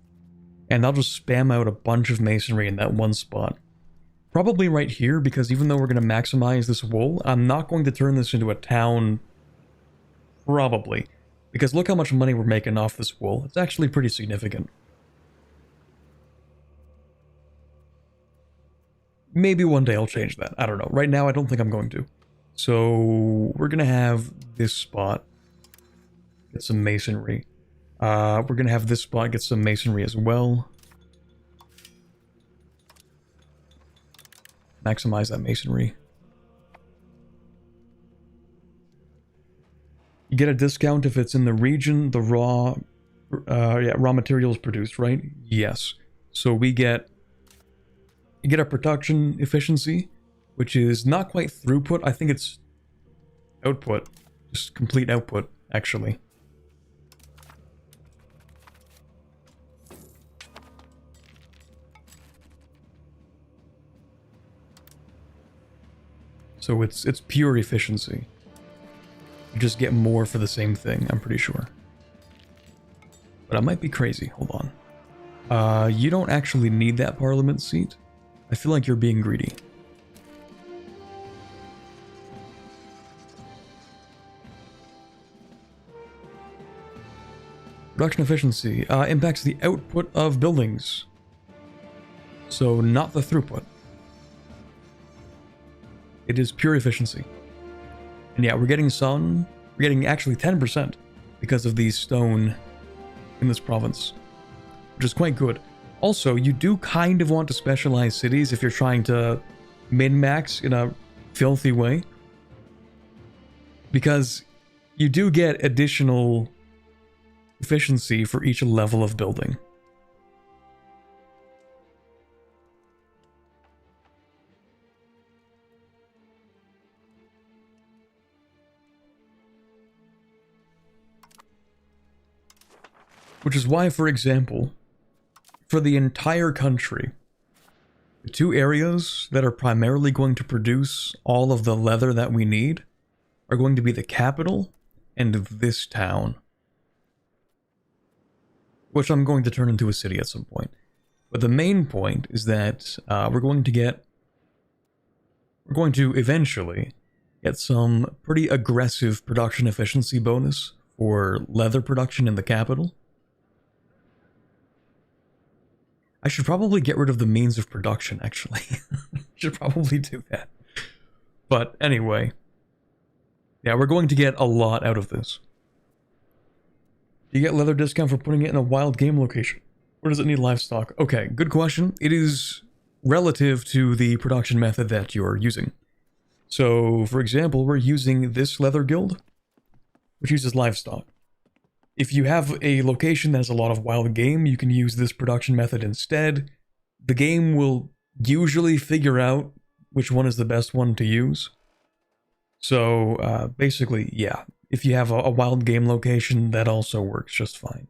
And I'll just spam out a bunch of masonry in that one spot. Probably right here, because even though we're going to maximize this wool, I'm not going to turn this into a town. Probably. Because look how much money we're making off this wool. It's actually pretty significant. Maybe one day I'll change that. I don't know. Right now, I don't think I'm going to. So, we're going to have this spot get some masonry. We're going to have this spot get some masonry as well. Maximize that masonry. You get a discount if it's in the region the raw materials produced, right? Yes. So you get a production efficiency, which is not quite throughput. I think it's output. Just complete output, actually. So it's pure efficiency. You just get more for the same thing, I'm pretty sure. But I might be crazy. Hold on. You don't actually need that parliament seat. I feel like you're being greedy. Production efficiency impacts the output of buildings. So not the throughput. It is pure efficiency. And yeah, we're getting actually 10% because of these stone in this province, which is quite good. Also, you do kind of want to specialize cities if you're trying to min-max in a filthy way, because you do get additional efficiency for each level of building. Which is why, for example, for the entire country, the two areas that are primarily going to produce all of the leather that we need are going to be the capital and this town. Which I'm going to turn into a city at some point. But the main point is that we're going to eventually get some pretty aggressive production efficiency bonus for leather production in the capital. I should probably get rid of the means of production, actually. Should probably do that. But anyway. Yeah, we're going to get a lot out of this. Do you get leather discount for putting it in a wild game location? Or does it need livestock? Okay, good question. It is relative to the production method that you're using. So, for example, we're using this leather guild, which uses livestock. If you have a location that has a lot of wild game, you can use this production method instead. The game will usually figure out which one is the best one to use. So, basically, yeah. If you have a wild game location, that also works just fine.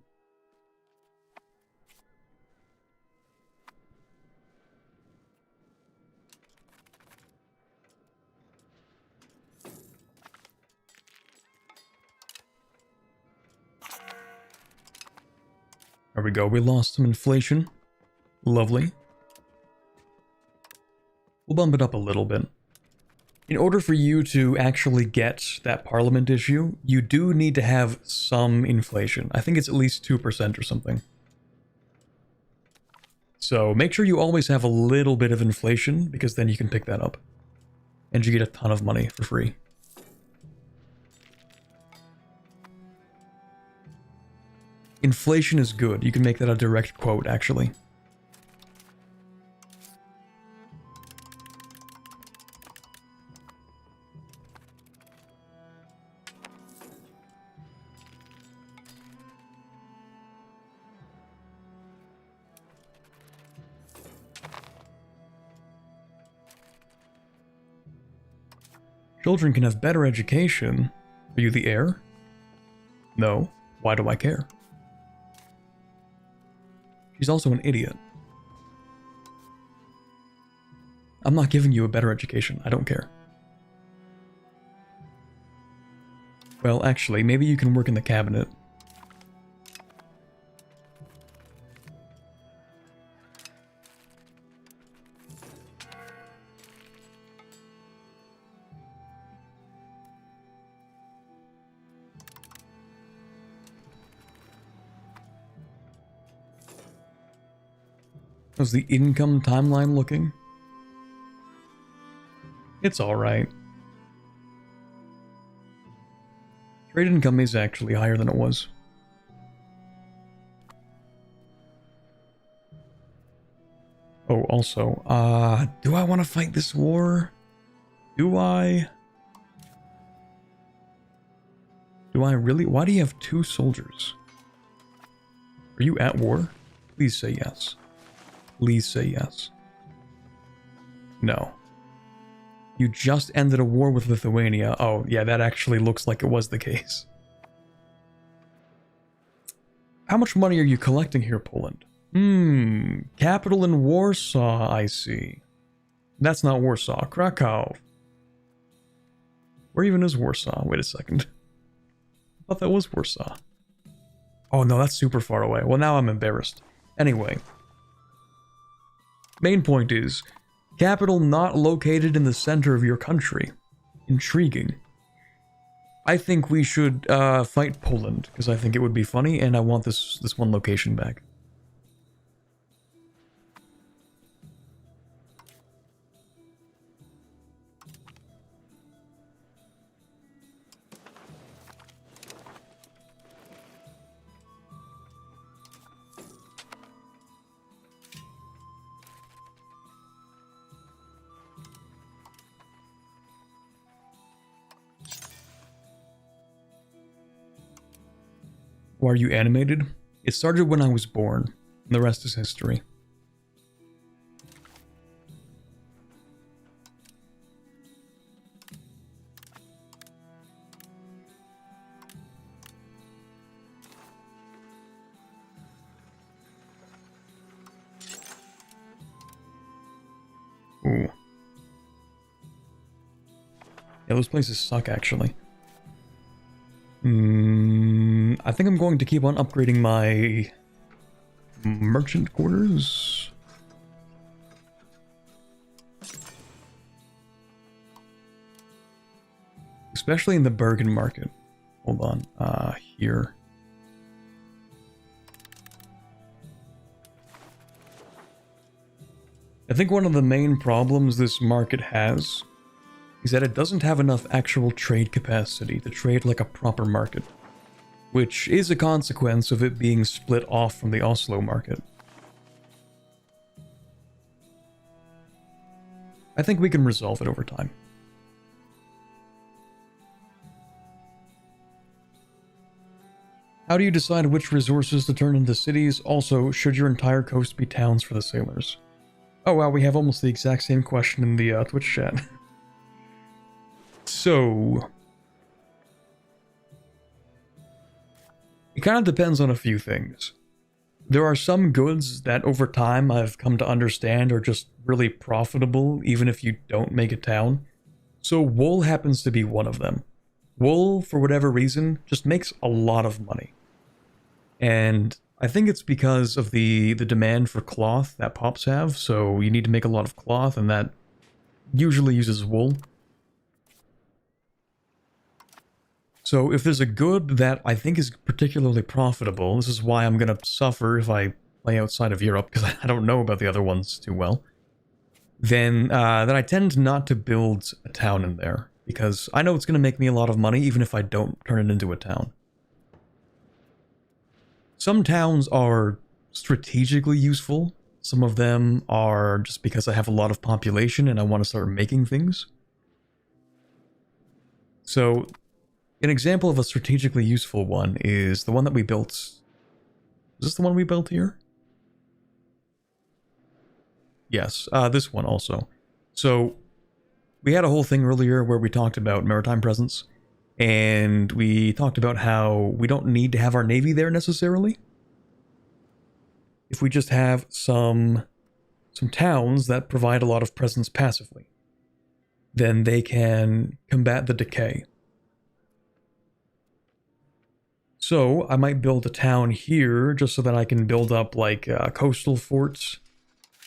There we go, we lost some inflation. Lovely. We'll bump it up a little bit. In order for you to actually get that parliament issue, you do need to have some inflation. I think it's at least 2% or something. So make sure you always have a little bit of inflation, because then you can pick that up. And you get a ton of money for free. Inflation is good. You can make that a direct quote, actually. Children can have better education. Are you the heir? No. Why do I care? She's also an idiot. I'm not giving you a better education. I don't care. Well, actually, maybe you can work in the cabinet. How's the income timeline looking? It's alright. Trade income is actually higher than it was. Oh, also, do I want to fight this war? Do I? Do I really? Why do you have 2 soldiers? Are you at war? Please say yes. Please say yes. No. You just ended a war with Lithuania. Oh, yeah, that actually looks like it was the case. How much money are you collecting here, Poland? Capital in Warsaw, I see. That's not Warsaw. Krakow. Where even is Warsaw? Wait a second. I thought that was Warsaw. Oh no, that's super far away. Well, now I'm embarrassed. Anyway. Main point is, capital not located in the center of your country. Intriguing. I think we should fight Poland, because I think it would be funny, and I want this one location back. Why are you animated? It started when I was born. The rest is history. those places suck, actually. I think I'm going to keep on upgrading my merchant quarters. Especially in the Bergen market. Hold on, here. I think one of the main problems this market has is that it doesn't have enough actual trade capacity to trade like a proper market, which is a consequence of it being split off from the Oslo market. I think we can resolve it over time. How do you decide which resources to turn into cities? Also, should your entire coast be towns for the sailors? Oh wow, we have almost the exact same question in the Twitch chat. So, it kind of depends on a few things. There are some goods that over time I've come to understand are just really profitable even if you don't make a town. So wool happens to be one of them. Wool, for whatever reason, just makes a lot of money. And I think it's because of the demand for cloth that pops have, so you need to make a lot of cloth, and that usually uses wool. So if there's a good that I think is particularly profitable, this is why I'm going to suffer if I play outside of Europe, because I don't know about the other ones too well, then I tend not to build a town in there, because I know it's going to make me a lot of money even if I don't turn it into a town. Some towns are strategically useful. Some of them are just because I have a lot of population and I want to start making things. So, an example of a strategically useful one is the one that we built. Is this the one we built here? Yes, this one also. So, we had a whole thing earlier where we talked about maritime presence. And we talked about how we don't need to have our navy there necessarily. If we just have some towns that provide a lot of presence passively, then they can combat the decay. So I might build a town here just so that I can build up like coastal forts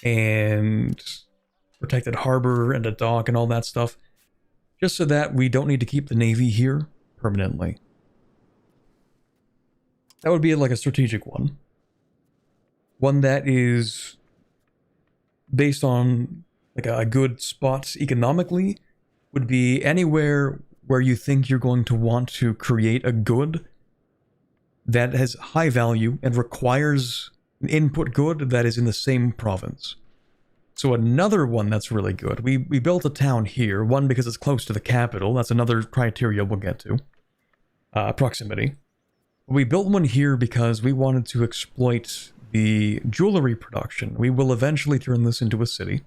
and protected harbor and a dock and all that stuff. Just so that we don't need to keep the navy here permanently. That would be like a strategic one. One that is based on like a good spot economically would be anywhere where you think you're going to want to create a good that has high value and requires an input good that is in the same province. So another one that's really good, we built a town here, one because it's close to the capital, that's another criteria we'll get to, proximity. We built one here because we wanted to exploit the jewelry production. We will eventually turn this into a city,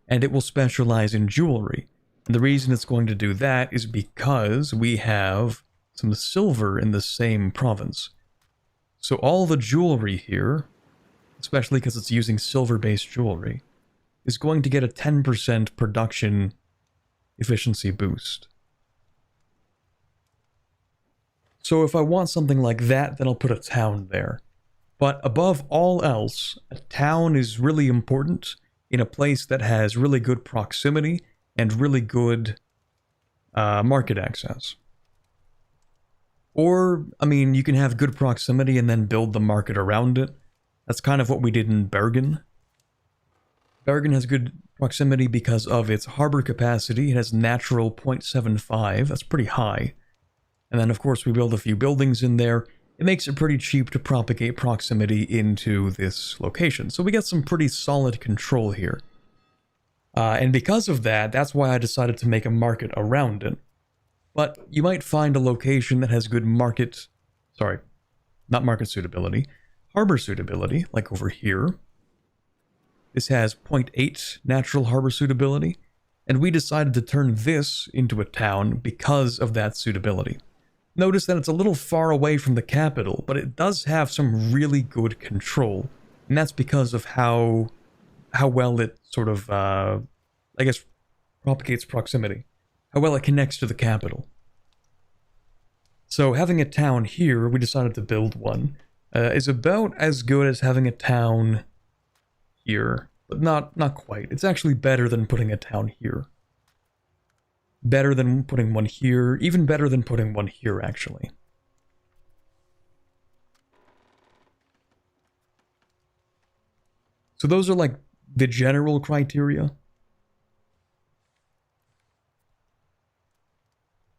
and it will specialize in jewelry. And the reason it's going to do that is because we have some silver in the same province. So all the jewelry here, especially because it's using silver-based jewelry, is going to get a 10% production efficiency boost. So if I want something like that, then I'll put a town there. But above all else, a town is really important in a place that has really good proximity and really good market access. Or, I mean, you can have good proximity and then build the market around it. That's kind of what we did in Bergen. Bergen has good proximity because of its harbor capacity. It has natural 0.75. That's pretty high. And then, of course, we build a few buildings in there. It makes it pretty cheap to propagate proximity into this location. So we get some pretty solid control here. And because of that, that's why I decided to make a market around it. But you might find a location that has good market... Sorry, not market suitability. Harbor suitability, like over here. This has 0.8 natural harbor suitability, and we decided to turn this into a town because of that suitability. Notice that it's a little far away from the capital, but it does have some really good control, and that's because of how well it sort of, I guess, propagates proximity. how well it connects to the capital. So having a town here, we decided to build one, is about as good as having a town here, but not quite. It's actually better than putting a town here. Better than putting one here, even better than putting one here, actually. So those are like the general criteria.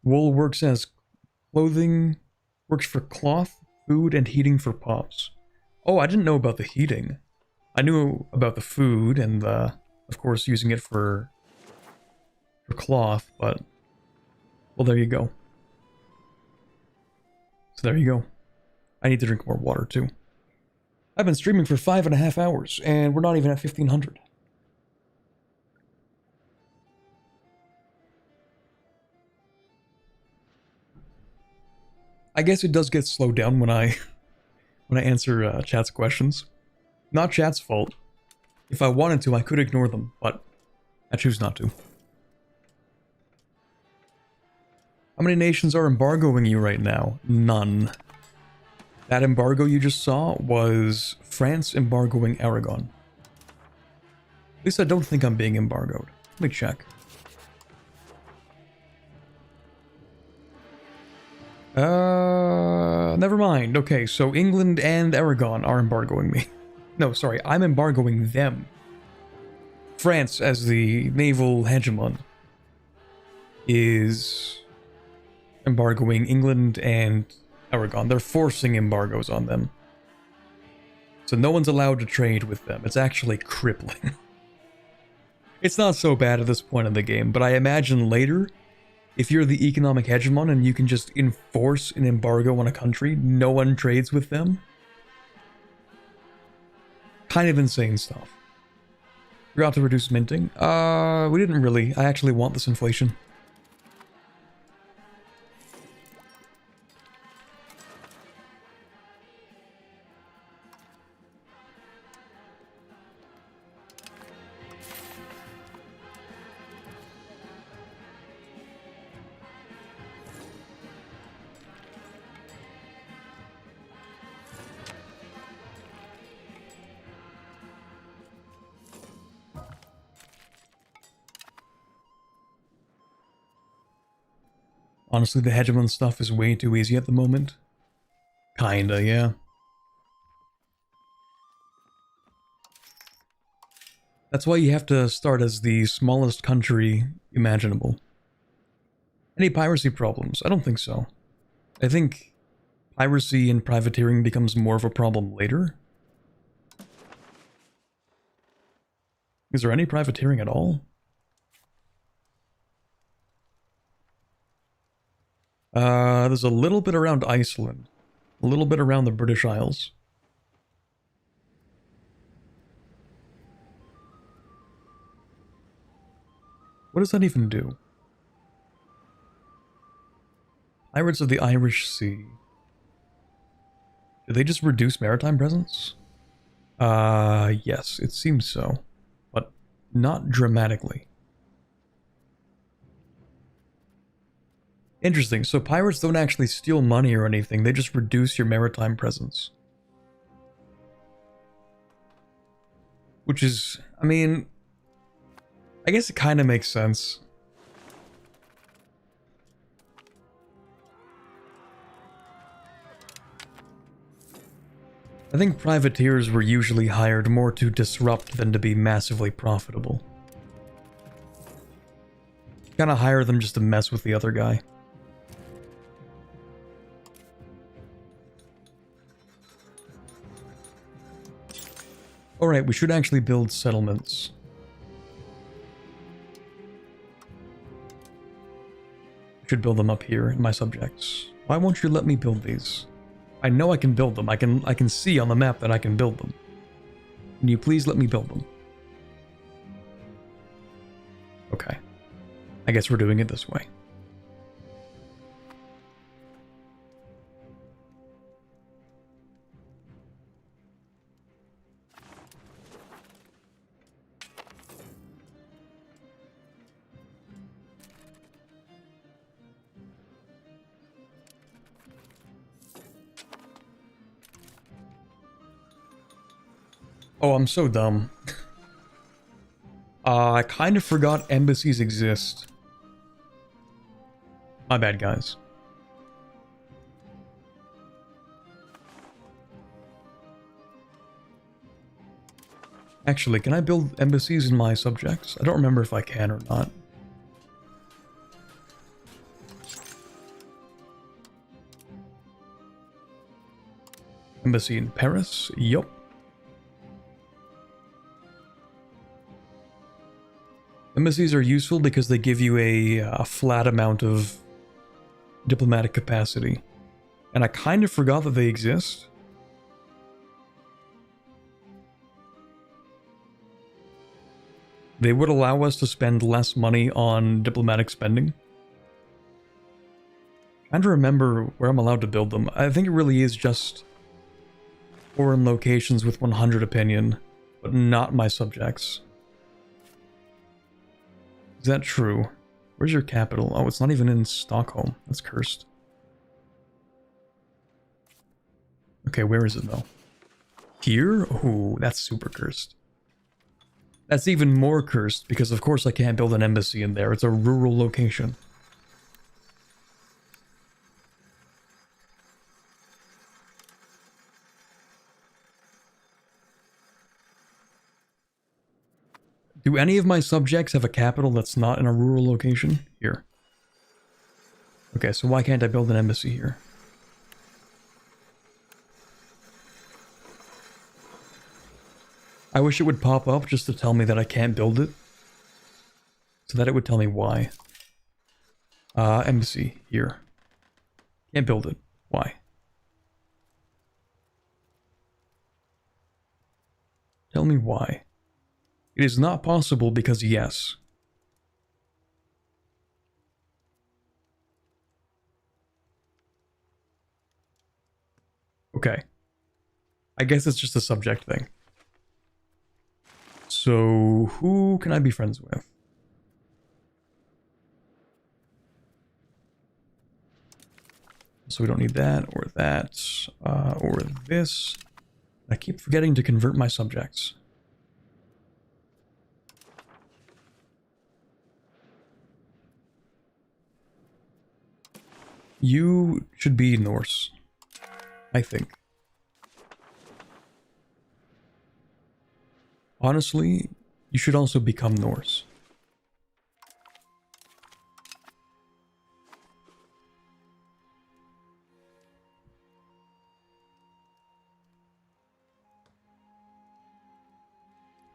Wool works as clothing, works for cloth, food, and heating for pops. Oh, I didn't know about the heating. I knew about the food and, of course, using it for cloth, but... Well, there you go. So there you go. I need to drink more water, too. I've been streaming for 5.5 hours, and we're not even at 1500. I guess it does get slowed down when I answer chat's questions. Not chat's fault. If I wanted to, I could ignore them, but I choose not to. How many nations are embargoing you right now? None. That embargo you just saw was France embargoing Aragon. At least I don't think I'm being embargoed. Let me check. Never mind. Okay, so England and Aragon are embargoing me. No, sorry, I'm embargoing them. France, as the naval hegemon, is embargoing England and Aragon. They're forcing embargoes on them. So no one's allowed to trade with them. It's actually crippling. It's not so bad at this point in the game, but I imagine later, if you're the economic hegemon and you can just enforce an embargo on a country, no one trades with them. Kind of insane stuff. Forgot to reduce minting. We didn't really. I actually want this inflation. Honestly, the hegemon stuff is way too easy at the moment. Kinda, yeah. That's why you have to start as the smallest country imaginable. Any piracy problems? I don't think so. I think piracy and privateering becomes more of a problem later. Is there any privateering at all? There's a little bit around Iceland. A little bit around the British Isles. What does that even do? Pirates of the Irish Sea. Do they just reduce maritime presence? Yes, it seems so. But not dramatically. Interesting, so pirates don't actually steal money or anything, they just reduce your maritime presence. Which is, I mean, I guess it kind of makes sense. I think privateers were usually hired more to disrupt than to be massively profitable. Kinda hire them just to mess with the other guy. Alright, we should actually build settlements. We should build them up here in my subjects. Why won't you let me build these? I know I can build them. I can see on the map that I can build them. Can you please let me build them? Okay. I guess we're doing it this way. Oh, I'm so dumb. I kind of forgot embassies exist. My bad, guys. Actually, can I build embassies in my subjects? I don't remember if I can or not. Embassy in Paris? Yup. Embassies are useful because they give you a flat amount of diplomatic capacity. And I kind of forgot that they exist. They would allow us to spend less money on diplomatic spending. I'm trying to remember where I'm allowed to build them. I think it really is just foreign locations with 100 opinion, but not my subjects. Is that true? Where's your capital? Oh, it's not even in Stockholm. That's cursed. Okay, where is it though? Here? Oh, that's super cursed. That's even more cursed, because of course I can't build an embassy in there. It's a rural location. Do any of my subjects have a capital that's not in a rural location? Here. Okay, so why can't I build an embassy here? I wish it would pop up just to tell me that I can't build it. So that it would tell me why. Embassy, here. Can't build it. Why? Tell me why. It is not possible because yes. Okay. I guess it's just a subject thing. So, who can I be friends with? So we don't need that, or this. I keep forgetting to convert my subjects. You should be Norse, I think. Honestly, you should also become Norse.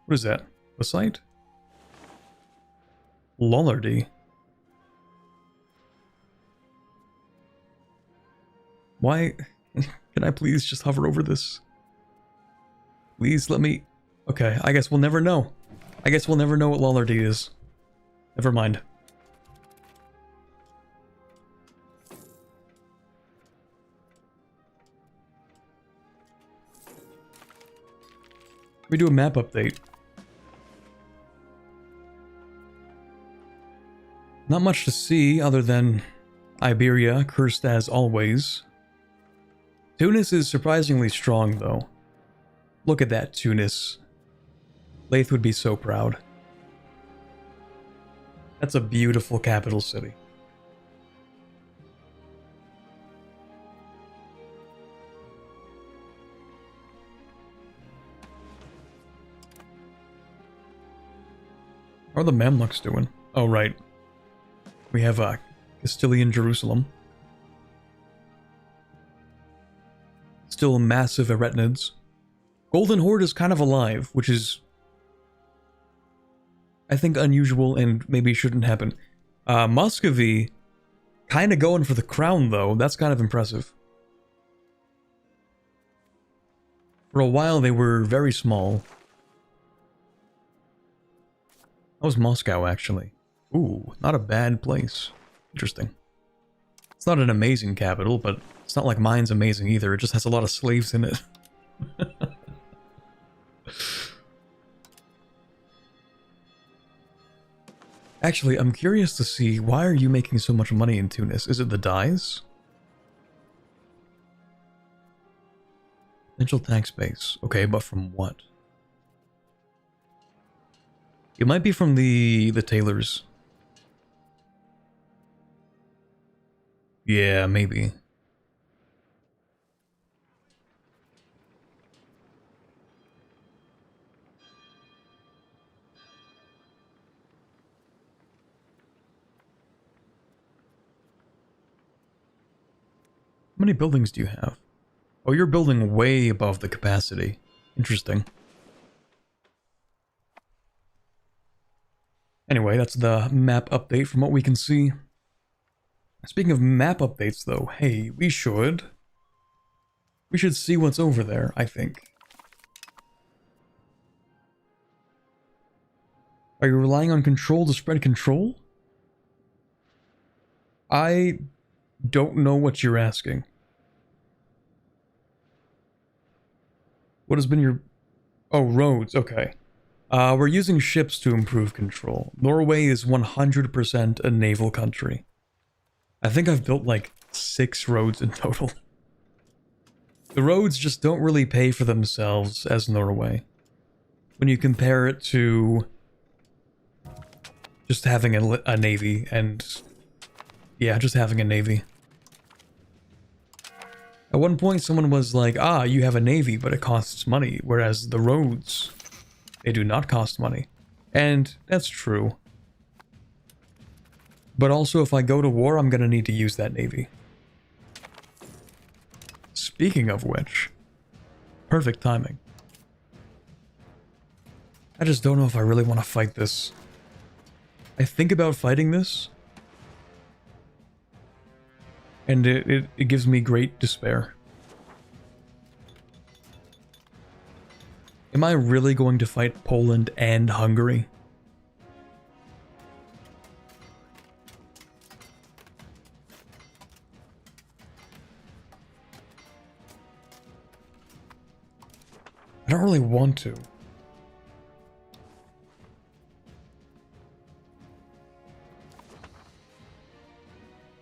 What is that? The site? Lollardy. Why? Can I please just hover over this? Please let me... Okay, I guess we'll never know. I guess we'll never know what Lollardy is. Never mind. We do a map update. Not much to see other than Iberia, cursed as always. Tunis is surprisingly strong though. Look at that, Tunis. Laith would be so proud. That's a beautiful capital city. How are the Mamluks doing? Oh, right. We have Castilian Jerusalem. Still massive Eretnids. Golden Horde is kind of alive, which is, I think, unusual and maybe shouldn't happen. Muscovy, kind of going for the crown, though. That's kind of impressive. For a while, they were very small. That was Moscow, actually. Ooh, not a bad place. Interesting. It's not an amazing capital, but it's not like mine's amazing either. It just has a lot of slaves in it. Actually, I'm curious to see, why are you making so much money in Tunis? Is it the dyes? Potential tax base. Okay, but from what? It might be from the tailors. Yeah, maybe. How many buildings do you have? Oh, you're building way above the capacity. Interesting. Anyway, that's the map update from what we can see. Speaking of map updates, though, hey, we should see what's over there, I think. Are you relying on control to spread control? I don't know what you're asking. What has been your... Oh, roads, okay. We're using ships to improve control. Norway is 100% a naval country. I think I've built like 6 roads in total. The roads just don't really pay for themselves as Norway. When you compare it to just having a navy and... Yeah, just having a navy. At one point someone was like, ah, you have a navy, but it costs money, whereas the roads, they do not cost money. And that's true. But also, if I go to war, I'm gonna need to use that navy. Speaking of which, perfect timing. I just don't know if I really want to fight this. I think about fighting this, and it gives me great despair. Am I really going to fight Poland and Hungary? I don't really want to.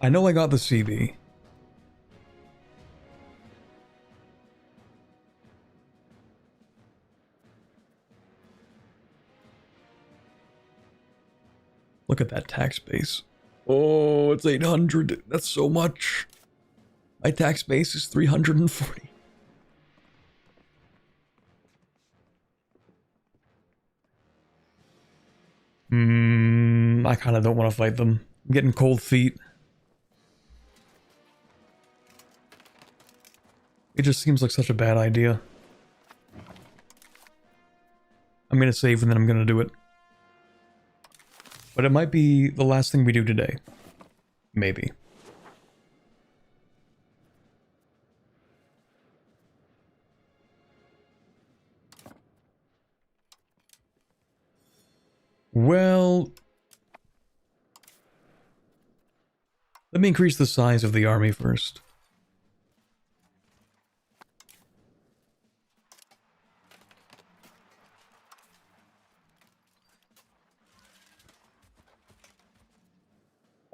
I know I got the CB. Look at that tax base. Oh, it's 800. That's so much. My tax base is 340. I kind of don't want to fight them. I'm getting cold feet. It just seems like such a bad idea. I'm gonna save and then I'm gonna do it. But it might be the last thing we do today. Maybe. Well... let me increase the size of the army first.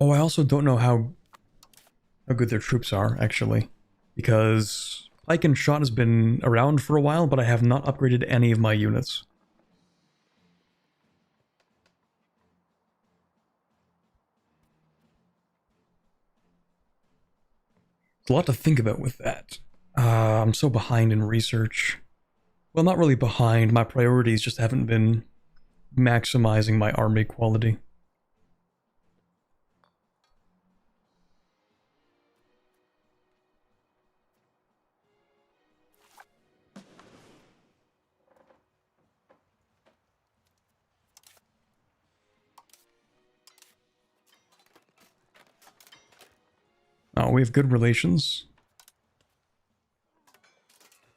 Oh, I also don't know how good their troops are, actually. Because pike and shot has been around for a while, but I have not upgraded any of my units. There's a lot to think about with that. I'm so behind in research. Well, not really behind. My priorities just haven't been maximizing my army quality. Oh, we have good relations.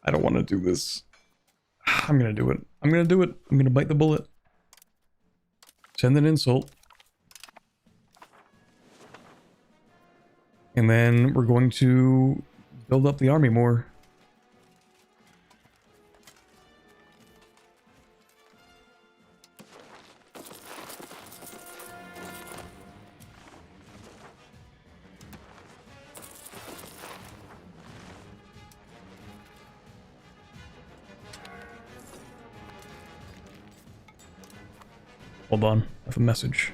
I don't want to do this. I'm gonna do it. I'm gonna do it. I'm gonna bite the bullet. Send an insult. And then we're going to build up the army more. Hold on, I have a message.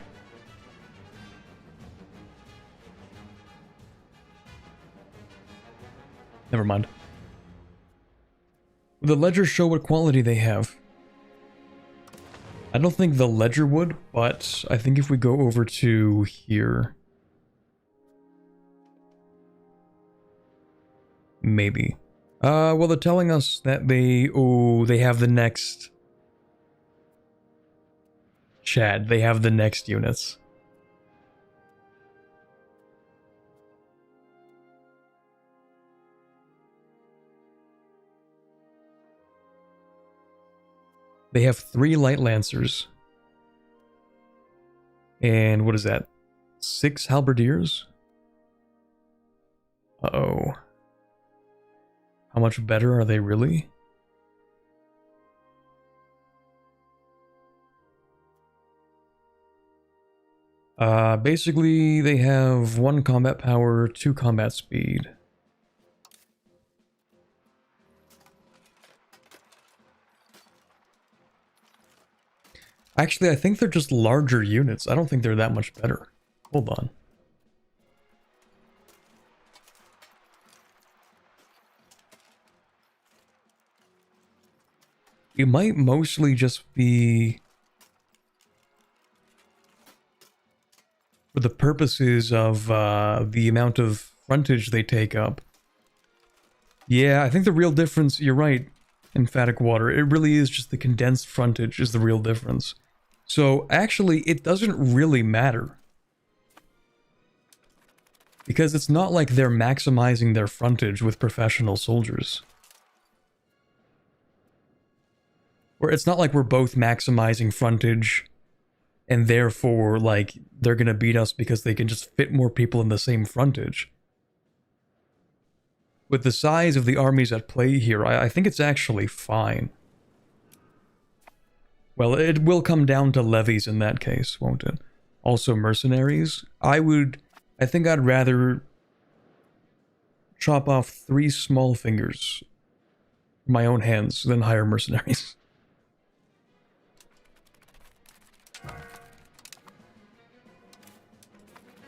Never mind. Will the ledger show what quality they have? I don't think the ledger would, but I think if we go over to here... Maybe. Well, they're telling us that they have the next... Chad, they have the next units. They have 3 light lancers. And what is that? 6 halberdiers? Uh-oh. How much better are they really? Basically, they have 1 combat power, 2 combat speed. Actually, I think they're just larger units. I don't think they're that much better. Hold on. It might mostly just be for the purposes of the amount of frontage they take up. Yeah, I think the real difference, you're right, Emphatic Water, it really is just the condensed frontage is the real difference. So actually, it doesn't really matter. Because it's not like they're maximizing their frontage with professional soldiers. Or it's not like we're both maximizing frontage and therefore, like, they're gonna beat us because they can just fit more people in the same frontage. With the size of the armies at play here, I think it's actually fine. Well, it will come down to levies in that case, won't it? Also mercenaries. I think I'd rather chop off 3 small fingers with my own hands than hire mercenaries.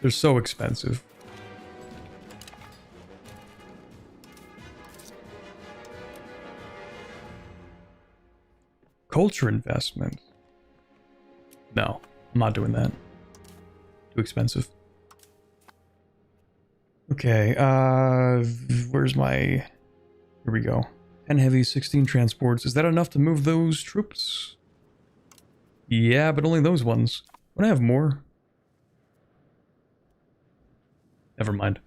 They're so expensive. Culture investment. No, I'm not doing that. Too expensive. Okay, where's my... Here we go. 10 heavy, 16 transports. Is that enough to move those troops? Yeah, but only those ones. Would I have more? Never mind.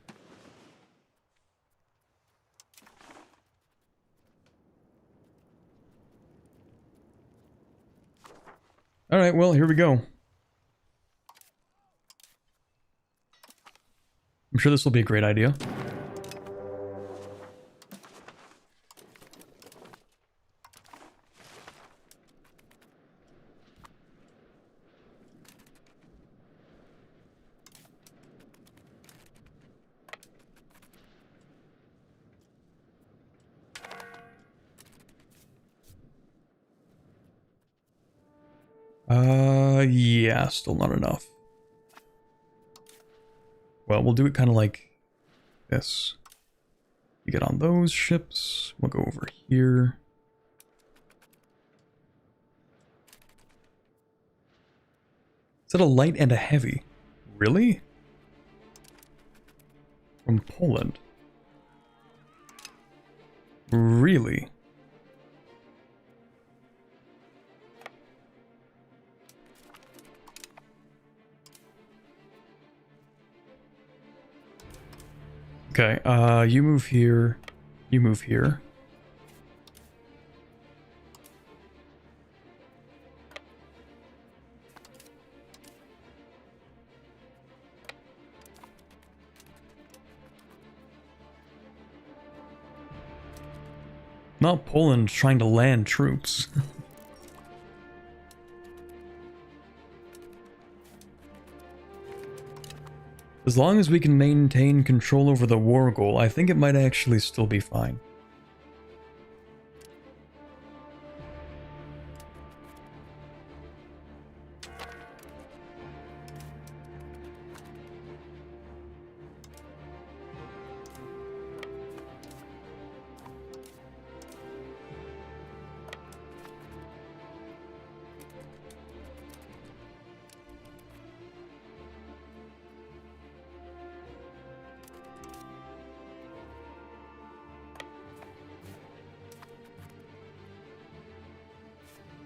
Alright, well, here we go. I'm sure this will be a great idea. Yeah, still not enough. Well, we'll do it kind of like this. You get on those ships. We'll go over here. Is that a light and a heavy? Really? From Poland? Really? Okay, you move here. You move here. Not Poland trying to land troops. As long as we can maintain control over the war goal, I think it might actually still be fine.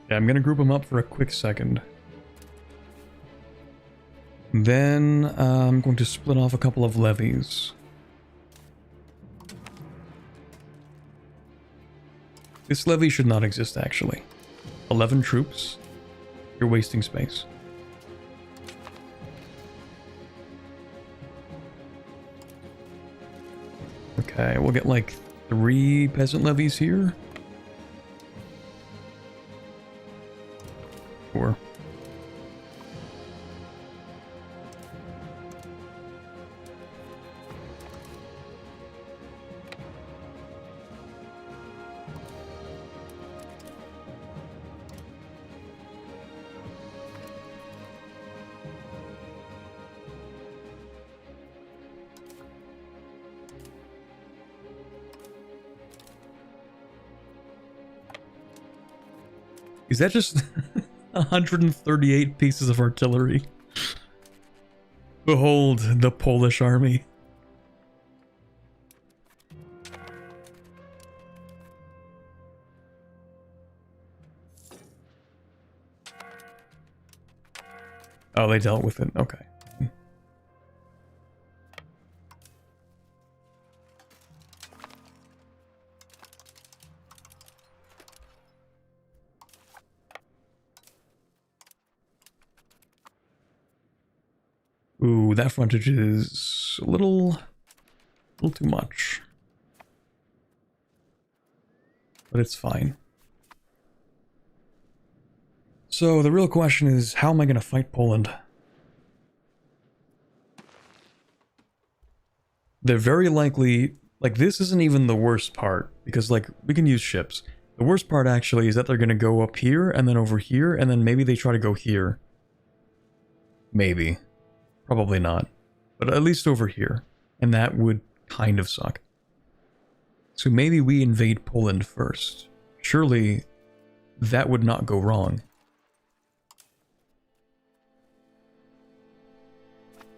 Yeah, I'm gonna group them up for a quick second. Then I'm going to split off a couple of levies. This levy should not exist, actually. 11 troops. You're wasting space. Okay, we'll get like 3 peasant levies here. Sure. Is that just 138 pieces of artillery? Behold the Polish army. Oh, they dealt with it. Okay. Ooh, that frontage is a little too much. But it's fine. So the real question is, how am I going to fight Poland? They're very likely, like, this isn't even the worst part, because, like, we can use ships. The worst part, actually, is that they're going to go up here, and then over here, and then maybe they try to go here. Maybe. Probably not. But at least over here. And that would kind of suck. So maybe we invade Poland first. Surely that would not go wrong.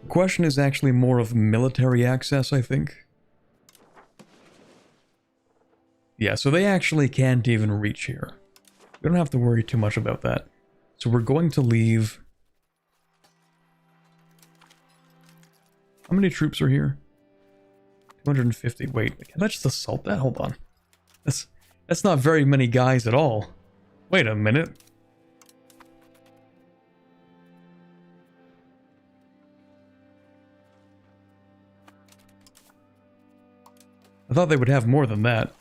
The question is actually more of military access, I think. Yeah, so they actually can't even reach here. We don't have to worry too much about that. So we're going to leave... How many troops are here? 250. Wait, can I just assault that? Hold on. That's not very many guys at all. Wait a minute. I thought they would have more than that.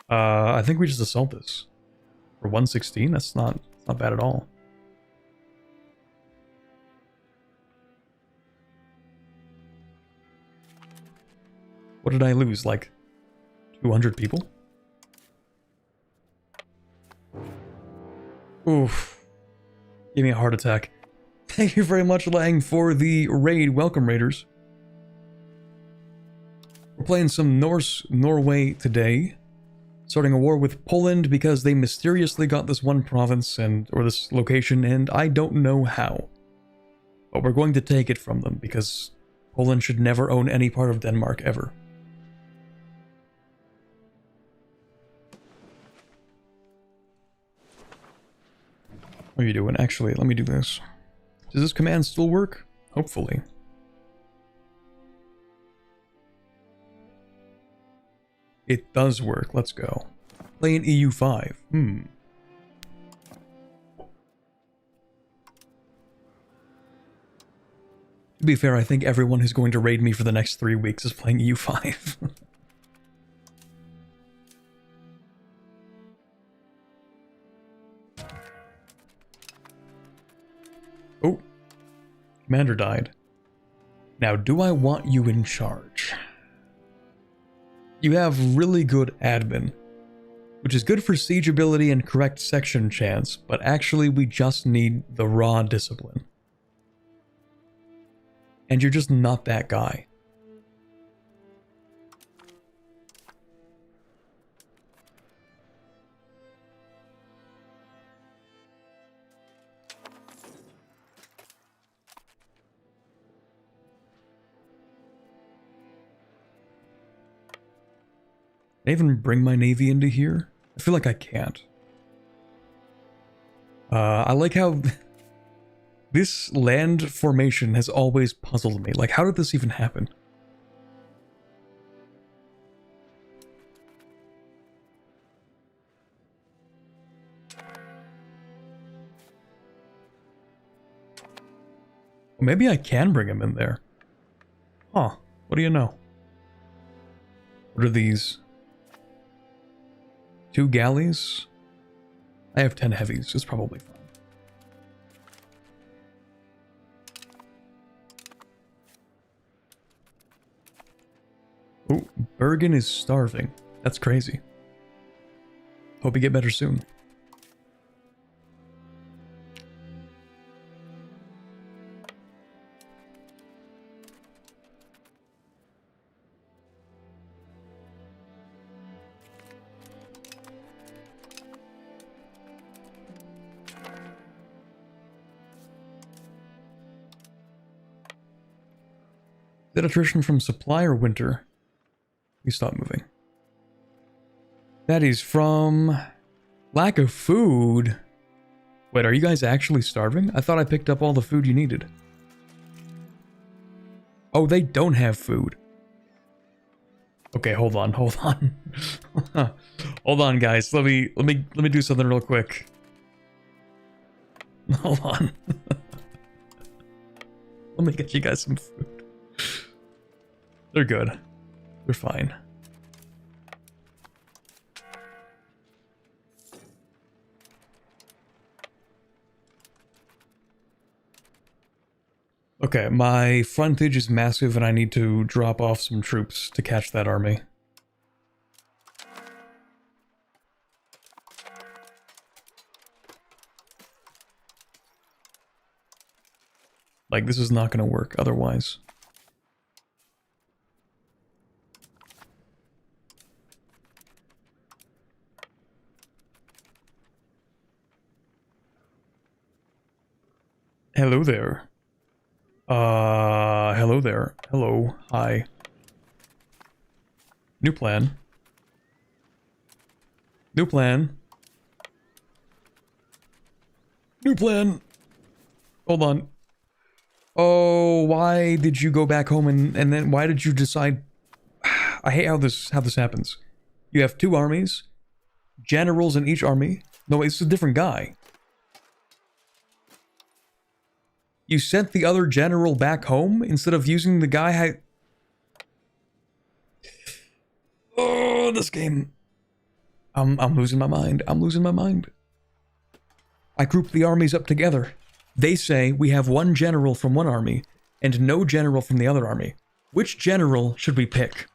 I think we just assault this. For 116? That's not bad at all. What did I lose? Like 200 people? Oof. Gave me a heart attack. Thank you very much, Lang, for the raid. Welcome, raiders. We're playing some Norway today. Starting a war with Poland because they mysteriously got this one province or this location, and I don't know how. But we're going to take it from them because Poland should never own any part of Denmark ever. What are you doing? Actually, let me do this. Does this command still work? Hopefully. It does work. Let's go. Playing EU5. To be fair, I think everyone who's going to raid me for the next 3 weeks is playing EU5. Oh. Commander died. Now, do I want you in charge? You have really good admin, which is good for siege ability and correct section chance, but actually we just need the raw discipline. And you're just not that guy. Can I even bring my navy into here? I feel like I can't. I like how this land formation has always puzzled me. Like, how did this even happen? Maybe I can bring him in there. Huh. What do you know? What are these? 2 galleys? I have 10 heavies. It's probably fine. Oh, Bergen is starving. That's crazy. Hope you get better soon. Is that attrition from supply or winter? We stop moving. That is from lack of food. Wait, are you guys actually starving? I thought I picked up all the food you needed. Oh, they don't have food. Okay, hold on. Hold on, guys. Let me do something real quick. Hold on. Let me get you guys some food. They're good. They're fine. Okay, my frontage is massive and I need to drop off some troops to catch that army. Like, this is not going to work otherwise. Hello there. Hello there. Hello. Hi. New plan. New plan. New plan. Hold on. Oh, why did you go back home and then why did you decide? I hate how this happens. You have 2 armies, generals in each army. No, it's a different guy. You sent the other general back home instead of using the guy Oh, this game. I'm losing my mind. I'm losing my mind. I grouped the armies up together. They say we have 1 general from one army and no general from the other army. Which general should we pick?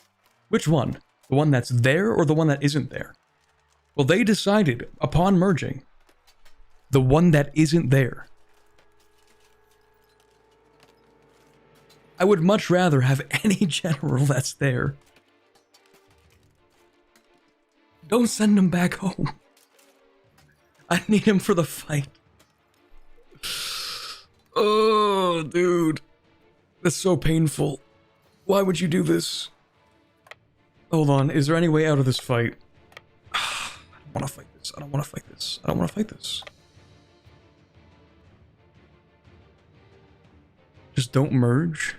Which one? The one that's there or the one that isn't there? Well, they decided upon merging the one that isn't there. I would much rather have any general that's there. Don't send him back home. I need him for the fight. Oh, dude. That's so painful. Why would you do this? Hold on, is there any way out of this fight? I don't want to fight this. I don't want to fight this. I don't want to fight this. Just don't merge.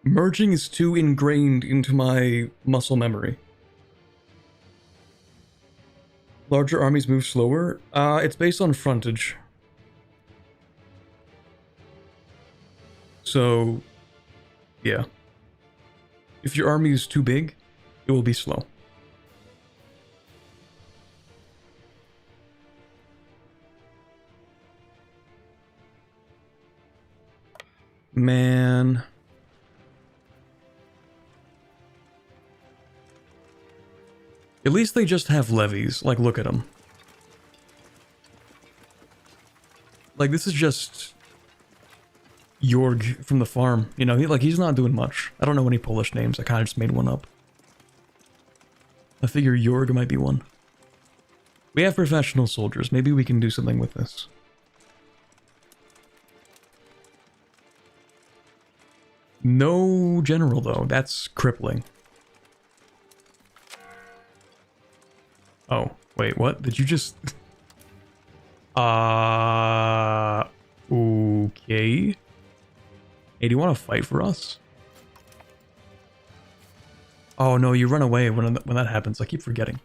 Merging is too ingrained into my muscle memory. Larger armies move slower. It's based on frontage. So, yeah. If your army is too big, it will be slow. Man. At least they just have levies. Like, look at them. Like, this is just Jorg from the farm. You know, he's not doing much. I don't know any Polish names. I kind of just made one up. I figure Jorg might be one. We have professional soldiers. Maybe we can do something with this. No general, though. That's crippling. Oh, wait, what? Did you just... Okay. Hey, do you want to fight for us? Oh, no, you run away when that happens. I keep forgetting.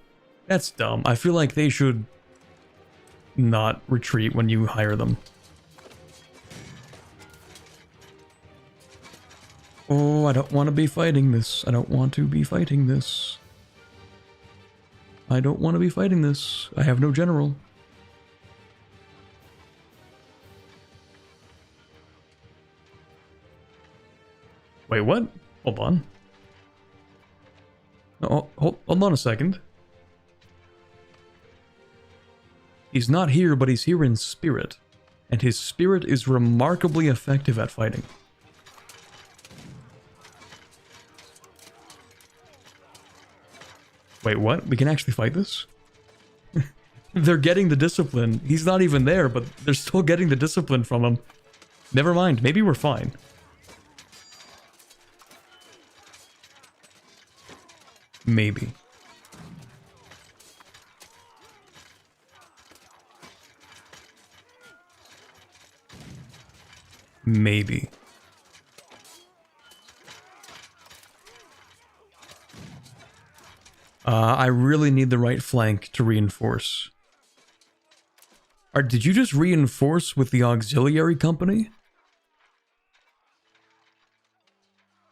That's dumb. I feel like they should not retreat when you hire them. Oh, I don't want to be fighting this. I don't want to be fighting this. I don't want to be fighting this. I have no general. Wait, what? Hold on. Oh, hold on a second. He's not here, but he's here in spirit. And his spirit is remarkably effective at fighting. Wait, what? We can actually fight this? They're getting the discipline. He's not even there, but they're still getting the discipline from him. Never mind, maybe we're fine. Maybe. Maybe. I really need the right flank to reinforce. Did you just reinforce with the auxiliary company?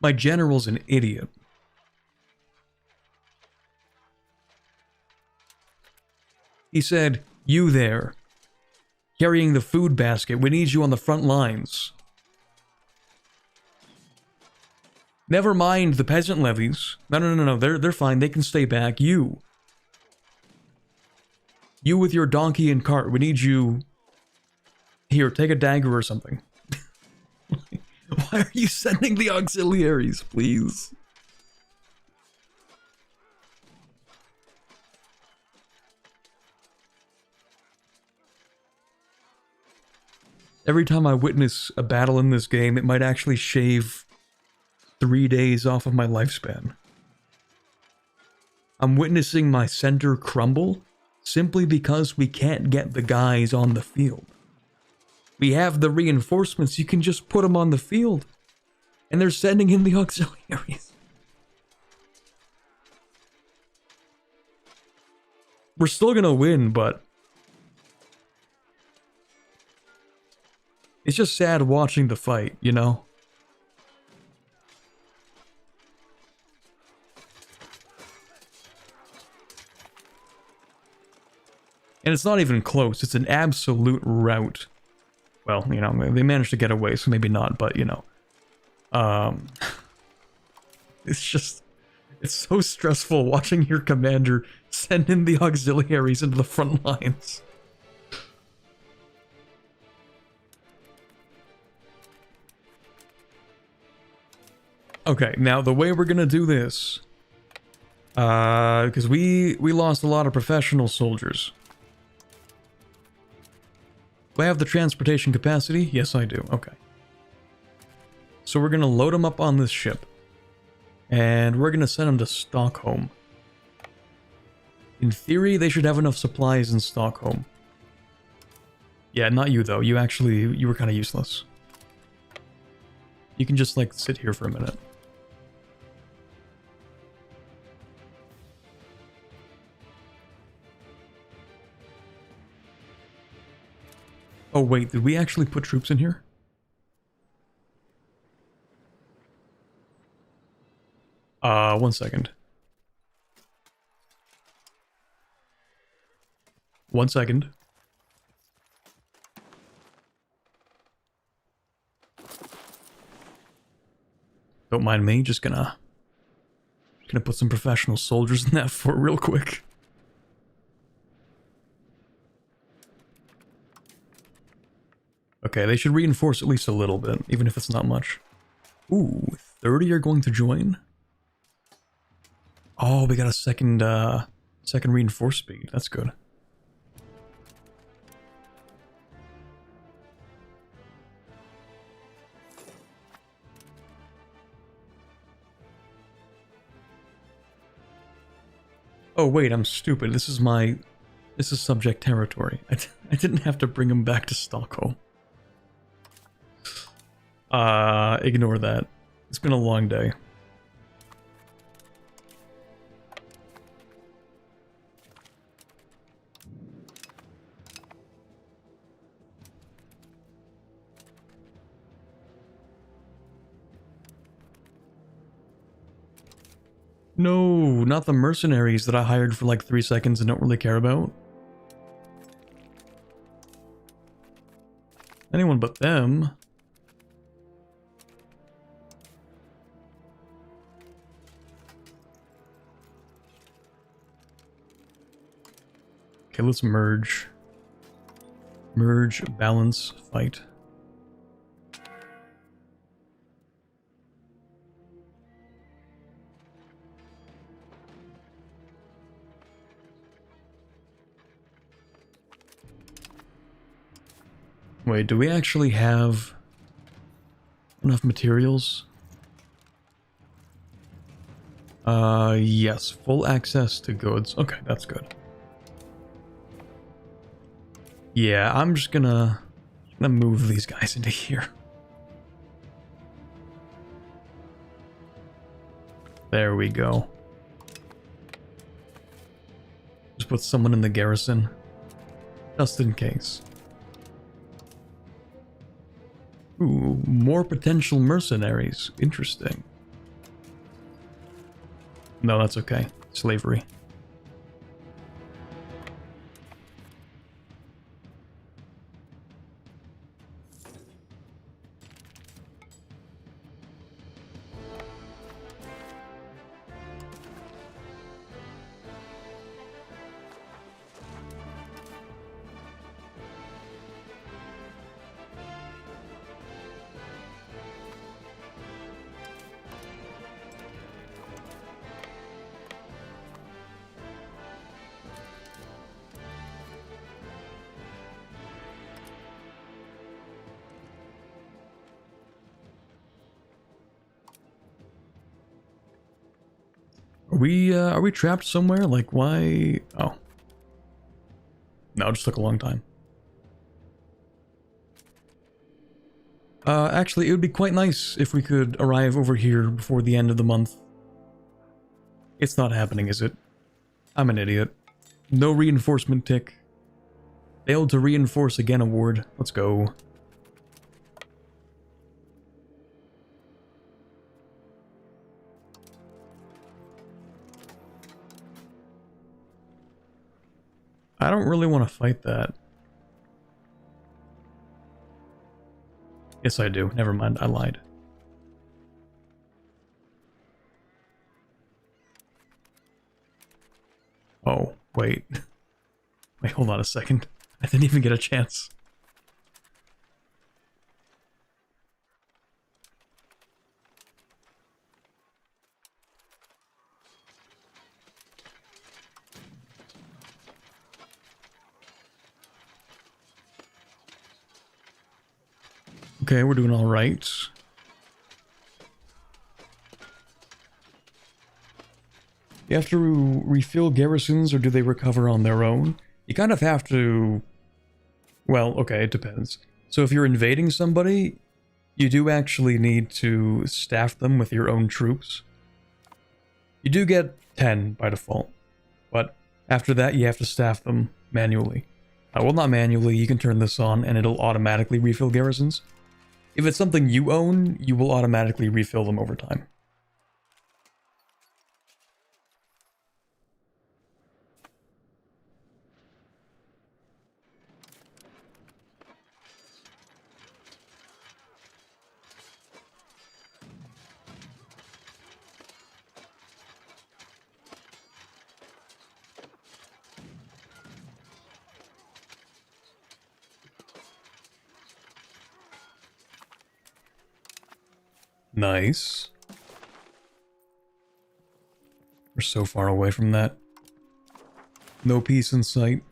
My general's an idiot. He said, "You there, carrying the food basket, we need you on the front lines." Never mind the peasant levies. No, they're fine, they can stay back. You with your donkey and cart, we need you... Here, take a dagger or something. Why are you sending the auxiliaries, please? Every time I witness a battle in this game, it might actually shave 3 days off of my lifespan. I'm witnessing my center crumble simply because we can't get the guys on the field. We have the reinforcements, you can just put them on the field. And they're sending in the auxiliaries. We're still gonna win, but... it's just sad watching the fight, you know? And it's not even close, it's an absolute rout. Well, you know, they managed to get away, so maybe not, but, you know. It's just... it's so stressful watching your commander send in the auxiliaries into the front lines. Okay, now the way we're gonna do this... because we lost a lot of professional soldiers. Do I have the transportation capacity? Yes, I do. Okay. So we're going to load them up on this ship. And we're going to send them to Stockholm. In theory, they should have enough supplies in Stockholm. Yeah, not you, though. You were kind of useless. You can just, like, sit here for a minute. Oh, wait, did we actually put troops in here? One second. One second. Don't mind me, just gonna put some professional soldiers in that fort real quick. Okay, they should reinforce at least a little bit, even if it's not much. Ooh, 30 are going to join? Oh, we got a second reinforce speed. That's good. Oh wait, I'm stupid. This is subject territory. I didn't have to bring him back to Stockholm. Ignore that. It's been a long day. No, not the mercenaries that I hired for like 3 seconds and don't really care about. Anyone but them. Okay, let's merge. Merge, balance, fight. Wait, do we actually have enough materials? Yes, full access to goods. Okay, that's good. Yeah, I'm just gonna move these guys into here. There we go. Just put someone in the garrison, just in case. Ooh, more potential mercenaries. Interesting. No, that's okay. Slavery. Are we trapped somewhere? Like, why? Oh. No, it just took a long time. Actually, it would be quite nice if we could arrive over here before the end of the month. It's not happening, is it? I'm an idiot. No reinforcement tick. Failed to reinforce again award. Let's go. I don't really want to fight that. Yes, I do. Never mind, I lied. Oh, wait. Wait, hold on a second. I didn't even get a chance. Okay, we're doing all right. You have to refill garrisons, or do they recover on their own? You kind of have to... Well, okay, it depends. So if you're invading somebody, you do actually need to staff them with your own troops. You do get 10 by default, but after that you have to staff them manually. Well, not manually, you can turn this on and it'll automatically refill garrisons. If it's something you own, you will automatically refill them over time. Nice. We're so far away from that. No peace in sight.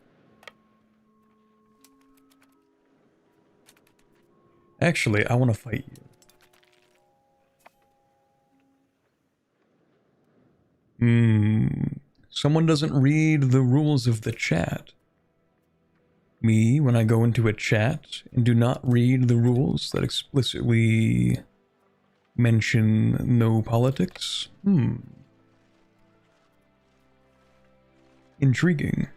Actually, I want to fight you. Someone doesn't read the rules of the chat. Me, when I go into a chat and do not read the rules that explicitly mention no politics? Intriguing.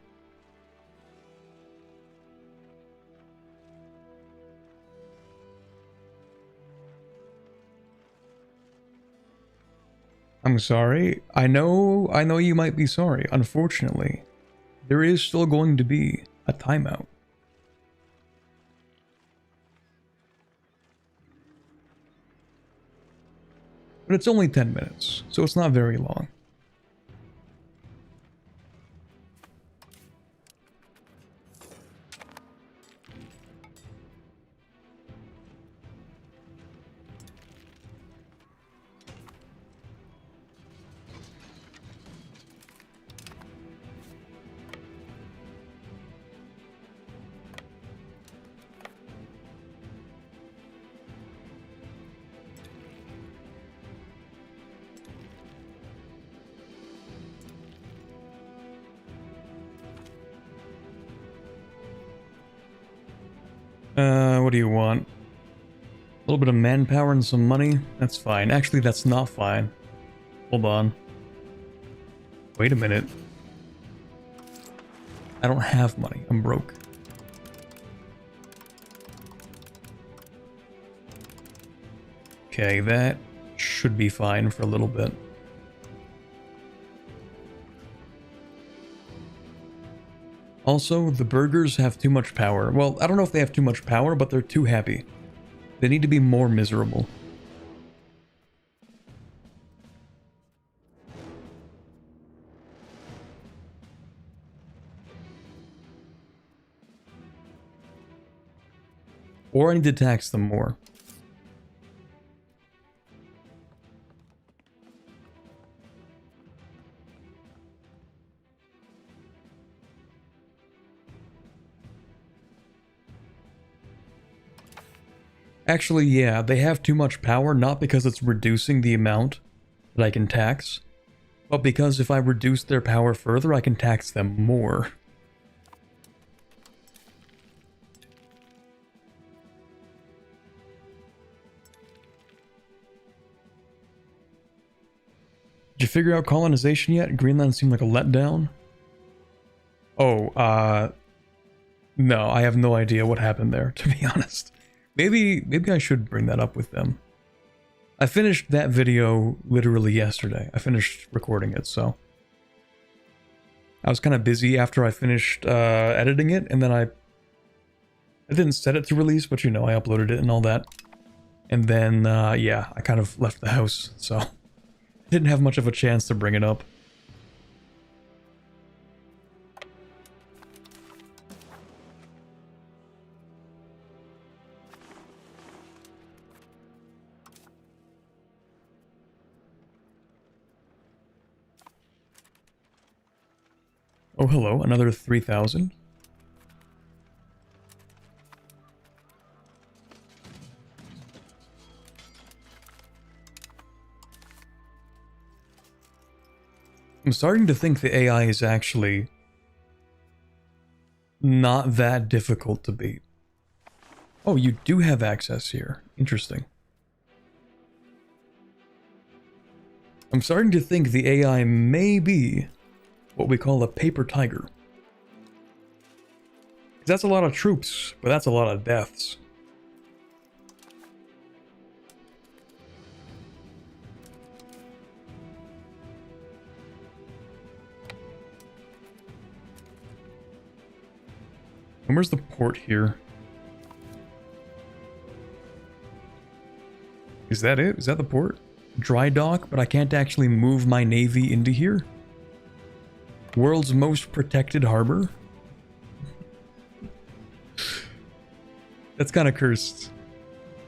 I'm sorry. I know you might be sorry. Unfortunately, there is still going to be a timeout. But it's only 10 minutes, so it's not very long. What do you want? A little bit of manpower and some money? That's fine. Actually, that's not fine. Hold on. Wait a minute. I don't have money. I'm broke. Okay, that should be fine for a little bit. Also, the burgers have too much power. Well, I don't know if they have too much power, but they're too happy. They need to be more miserable. Or I need to tax them more. Actually, yeah, they have too much power, not because it's reducing the amount that I can tax, but because if I reduce their power further, I can tax them more. Did you figure out colonization yet? Greenland seemed like a letdown. Oh, no, I have no idea what happened there, to be honest. Maybe I should bring that up with them. I finished that video literally yesterday. I finished recording it, so. I was kind of busy after I finished editing it, and then I didn't set it to release, but you know, I uploaded it and all that. And then, yeah, I kind of left the house, so. I didn't have much of a chance to bring it up. Oh, hello, another 3,000. I'm starting to think the AI is actually not that difficult to beat. Oh, you do have access here. Interesting. I'm starting to think the AI may be what we call a paper tiger. 'Cause that's a lot of troops, but that's a lot of deaths. And where's the port here? Is that it? Is that the port? Dry dock, but I can't actually move my navy into here? World's most protected harbor? That's kind of cursed.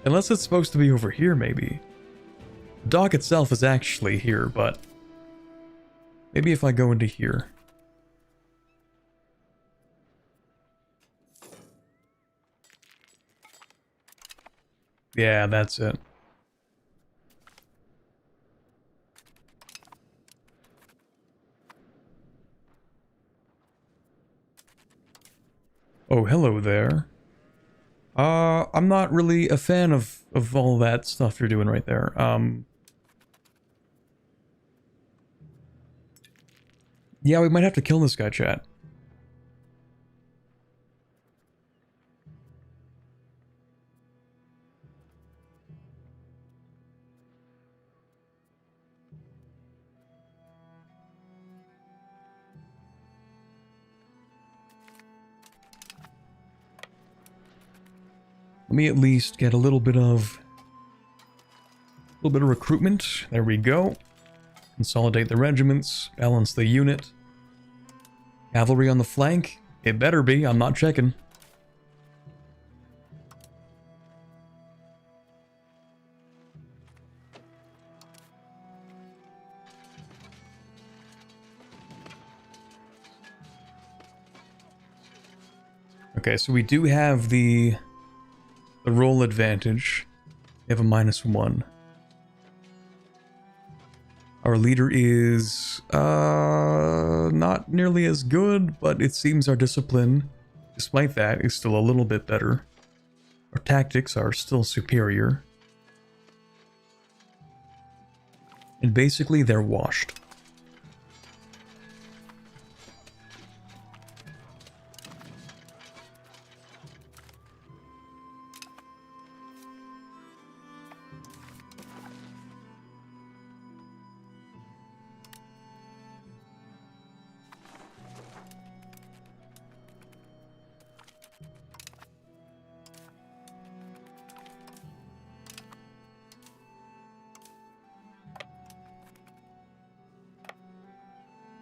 Unless it's supposed to be over here, maybe. The dock itself is actually here, but... maybe if I go into here. Yeah, that's it. Oh, hello there. I'm not really a fan of all that stuff you're doing right there. Yeah, we might have to kill this guy, chat. Let me at least get a little bit of recruitment. There we go. Consolidate the regiments, balance the unit. Cavalry on the flank. It better be, I'm not checking. Okay, so we do have the roll advantage. We have a -1. Our leader is not nearly as good, but it seems our discipline, despite that, is still a little bit better. Our tactics are still superior. And basically, they're washed.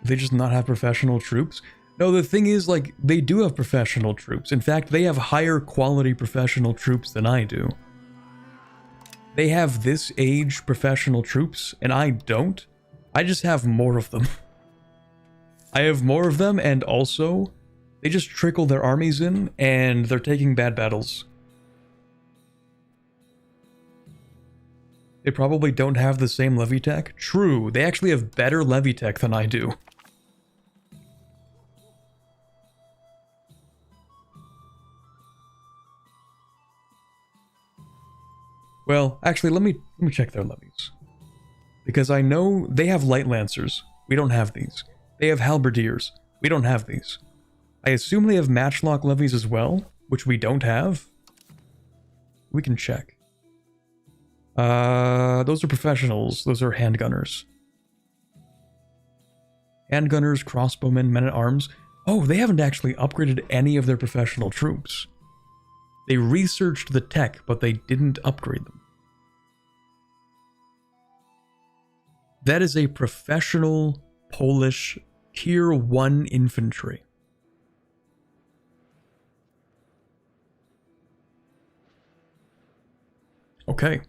They just not have professional troops? No, the thing is, like, they do have professional troops. In fact, they have higher quality professional troops than I do. They have this age professional troops, and I don't. I just have more of them. I have more of them, and also, they just trickle their armies in, and they're taking bad battles. They probably don't have the same levy tech. True, they actually have better levy tech than I do. Well, actually, let me check their levies. Because I know they have light lancers. We don't have these. They have halberdiers. We don't have these. I assume they have matchlock levies as well, which we don't have. We can check. Those are professionals. Those are handgunners. Handgunners, crossbowmen, men-at-arms. Oh, they haven't actually upgraded any of their professional troops. They researched the tech, but they didn't upgrade them. That is a professional Polish Tier 1 infantry. Okay.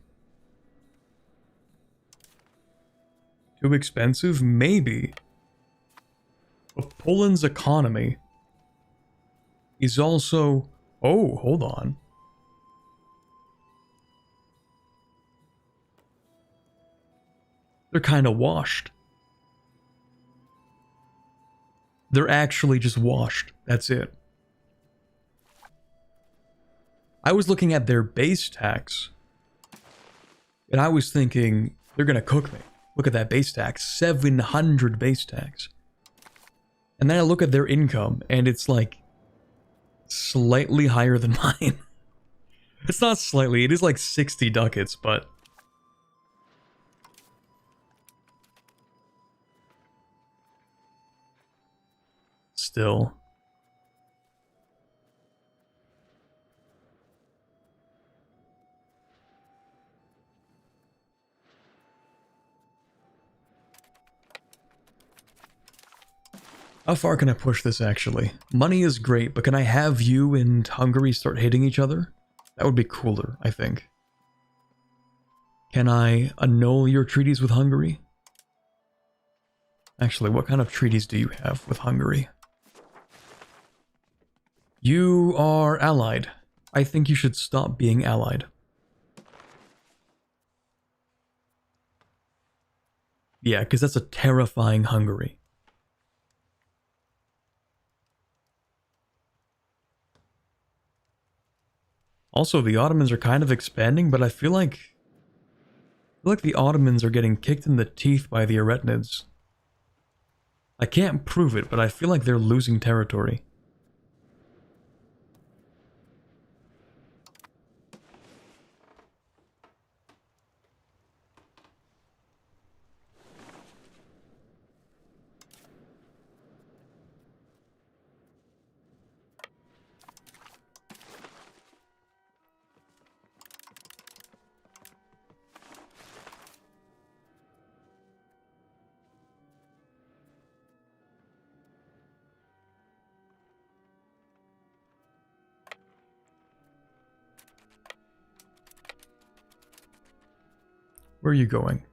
Too expensive? Maybe. But Poland's economy is also... Oh, hold on. They're kind of washed. They're actually just washed. That's it. I was looking at their base tax, and I was thinking, they're gonna cook me. Look at that base tax. 700 base tax. And then I look at their income, and it's like slightly higher than mine. It's not slightly, it is like 60 ducats, but still. How far can I push this, actually? Money is great, but can I have you and Hungary start hitting each other? That would be cooler, I think. Can I annul your treaties with Hungary? Actually, what kind of treaties do you have with Hungary? You are allied. I think you should stop being allied. Yeah, because that's a terrifying Hungary. Also, the Ottomans are kind of expanding, but I feel like the Ottomans are getting kicked in the teeth by the Eretnids. I can't prove it, but I feel like they're losing territory. Where are you going?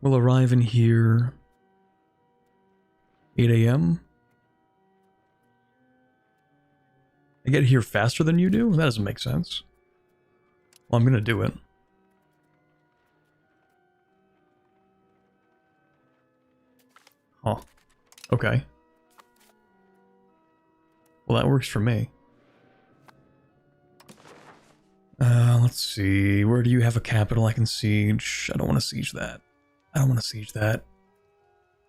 We'll arrive in here 8 a.m. I get here faster than you do? That doesn't make sense. Well, I'm gonna do it. Huh. Okay. Well, that works for me. Let's see. Where do you have a capital I can siege? I don't want to siege that. I don't want to siege that.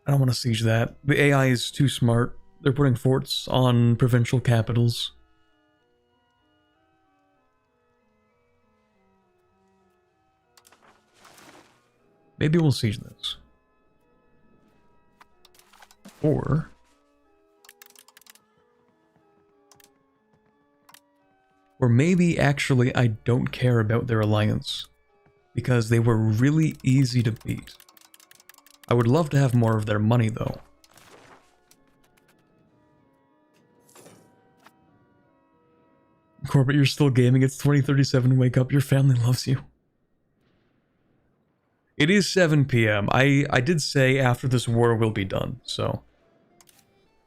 I don't want to siege that. The AI is too smart. They're putting forts on provincial capitals. Maybe we'll siege this. Or maybe actually I don't care about their alliance, because they were really easy to beat. I would love to have more of their money though. Corbett, you're still gaming. It's 2037. Wake up. Your family loves you. It is 7 p.m. I did say after this war will be done, so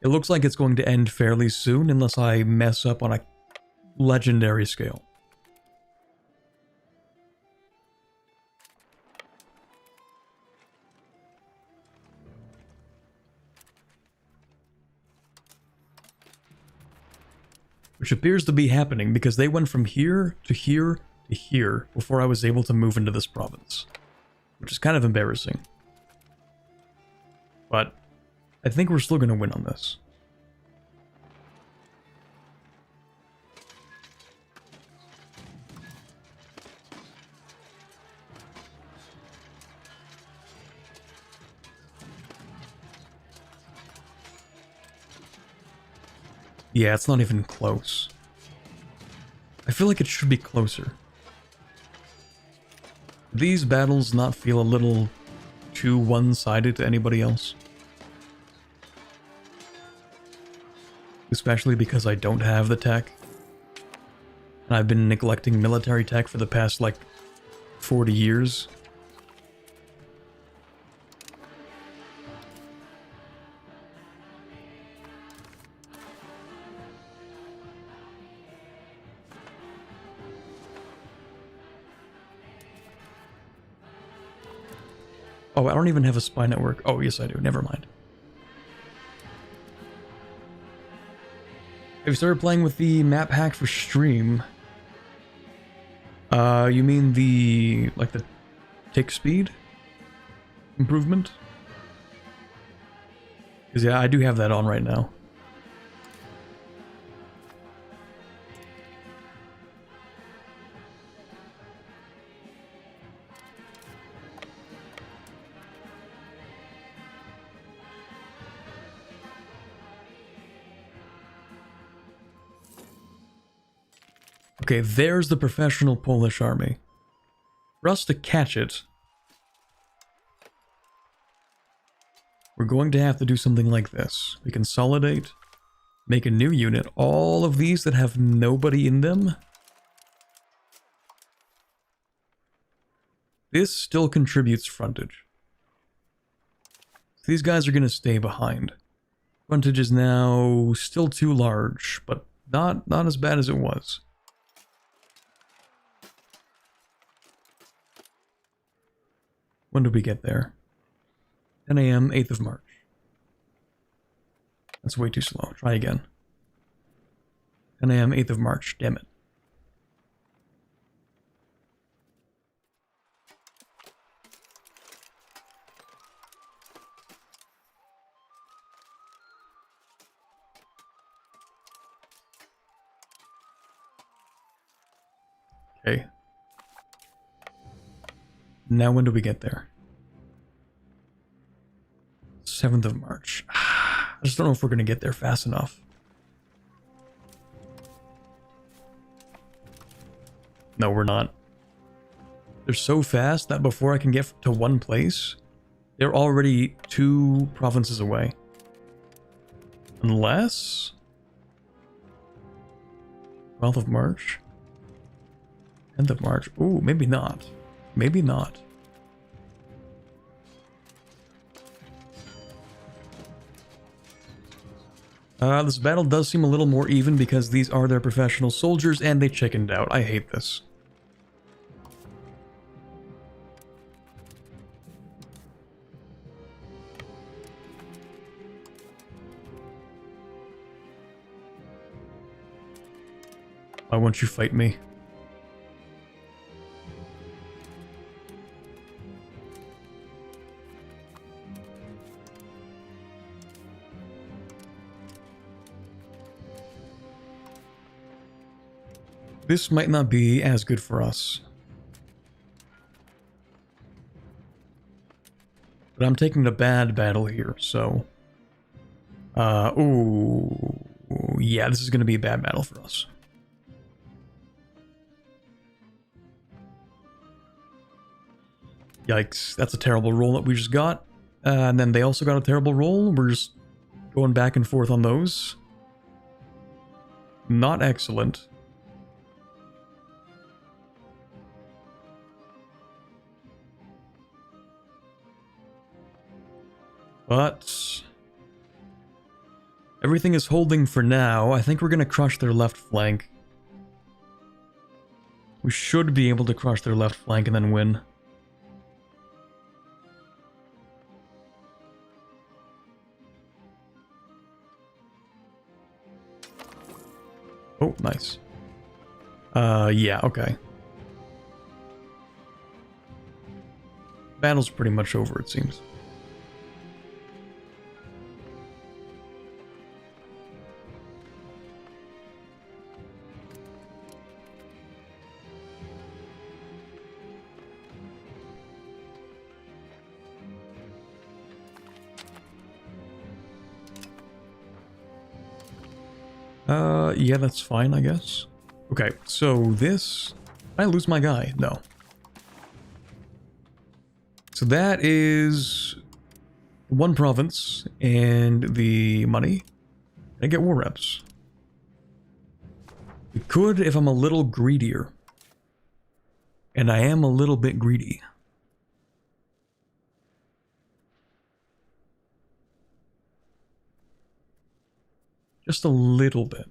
it looks like it's going to end fairly soon unless I mess up on a legendary scale. Which appears to be happening because they went from here to here to here before I was able to move into this province. Which is kind of embarrassing. But I think we're still going to win on this. Yeah, it's not even close. I feel like it should be closer. These battles not feel a little too one-sided to anybody else? Especially because I don't have the tech. And I've been neglecting military tech for the past, like, 40 years. Oh, I don't even have a spy network. Oh, yes I do. Never mind. Have you started playing with the map hack for stream? You mean the, like the tick speed improvement? Because yeah, I do have that on right now. Okay, there's the professional Polish army. For us to catch it, we're going to have to do something like this. We consolidate, make a new unit. All of these that have nobody in them. This still contributes frontage. These guys are going to stay behind. Frontage is now still too large, but not as bad as it was. When did we get there? 10 a.m., 8th of March. That's way too slow. Try again. 10 a.m. 8th of March. Damn it. Okay. Now when do we get there? 7th of March. I just don't know if we're going to get there fast enough. No, we're not. They're so fast that before I can get to one place, they're already 2 provinces away. Unless... 12th of March? 10th of March? Ooh, maybe not. Maybe not. This battle does seem a little more even because these are their professional soldiers and they chickened out. I hate this. Why won't you fight me? This might not be as good for us. But I'm taking the bad battle here, so... ooh... Yeah, this is going to be a bad battle for us. Yikes, that's a terrible roll that we just got. And then they also got a terrible roll. We're just going back and forth on those. Not excellent. But everything is holding for now. I think we're going to crush their left flank. We should be able to crush their left flank and then win. Oh, nice. Yeah, okay. Battle's pretty much over, it seems. Yeah, that's fine, I guess. Okay, so this... Did I lose my guy? No. So that is... 1 province, and the money. I get war reps. We could if I'm a little greedier. And I am a little bit greedy. Just a little bit.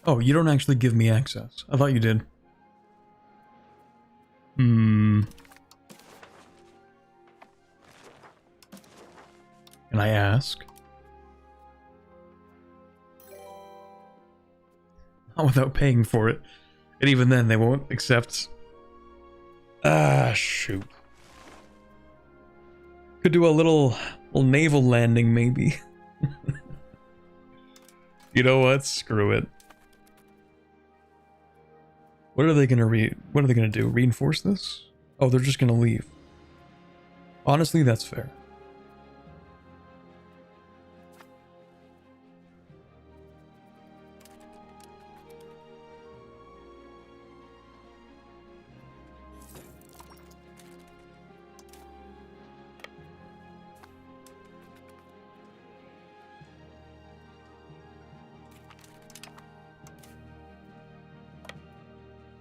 Oh, you don't actually give me access. I thought you did. Can I ask? Not without paying for it. And even then, they won't accept. Ah, shoot. Could do a little naval landing, maybe. You know what? Screw it. What are they gonna do? Reinforce this? Oh, they're just gonna leave. Honestly, that's fair.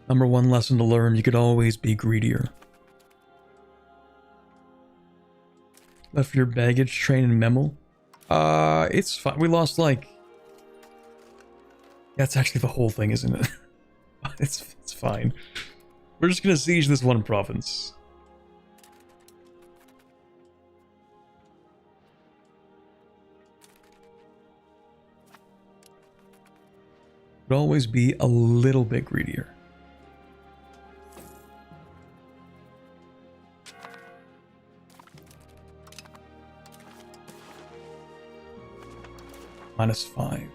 Number one lesson to learn, you could always be greedier. Left your baggage train in Memel? It's fine. We lost like... That's actually the whole thing, isn't it? It's fine. We're just gonna siege this one province. Could always be a little bit greedier. -5.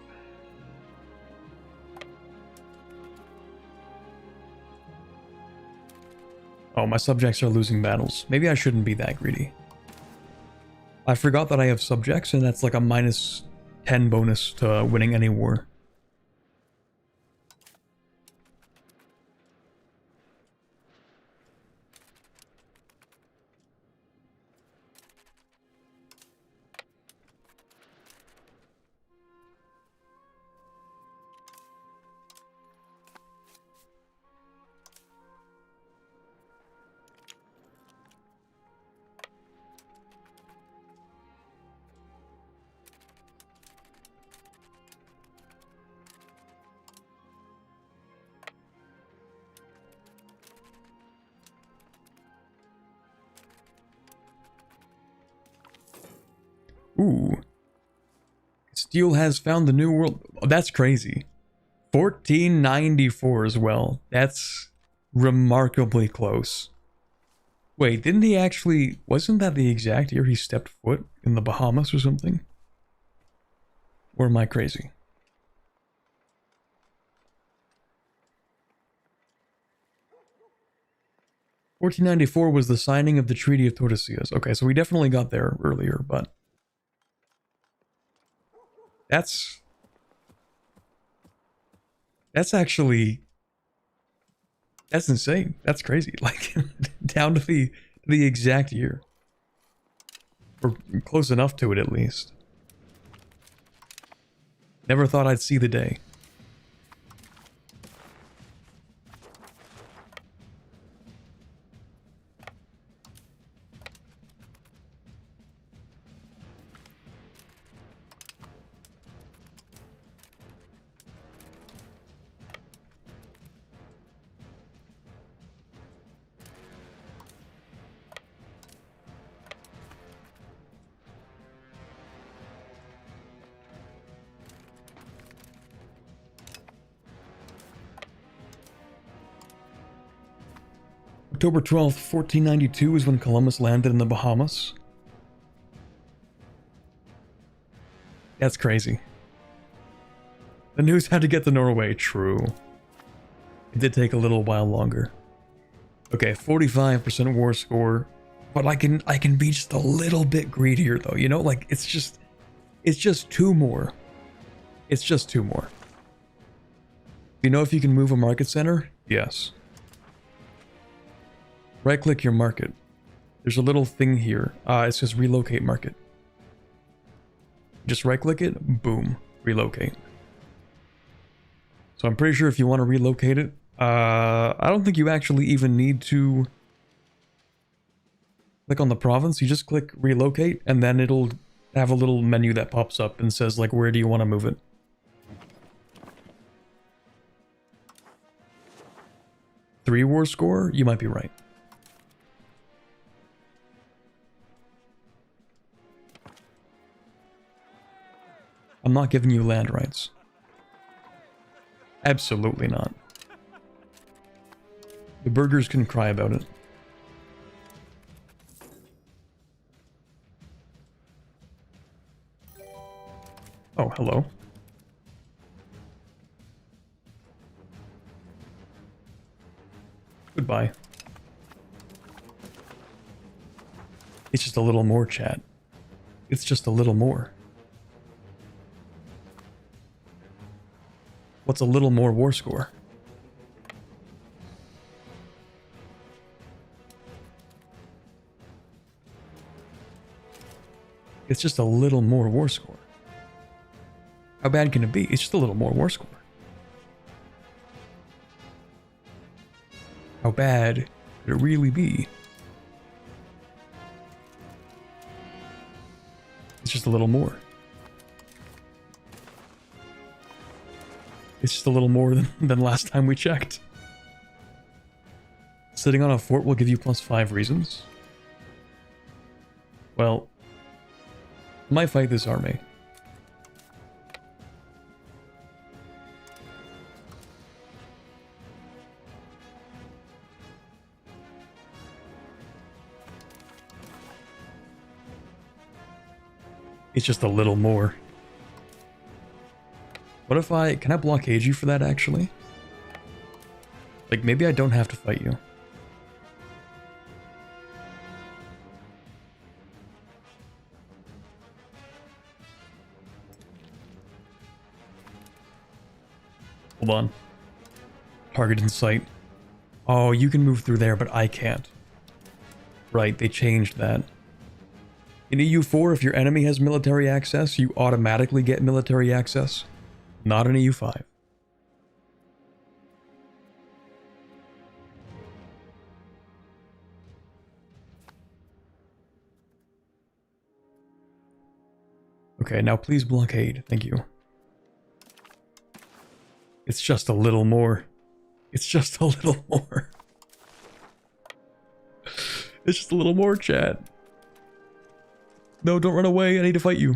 Oh, my subjects are losing battles. Maybe I shouldn't be that greedy. I forgot that I have subjects, and that's like a -10 bonus to winning any war. Ooh. Steel has found the new world. Oh, that's crazy. 1494 as well. That's remarkably close. Wait, didn't he actually... Wasn't that the exact year he stepped foot in the Bahamas or something? Or am I crazy? (1494) was the signing of the Treaty of Tordesillas. Okay, so we definitely got there earlier, but... That's actually... That's insane. That's crazy. Like, down to the exact year. Or close enough to it, at least. Never thought I'd see the day. October 12th, 1492 is when Columbus landed in the Bahamas. That's crazy. The news had to get to Norway, true. It did take a little while longer. Okay, 45% war score. But I can be just a little bit greedier though, you know? Like, it's just 2 more. It's just 2 more. You know if you can move a market center? Yes. Right-click your market. There's a little thing here. It says relocate market. Just right-click it, boom, relocate. So I'm pretty sure if you want to relocate it, I don't think you actually even need to click on the province. You just click relocate, and then it'll have a little menu that pops up and says, like, where do you want to move it? Three war score? You might be right. I'm not giving you land rights. Absolutely not. The burgers can cry about it. Oh, hello. Goodbye. It's just a little more, chat. It's just a little more. What's a little more war score? It's just a little more war score. How bad can it be? It's just a little more war score. How bad could it really be? It's just a little more. It's just a little more than last time we checked. Sitting on a fort will give you +5 reasons. Well, I might fight this army. It's just a little more. What if can I blockade you for that, actually? Like, maybe I don't have to fight you. Hold on. Target in sight. Oh, you can move through there, but I can't. Right, they changed that. In EU4, if your enemy has military access, you automatically get military access. Not in EU5. Okay, now please blockade. Thank you. It's just a little more. It's just a little more. It's just a little more, chat. No, don't run away. I need to fight you.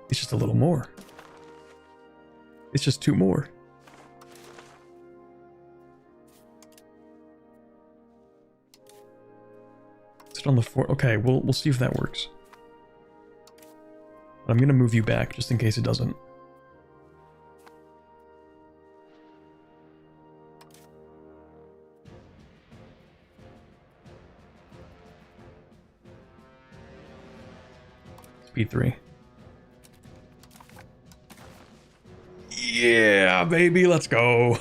It's just a little more. It's just 2 more. Sit on the fort. Okay, we'll see if that works. But I'm gonna move you back just in case it doesn't. Speed 3. Yeah, baby, let's go.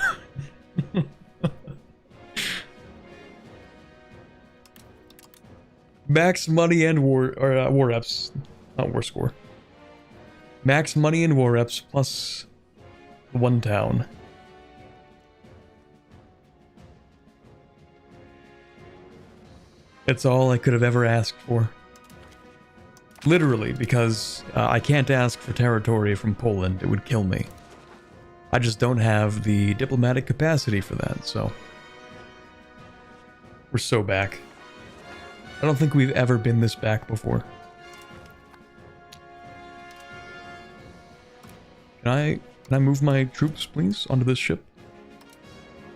Max money and war reps, not war score. Max money and war reps plus 1 town. It's all I could have ever asked for. Literally, because I can't ask for territory from Poland. It would kill me. I just don't have the diplomatic capacity for that, so... We're so back. I don't think we've ever been this back before. Can I move my troops, please, onto this ship?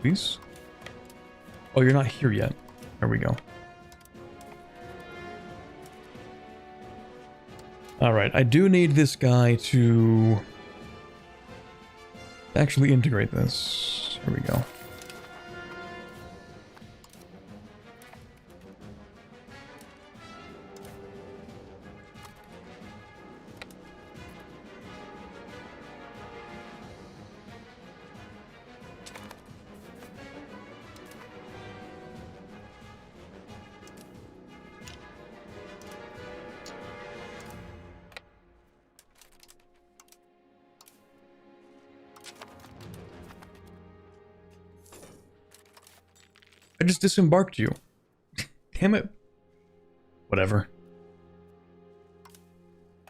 Please? Oh, you're not here yet. There we go. Alright, I do need this guy to actually integrate this. Here we go. I just disembarked you. Damn it. Whatever.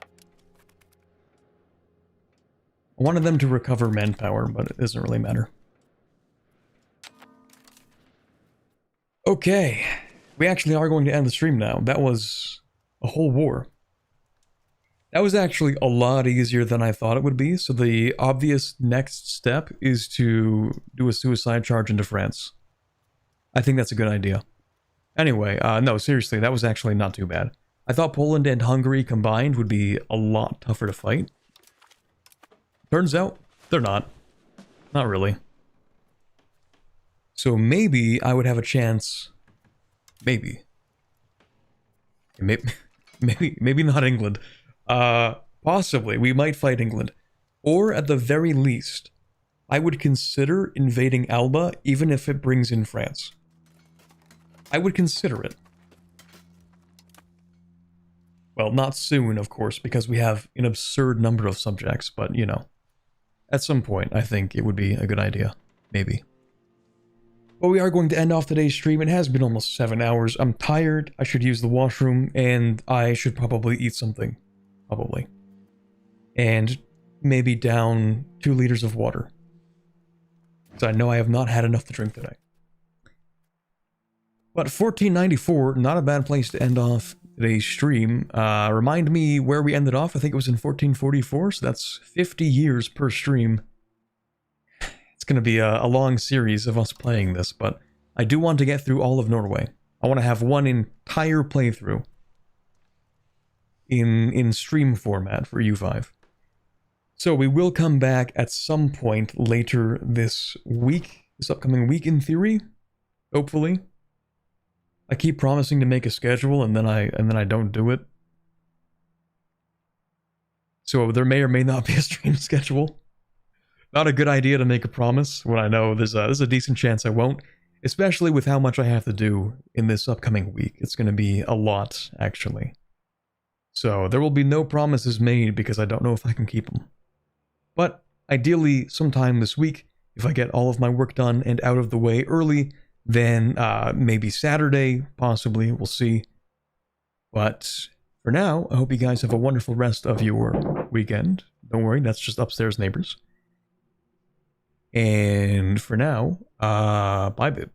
I wanted them to recover manpower, but it doesn't really matter. Okay. We actually are going to end the stream now. That was a whole war. That was actually a lot easier than I thought it would be, so the obvious next step is to do a suicide charge into France. I think that's a good idea. Anyway, no, seriously, that was actually not too bad. I thought Poland and Hungary combined would be a lot tougher to fight. Turns out, they're not. Not really. So maybe I would have a chance... Maybe. Maybe not England. Possibly, we might fight England. Or, at the very least, I would consider invading Alba, even if it brings in France. I would consider it. Well, not soon, of course, because we have an absurd number of subjects, but, you know. at some point, I think it would be a good idea. Maybe. But we are going to end off today's stream. It has been almost 7 hours. I'm tired. I should use the washroom, and I should probably eat something. Probably. And maybe down 2 liters of water. So I know I have not had enough to drink today. But 1494, not a bad place to end off today's stream. Remind me where we ended off. I think it was in 1444, so that's 50 years per stream. It's going to be a long series of us playing this, but I do want to get through all of Norway. I want to have one entire playthrough in stream format for EU5. So we will come back at some point later this week, this upcoming week in theory, hopefully. I keep promising to make a schedule and then I don't do it. So there may or may not be a stream schedule. Not a good idea to make a promise when I know there's a decent chance I won't, especially with how much I have to do in this upcoming week. It's going to be a lot, actually. So there will be no promises made because I don't know if I can keep them. But ideally, sometime this week, if I get all of my work done and out of the way early, then maybe Saturday, possibly, we'll see. But for now, I hope you guys have a wonderful rest of your weekend. Don't worry, that's just upstairs neighbors. And for now, bye, bib.